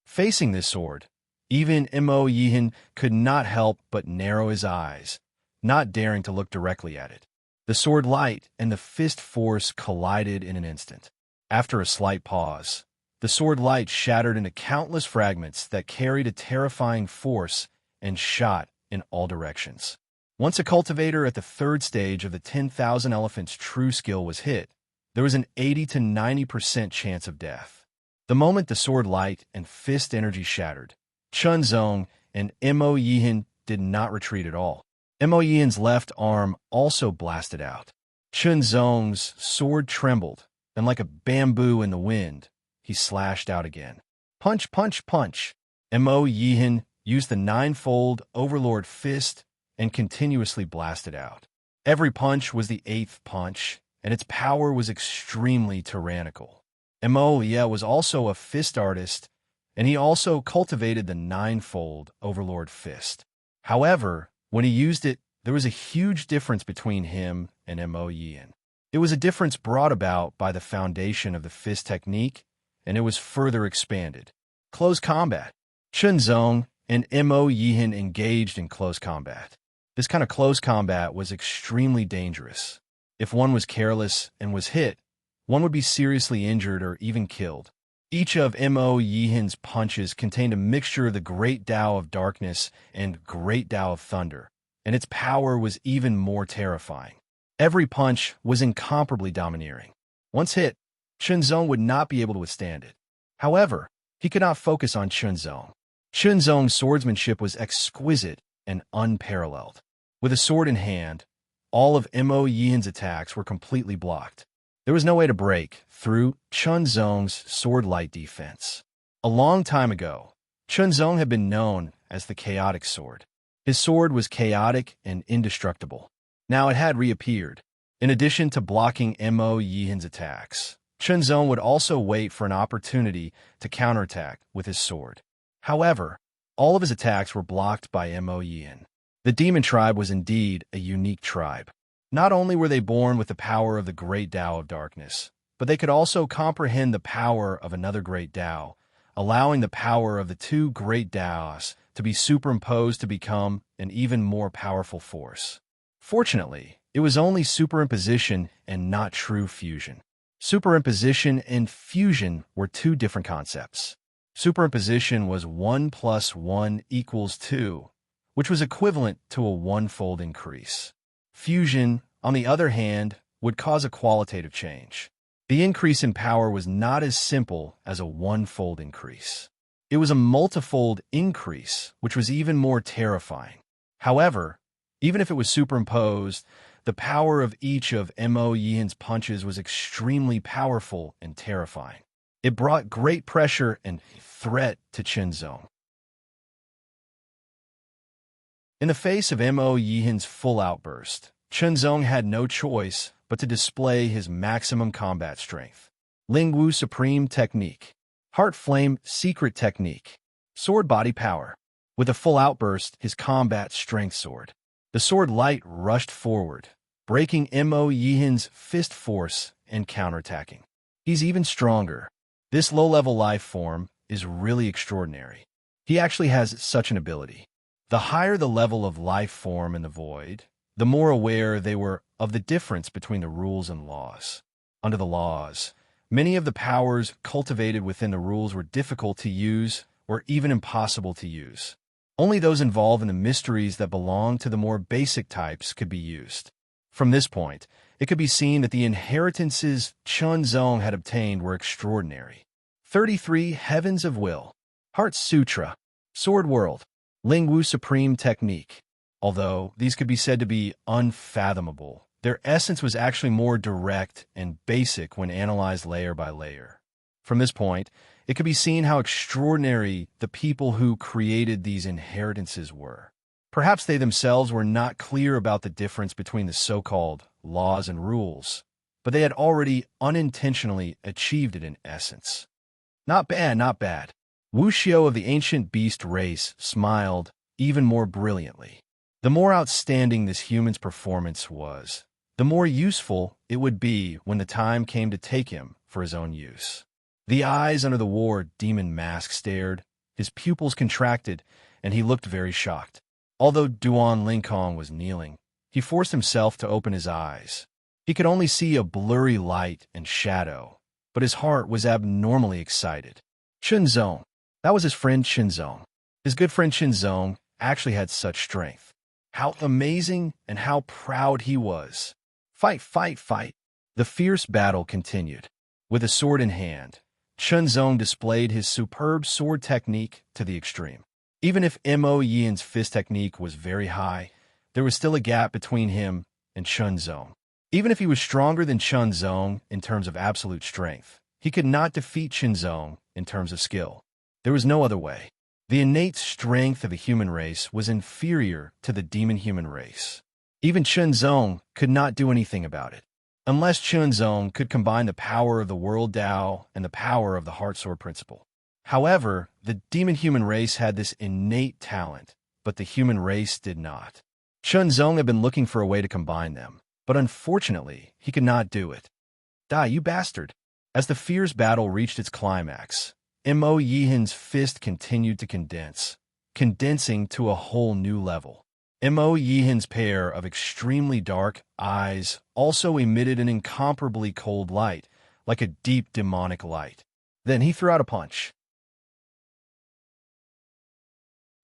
Facing this sword, even Mo Yihan could not help but narrow his eyes, not daring to look directly at it. The sword light and the fist force collided in an instant. After a slight pause, the sword light shattered into countless fragments that carried a terrifying force and shot in all directions. Once a cultivator at the third stage of the 10,000 elephants true skill was hit, there was an 80 to 90% chance of death. The moment the sword light and fist energy shattered, Chun Zong and Mo Yihan did not retreat at all. Mo Yihan's left arm also blasted out. Chun Zong's sword trembled, and like a bamboo in the wind, he slashed out again. Punch, punch, punch. Mo Yihan used the ninefold Overlord fist and continuously blasted out. Every punch was the eighth punch, and its power was extremely tyrannical. Mo Yihan was also a fist artist, and he also cultivated the ninefold Overlord fist. However, when he used it, there was a huge difference between him and Mo Yihan. It was a difference brought about by the foundation of the fist technique, and it was further expanded. Close combat. Chun Zong and Mo Yihan engaged in close combat. This kind of close combat was extremely dangerous. If one was careless and was hit, one would be seriously injured or even killed. Each of Mo Yihan's punches contained a mixture of the Great Tao of Darkness and Great Tao of Thunder, and its power was even more terrifying. Every punch was incomparably domineering. Once hit, Chun Zong would not be able to withstand it. However, he could not focus on Chun Zong. Chun Zong's swordsmanship was exquisite and unparalleled. With a sword in hand, all of Mo Yihan's attacks were completely blocked. There was no way to break through Chun Zong's sword-light defense. A long time ago, Chun Zong had been known as the Chaotic Sword. His sword was chaotic and indestructible. Now it had reappeared. In addition to blocking Mo Yihan's attacks, Chun Zong would also wait for an opportunity to counterattack with his sword. However, all of his attacks were blocked by Mo Yihan. The demon tribe was indeed a unique tribe. Not only were they born with the power of the Great Tao of Darkness, but they could also comprehend the power of another Great Tao, allowing the power of the two Great Taos to be superimposed to become an even more powerful force. Fortunately, it was only superimposition and not true fusion. Superimposition and fusion were two different concepts. Superimposition was 1 + 1 = 2, which was equivalent to a one-fold increase. Fusion, on the other hand, would cause a qualitative change. The increase in power was not as simple as a one-fold increase. It was a multifold increase, which was even more terrifying. However, even if it was superimposed, the power of each of Mo Yihan's punches was extremely powerful and terrifying. It brought great pressure and threat to Chun Zong. In the face of Mo Yihan's full outburst, Chun Zong had no choice but to display his maximum combat strength. Lingwu Supreme Technique. Heart Flame Secret Technique. Sword Body Power. With a full outburst, his combat strength sword. The sword light rushed forward, breaking Mo Yihan's fist force and counterattacking. He's even stronger. This low-level life form is really extraordinary. He actually has such an ability. The higher the level of life form in the void, the more aware they were of the difference between the rules and laws. Under the laws, many of the powers cultivated within the rules were difficult to use or even impossible to use. Only those involved in the mysteries that belong to the more basic types could be used. From this point, it could be seen that the inheritances Chun Zong had obtained were extraordinary. 33 Heavens of Will. Heart Sutra. Sword World. Lingwu Supreme Technique. Although these could be said to be unfathomable, their essence was actually more direct and basic when analyzed layer by layer. From this point, it could be seen how extraordinary the people who created these inheritances were. Perhaps they themselves were not clear about the difference between the so-called laws and rules, but they had already unintentionally achieved it in essence. Not bad, not bad. Wu Xiao of the ancient beast race smiled even more brilliantly. The more outstanding this human's performance was, the more useful it would be when the time came to take him for his own use. The eyes under the war demon mask stared, his pupils contracted, and he looked very shocked. Although Duan Lingkong was kneeling, he forced himself to open his eyes. He could only see a blurry light and shadow, but his heart was abnormally excited. Chun Zong. That was his friend Chun Zong. His good friend Chun Zong actually had such strength. How amazing and how proud he was. Fight, fight, fight. The fierce battle continued. With a sword in hand, Chunzong displayed his superb sword technique to the extreme. Even if Mo Yin's fist technique was very high, there was still a gap between him and Chunzong. Even if he was stronger than Chunzong in terms of absolute strength, he could not defeat Chunzong in terms of skill. There was no other way. The innate strength of the human race was inferior to the demon human race. Even Chunzong could not do anything about it. Unless Chunzong could combine the power of the world Tao and the power of the heart sword principle. However, the demon-human race had this innate talent, but the human race did not. Chunzong had been looking for a way to combine them, but unfortunately, he could not do it. Die, you bastard! As the fierce battle reached its climax, Mo Yihan's fist continued to condense, condensing to a whole new level. Mo Yihan's pair of extremely dark eyes also emitted an incomparably cold light, like a deep demonic light. Then he threw out a punch.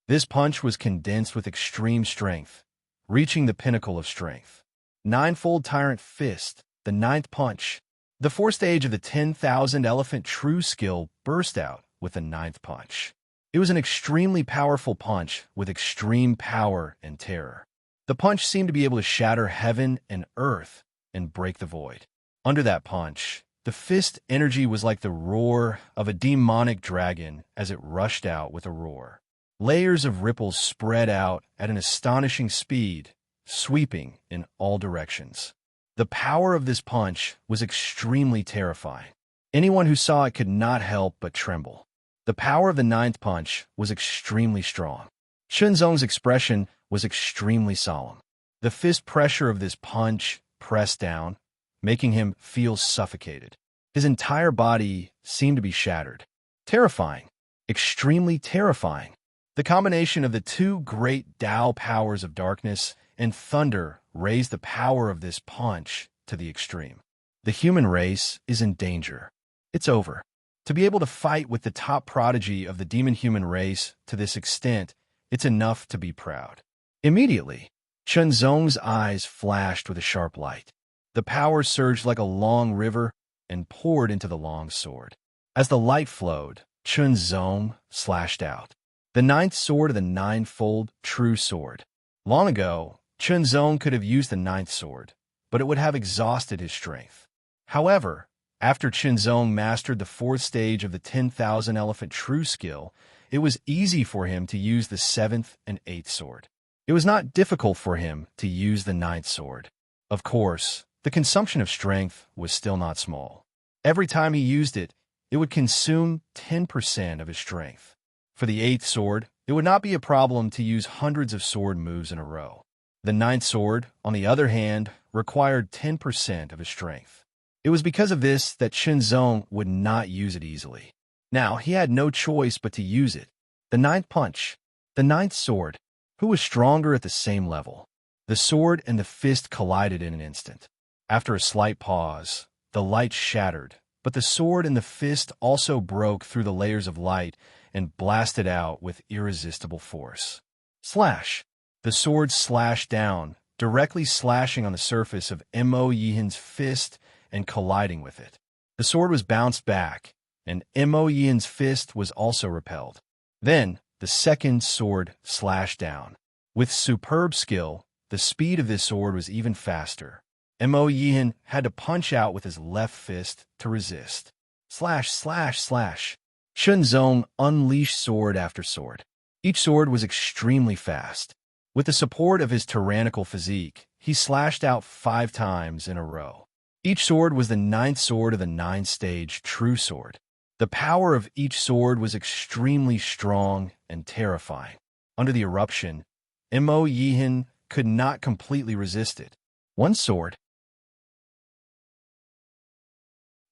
This punch was condensed with extreme strength, reaching the pinnacle of strength. Ninefold Tyrant Fist, the ninth punch. The fourth stage of the 10,000 Elephant True skill burst out with the ninth punch. It was an extremely powerful punch with extreme power and terror. The punch seemed to be able to shatter heaven and earth and break the void. Under that punch, the fist energy was like the roar of a demonic dragon as it rushed out with a roar. Layers of ripples spread out at an astonishing speed, sweeping in all directions. The power of this punch was extremely terrifying. Anyone who saw it could not help but tremble. The power of the ninth punch was extremely strong. Chunzong's expression was extremely solemn. The fist pressure of this punch pressed down, making him feel suffocated. His entire body seemed to be shattered. Terrifying. Extremely terrifying. The combination of the two great Tao powers of darkness and thunder raised the power of this punch to the extreme. The human race is in danger. It's over. To be able to fight with the top prodigy of the demon-human race to this extent, it's enough to be proud. Immediately, Chunzong's eyes flashed with a sharp light. The power surged like a long river and poured into the long sword. As the light flowed, Chunzong slashed out. The ninth sword of the ninefold true sword. Long ago, Chunzong could have used the ninth sword, but it would have exhausted his strength. However, after Chunzong mastered the fourth stage of the 10,000 Elephant True skill, it was easy for him to use the seventh and eighth sword. It was not difficult for him to use the ninth sword. Of course, the consumption of strength was still not small. Every time he used it, it would consume 10% of his strength. For the eighth sword, it would not be a problem to use hundreds of sword moves in a row. The ninth sword, on the other hand, required 10% of his strength. It was because of this that Chunzong would not use it easily. Now, he had no choice but to use it. The ninth punch. The ninth sword. Who was stronger at the same level? The sword and the fist collided in an instant. After a slight pause, the light shattered, but the sword and the fist also broke through the layers of light and blasted out with irresistible force. Slash! The sword slashed down, directly slashing on the surface of Mo Yihan's fist and colliding with it. The sword was bounced back, and Mo Yihan's fist was also repelled. Then, the second sword slashed down. With superb skill, the speed of this sword was even faster. Mo Yihan had to punch out with his left fist to resist. Slash, slash, slash. Chunzong unleashed sword after sword. Each sword was extremely fast. With the support of his tyrannical physique, he slashed out 5 times in a row. Each sword was the ninth sword of the 9th-stage true sword. The power of each sword was extremely strong and terrifying. Under the eruption, Mo Yihan could not completely resist it. 1 sword.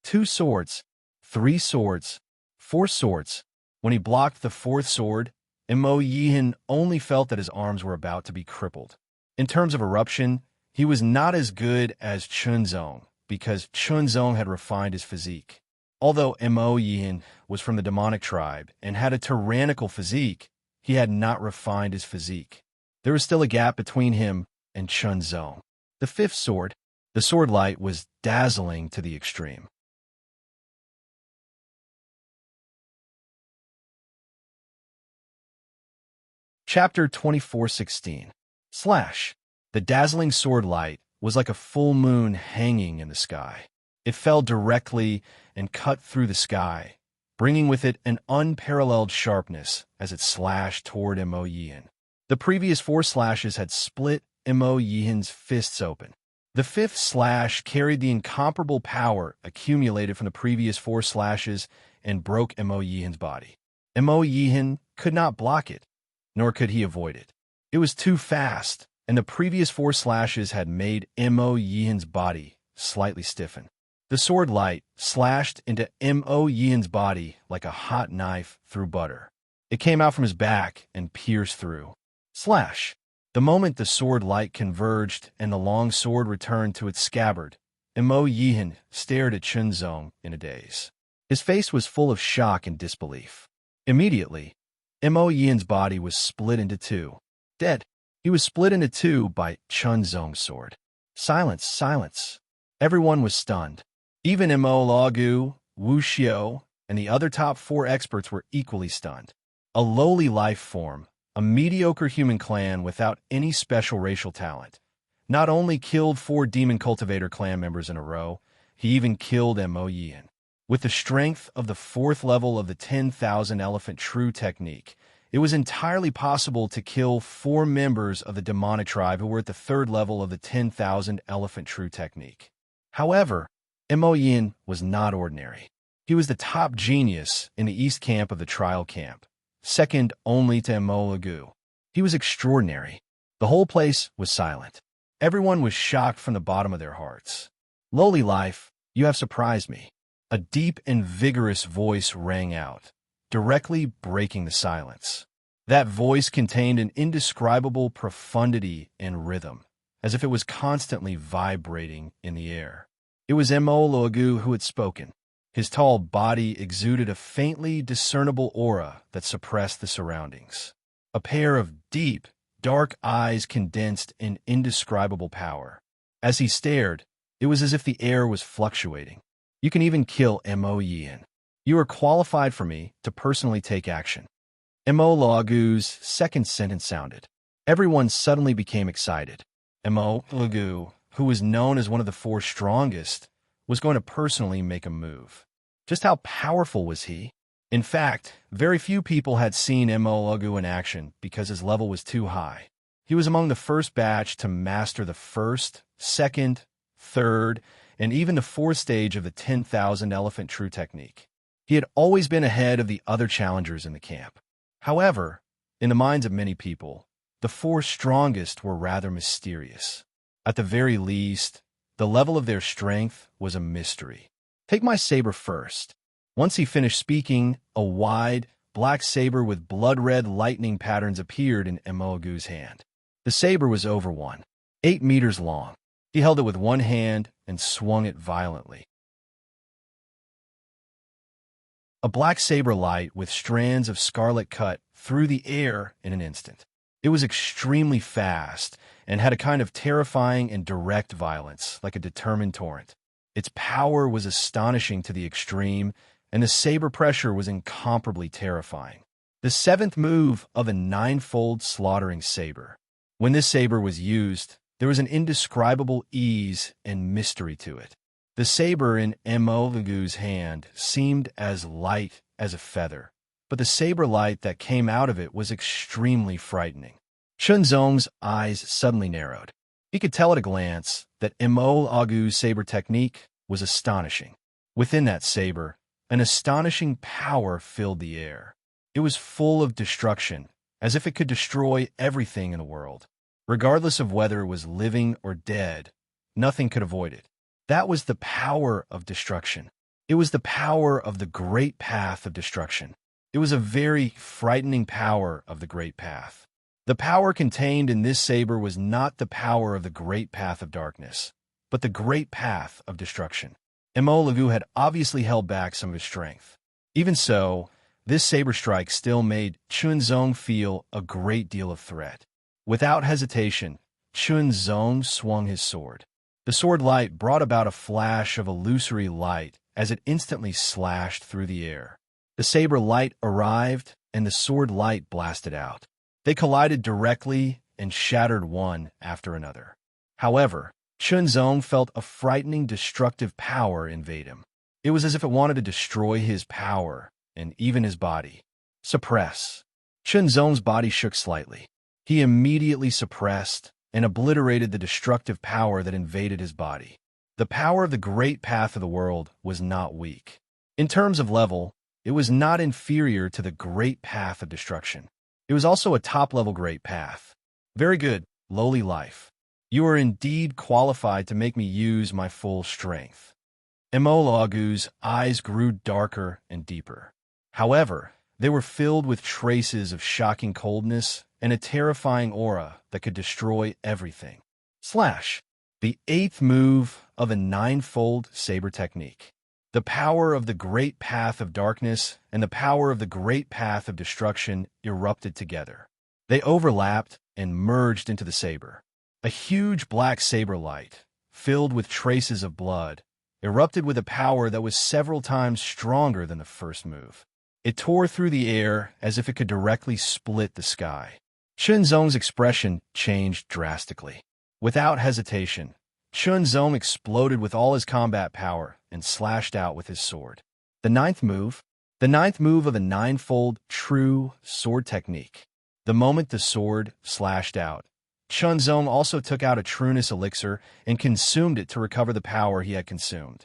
2 swords. 3 swords. 4 swords. When he blocked the 4th sword, Mo Yihan only felt that his arms were about to be crippled. In terms of eruption, he was not as good as Chunzong, because Chunzong had refined his physique. Although Mo Yihan was from the demonic tribe and had a tyrannical physique, he had not refined his physique. There was still a gap between him and Chunzong. The fifth sword. The sword light was dazzling to the extreme. Chapter 24:16. Slash. The dazzling sword light was like a full moon hanging in the sky. It fell directly and cut through the sky, bringing with it an unparalleled sharpness as it slashed toward Mo Yihan. The previous 4 slashes had split Mo Yihan's fists open. The fifth slash carried the incomparable power accumulated from the previous 4 slashes and broke Mo Yihan's body. Mo Yihan could not block it, nor could he avoid it. It was too fast, and the previous 4 slashes had made Mo Yihan's body slightly stiffen. The sword light slashed into Mo Yihan's body like a hot knife through butter. It came out from his back and pierced through. Slash. The moment the sword light converged and the long sword returned to its scabbard, Mo Yihan stared at Chunzong in a daze. His face was full of shock and disbelief. Immediately, Mo Yihan's body was split into 2. Dead. He was split into 2 by Chunzong's sword. Silence, silence. Everyone was stunned. Even Mo Lagu, Wu Xiao, and the other top 4 experts were equally stunned. A lowly life form, a mediocre human clan without any special racial talent, not only killed 4 Demon Cultivator clan members in a row, he even killed Mo Yihan. With the strength of the 4th level of the 10,000 Elephant True technique, it was entirely possible to kill 4 members of the demonic tribe who were at the 3rd level of the 10,000 Elephant True technique. However, Mo Yihan was not ordinary. He was the top genius in the East Camp of the Trial Camp, second only to Mo Lagu. He was extraordinary. The whole place was silent. Everyone was shocked from the bottom of their hearts. Lowly life, you have surprised me. A deep and vigorous voice rang out, directly breaking the silence. That voice contained an indescribable profundity and rhythm, as if it was constantly vibrating in the air. It was Mo Lagu who had spoken. His tall body exuded a faintly discernible aura that suppressed the surroundings. A pair of deep, dark eyes condensed in indescribable power. As he stared, it was as if the air was fluctuating. You can even kill Mo Yihan. You are qualified for me to personally take action. Mo Lagu's second sentence sounded. Everyone suddenly became excited. Mo Lagu, who was known as one of the 4 strongest, was going to personally make a move. Just how powerful was he? In fact, very few people had seen Mo Lagu in action because his level was too high. He was among the first batch to master the 1st, 2nd, 3rd, and even the 4th stage of the 10,000 Elephant True technique. He had always been ahead of the other challengers in the camp. However, in the minds of many people, the 4 strongest were rather mysterious. At the very least, the level of their strength was a mystery. Take my saber first. Once he finished speaking, a wide, black saber with blood-red lightning patterns appeared in Mo Lagu's hand. The saber was over 8 meters long. He held it with one hand and swung it violently. A black saber light with strands of scarlet cut through the air in an instant. It was extremely fast and had a kind of terrifying and direct violence, like a determined torrent. Its power was astonishing to the extreme, and the saber pressure was incomparably terrifying. The 7th move of a 9-fold slaughtering saber. When this saber was used, there was an indescribable ease and mystery to it. The saber in Mo Lagu's hand seemed as light as a feather, but the saber light that came out of it was extremely frightening. Chunzong's eyes suddenly narrowed. He could tell at a glance that Mo Lagu's saber technique was astonishing. Within that saber, an astonishing power filled the air. It was full of destruction, as if it could destroy everything in the world. Regardless of whether it was living or dead, nothing could avoid it. That was the power of destruction. It was the power of the great path of destruction. It was a very frightening power of the great path. The power contained in this saber was not the power of the great path of darkness, but the great path of destruction. Mo Lagu had obviously held back some of his strength. Even so, this saber strike still made Chunzong feel a great deal of threat. Without hesitation, Chun Zong swung his sword. The sword light brought about a flash of illusory light as it instantly slashed through the air. The saber light arrived, and the sword light blasted out. They collided directly and shattered one after another. However, Chun Zong felt a frightening destructive power invade him. It was as if it wanted to destroy his power and even his body. Suppress. Chun Zong's body shook slightly. He immediately suppressed and obliterated the destructive power that invaded his body. The power of the great path of the world was not weak. In terms of level, it was not inferior to the great path of destruction. It was also a top-level great path. Very good, lowly life. You are indeed qualified to make me use my full strength. Emolagu's eyes grew darker and deeper. However, they were filled with traces of shocking coldness and a terrifying aura that could destroy everything. Slash. The 8th move of a 9-fold saber technique. The power of the great path of darkness and the power of the great path of destruction erupted together. They overlapped and merged into the saber. A huge black saber light, filled with traces of blood, erupted with a power that was several times stronger than the first move. It tore through the air as if it could directly split the sky. Chun Zong's expression changed drastically. Without hesitation, Chun Zong exploded with all his combat power and slashed out with his sword. The 9th move of a 9-fold true sword technique. The moment the sword slashed out, Chun Zong also took out a trueness elixir and consumed it to recover the power he had consumed.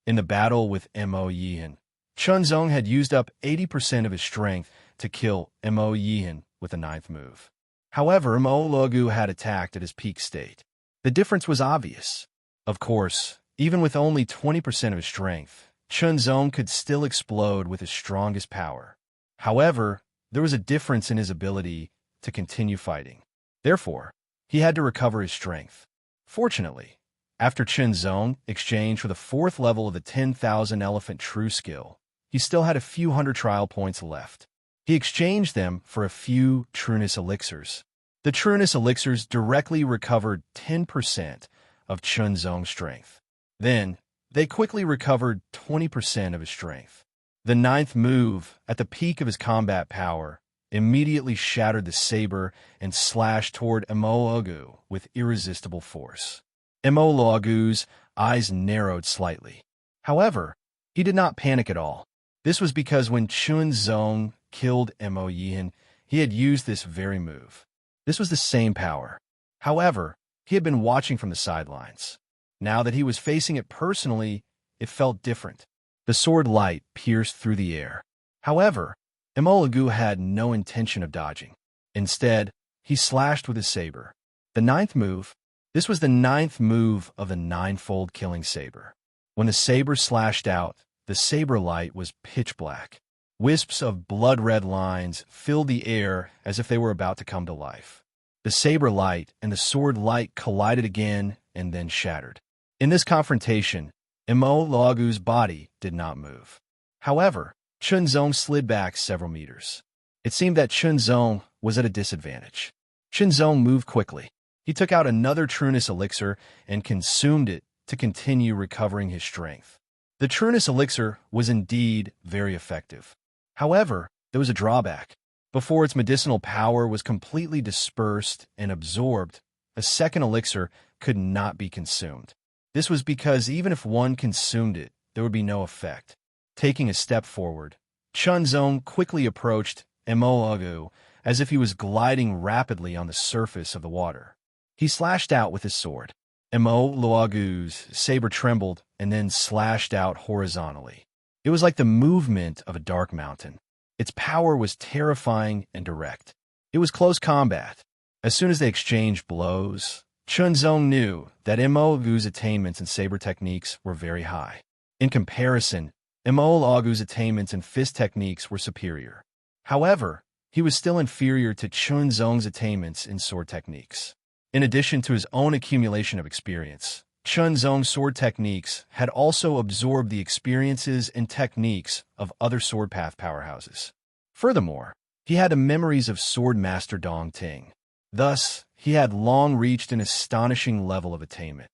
In the battle with Mo Yihan, Chun Zong had used up 80% of his strength to kill Mo Yihan with the 9th move. However, Emolagu had attacked at his peak state. The difference was obvious. Of course, even with only 20% of his strength, Chun Zong could still explode with his strongest power. However, there was a difference in his ability to continue fighting. Therefore, he had to recover his strength. Fortunately, after Chun Zong exchanged for the 4th level of the 10,000 Elephant True skill, he still had a few hundred trial points left. He exchanged them for a few trueness elixirs. The trueness elixirs directly recovered 10% of Chun Zong's strength. Then, they quickly recovered 20% of his strength. The 9th move, at the peak of his combat power, immediately shattered the saber and slashed toward Emolagu with irresistible force. Emolagu's eyes narrowed slightly. However, he did not panic at all. This was because when Chun Zong killed Mo Yihan, he had used this very move. This was the same power. However, he had been watching from the sidelines. Now that he was facing it personally, it felt different. The sword light pierced through the air. However, Emolagu had no intention of dodging. Instead, he slashed with his saber. The 9th move. This was the 9th move of the 9-fold killing saber. When the saber slashed out, the saber light was pitch black. Wisps of blood-red lines filled the air as if they were about to come to life. The saber light and the sword light collided again and then shattered. In this confrontation, Emolagu's body did not move. However, Chun Zong slid back several meters. It seemed that Chun Zong was at a disadvantage. Chun Zong moved quickly. He took out another trueness elixir and consumed it to continue recovering his strength. The trueness elixir was indeed very effective. However, there was a drawback. Before its medicinal power was completely dispersed and absorbed, a second elixir could not be consumed. This was because even if one consumed it, there would be no effect. Taking a step forward, Chun Zong quickly approached Emolagu as if he was gliding rapidly on the surface of the water. He slashed out with his sword. Emolagu's saber trembled and then slashed out horizontally. It was like the movement of a dark mountain. Its power was terrifying and direct. It was close combat. As soon as they exchanged blows, Chun Zong knew that Emolagu's attainments in saber techniques were very high. In comparison, Emolagu's attainments in fist techniques were superior. However, he was still inferior to Chun Zong's attainments in sword techniques. In addition to his own accumulation of experience, Chun Zong's sword techniques had also absorbed the experiences and techniques of other sword path powerhouses. Furthermore, He had the memories of Sword Master Dong Ting. Thus, he had long reached an astonishing level of attainment.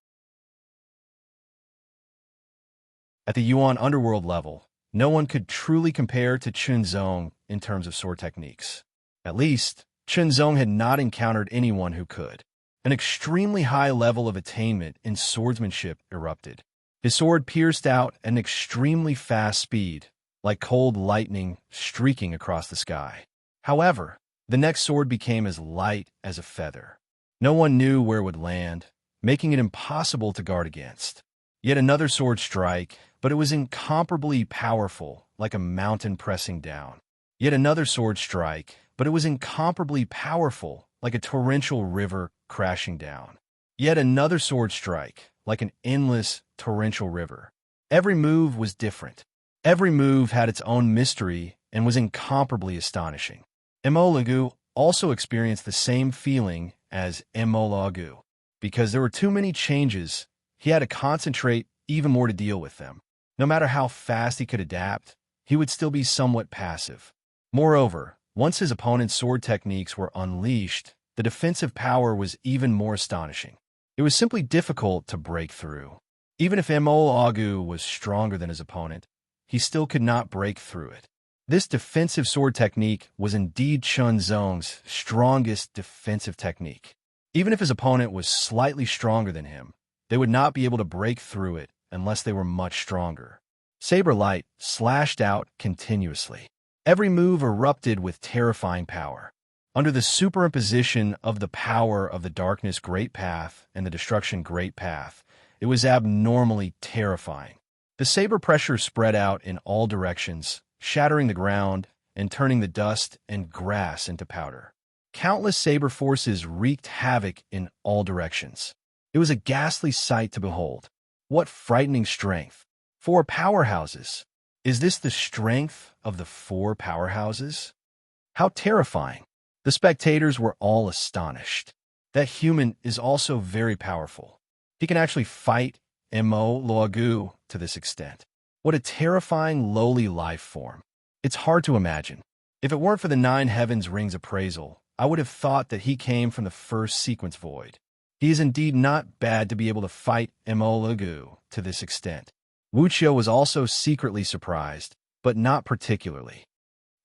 At the Yuan underworld level, no one could truly compare to Chen Zong in terms of sword techniques. At least, Chen Zong had not encountered anyone who could. An extremely high level of attainment in swordsmanship erupted. His sword pierced out at an extremely fast speed, like cold lightning streaking across the sky. However, the next sword became as light as a feather. No one knew where it would land, making it impossible to guard against. Yet another sword strike, but it was incomparably powerful, like a mountain pressing down. Yet another sword strike, but it was incomparably powerful, like a torrential river crashing down. Yet another sword strike, like an endless torrential river. Every move was different. Every move had its own mystery and was incomparably astonishing. Emolagu also experienced the same feeling as Emolagu. Because there were too many changes, he had to concentrate even more to deal with them. No matter how fast he could adapt, he would still be somewhat passive. Moreover, once his opponent's sword techniques were unleashed, the defensive power was even more astonishing. It was simply difficult to break through. Even if Emolagu was stronger than his opponent, he still could not break through it. This defensive sword technique was indeed Chen Zong's strongest defensive technique. Even if his opponent was slightly stronger than him, they would not be able to break through it unless they were much stronger. Saber light slashed out continuously. Every move erupted with terrifying power. Under the superimposition of the power of the Darkness Great Path and the Destruction Great Path, it was abnormally terrifying. The saber pressure spread out in all directions, shattering the ground and turning the dust and grass into powder. Countless saber forces wreaked havoc in all directions. It was a ghastly sight to behold. What frightening strength! 4 powerhouses. Is this the strength of the 4 powerhouses? How terrifying! The spectators were all astonished. That human is also very powerful. He can actually fight Emolagu to this extent. What a terrifying, lowly life form. It's hard to imagine. If it weren't for the 9 Heavens Rings appraisal, I would have thought that he came from the first sequence void. He is indeed not bad to be able to fight Emolagu to this extent. Wu Qiu was also secretly surprised, but not particularly.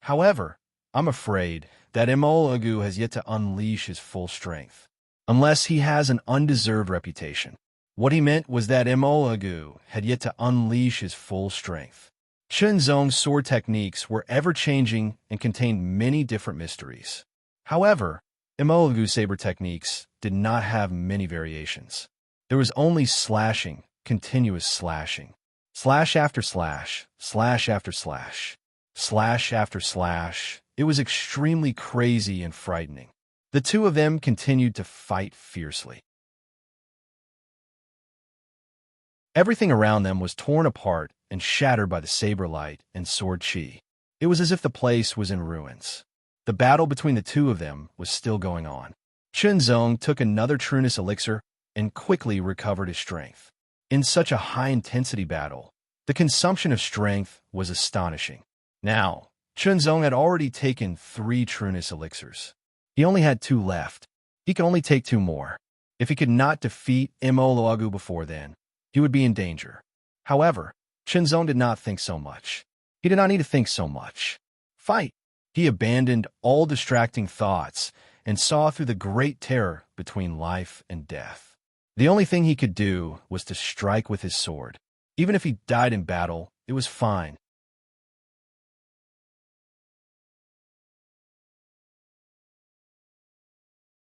However, I'm afraid that Emolagu has yet to unleash his full strength, unless he has an undeserved reputation. What he meant was that Emolagu had yet to unleash his full strength. Chen Zong's sword techniques were ever-changing and contained many different mysteries. However, Emolagu's saber techniques did not have many variations. There was only slashing, continuous slashing. Slash after slash, slash after slash, slash after slash. It was extremely crazy and frightening. The two of them continued to fight fiercely. Everything around them was torn apart and shattered by the saber light and sword chi. It was as if the place was in ruins. The battle between the two of them was still going on. Chen Zong took another trueness elixir and quickly recovered his strength. In such a high-intensity battle, the consumption of strength was astonishing. Now, Chen Zong had already taken 3 trueness elixirs. He only had 2 left. He could only take 2 more. If he could not defeat Emolagu before then, he would be in danger. However, Chen Zong did not think so much. He did not need to think so much. Fight! He abandoned all distracting thoughts and saw through the great terror between life and death. The only thing he could do was to strike with his sword. Even if he died in battle, it was fine.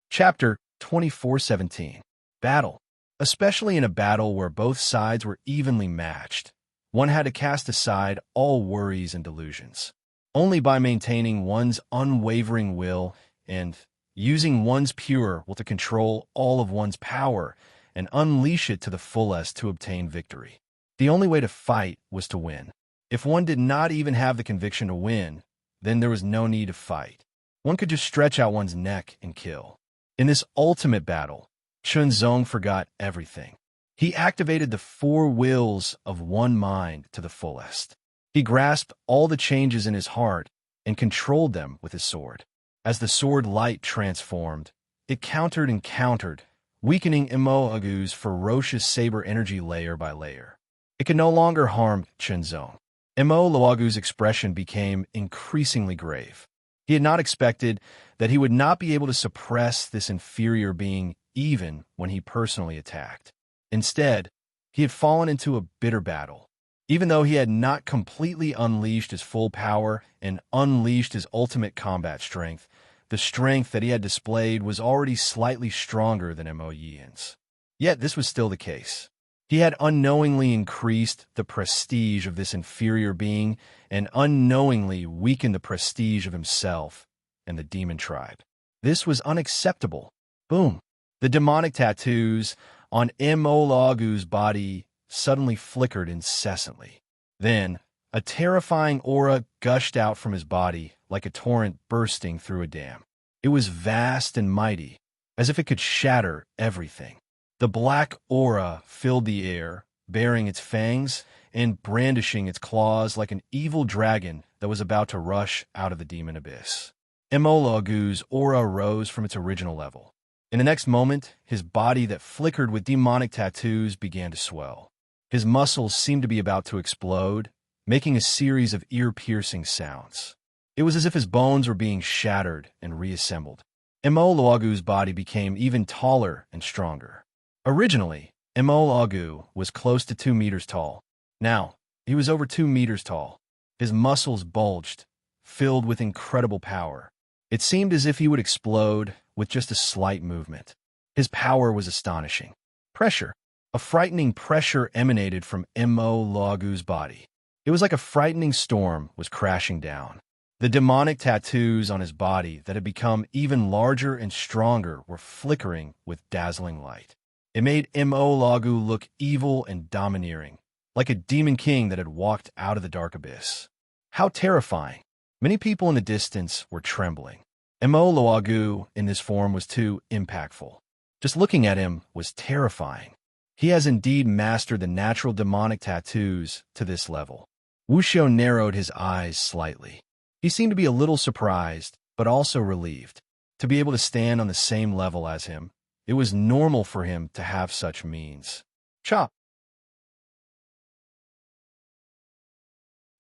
Chapter 2417. Battle. Especially in a battle where both sides were evenly matched, one had to cast aside all worries and delusions. Only by maintaining one's unwavering will and using one's pure will to control all of one's power and unleash it to the fullest to obtain victory. The only way to fight was to win. If one did not even have the conviction to win, then there was no need to fight. One could just stretch out one's neck and kill. In this ultimate battle, Chen Zong forgot everything. He activated the 4 wills of one mind to the fullest. He grasped all the changes in his heart and controlled them with his sword. As the sword light transformed, it countered and countered, weakening Immortal's ferocious saber energy layer by layer. It could no longer harm Chunzong. Immortal's expression became increasingly grave. He had not expected that he would not be able to suppress this inferior being even when he personally attacked. Instead, he had fallen into a bitter battle. Even though he had not completely unleashed his full power and unleashed his ultimate combat strength, the strength that he had displayed was already slightly stronger than Mo Yian's. Yet this was still the case. He had unknowingly increased the prestige of this inferior being and unknowingly weakened the prestige of himself and the demon tribe. This was unacceptable. Boom. The demonic tattoos on Immortal's body suddenly flickered incessantly. Then, a terrifying aura gushed out from his body like a torrent bursting through a dam. It was vast and mighty, as if it could shatter everything. The black aura filled the air, baring its fangs and brandishing its claws like an evil dragon that was about to rush out of the demon abyss. Immortal's aura rose from its original level. In the next moment, his body that flickered with demonic tattoos began to swell. His muscles seemed to be about to explode, making a series of ear-piercing sounds. It was as if his bones were being shattered and reassembled. Immortal's body became even taller and stronger. Originally, Immortal was close to 2 meters tall. Now, he was over 2 meters tall. His muscles bulged, filled with incredible power. It seemed as if he would explode with just a slight movement. His power was astonishing. Pressure. A frightening pressure emanated from Immortal's body. It was like a frightening storm was crashing down. The demonic tattoos on his body that had become even larger and stronger were flickering with dazzling light. It made Immortal look evil and domineering, like a demon king that had walked out of the dark abyss. How terrifying! Many people in the distance were trembling. Immortal in this form was too impactful. Just looking at him was terrifying. He has indeed mastered the natural demonic tattoos to this level. Wuxiu narrowed his eyes slightly. He seemed to be a little surprised, but also relieved. To be able to stand on the same level as him, it was normal for him to have such means. Chop!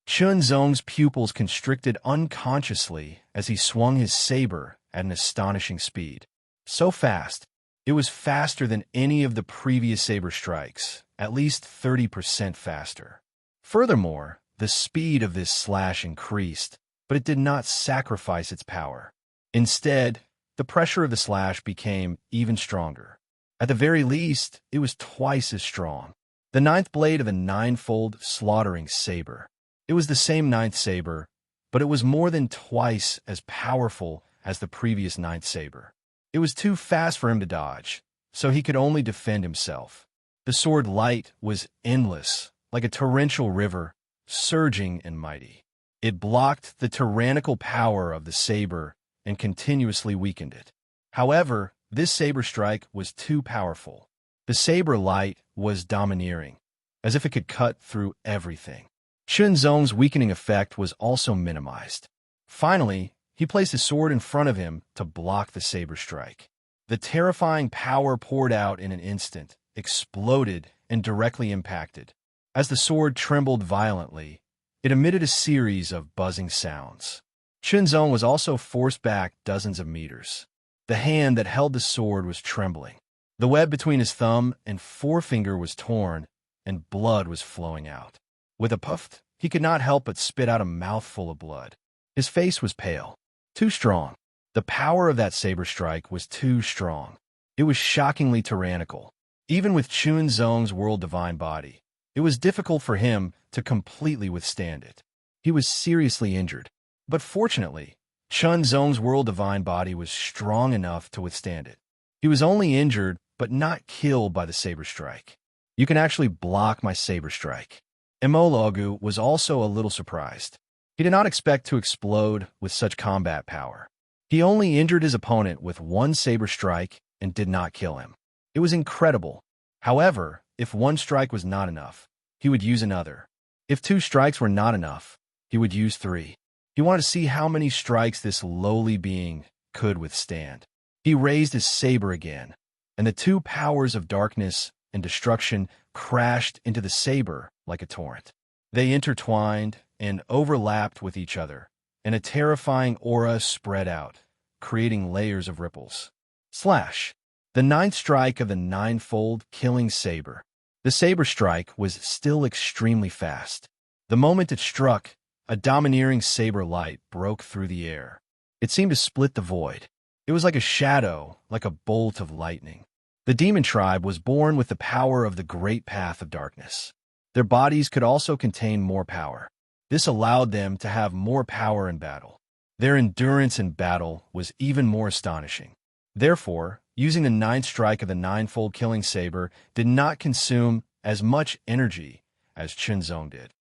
Chunzong's pupils constricted unconsciously as he swung his saber at an astonishing speed. So fast, it was faster than any of the previous saber strikes, at least 30% faster. Furthermore, the speed of this slash increased, but it did not sacrifice its power. Instead, the pressure of the slash became even stronger. At the very least, it was twice as strong. The 9th blade of a 9-fold slaughtering saber. It was the same 9th saber, but it was more than twice as powerful as the previous 9th saber. It was too fast for him to dodge, so he could only defend himself. The sword light was endless, like a torrential river, surging and mighty. It blocked the tyrannical power of the saber and continuously weakened it. However, this saber strike was too powerful. The saber light was domineering, as if it could cut through everything. Chunzong's weakening effect was also minimized. Finally, he placed his sword in front of him to block the saber strike. The terrifying power poured out in an instant, exploded, and directly impacted. As the sword trembled violently, it emitted a series of buzzing sounds. Chunzong was also forced back dozens of meters. The hand that held the sword was trembling. The web between his thumb and forefinger was torn, and blood was flowing out. With a puff, he could not help but spit out a mouthful of blood. His face was pale. Too strong. The power of that saber strike was too strong. It was shockingly tyrannical. Even with Chunzong's world divine body, it was difficult for him to completely withstand it. He was seriously injured. But fortunately, Chunzong's world divine body was strong enough to withstand it. He was only injured, but not killed by the saber strike. You can actually block my saber strike. Immortal was also a little surprised. He did not expect to explode with such combat power. He only injured his opponent with one saber strike and did not kill him. It was incredible. However, if one strike was not enough, he would use another. If 2 strikes were not enough, he would use 3. He He wanted to see how many strikes this lowly being could withstand. He raised his saber again, and the two powers of darkness and destruction crashed into the saber like a torrent. They intertwined and overlapped with each other, and a terrifying aura spread out, creating layers of ripples. Slash! The ninth strike of the ninefold killing saber. The saber strike was still extremely fast. The moment it struck, a domineering saber light broke through the air. It seemed to split the void. It was like a shadow, like a bolt of lightning. The demon tribe was born with the power of the great path of darkness. Their bodies could also contain more power. This allowed them to have more power in battle. Their endurance in battle was even more astonishing. Therefore, using the ninth strike of the ninefold killing saber did not consume as much energy as Qinzong did.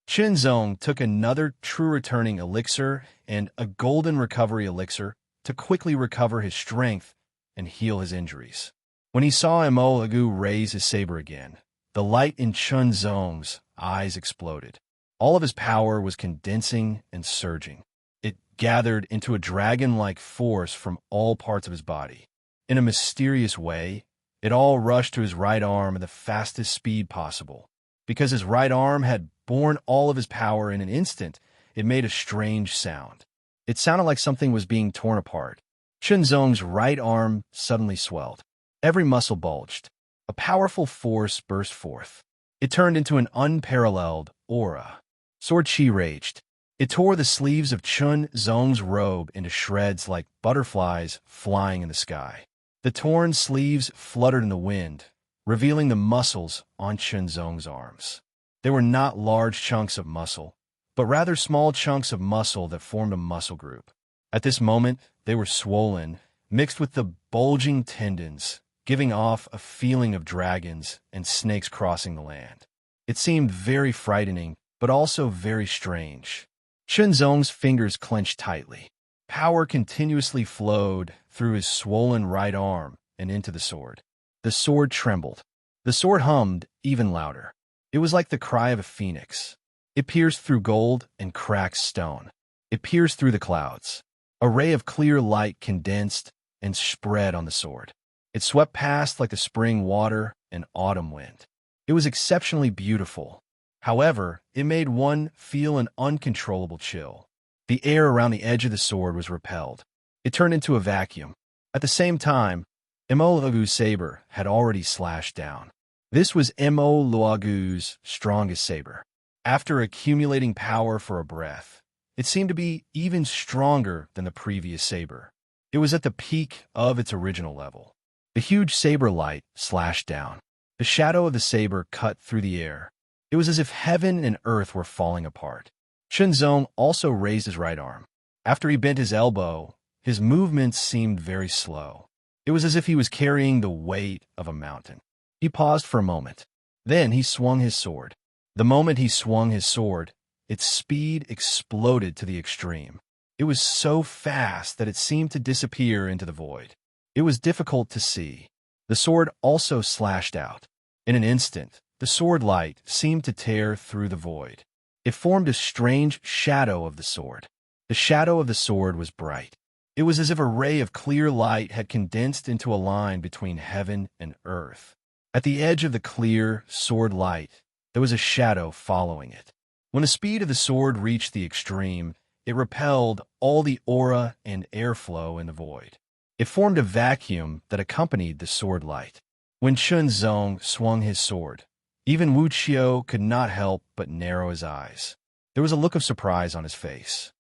Qinzong took another true returning elixir and a golden recovery elixir to quickly recover his strength and heal his injuries. When he saw Immortal raise his saber again, the light in Qinzong's eyes exploded. All of his power was condensing and surging. It gathered into a dragon-like force from all parts of his body. In a mysterious way, it all rushed to his right arm at the fastest speed possible. Because his right arm had borne all of his power in an instant, it made a strange sound. It sounded like something was being torn apart. Qinzong's right arm suddenly swelled. Every muscle bulged. A powerful force burst forth. It turned into an unparalleled aura. Sword Qi raged. It tore the sleeves of Qinzong's robe into shreds like butterflies flying in the sky. The torn sleeves fluttered in the wind, revealing the muscles on Qinzong's arms. They were not large chunks of muscle, but rather small chunks of muscle that formed a muscle group. At this moment, they were swollen, mixed with the bulging tendons, giving off a feeling of dragons and snakes crossing the land. It seemed very frightening, but also very strange. Qinzong's fingers clenched tightly. Power continuously flowed through his swollen right arm and into the sword. The sword trembled. The sword hummed even louder. It was like the cry of a phoenix. It pierced through gold and cracked stone. It pierced through the clouds. A ray of clear light condensed and spread on the sword. It swept past like the spring water and autumn wind. It was exceptionally beautiful. However, it made one feel an uncontrollable chill. The air around the edge of the sword was repelled. It turned into a vacuum. At the same time, Immortal's saber had already slashed down. This was Immortal's strongest saber. After accumulating power for a breath, it seemed to be even stronger than the previous saber. It was at the peak of its original level. The huge saber light slashed down. The shadow of the saber cut through the air. It was as if heaven and earth were falling apart. Qinzong also raised his right arm. After he bent his elbow, his movements seemed very slow. It was as if he was carrying the weight of a mountain. He paused for a moment. Then he swung his sword. The moment he swung his sword, its speed exploded to the extreme. It was so fast that it seemed to disappear into the void. It was difficult to see. The sword also slashed out. In an instant, the sword light seemed to tear through the void. It formed a strange shadow of the sword. The shadow of the sword was bright. It was as if a ray of clear light had condensed into a line between heaven and earth. At the edge of the clear sword light, there was a shadow following it. When the speed of the sword reached the extreme, it repelled all the aura and airflow in the void. It formed a vacuum that accompanied the sword light. When Qinzong swung his sword, even Wu Qiu could not help but narrow his eyes. There was a look of surprise on his face.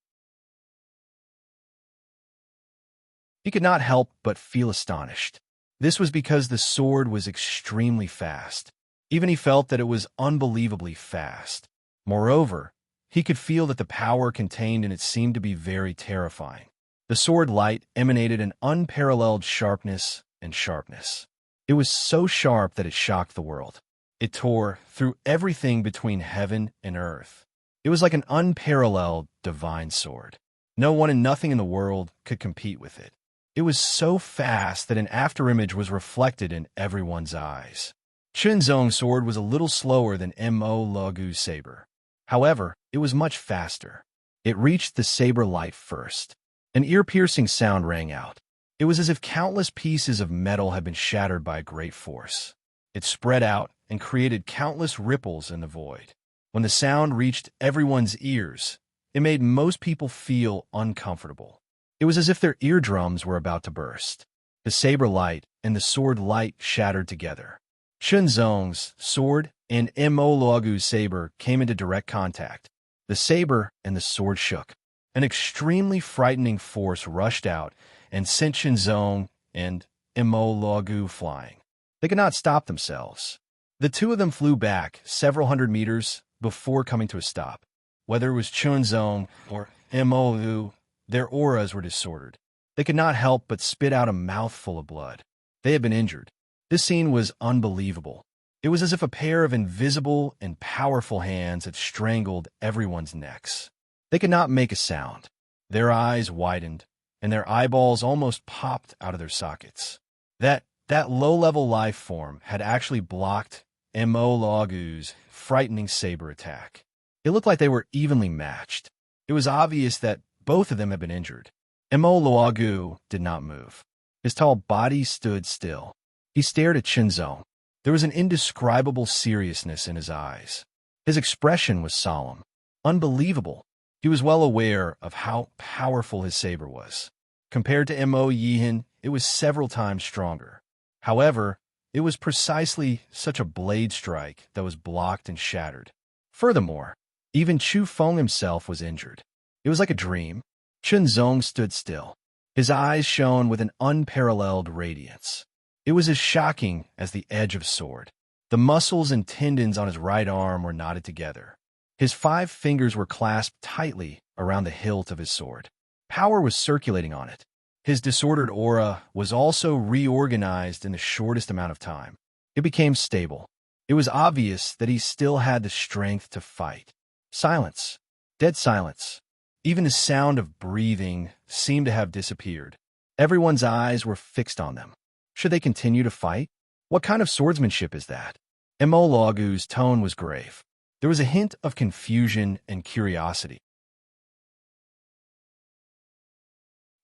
He could not help but feel astonished. This was because the sword was extremely fast. Even he felt that it was unbelievably fast. Moreover, he could feel that the power contained in it seemed to be very terrifying. The sword light emanated an unparalleled sharpness and sharpness. It was so sharp that it shocked the world. It tore through everything between heaven and earth. It was like an unparalleled divine sword. No one and nothing in the world could compete with it. It was so fast that an afterimage was reflected in everyone's eyes. Qinzong's sword was a little slower than Immortal's saber. However, it was much faster. It reached the saber light first. An ear-piercing sound rang out. It was as if countless pieces of metal had been shattered by a great force. It spread out and created countless ripples in the void. When the sound reached everyone's ears, it made most people feel uncomfortable. It was as if their eardrums were about to burst. The saber light and the sword light shattered together. Chunzong's sword and Imolagu's saber came into direct contact. The saber and the sword shook. An extremely frightening force rushed out and sent Chunzong and Imolagu flying. They could not stop themselves. The two of them flew back several hundred meters before coming to a stop. Whether it was Chunzong or Imolagu, their auras were disordered. They could not help but spit out a mouthful of blood. They had been injured. This scene was unbelievable. It was as if a pair of invisible and powerful hands had strangled everyone's necks. They could not make a sound. Their eyes widened, and their eyeballs almost popped out of their sockets. That low-level life form had actually blocked Imolagu's frightening saber attack. It looked like they were evenly matched. It was obvious that both of them had been injured. Imolagu did not move. His tall body stood still. He stared at Chunzong. There was an indescribable seriousness in his eyes. His expression was solemn, unbelievable. He was well aware of how powerful his saber was. Compared to Mo Yihan, it was several times stronger. However, it was precisely such a blade strike that was blocked and shattered. Furthermore, even Chu Feng himself was injured. It was like a dream. Chunzong stood still. His eyes shone with an unparalleled radiance. It was as shocking as the edge of a sword. The muscles and tendons on his right arm were knotted together. His 5 fingers were clasped tightly around the hilt of his sword. Power was circulating on it. His disordered aura was also reorganized in the shortest amount of time. It became stable. It was obvious that he still had the strength to fight. Silence. Dead silence. Even the sound of breathing seemed to have disappeared. Everyone's eyes were fixed on them. Should they continue to fight? What kind of swordsmanship is that? Imolagu's tone was grave. There was a hint of confusion and curiosity.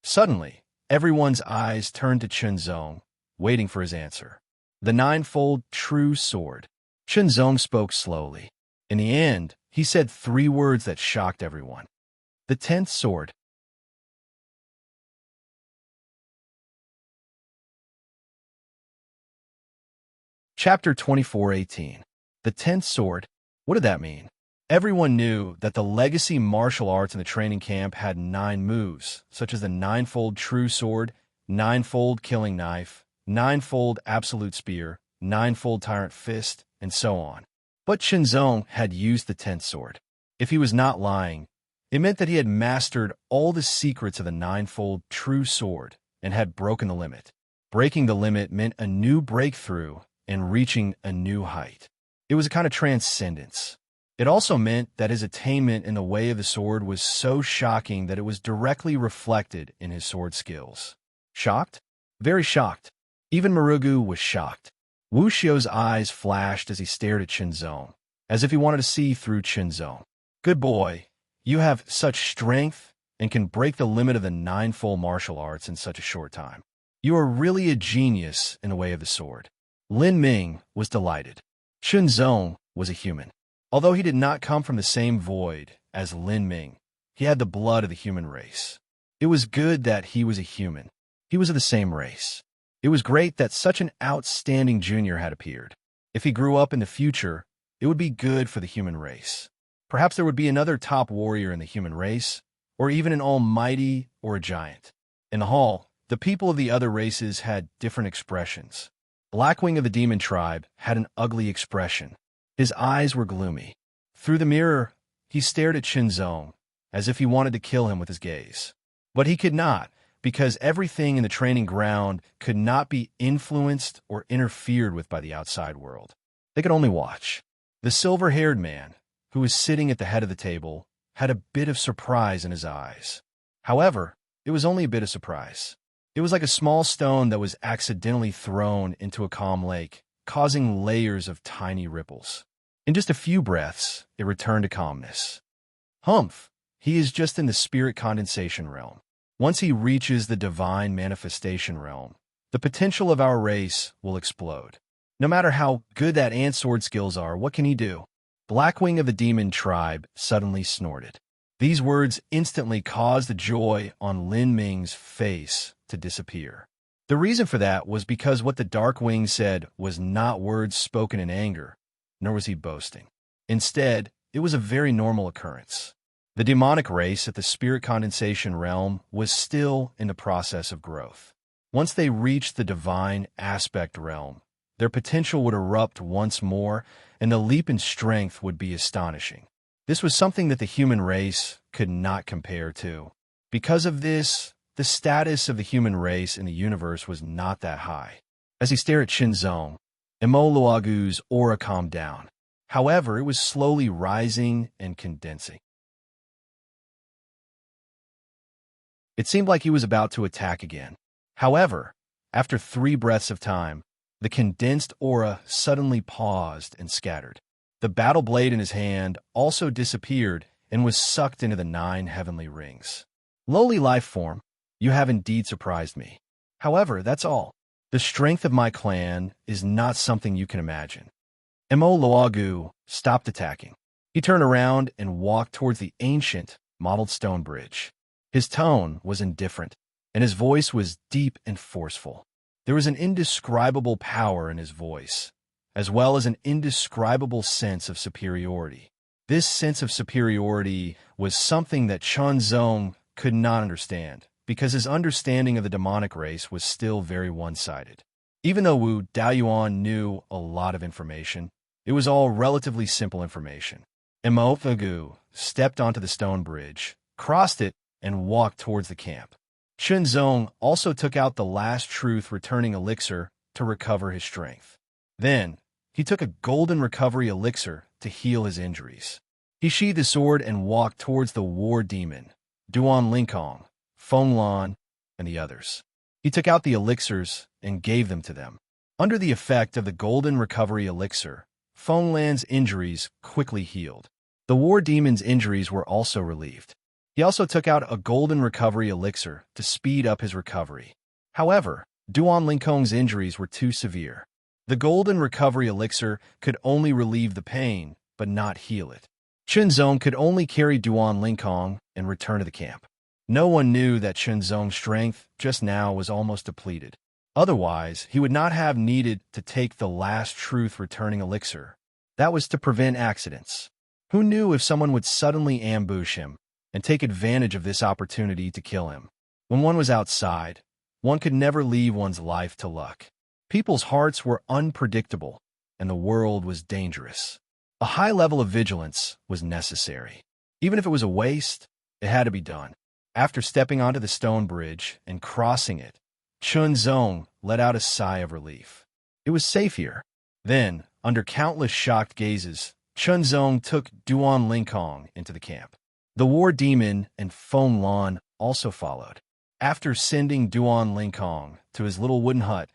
Suddenly, everyone's eyes turned to Chunzong, waiting for his answer. The ninefold true sword. Chunzong spoke slowly. In the end, he said 3 words that shocked everyone. The 10th sword. Chapter 24:18. The 10th sword. What did that mean? Everyone knew that the legacy martial arts in the training camp had 9 moves, such as the ninefold true sword, ninefold killing knife, ninefold absolute spear, ninefold tyrant fist, and so on. But Chunzong had used the 10th sword. If he was not lying, it meant that he had mastered all the secrets of the ninefold true sword and had broken the limit. Breaking the limit meant a new breakthrough and reaching a new height. It was a kind of transcendence. It also meant that his attainment in the way of the sword was so shocking that it was directly reflected in his sword skills. Shocked? Very shocked. Even Marugu was shocked. Wu Xiu's eyes flashed as he stared at Chunzong, as if he wanted to see through Chunzong. Good boy, you have such strength and can break the limit of the ninefold martial arts in such a short time. You are really a genius in the way of the sword. Lin Ming was delighted. Chunzong was a human. Although he did not come from the same void as Lin Ming, he had the blood of the human race. It was good that he was a human. He was of the same race. It was great that such an outstanding junior had appeared. If he grew up in the future, it would be good for the human race. Perhaps there would be another top warrior in the human race, or even an almighty or a giant. In the hall, the people of the other races had different expressions. Blackwing of the demon tribe had an ugly expression. His eyes were gloomy. Through the mirror, he stared at Chunzong, as if he wanted to kill him with his gaze. But he could not, because everything in the training ground could not be influenced or interfered with by the outside world. They could only watch. The silver-haired man, who was sitting at the head of the table, had a bit of surprise in his eyes. However, it was only a bit of surprise. It was like a small stone that was accidentally thrown into a calm lake, causing layers of tiny ripples. In just a few breaths, it returned to calmness. Humph! He is just in the spirit condensation realm. Once he reaches the divine manifestation realm, the potential of our race will explode. No matter how good that ant sword skills are, what can he do? Blackwing of the demon tribe suddenly snorted. These words instantly caused the joy on Lin Ming's face to disappear. The reason for that was because what the Darkwing said was not words spoken in anger, nor was he boasting. Instead, it was a very normal occurrence. The demonic race at the spirit condensation realm was still in the process of growth. Once they reached the divine aspect realm, their potential would erupt once more, and the leap in strength would be astonishing. This was something that the human race could not compare to. Because of this, the status of the human race in the universe was not that high. As he stared at Shinzong, Imoluagu's aura calmed down. However, it was slowly rising and condensing. It seemed like he was about to attack again. However, after 3 breaths of time, the condensed aura suddenly paused and scattered. The battle blade in his hand also disappeared and was sucked into the 9 heavenly rings. Lowly life form, you have indeed surprised me. However, that's all. The strength of my clan is not something you can imagine. Imoluagu stopped attacking. He turned around and walked towards the ancient, mottled stone bridge. His tone was indifferent, and his voice was deep and forceful. There was an indescribable power in his voice, as well as an indescribable sense of superiority. This sense of superiority was something that Chunzong could not understand, because his understanding of the demonic race was still very one-sided. Even though Wu Daoyuan knew a lot of information, it was all relatively simple information. Imoluagu stepped onto the stone bridge, crossed it, and walked towards the camp. Chunzong also took out the last truth returning elixir to recover his strength. Then, he took a golden recovery elixir to heal his injuries. He sheathed his sword and walked towards the war demon, Duan Linkong, Feng Lan, and the others. He took out the elixirs and gave them to them. Under the effect of the golden recovery elixir, Feng Lan's injuries quickly healed. The war demon's injuries were also relieved. He also took out a golden recovery elixir to speed up his recovery. However, Duan Linkong's injuries were too severe. The golden recovery elixir could only relieve the pain, but not heal it. Chunzong could only carry Duan Linkong and return to the camp. No one knew that Chunzong's strength just now was almost depleted. Otherwise, he would not have needed to take the last truth returning elixir. That was to prevent accidents. Who knew if someone would suddenly ambush him and take advantage of this opportunity to kill him? When one was outside, one could never leave one's life to luck. People's hearts were unpredictable, and the world was dangerous. A high level of vigilance was necessary. Even if it was a waste, it had to be done. After stepping onto the stone bridge and crossing it, Chunzong let out a sigh of relief. It was safe here. Then, under countless shocked gazes, Chunzong took Duan Linkong into the camp. The war demon and Feng Lan also followed. After sending Duan Linkong to his little wooden hut,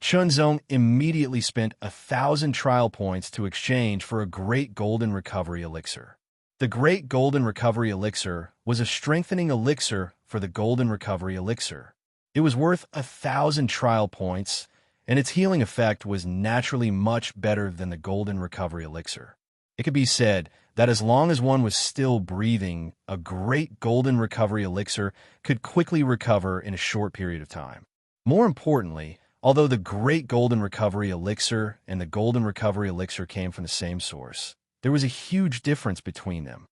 Chunzong immediately spent 1,000 trial points to exchange for a great golden recovery elixir. The great golden recovery elixir was a strengthening elixir for the golden recovery elixir. It was worth 1,000 trial points, and its healing effect was naturally much better than the golden recovery elixir. It could be said that as long as one was still breathing, a great golden recovery elixir could quickly recover in a short period of time. More importantly, although the great golden recovery elixir and the golden recovery elixir came from the same source, there was a huge difference between them.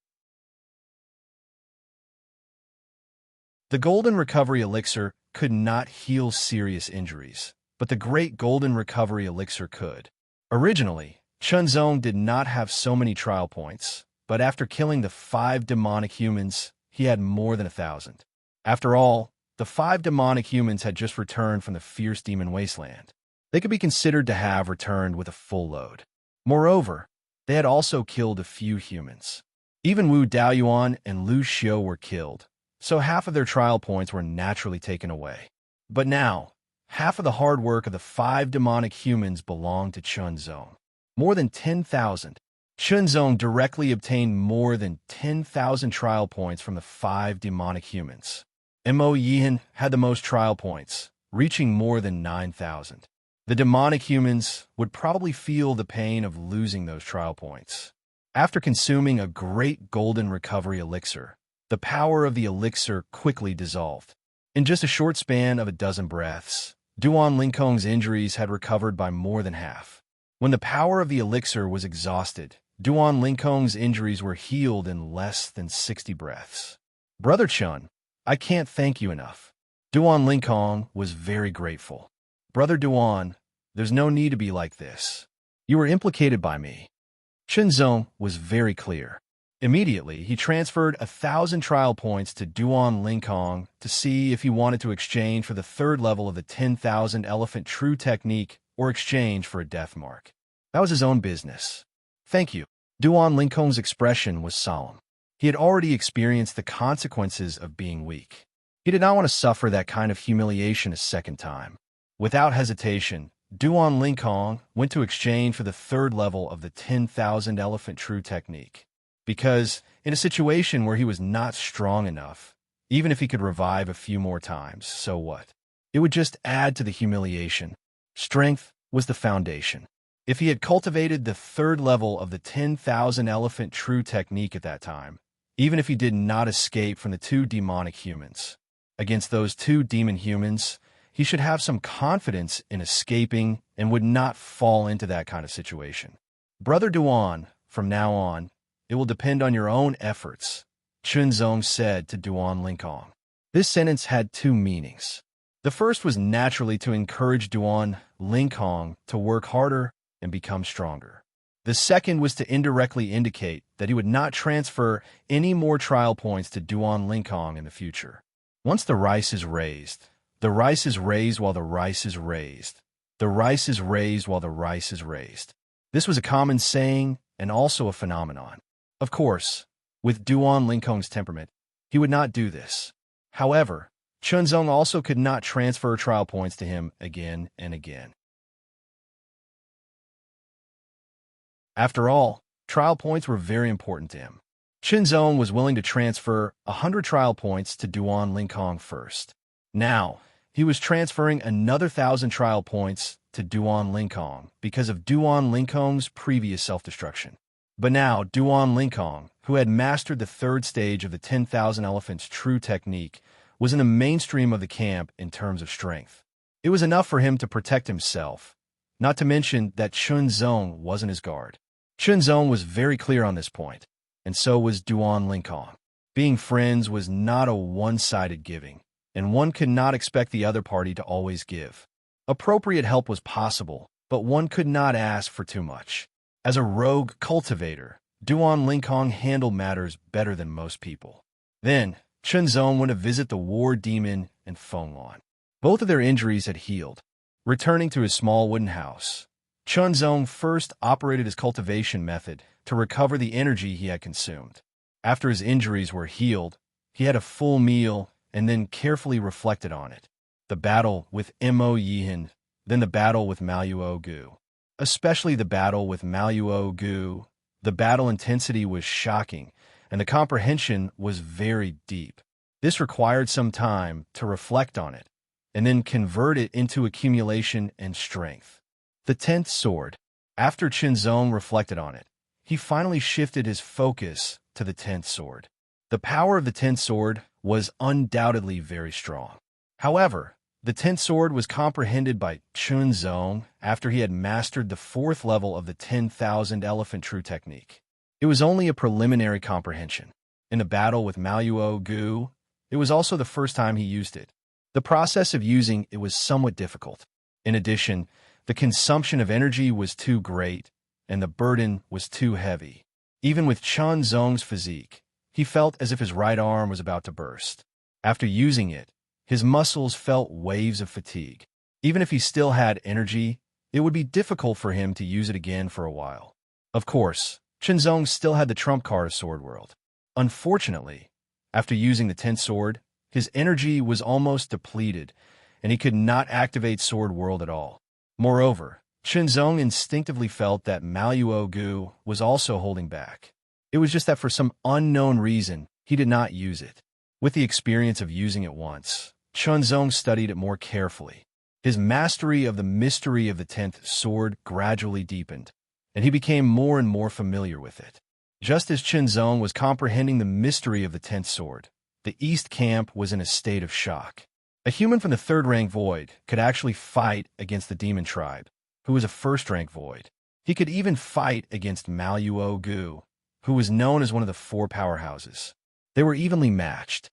The golden recovery elixir could not heal serious injuries, but the great golden recovery elixir could. Originally, Chunzong did not have so many trial points, but after killing the 5 demonic humans, he had more than 1,000. After all, the 5 demonic humans had just returned from the fierce demon wasteland. They could be considered to have returned with a full load. Moreover, they had also killed a few humans. Even Wu Daoyuan and Lu Xiu were killed, so half of their trial points were naturally taken away. But now, half of the hard work of the 5 demonic humans belonged to Chunzong. More than 10,000. Chunzong directly obtained more than 10,000 trial points from the 5 demonic humans. Mo Yihan had the most trial points, reaching more than 9,000. The demonic humans would probably feel the pain of losing those trial points. After consuming a great golden recovery elixir, the power of the elixir quickly dissolved. In just a short span of a dozen breaths, Duan Lingkong's injuries had recovered by more than half. When the power of the elixir was exhausted, Duan Lingkong's injuries were healed in less than 60 breaths. Brother Chun, I can't thank you enough. Duan Lingkong was very grateful. Brother Duan, there's no need to be like this. You were implicated by me. Chunzong was very clear. Immediately, he transferred 1,000 trial points to Duan Lingkong to see if he wanted to exchange for the 3rd level of the 10,000 Elephant True Technique or exchange for a death mark. That was his own business. Thank you. Duan Lingkong's expression was solemn. He had already experienced the consequences of being weak. He did not want to suffer that kind of humiliation a second time. Without hesitation, Duan Lingkong went to exchange for the 3rd level of the 10,000 Elephant True Technique. Because, in a situation where he was not strong enough, even if he could revive a few more times, so what? It would just add to the humiliation. Strength was the foundation. If he had cultivated the 3rd level of the 10,000 Elephant True Technique at that time, even if he did not escape from the 2 demonic humans, against those 2 demon humans, he should have some confidence in escaping and would not fall into that kind of situation. Brother Duan, from now on, it will depend on your own efforts, Chunzong said to Duan Lingkong. This sentence had 2 meanings. The first was naturally to encourage Duan Lingkong to work harder and become stronger. The second was to indirectly indicate that he would not transfer any more trial points to Duan Lingkong in the future. Once the rice is raised, the rice is raised while the rice is raised. The rice is raised while the rice is raised. This was a common saying and also a phenomenon. Of course, with Duan Lingkong's temperament, he would not do this. However, Chunzong also could not transfer trial points to him again and again. After all, trial points were very important to him. Chunzong was willing to transfer 100 trial points to Duan Lingkong first. Now, he was transferring another 1,000 trial points to Duan Lingkong because of Duan Lingkong's previous self-destruction. But now, Duan Lingkong, who had mastered the 3rd stage of the 10,000 Elephants True Technique, was in the mainstream of the camp in terms of strength. It was enough for him to protect himself, not to mention that Chunzong wasn't his guard. Chunzong was very clear on this point, and so was Duan Lingkong. Being friends was not a one-sided giving, and one could not expect the other party to always give. Appropriate help was possible, but one could not ask for too much. As a rogue cultivator, Duan Lingkong handled matters better than most people. Then, Chunzong went to visit the war demon and Fenglan. Both of their injuries had healed. Returning to his small wooden house, Chunzong first operated his cultivation method to recover the energy he had consumed. After his injuries were healed, he had a full meal and then carefully reflected on it. The battle with Mo Yihan, then the battle with Maluo Gu. Especially the battle with Maluo Gu, the battle intensity was shocking, and the comprehension was very deep. This required some time to reflect on it, and then convert it into accumulation and strength. The 10th sword. After Chunzong reflected on it, he finally shifted his focus to the 10th sword. The power of the 10th sword was undoubtedly very strong. However, the 10th sword was comprehended by Chunzong after he had mastered the 4th level of the 10,000 Elephant True Technique. It was only a preliminary comprehension. In the battle with Maluo Gu, it was also the first time he used it. The process of using it was somewhat difficult. In addition, the consumption of energy was too great, and the burden was too heavy. Even with Chunzong's physique, he felt as if his right arm was about to burst. After using it, his muscles felt waves of fatigue. Even if he still had energy, it would be difficult for him to use it again for a while. Of course, Chunzong still had the trump card of Sword World. Unfortunately, after using the 10th sword, his energy was almost depleted, and he could not activate Sword World at all. Moreover, Zhong instinctively felt that Maluo Gu was also holding back. It was just that for some unknown reason, he did not use it. With the experience of using it once, Zhong studied it more carefully. His mastery of the mystery of the 10th sword gradually deepened, and he became more and more familiar with it. Just as Zhong was comprehending the mystery of the 10th sword, the East camp was in a state of shock. A human from the 3rd rank void could actually fight against the demon tribe, who was a 1st rank void. He could even fight against Maluo Gu, who was known as one of the 4 powerhouses. They were evenly matched.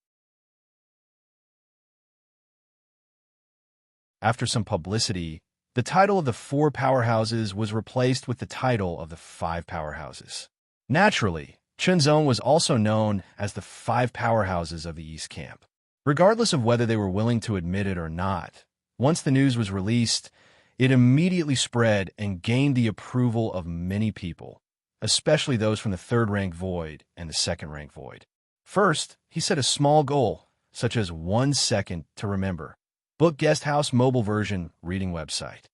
After some publicity, the title of the 4 powerhouses was replaced with the title of the 5 powerhouses. Naturally, Zhong was also known as the 5 powerhouses of the East camp. Regardless of whether they were willing to admit it or not, once the news was released, it immediately spread and gained the approval of many people, especially those from the 3rd rank void and the 2nd rank void. First, he set a small goal, such as 1 second to remember. Book Guesthouse mobile version reading website.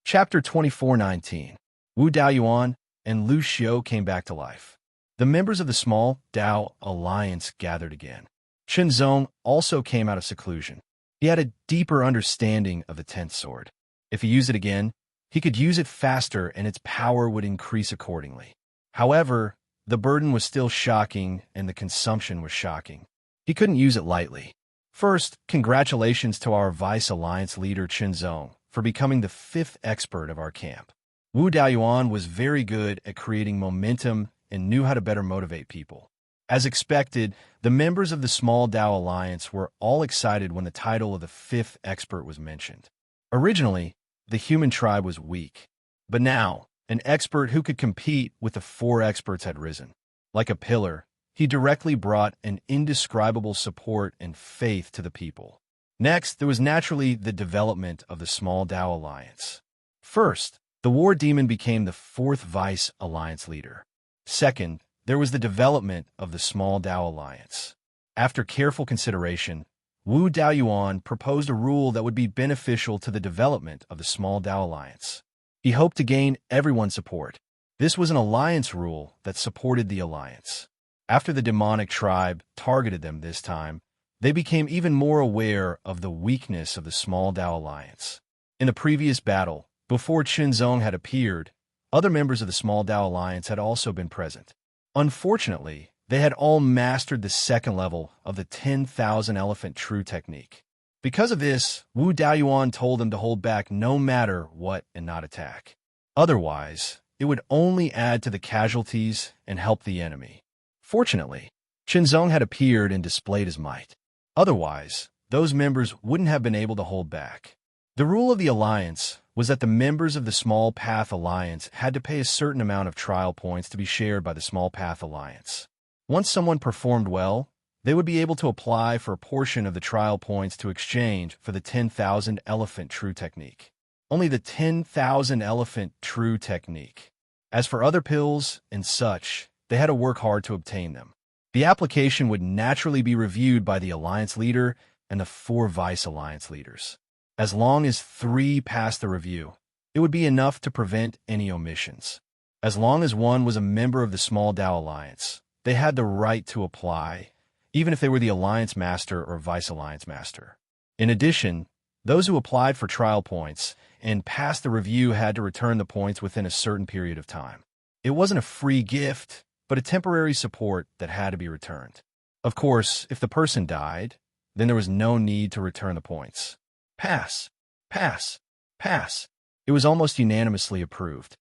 Chapter 24:19. Wu Daoyuan and Lu Xiu came back to life. The members of the small Dao Alliance gathered again. Zhong also came out of seclusion. He had a deeper understanding of the 10th sword. If he used it again, he could use it faster and its power would increase accordingly. However, the burden was still shocking and the consumption was shocking. He couldn't use it lightly. First, congratulations to our Vice Alliance leader Zhong for becoming the 5th expert of our camp. Wu Daoyuan was very good at creating momentum and knew how to better motivate people. As expected, the members of the small Dao Alliance were all excited when the title of the 5th expert was mentioned. Originally, the human tribe was weak, but now, an expert who could compete with the 4 experts had risen. Like a pillar, he directly brought an indescribable support and faith to the people. Next, there was naturally the development of the small Dao Alliance. First, the war demon became the 4th Vice Alliance leader. Second, there was the development of the small Dao Alliance. After careful consideration, Wu Daoyuan proposed a rule that would be beneficial to the development of the small Dao Alliance. He hoped to gain everyone's support. This was an alliance rule that supported the alliance. After the demonic tribe targeted them this time, they became even more aware of the weakness of the small Dao Alliance. In the previous battle, before Zhong had appeared, other members of the small Dao Alliance had also been present. Unfortunately, they had all mastered the 2nd level of the 10,000 elephant true technique. Because of this, Wu Daoyuan told them to hold back no matter what and not attack. Otherwise, it would only add to the casualties and help the enemy. Fortunately, Zhong had appeared and displayed his might. Otherwise, those members wouldn't have been able to hold back. The rule of the alliance was that the members of the Small Path Alliance had to pay a certain amount of trial points to be shared by the Small Path Alliance. Once someone performed well, they would be able to apply for a portion of the trial points to exchange for the 10,000 elephant true technique. Only the 10,000 elephant true technique. As for other pills and such, they had to work hard to obtain them. The application would naturally be reviewed by the alliance leader and the 4 vice alliance leaders. As long as 3 passed the review, it would be enough to prevent any omissions. As long as one was a member of the Small Dao Alliance, they had the right to apply, even if they were the Alliance Master or Vice Alliance Master. In addition, those who applied for trial points and passed the review had to return the points within a certain period of time. It wasn't a free gift, but a temporary support that had to be returned. Of course, if the person died, then there was no need to return the points. Pass, pass, pass. It was almost unanimously approved.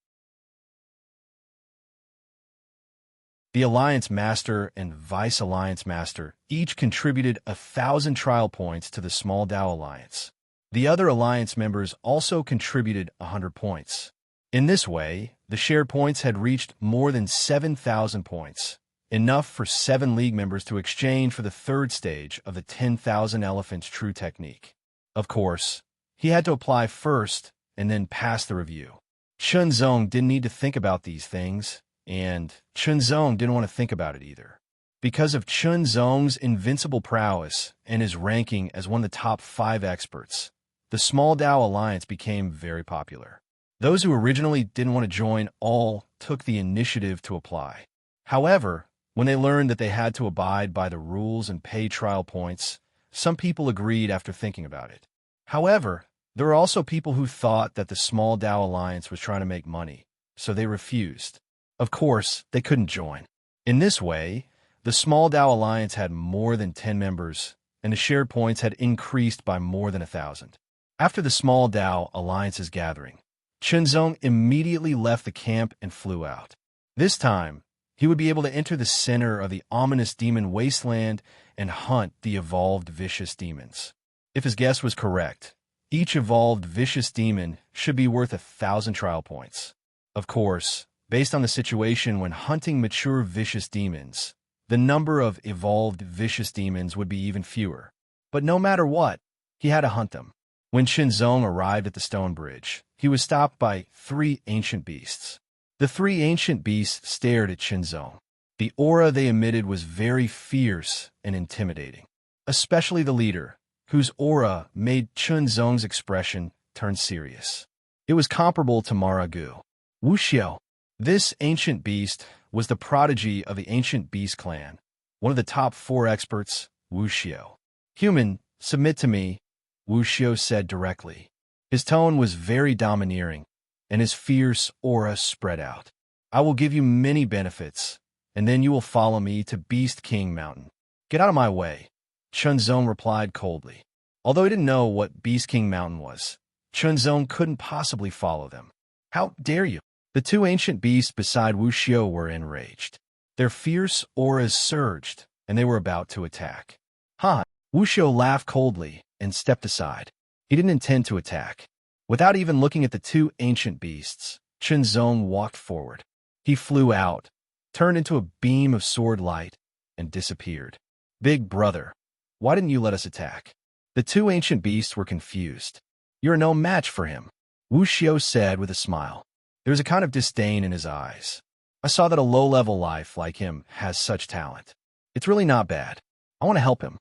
The Alliance Master and Vice Alliance Master each contributed 1,000 trial points to the Small Dao Alliance. The other Alliance members also contributed 100 points. In this way, the shared points had reached more than 7,000 points, enough for 7 League members to exchange for the 3rd stage of the 10,000 Elephants True Technique. Of course, he had to apply first and then pass the review. Zhong didn't need to think about these things, and Zhong didn't want to think about it either. Because of Chun Zong's invincible prowess and his ranking as one of the top 5 experts, the Small Dao Alliance became very popular. Those who originally didn't want to join all took the initiative to apply. However, when they learned that they had to abide by the rules and pay trial points, some people agreed after thinking about it. However, there were also people who thought that the Small Dao Alliance was trying to make money, so they refused. Of course, they couldn't join. In this way, the Small Dao Alliance had more than 10 members, and the shared points had increased by more than 1,000. After the Small Dao Alliance's gathering, Chunzong immediately left the camp and flew out. This time, he would be able to enter the center of the ominous demon wasteland and hunt the evolved vicious demons. If his guess was correct, each evolved vicious demon should be worth 1,000 trial points. Of course, based on the situation when hunting mature vicious demons, the number of evolved vicious demons would be even fewer. But no matter what, he had to hunt them. When Chunzong arrived at the stone bridge, he was stopped by 3 ancient beasts. The 3 ancient beasts stared at Chunzong. The aura they emitted was very fierce and intimidating, especially the leader, whose aura made Chunzong's expression turn serious. It was comparable to Maragu. Wu Xiao. This ancient beast was the prodigy of the ancient beast clan, one of the top 4 experts, Wu Xiao. Human, submit to me, Wu Xiao said directly. His tone was very domineering, and his fierce aura spread out. I will give you many benefits, and then you will follow me to Beast King Mountain. Get out of my way, Chunzong replied coldly. Although he didn't know what Beast King Mountain was, Chunzong couldn't possibly follow them. How dare you? The 2 ancient beasts beside Wu Xiao were enraged. Their fierce auras surged, and they were about to attack. Ha! Wu Xiao laughed coldly and stepped aside. He didn't intend to attack. Without even looking at the 2 ancient beasts, Chunzong walked forward. He flew out, turned into a beam of sword light, and disappeared. Big brother, why didn't you let us attack? The 2 ancient beasts were confused. You're no match for him, Wu Xiao said with a smile. There was a kind of disdain in his eyes. I saw that a low-level life like him has such talent. It's really not bad. I want to help him.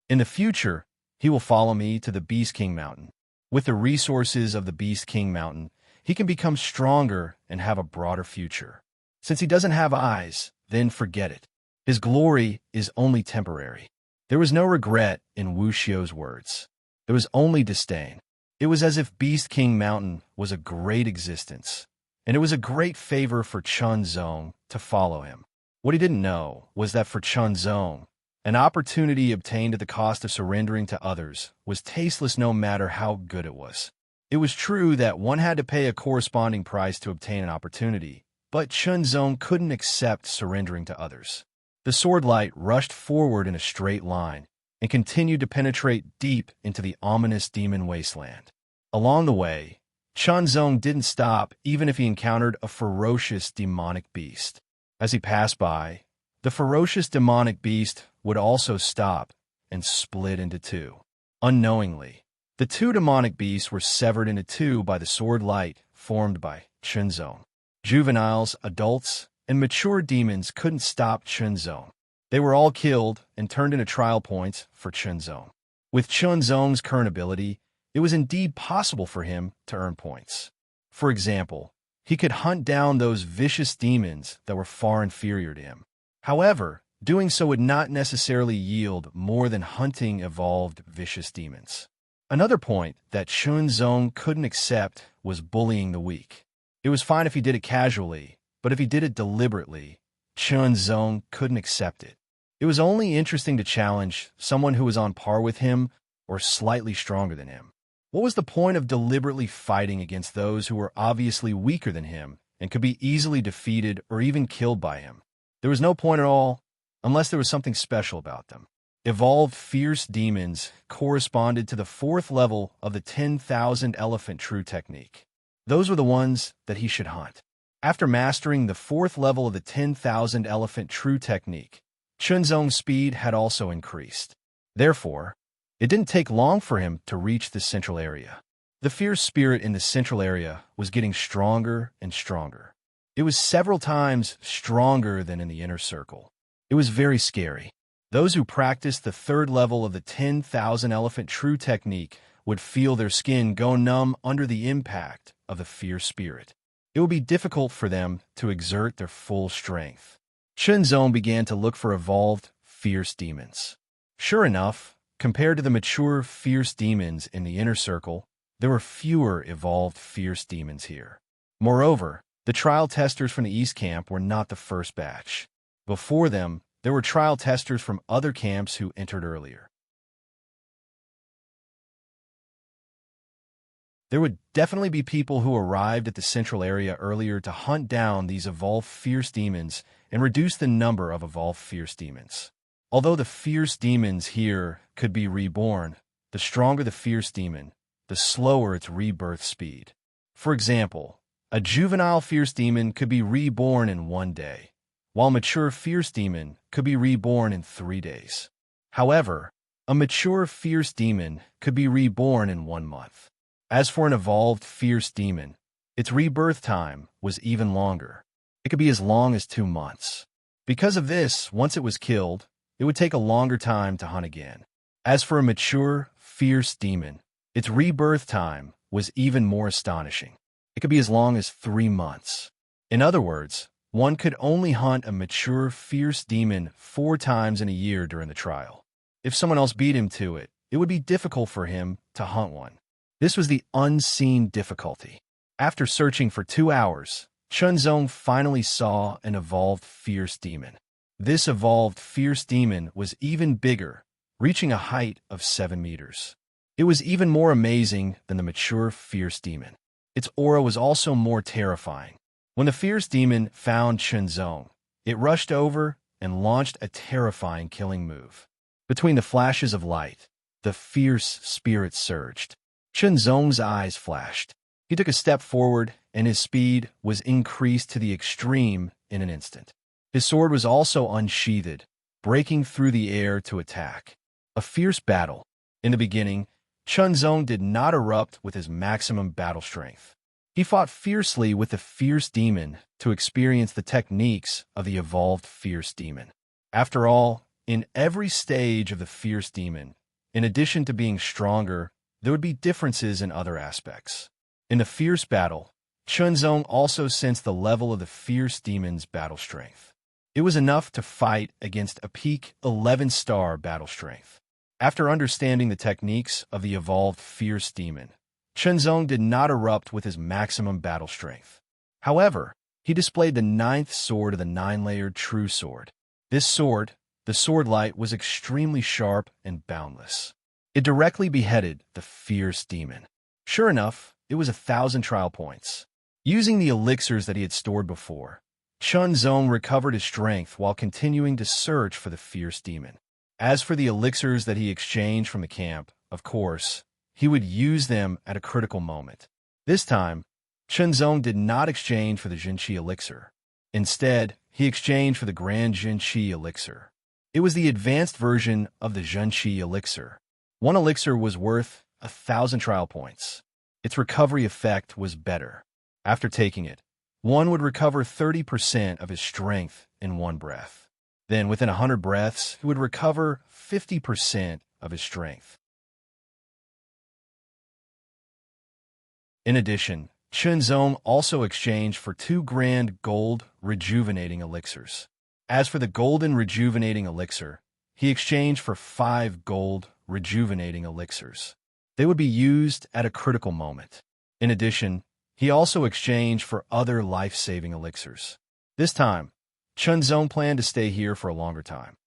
In the future, he will follow me to the Beast King Mountain. With the resources of the Beast King Mountain, he can become stronger and have a broader future. Since he doesn't have eyes, then forget it. His glory is only temporary. There was no regret in Wu Xiao's words. There was only disdain. It was as if Beast King Mountain was a great existence, and it was a great favor for Chunzong to follow him. What he didn't know was that for Chunzong, an opportunity obtained at the cost of surrendering to others was tasteless no matter how good it was. It was true that one had to pay a corresponding price to obtain an opportunity, but Chunzong couldn't accept surrendering to others. The sword light rushed forward in a straight line, and continued to penetrate deep into the ominous demon wasteland. Along the way, Chunzong didn't stop even if he encountered a ferocious demonic beast. As he passed by, the ferocious demonic beast would also stop and split into 2. Unknowingly, the 2 demonic beasts were severed into 2 by the sword light formed by Chunzong. Juveniles, adults, and mature demons couldn't stop Chunzong. They were all killed and turned into trial points for Chunzong. With Chunzong's current ability, it was indeed possible for him to earn points. For example, he could hunt down those vicious demons that were far inferior to him. However, doing so would not necessarily yield more than hunting evolved vicious demons. Another point that Chunzong couldn't accept was bullying the weak. It was fine if he did it casually, but if he did it deliberately, Chunzong couldn't accept it. It was only interesting to challenge someone who was on par with him or slightly stronger than him. What was the point of deliberately fighting against those who were obviously weaker than him and could be easily defeated or even killed by him? There was no point at all, unless there was something special about them. Evolved fierce demons corresponded to the 4th level of the 10,000 elephant true technique. Those were the ones that he should hunt. After mastering the 4th level of the 10,000 elephant true technique, Chunzong's speed had also increased. Therefore, it didn't take long for him to reach the central area. The fierce spirit in the central area was getting stronger and stronger. It was several times stronger than in the inner circle. It was very scary. Those who practiced the third level of the 10,000 elephant true technique would feel their skin go numb under the impact of the fierce spirit. It would be difficult for them to exert their full strength. Shenzong began to look for evolved, fierce demons. Sure enough, compared to the mature, fierce demons in the inner circle, there were fewer evolved, fierce demons here. Moreover, the trial testers from the East Camp were not the first batch. Before them, there were trial testers from other camps who entered earlier. There would definitely be people who arrived at the central area earlier to hunt down these evolved fierce demons and reduce the number of evolved fierce demons. Although the fierce demons here could be reborn, the stronger the fierce demon, the slower its rebirth speed. For example, a juvenile fierce demon could be reborn in 1 day, while a mature fierce demon could be reborn in 3 days. However, a mature fierce demon could be reborn in 1 month. As for an evolved fierce demon, its rebirth time was even longer. It could be as long as 2 months. Because of this, once it was killed, it would take a longer time to hunt again. As for a mature, fierce demon, its rebirth time was even more astonishing. It could be as long as 3 months. In other words, one could only hunt a mature, fierce demon 4 times in a year during the trial. If someone else beat him to it, it would be difficult for him to hunt one. This was the unseen difficulty. After searching for 2 hours, Chunzong finally saw an evolved fierce demon. This evolved fierce demon was even bigger, reaching a height of 7 meters. It was even more amazing than the mature fierce demon. Its aura was also more terrifying. When the fierce demon found Chunzong, it rushed over and launched a terrifying killing move. Between the flashes of light, the fierce spirit surged. Chunzong's eyes flashed. He took a step forward, and his speed was increased to the extreme in an instant. His sword was also unsheathed, breaking through the air to attack. A fierce battle. In the beginning, Chunzong did not erupt with his maximum battle strength. He fought fiercely with the fierce demon to experience the techniques of the evolved fierce demon. After all, in every stage of the fierce demon, in addition to being stronger, there would be differences in other aspects. In the fierce battle, Chunzong also sensed the level of the fierce demon's battle strength. It was enough to fight against a peak 11-star battle strength. After understanding the techniques of the evolved fierce demon, Chunzong did not erupt with his maximum battle strength. However, he displayed the 9th sword of the 9-layered true sword. This sword, the sword light, was extremely sharp and boundless. It directly beheaded the fierce demon. Sure enough, it was 1,000 trial points. Using the elixirs that he had stored before, Chunzong recovered his strength while continuing to search for the fierce demon. As for the elixirs that he exchanged from the camp, of course, he would use them at a critical moment. This time, Chunzong did not exchange for the Jinqi elixir. Instead, he exchanged for the Grand Jinqi elixir. It was the advanced version of the Jinqi elixir. One elixir was worth 1,000 trial points. Its recovery effect was better. After taking it, one would recover 30% of his strength in 1 breath. Then, within 100 breaths, he would recover 50% of his strength. In addition, Chunzong also exchanged for 2 grand gold rejuvenating elixirs. As for the golden rejuvenating elixir, he exchanged for 5 gold rejuvenating elixirs. They would be used at a critical moment. In addition, he also exchanged for other life-saving elixirs. This time, Chunzong planned to stay here for a longer time.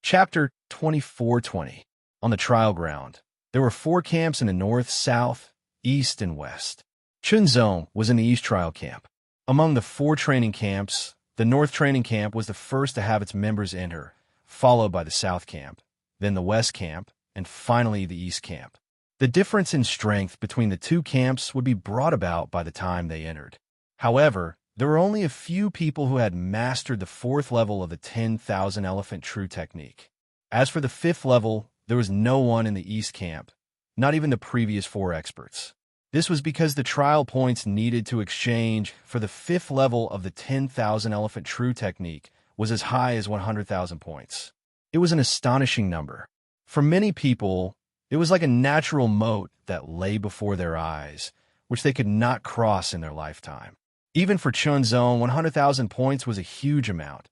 Chapter 2420. On the trial ground, there were 4 camps in the north, south, east, and west. Chunzong was in the east trial camp. Among the 4 training camps, the north training camp was the first to have its members enter, followed by the south camp, then the west camp, and finally the east camp. The difference in strength between the 2 camps would be brought about by the time they entered. However, there were only a few people who had mastered the 4th level of the 10,000 elephant true technique. As for the 5th level, there was no one in the East camp, not even the previous 4 experts. This was because the trial points needed to exchange for the 5th level of the 10,000 elephant true technique was as high as 100,000 points. It was an astonishing number. For many people, it was like a natural moat that lay before their eyes, which they could not cross in their lifetime. Even for Chunzong, 100,000 points was a huge amount,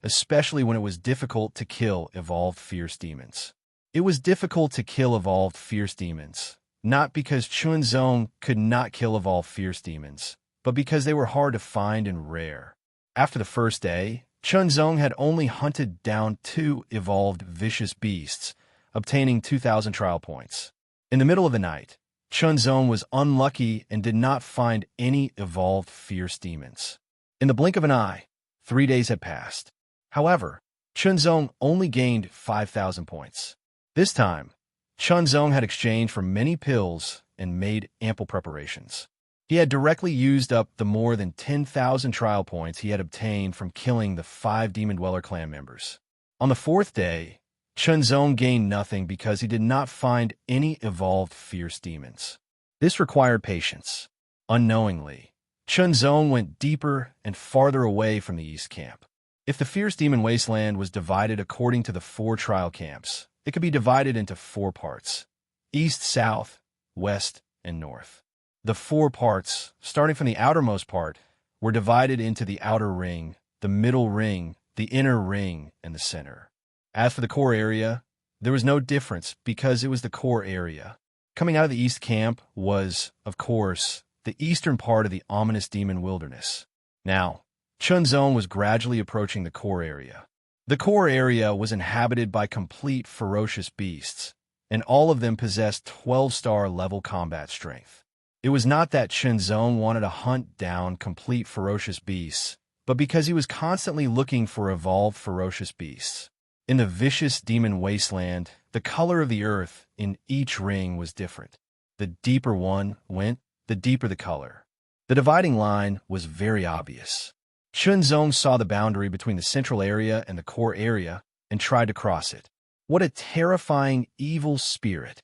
especially when it was difficult to kill evolved fierce demons. It was difficult to kill evolved fierce demons, not because Chunzong could not kill evolved fierce demons, but because they were hard to find and rare. After the first day, Chunzong had only hunted down 2 evolved vicious beasts, obtaining 2,000 trial points. In the middle of the night, Chunzong was unlucky and did not find any evolved fierce demons. In the blink of an eye, 3 days had passed. However, Chunzong only gained 5,000 points. This time, Chunzong had exchanged for many pills and made ample preparations. He had directly used up the more than 10,000 trial points he had obtained from killing the 5 Demon Dweller clan members. On the 4th day, Chunzong gained nothing because he did not find any evolved fierce demons. This required patience. Unknowingly, Chunzong went deeper and farther away from the East camp. If the fierce demon wasteland was divided according to the 4 trial camps, it could be divided into 4 parts: East, South, West, and North. The 4 parts, starting from the outermost part, were divided into the outer ring, the middle ring, the inner ring, and the center. As for the core area, there was no difference because it was the core area. Coming out of the East camp was, of course, the eastern part of the ominous demon wilderness. Now, Chunzong was gradually approaching the core area. The core area was inhabited by complete ferocious beasts, and all of them possessed 12-star level combat strength. It was not that Chunzong wanted to hunt down complete ferocious beasts, but because he was constantly looking for evolved ferocious beasts. In the vicious demon wasteland, the color of the earth in each ring was different. The deeper one went, the deeper the color. The dividing line was very obvious. Chunzong saw the boundary between the central area and the core area and tried to cross it. What a terrifying evil spirit!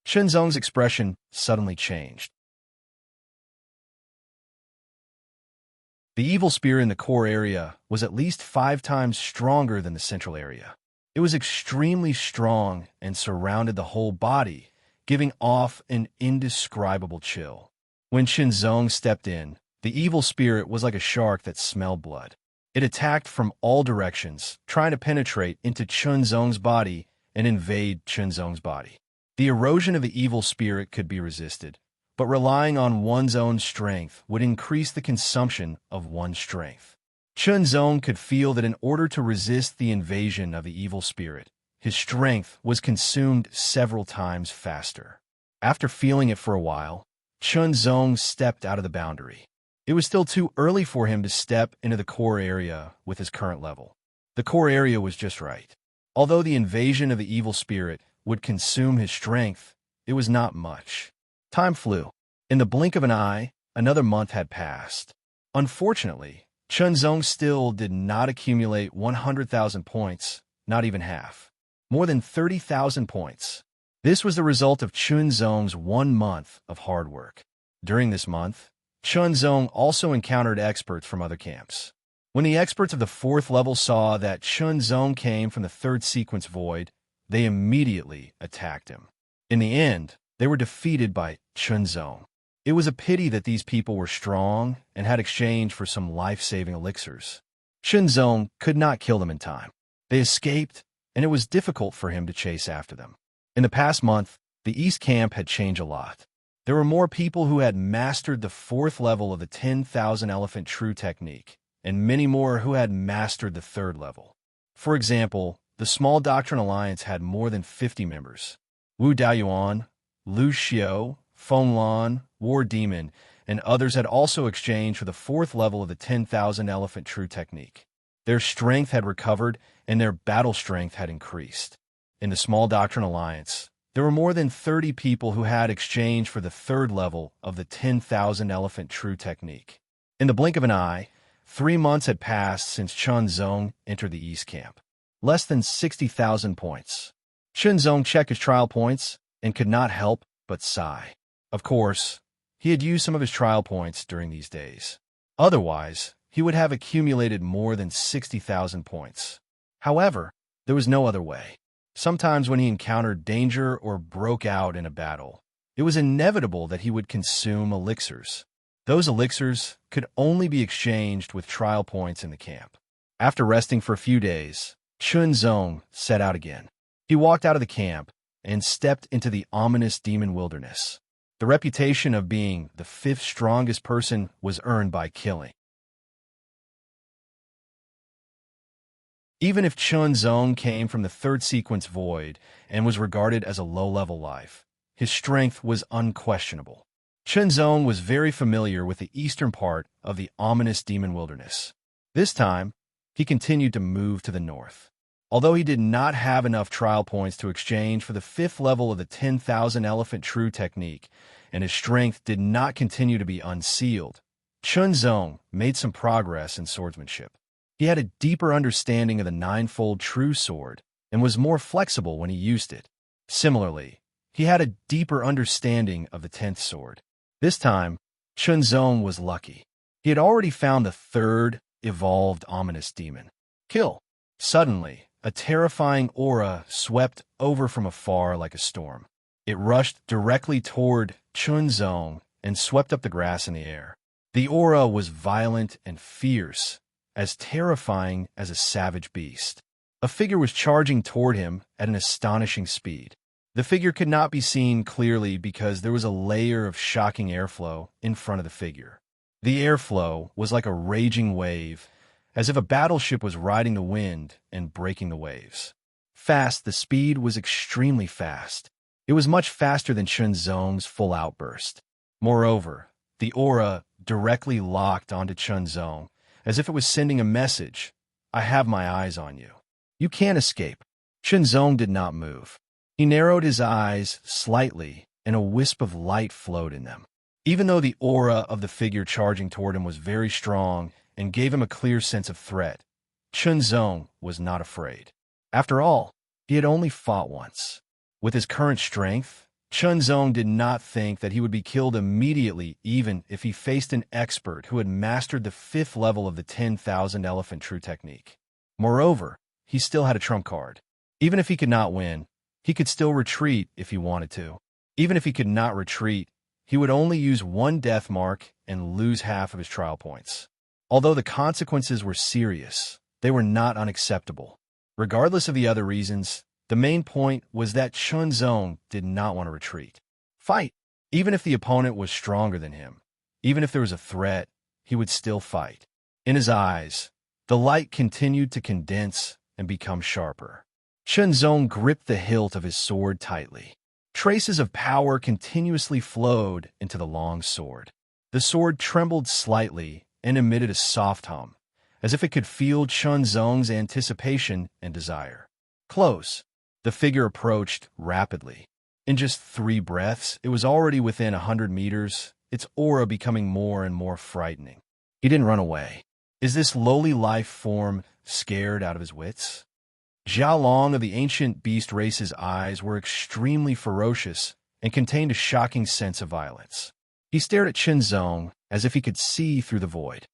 Chunzong's expression suddenly changed. The evil spirit in the core area was at least 5 times stronger than the central area. It was extremely strong and surrounded the whole body, giving off an indescribable chill. When Chunzong stepped in, the evil spirit was like a shark that smelled blood. It attacked from all directions, trying to penetrate into Chunzong's body and invade Chunzong's body. The erosion of the evil spirit could be resisted, but relying on one's own strength would increase the consumption of one's strength. Chunzong could feel that in order to resist the invasion of the evil spirit, his strength was consumed several times faster. After feeling it for a while, Chunzong stepped out of the boundary. It was still too early for him to step into the core area with his current level. The core area was just right. Although the invasion of the evil spirit would consume his strength, it was not much. Time flew. In the blink of an eye, another month had passed. Unfortunately, Chunzong still did not accumulate 100,000 points, not even half. More than 30,000 points. This was the result of Chunzong's 1 month of hard work. During this month, Chunzong also encountered experts from other camps. When the experts of the 4th level saw that Chunzong came from the 3rd sequence void, they immediately attacked him. In the end, they were defeated by Chunzong. It was a pity that these people were strong and had exchanged for some life-saving elixirs. Chunzong could not kill them in time. They escaped, and it was difficult for him to chase after them. In the past month, the East Camp had changed a lot. There were more people who had mastered the 4th level of the 10,000 elephant true technique, and many more who had mastered the 3rd level. For example, the Small Doctrine Alliance had more than 50 members. Wu Daoyuan, Lu Xiao, Fenglan, War Demon, and others had also exchanged for the 4th level of the 10,000 elephant true technique. Their strength had recovered, and their battle strength had increased. In the Small Doctrine Alliance, there were more than 30 people who had exchanged for the 3rd level of the 10,000 elephant true technique. In the blink of an eye, 3 months had passed since Chunzong entered the East Camp. Less than 60,000 points. Chunzong checked his trial points and could not help but sigh. Of course, he had used some of his trial points during these days. Otherwise, he would have accumulated more than 60,000 points. However, there was no other way. Sometimes when he encountered danger or broke out in a battle, it was inevitable that he would consume elixirs. Those elixirs could only be exchanged with trial points in the camp. After resting for a few days, Chunzong set out again. He walked out of the camp and stepped into the ominous demon wilderness. The reputation of being the fifth strongest person was earned by killing. Even if Chunzong came from the third sequence void and was regarded as a low-level life, his strength was unquestionable. Chunzong was very familiar with the eastern part of the ominous demon wilderness. This time, he continued to move to the north. Although he did not have enough trial points to exchange for the fifth level of the 10,000 Elephant True technique, and his strength did not continue to be unsealed, Chunzong made some progress in swordsmanship. He had a deeper understanding of the ninefold True Sword and was more flexible when he used it. Similarly, he had a deeper understanding of the 10th sword. This time, Chunzong was lucky. He had already found the third evolved ominous demon. Kill. Suddenly, a terrifying aura swept over from afar like a storm. It rushed directly toward Chunzong and swept up the grass in the air. The aura was violent and fierce, as terrifying as a savage beast. A figure was charging toward him at an astonishing speed. The figure could not be seen clearly because there was a layer of shocking airflow in front of the figure. The airflow was like a raging wave, as if a battleship was riding the wind and breaking the waves. Fast, the speed was extremely fast. It was much faster than Chunzong's full outburst. Moreover, the aura directly locked onto Chunzong, as if it was sending a message. I have my eyes on you. You can't escape. Chunzong did not move. He narrowed his eyes slightly, and a wisp of light flowed in them. Even though the aura of the figure charging toward him was very strong and gave him a clear sense of threat, Chunzong was not afraid. After all, he had only fought once. With his current strength, Chunzong did not think that he would be killed immediately even if he faced an expert who had mastered the fifth level of the 10,000 Elephant True technique. Moreover, he still had a trump card. Even if he could not win, he could still retreat if he wanted to. Even if he could not retreat, he would only use one death mark and lose half of his trial points. Although the consequences were serious, they were not unacceptable. Regardless of the other reasons, the main point was that Chunzong did not want to retreat. Fight! Even if the opponent was stronger than him, even if there was a threat, he would still fight. In his eyes, the light continued to condense and become sharper. Chunzong gripped the hilt of his sword tightly. Traces of power continuously flowed into the long sword. The sword trembled slightly and emitted a soft hum, as if it could feel Chunzong's anticipation and desire. Close. The figure approached rapidly. In just 3 breaths, it was already within 100 meters, its aura becoming more and more frightening. He didn't run away. Is this lowly life form scared out of his wits? Xiaolong of the ancient beast race's eyes were extremely ferocious and contained a shocking sense of violence. He stared at Chunzong as if he could see through the void.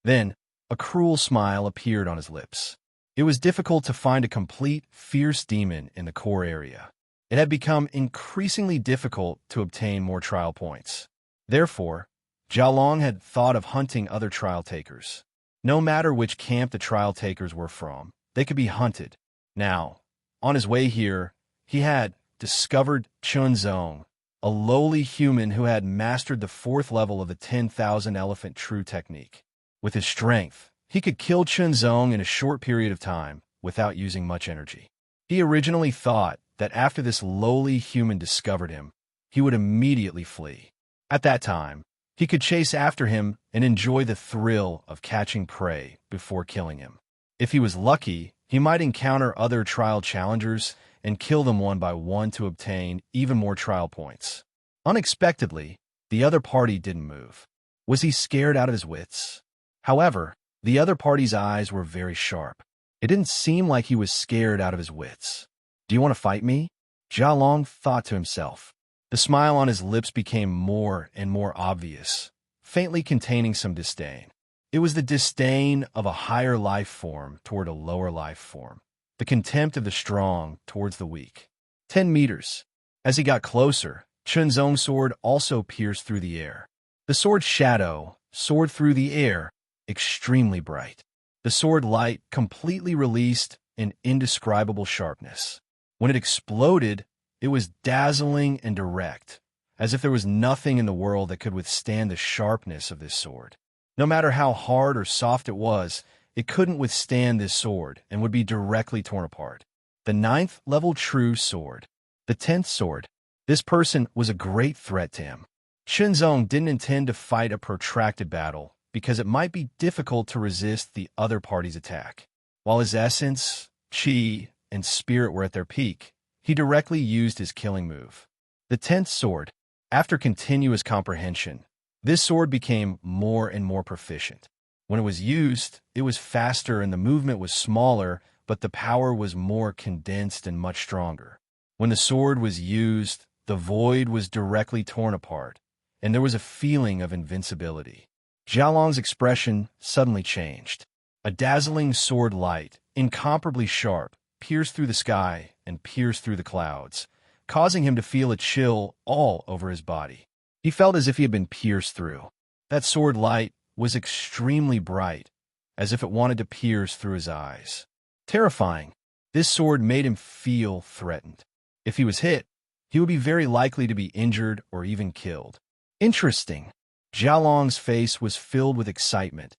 Then, a cruel smile appeared on his lips. It was difficult to find a complete, fierce demon in the core area. It had become increasingly difficult to obtain more trial points. Therefore, Xiaolong had thought of hunting other trial takers. No matter which camp the trial takers were from, they could be hunted. Now, on his way here, he had discovered Chunzong, a lowly human who had mastered the 4th level of the 10,000 Elephant True technique. With his strength, he could kill Chunzong in a short period of time without using much energy. He originally thought that after this lowly human discovered him, he would immediately flee. At that time, he could chase after him and enjoy the thrill of catching prey before killing him. If he was lucky, he might encounter other trial challengers and kill them one by one to obtain even more trial points. Unexpectedly, the other party didn't move. Was he scared out of his wits? However, the other party's eyes were very sharp. It didn't seem like he was scared out of his wits. "Do you want to fight me?" Jia Long thought to himself. The smile on his lips became more and more obvious, faintly containing some disdain. It was the disdain of a higher life form toward a lower life form, the contempt of the strong towards the weak. 10 meters. As he got closer, Chunzong's sword also pierced through the air. The sword's shadow soared through the air, extremely bright. The sword light completely released an indescribable sharpness. When it exploded, it was dazzling and direct, as if there was nothing in the world that could withstand the sharpness of this sword. No matter how hard or soft it was, it couldn't withstand this sword and would be directly torn apart. The 9th level true sword. The 10th sword. This person was a great threat to him. Chunzong didn't intend to fight a protracted battle because it might be difficult to resist the other party's attack. While his essence, qi, and spirit were at their peak, he directly used his killing move. The 10th sword. After continuous comprehension, this sword became more and more proficient. When it was used, it was faster and the movement was smaller, but the power was more condensed and much stronger. When the sword was used, the void was directly torn apart, and there was a feeling of invincibility. Jialong's expression suddenly changed. A dazzling sword light, incomparably sharp, pierced through the sky and pierced through the clouds, causing him to feel a chill all over his body. He felt as if he had been pierced through. That sword light was extremely bright, as if it wanted to pierce through his eyes. Terrifying. This sword made him feel threatened. If he was hit, he would be very likely to be injured or even killed. Interesting. Jialong's face was filled with excitement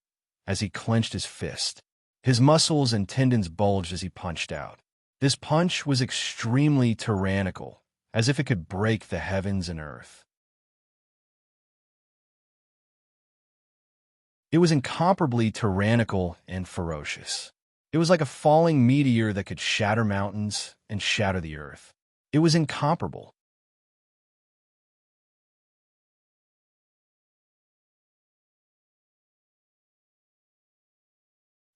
as he clenched his fist. His muscles and tendons bulged as he punched out. This punch was extremely tyrannical, as if it could break the heavens and earth. It was incomparably tyrannical and ferocious. It was like a falling meteor that could shatter mountains and shatter the earth. It was incomparable.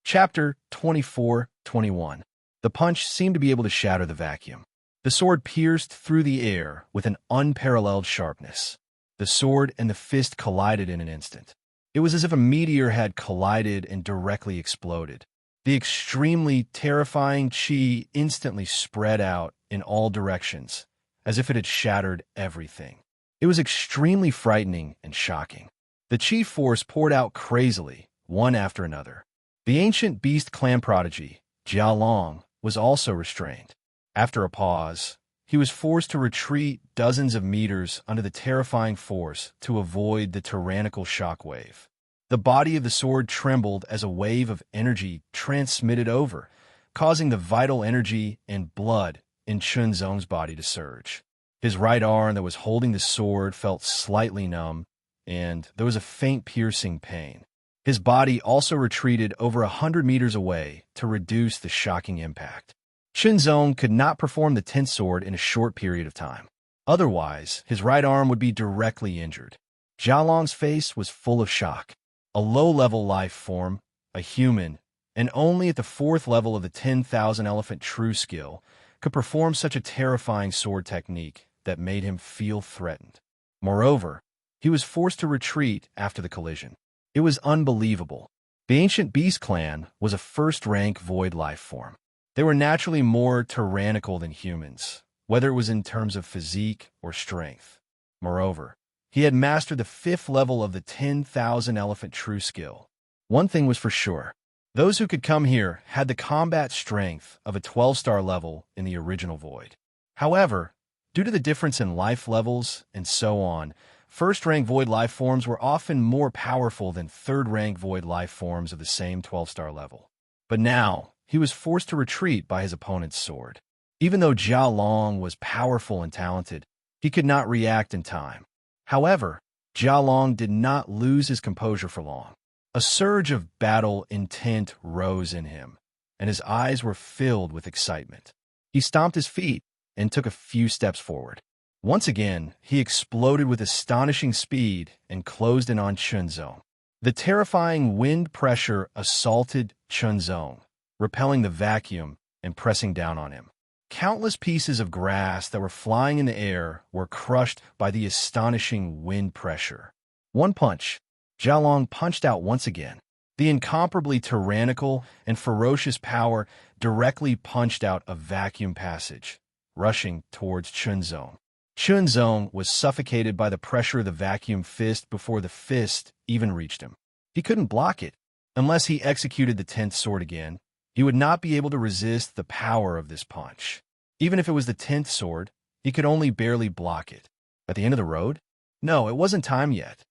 Chapter 24-21. The punch seemed to be able to shatter the vacuum. The sword pierced through the air with an unparalleled sharpness. The sword and the fist collided in an instant. It was as if a meteor had collided and directly exploded. The extremely terrifying qi instantly spread out in all directions, as if it had shattered everything. It was extremely frightening and shocking. The qi force poured out crazily, one after another. The ancient beast clan prodigy, Jiao Long, was also restrained. After a pause, he was forced to retreat dozens of meters under the terrifying force to avoid the tyrannical shockwave. The body of the sword trembled as a wave of energy transmitted over, causing the vital energy and blood in Chunzong's body to surge. His right arm that was holding the sword felt slightly numb, and there was a faint piercing pain. His body also retreated over 100 meters away to reduce the shocking impact. Chunzong could not perform the 10th sword in a short period of time. Otherwise, his right arm would be directly injured. Jialong's face was full of shock. A low-level life form, a human, and only at the 4th level of the 10,000 elephant true skill, could perform such a terrifying sword technique that made him feel threatened. Moreover, he was forced to retreat after the collision. It was unbelievable. The ancient beast clan was a first-rank void life form. They were naturally more tyrannical than humans, whether it was in terms of physique or strength. Moreover, he had mastered the 5th level of the 10,000 elephant true skill. One thing was for sure. Those who could come here had the combat strength of a 12-star level in the original void. However, due to the difference in life levels and so on, first-rank void life forms were often more powerful than third-rank void life forms of the same 12-star level. But now, he was forced to retreat by his opponent's sword. Even though Jiao Long was powerful and talented, he could not react in time. However, Jiao Long did not lose his composure for long. A surge of battle intent rose in him, and his eyes were filled with excitement. He stomped his feet and took a few steps forward. Once again, he exploded with astonishing speed and closed in on Chunzong. The terrifying wind pressure assaulted Chunzong, repelling the vacuum and pressing down on him. Countless pieces of grass that were flying in the air were crushed by the astonishing wind pressure. One punch. Jialong punched out once again. The incomparably tyrannical and ferocious power directly punched out a vacuum passage, rushing towards Chunzong. Chunzong was suffocated by the pressure of the vacuum fist before the fist even reached him. He couldn't block it. Unless he executed the 10th sword again, he would not be able to resist the power of this punch. Even if it was the 10th sword, he could only barely block it. At the end of the road? No, it wasn't time yet.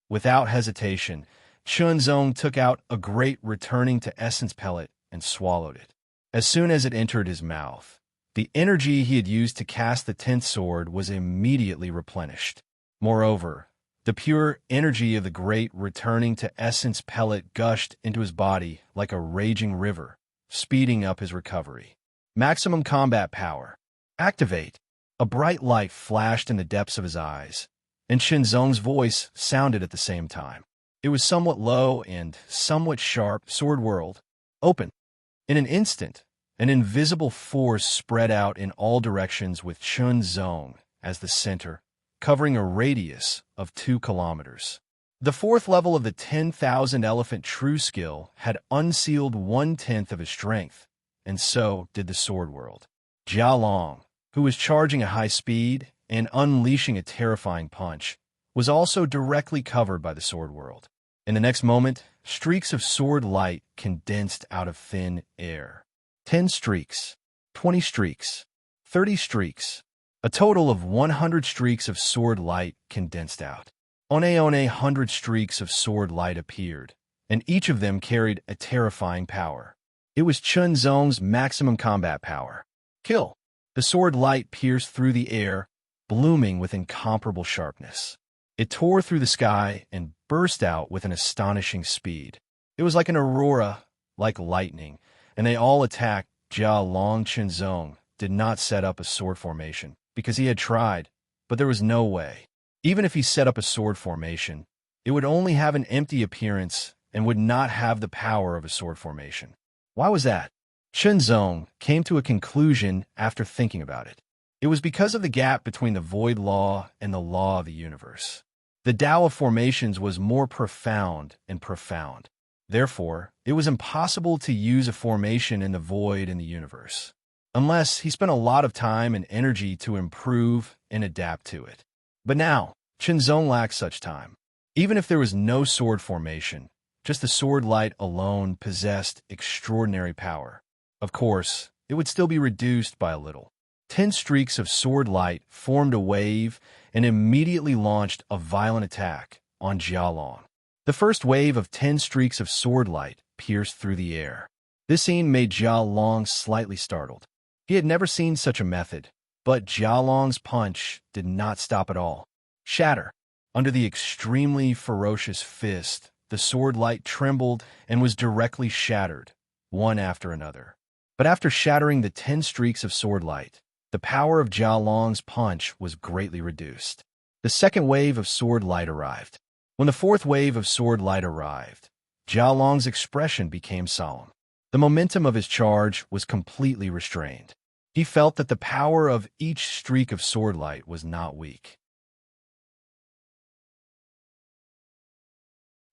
Without hesitation, Chunzong took out a great returning to essence pellet and swallowed it. As soon as it entered his mouth, the energy he had used to cast the 10th sword was immediately replenished. Moreover, the pure energy of the great returning to essence pellet gushed into his body like a raging river, speeding up his recovery. Maximum combat power. Activate. A bright light flashed in the depths of his eyes, and Chunzong's voice sounded at the same time. It was somewhat low and somewhat sharp. Sword world. Open. In an instant, an invisible force spread out in all directions with Chunzong as the center, covering a radius of 2 kilometers. The 4th level of the 10,000 elephant true skill had unsealed 1/10 of his strength, and so did the sword world. Jialong, who was charging at high speed and unleashing a terrifying punch, was also directly covered by the sword world. In the next moment, streaks of sword light condensed out of thin air. 10 streaks, 20 streaks, 30 streaks. A total of 100 streaks of sword light condensed out. On 100 streaks of sword light appeared, and each of them carried a terrifying power. It was Chunzong's maximum combat power. Kill. The sword light pierced through the air, blooming with incomparable sharpness. It tore through the sky and burst out with an astonishing speed. It was like an aurora, like lightning, and they all attacked. Jialong. Chunzong did not set up a sword formation, because he had tried, but there was no way. Even if he set up a sword formation, it would only have an empty appearance and would not have the power of a sword formation. Why was that? Chunzong came to a conclusion after thinking about it. It was because of the gap between the void law and the law of the universe. The Tao of formations was more profound and profound. Therefore, it was impossible to use a formation in the void in the universe, unless he spent a lot of time and energy to improve and adapt to it. But now, Chunzong lacked such time. Even if there was no sword formation, just the sword light alone possessed extraordinary power. Of course, it would still be reduced by a little. 10 streaks of sword light formed a wave and immediately launched a violent attack on Jialong. The first wave of 10 streaks of sword light pierced through the air. This scene made Jialong slightly startled. He had never seen such a method, but Jialong's punch did not stop at all. Shatter. Under the extremely ferocious fist, the sword light trembled and was directly shattered, one after another. But after shattering the 10 streaks of sword light, the power of Jialong's punch was greatly reduced. The second wave of sword light arrived. When the fourth wave of sword light arrived, Jialong's expression became solemn. The momentum of his charge was completely restrained. He felt that the power of each streak of sword light was not weak.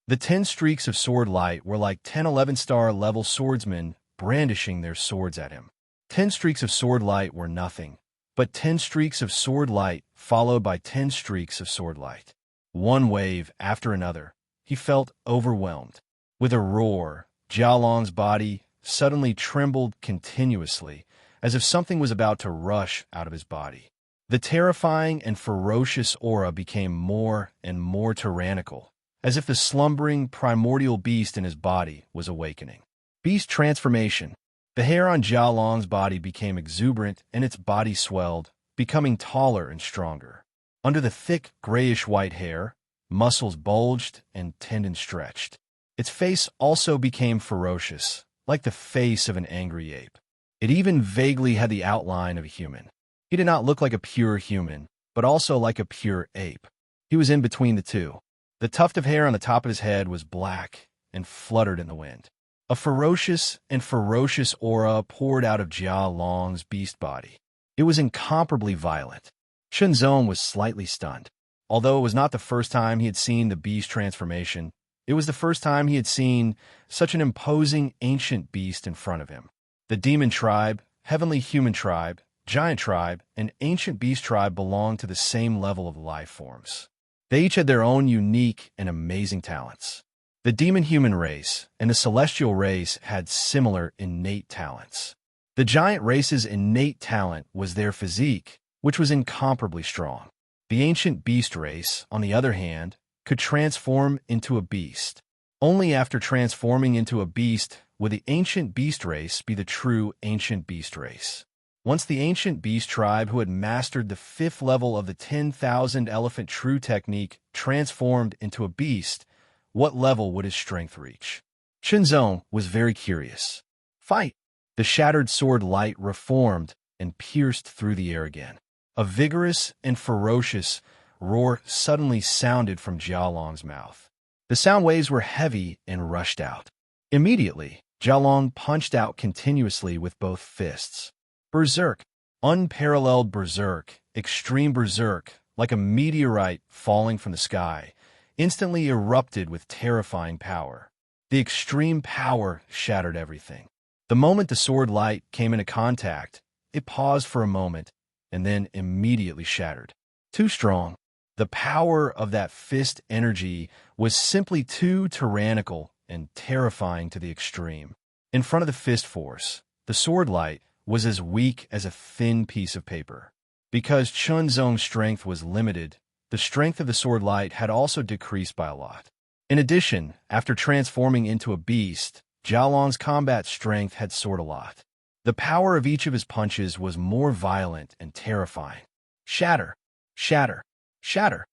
The 10 streaks of sword light were like 10 11-star level swordsmen brandishing their swords at him. 10 streaks of sword light were nothing, but 10 streaks of sword light followed by 10 streaks of sword light. One wave after another, he felt overwhelmed. With a roar, Jialong's body suddenly trembled continuously, as if something was about to rush out of his body. The terrifying and ferocious aura became more and more tyrannical, as if the slumbering primordial beast in his body was awakening. Beast transformation. The hair on Jialong's body became exuberant and its body swelled, becoming taller and stronger. Under the thick, grayish-white hair, muscles bulged and tendons stretched. Its face also became ferocious, like the face of an angry ape. It even vaguely had the outline of a human. He did not look like a pure human, but also like a pure ape. He was in between the two. The tuft of hair on the top of his head was black, and fluttered in the wind. A ferocious aura poured out of Jia Long's beast body. It was incomparably violent. Shenzong was slightly stunned. Although it was not the first time he had seen the beast transformation, it was the first time he had seen such an imposing ancient beast in front of him. The demon tribe, heavenly human tribe, giant tribe, and ancient beast tribe belonged to the same level of life forms. They each had their own unique and amazing talents. The demon-human race and the celestial race had similar innate talents. The giant race's innate talent was their physique, which was incomparably strong. The ancient beast race, on the other hand, could transform into a beast. Only after transforming into a beast would the ancient beast race be the true ancient beast race. Once the ancient beast tribe who had mastered the 5th level of the 10,000 elephant true technique transformed into a beast, what level would his strength reach? Shenzong was very curious. Fight! The shattered sword light reformed and pierced through the air again. A vigorous and ferocious roar suddenly sounded from Jialong's mouth. The sound waves were heavy and rushed out. Immediately, Jialong punched out continuously with both fists. Berserk, unparalleled berserk, extreme berserk, like a meteorite falling from the sky, instantly erupted with terrifying power. The extreme power shattered everything. The moment the sword light came into contact, it paused for a moment and then immediately shattered. Too strong. The power of that fist energy was simply too tyrannical and terrifying to the extreme. In front of the fist force, the sword light was as weak as a thin piece of paper. Because Chunzong's strength was limited, the strength of the sword light had also decreased by a lot. In addition, after transforming into a beast, Jialong's combat strength had soared a lot. The power of each of his punches was more violent and terrifying. Shatter! Shatter! Shatter!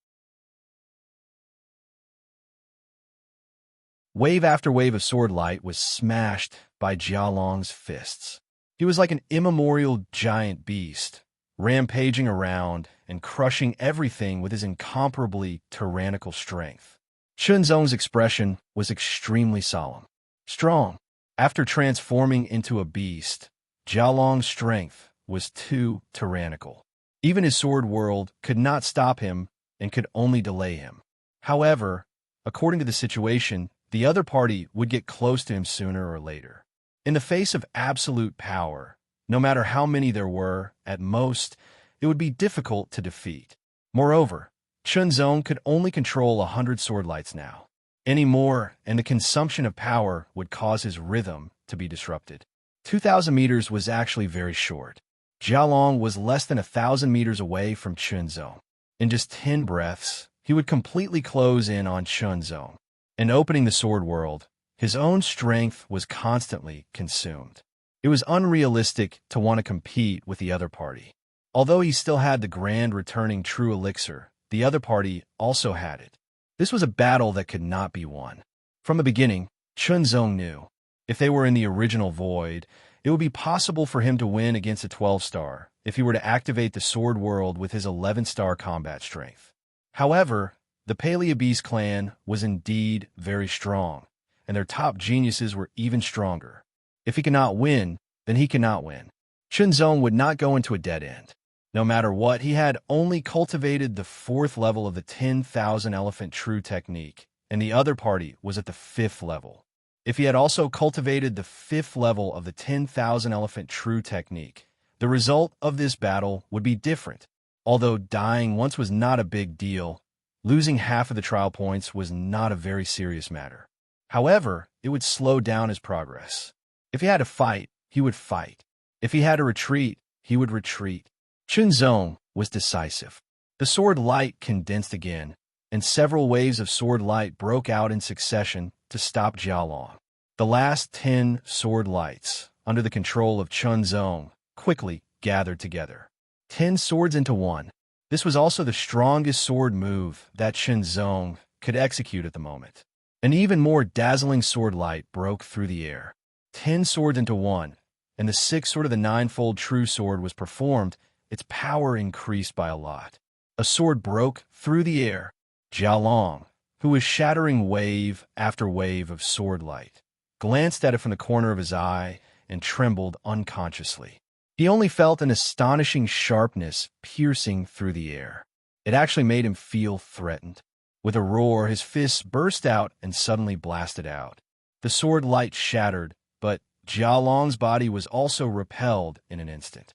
Wave after wave of sword light was smashed by Jialong's fists. He was like an immemorial giant beast, rampaging around and crushing everything with his incomparably tyrannical strength. Chunzong's expression was extremely solemn. Strong. After transforming into a beast, Jialong's strength was too tyrannical. Even his sword world could not stop him and could only delay him. However, according to the situation, the other party would get close to him sooner or later. In the face of absolute power, no matter how many there were, at most, it would be difficult to defeat. Moreover, Chunzong could only control 100 sword lights now. Any more, and the consumption of power would cause his rhythm to be disrupted. 2,000 meters was actually very short. Jialong was less than 1,000 meters away from Chunzong. In just 10 breaths, he would completely close in on Chunzong. In opening the sword world, his own strength was constantly consumed. It was unrealistic to want to compete with the other party. Although he still had the grand returning true elixir, the other party also had it. This was a battle that could not be won. From the beginning, Chunzong knew, if they were in the original void, it would be possible for him to win against a 12-star if he were to activate the sword world with his 11-star combat strength. However, the Paleobeast clan was indeed very strong, and their top geniuses were even stronger. If he cannot win, then he cannot win. Chunzong would not go into a dead end. No matter what, he had only cultivated the 4th level of the 10,000 elephant true technique, and the other party was at the 5th level. If he had also cultivated the 5th level of the 10,000 elephant true technique, the result of this battle would be different. Although dying once was not a big deal, losing half of the trial points was not a very serious matter. However, it would slow down his progress. If he had to fight, he would fight. If he had to retreat, he would retreat. Chunzong was decisive. The sword light condensed again, and several waves of sword light broke out in succession to stop Jialong. The last 10 sword lights, under the control of Chunzong, quickly gathered together. 10 swords into one. This was also the strongest sword move that Chunzong could execute at the moment. An even more dazzling sword light broke through the air. 10 swords into one, and the 6th sword of the ninefold true sword was performed. Its power increased by a lot. A sword broke through the air. Jialong, who was shattering wave after wave of sword light, glanced at it from the corner of his eye and trembled unconsciously. He only felt an astonishing sharpness piercing through the air. It actually made him feel threatened. With a roar, his fists burst out and suddenly blasted out. The sword light shattered, but Jialong's body was also repelled in an instant.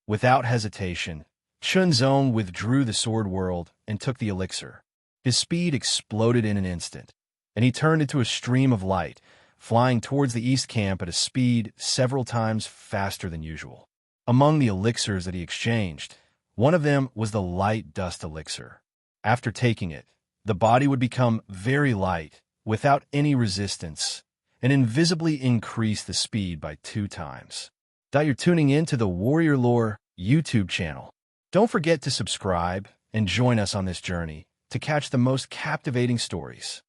Without hesitation, Chunzong withdrew the sword world and took the elixir. His speed exploded in an instant, and he turned into a stream of light, flying towards the east camp at a speed several times faster than usual. Among the elixirs that he exchanged, one of them was the light dust elixir. After taking it, the body would become very light, without any resistance, and invisibly increase the speed by 2 times. You're tuning in to the Warrior Lore YouTube channel. Don't forget to subscribe and join us on this journey to catch the most captivating stories.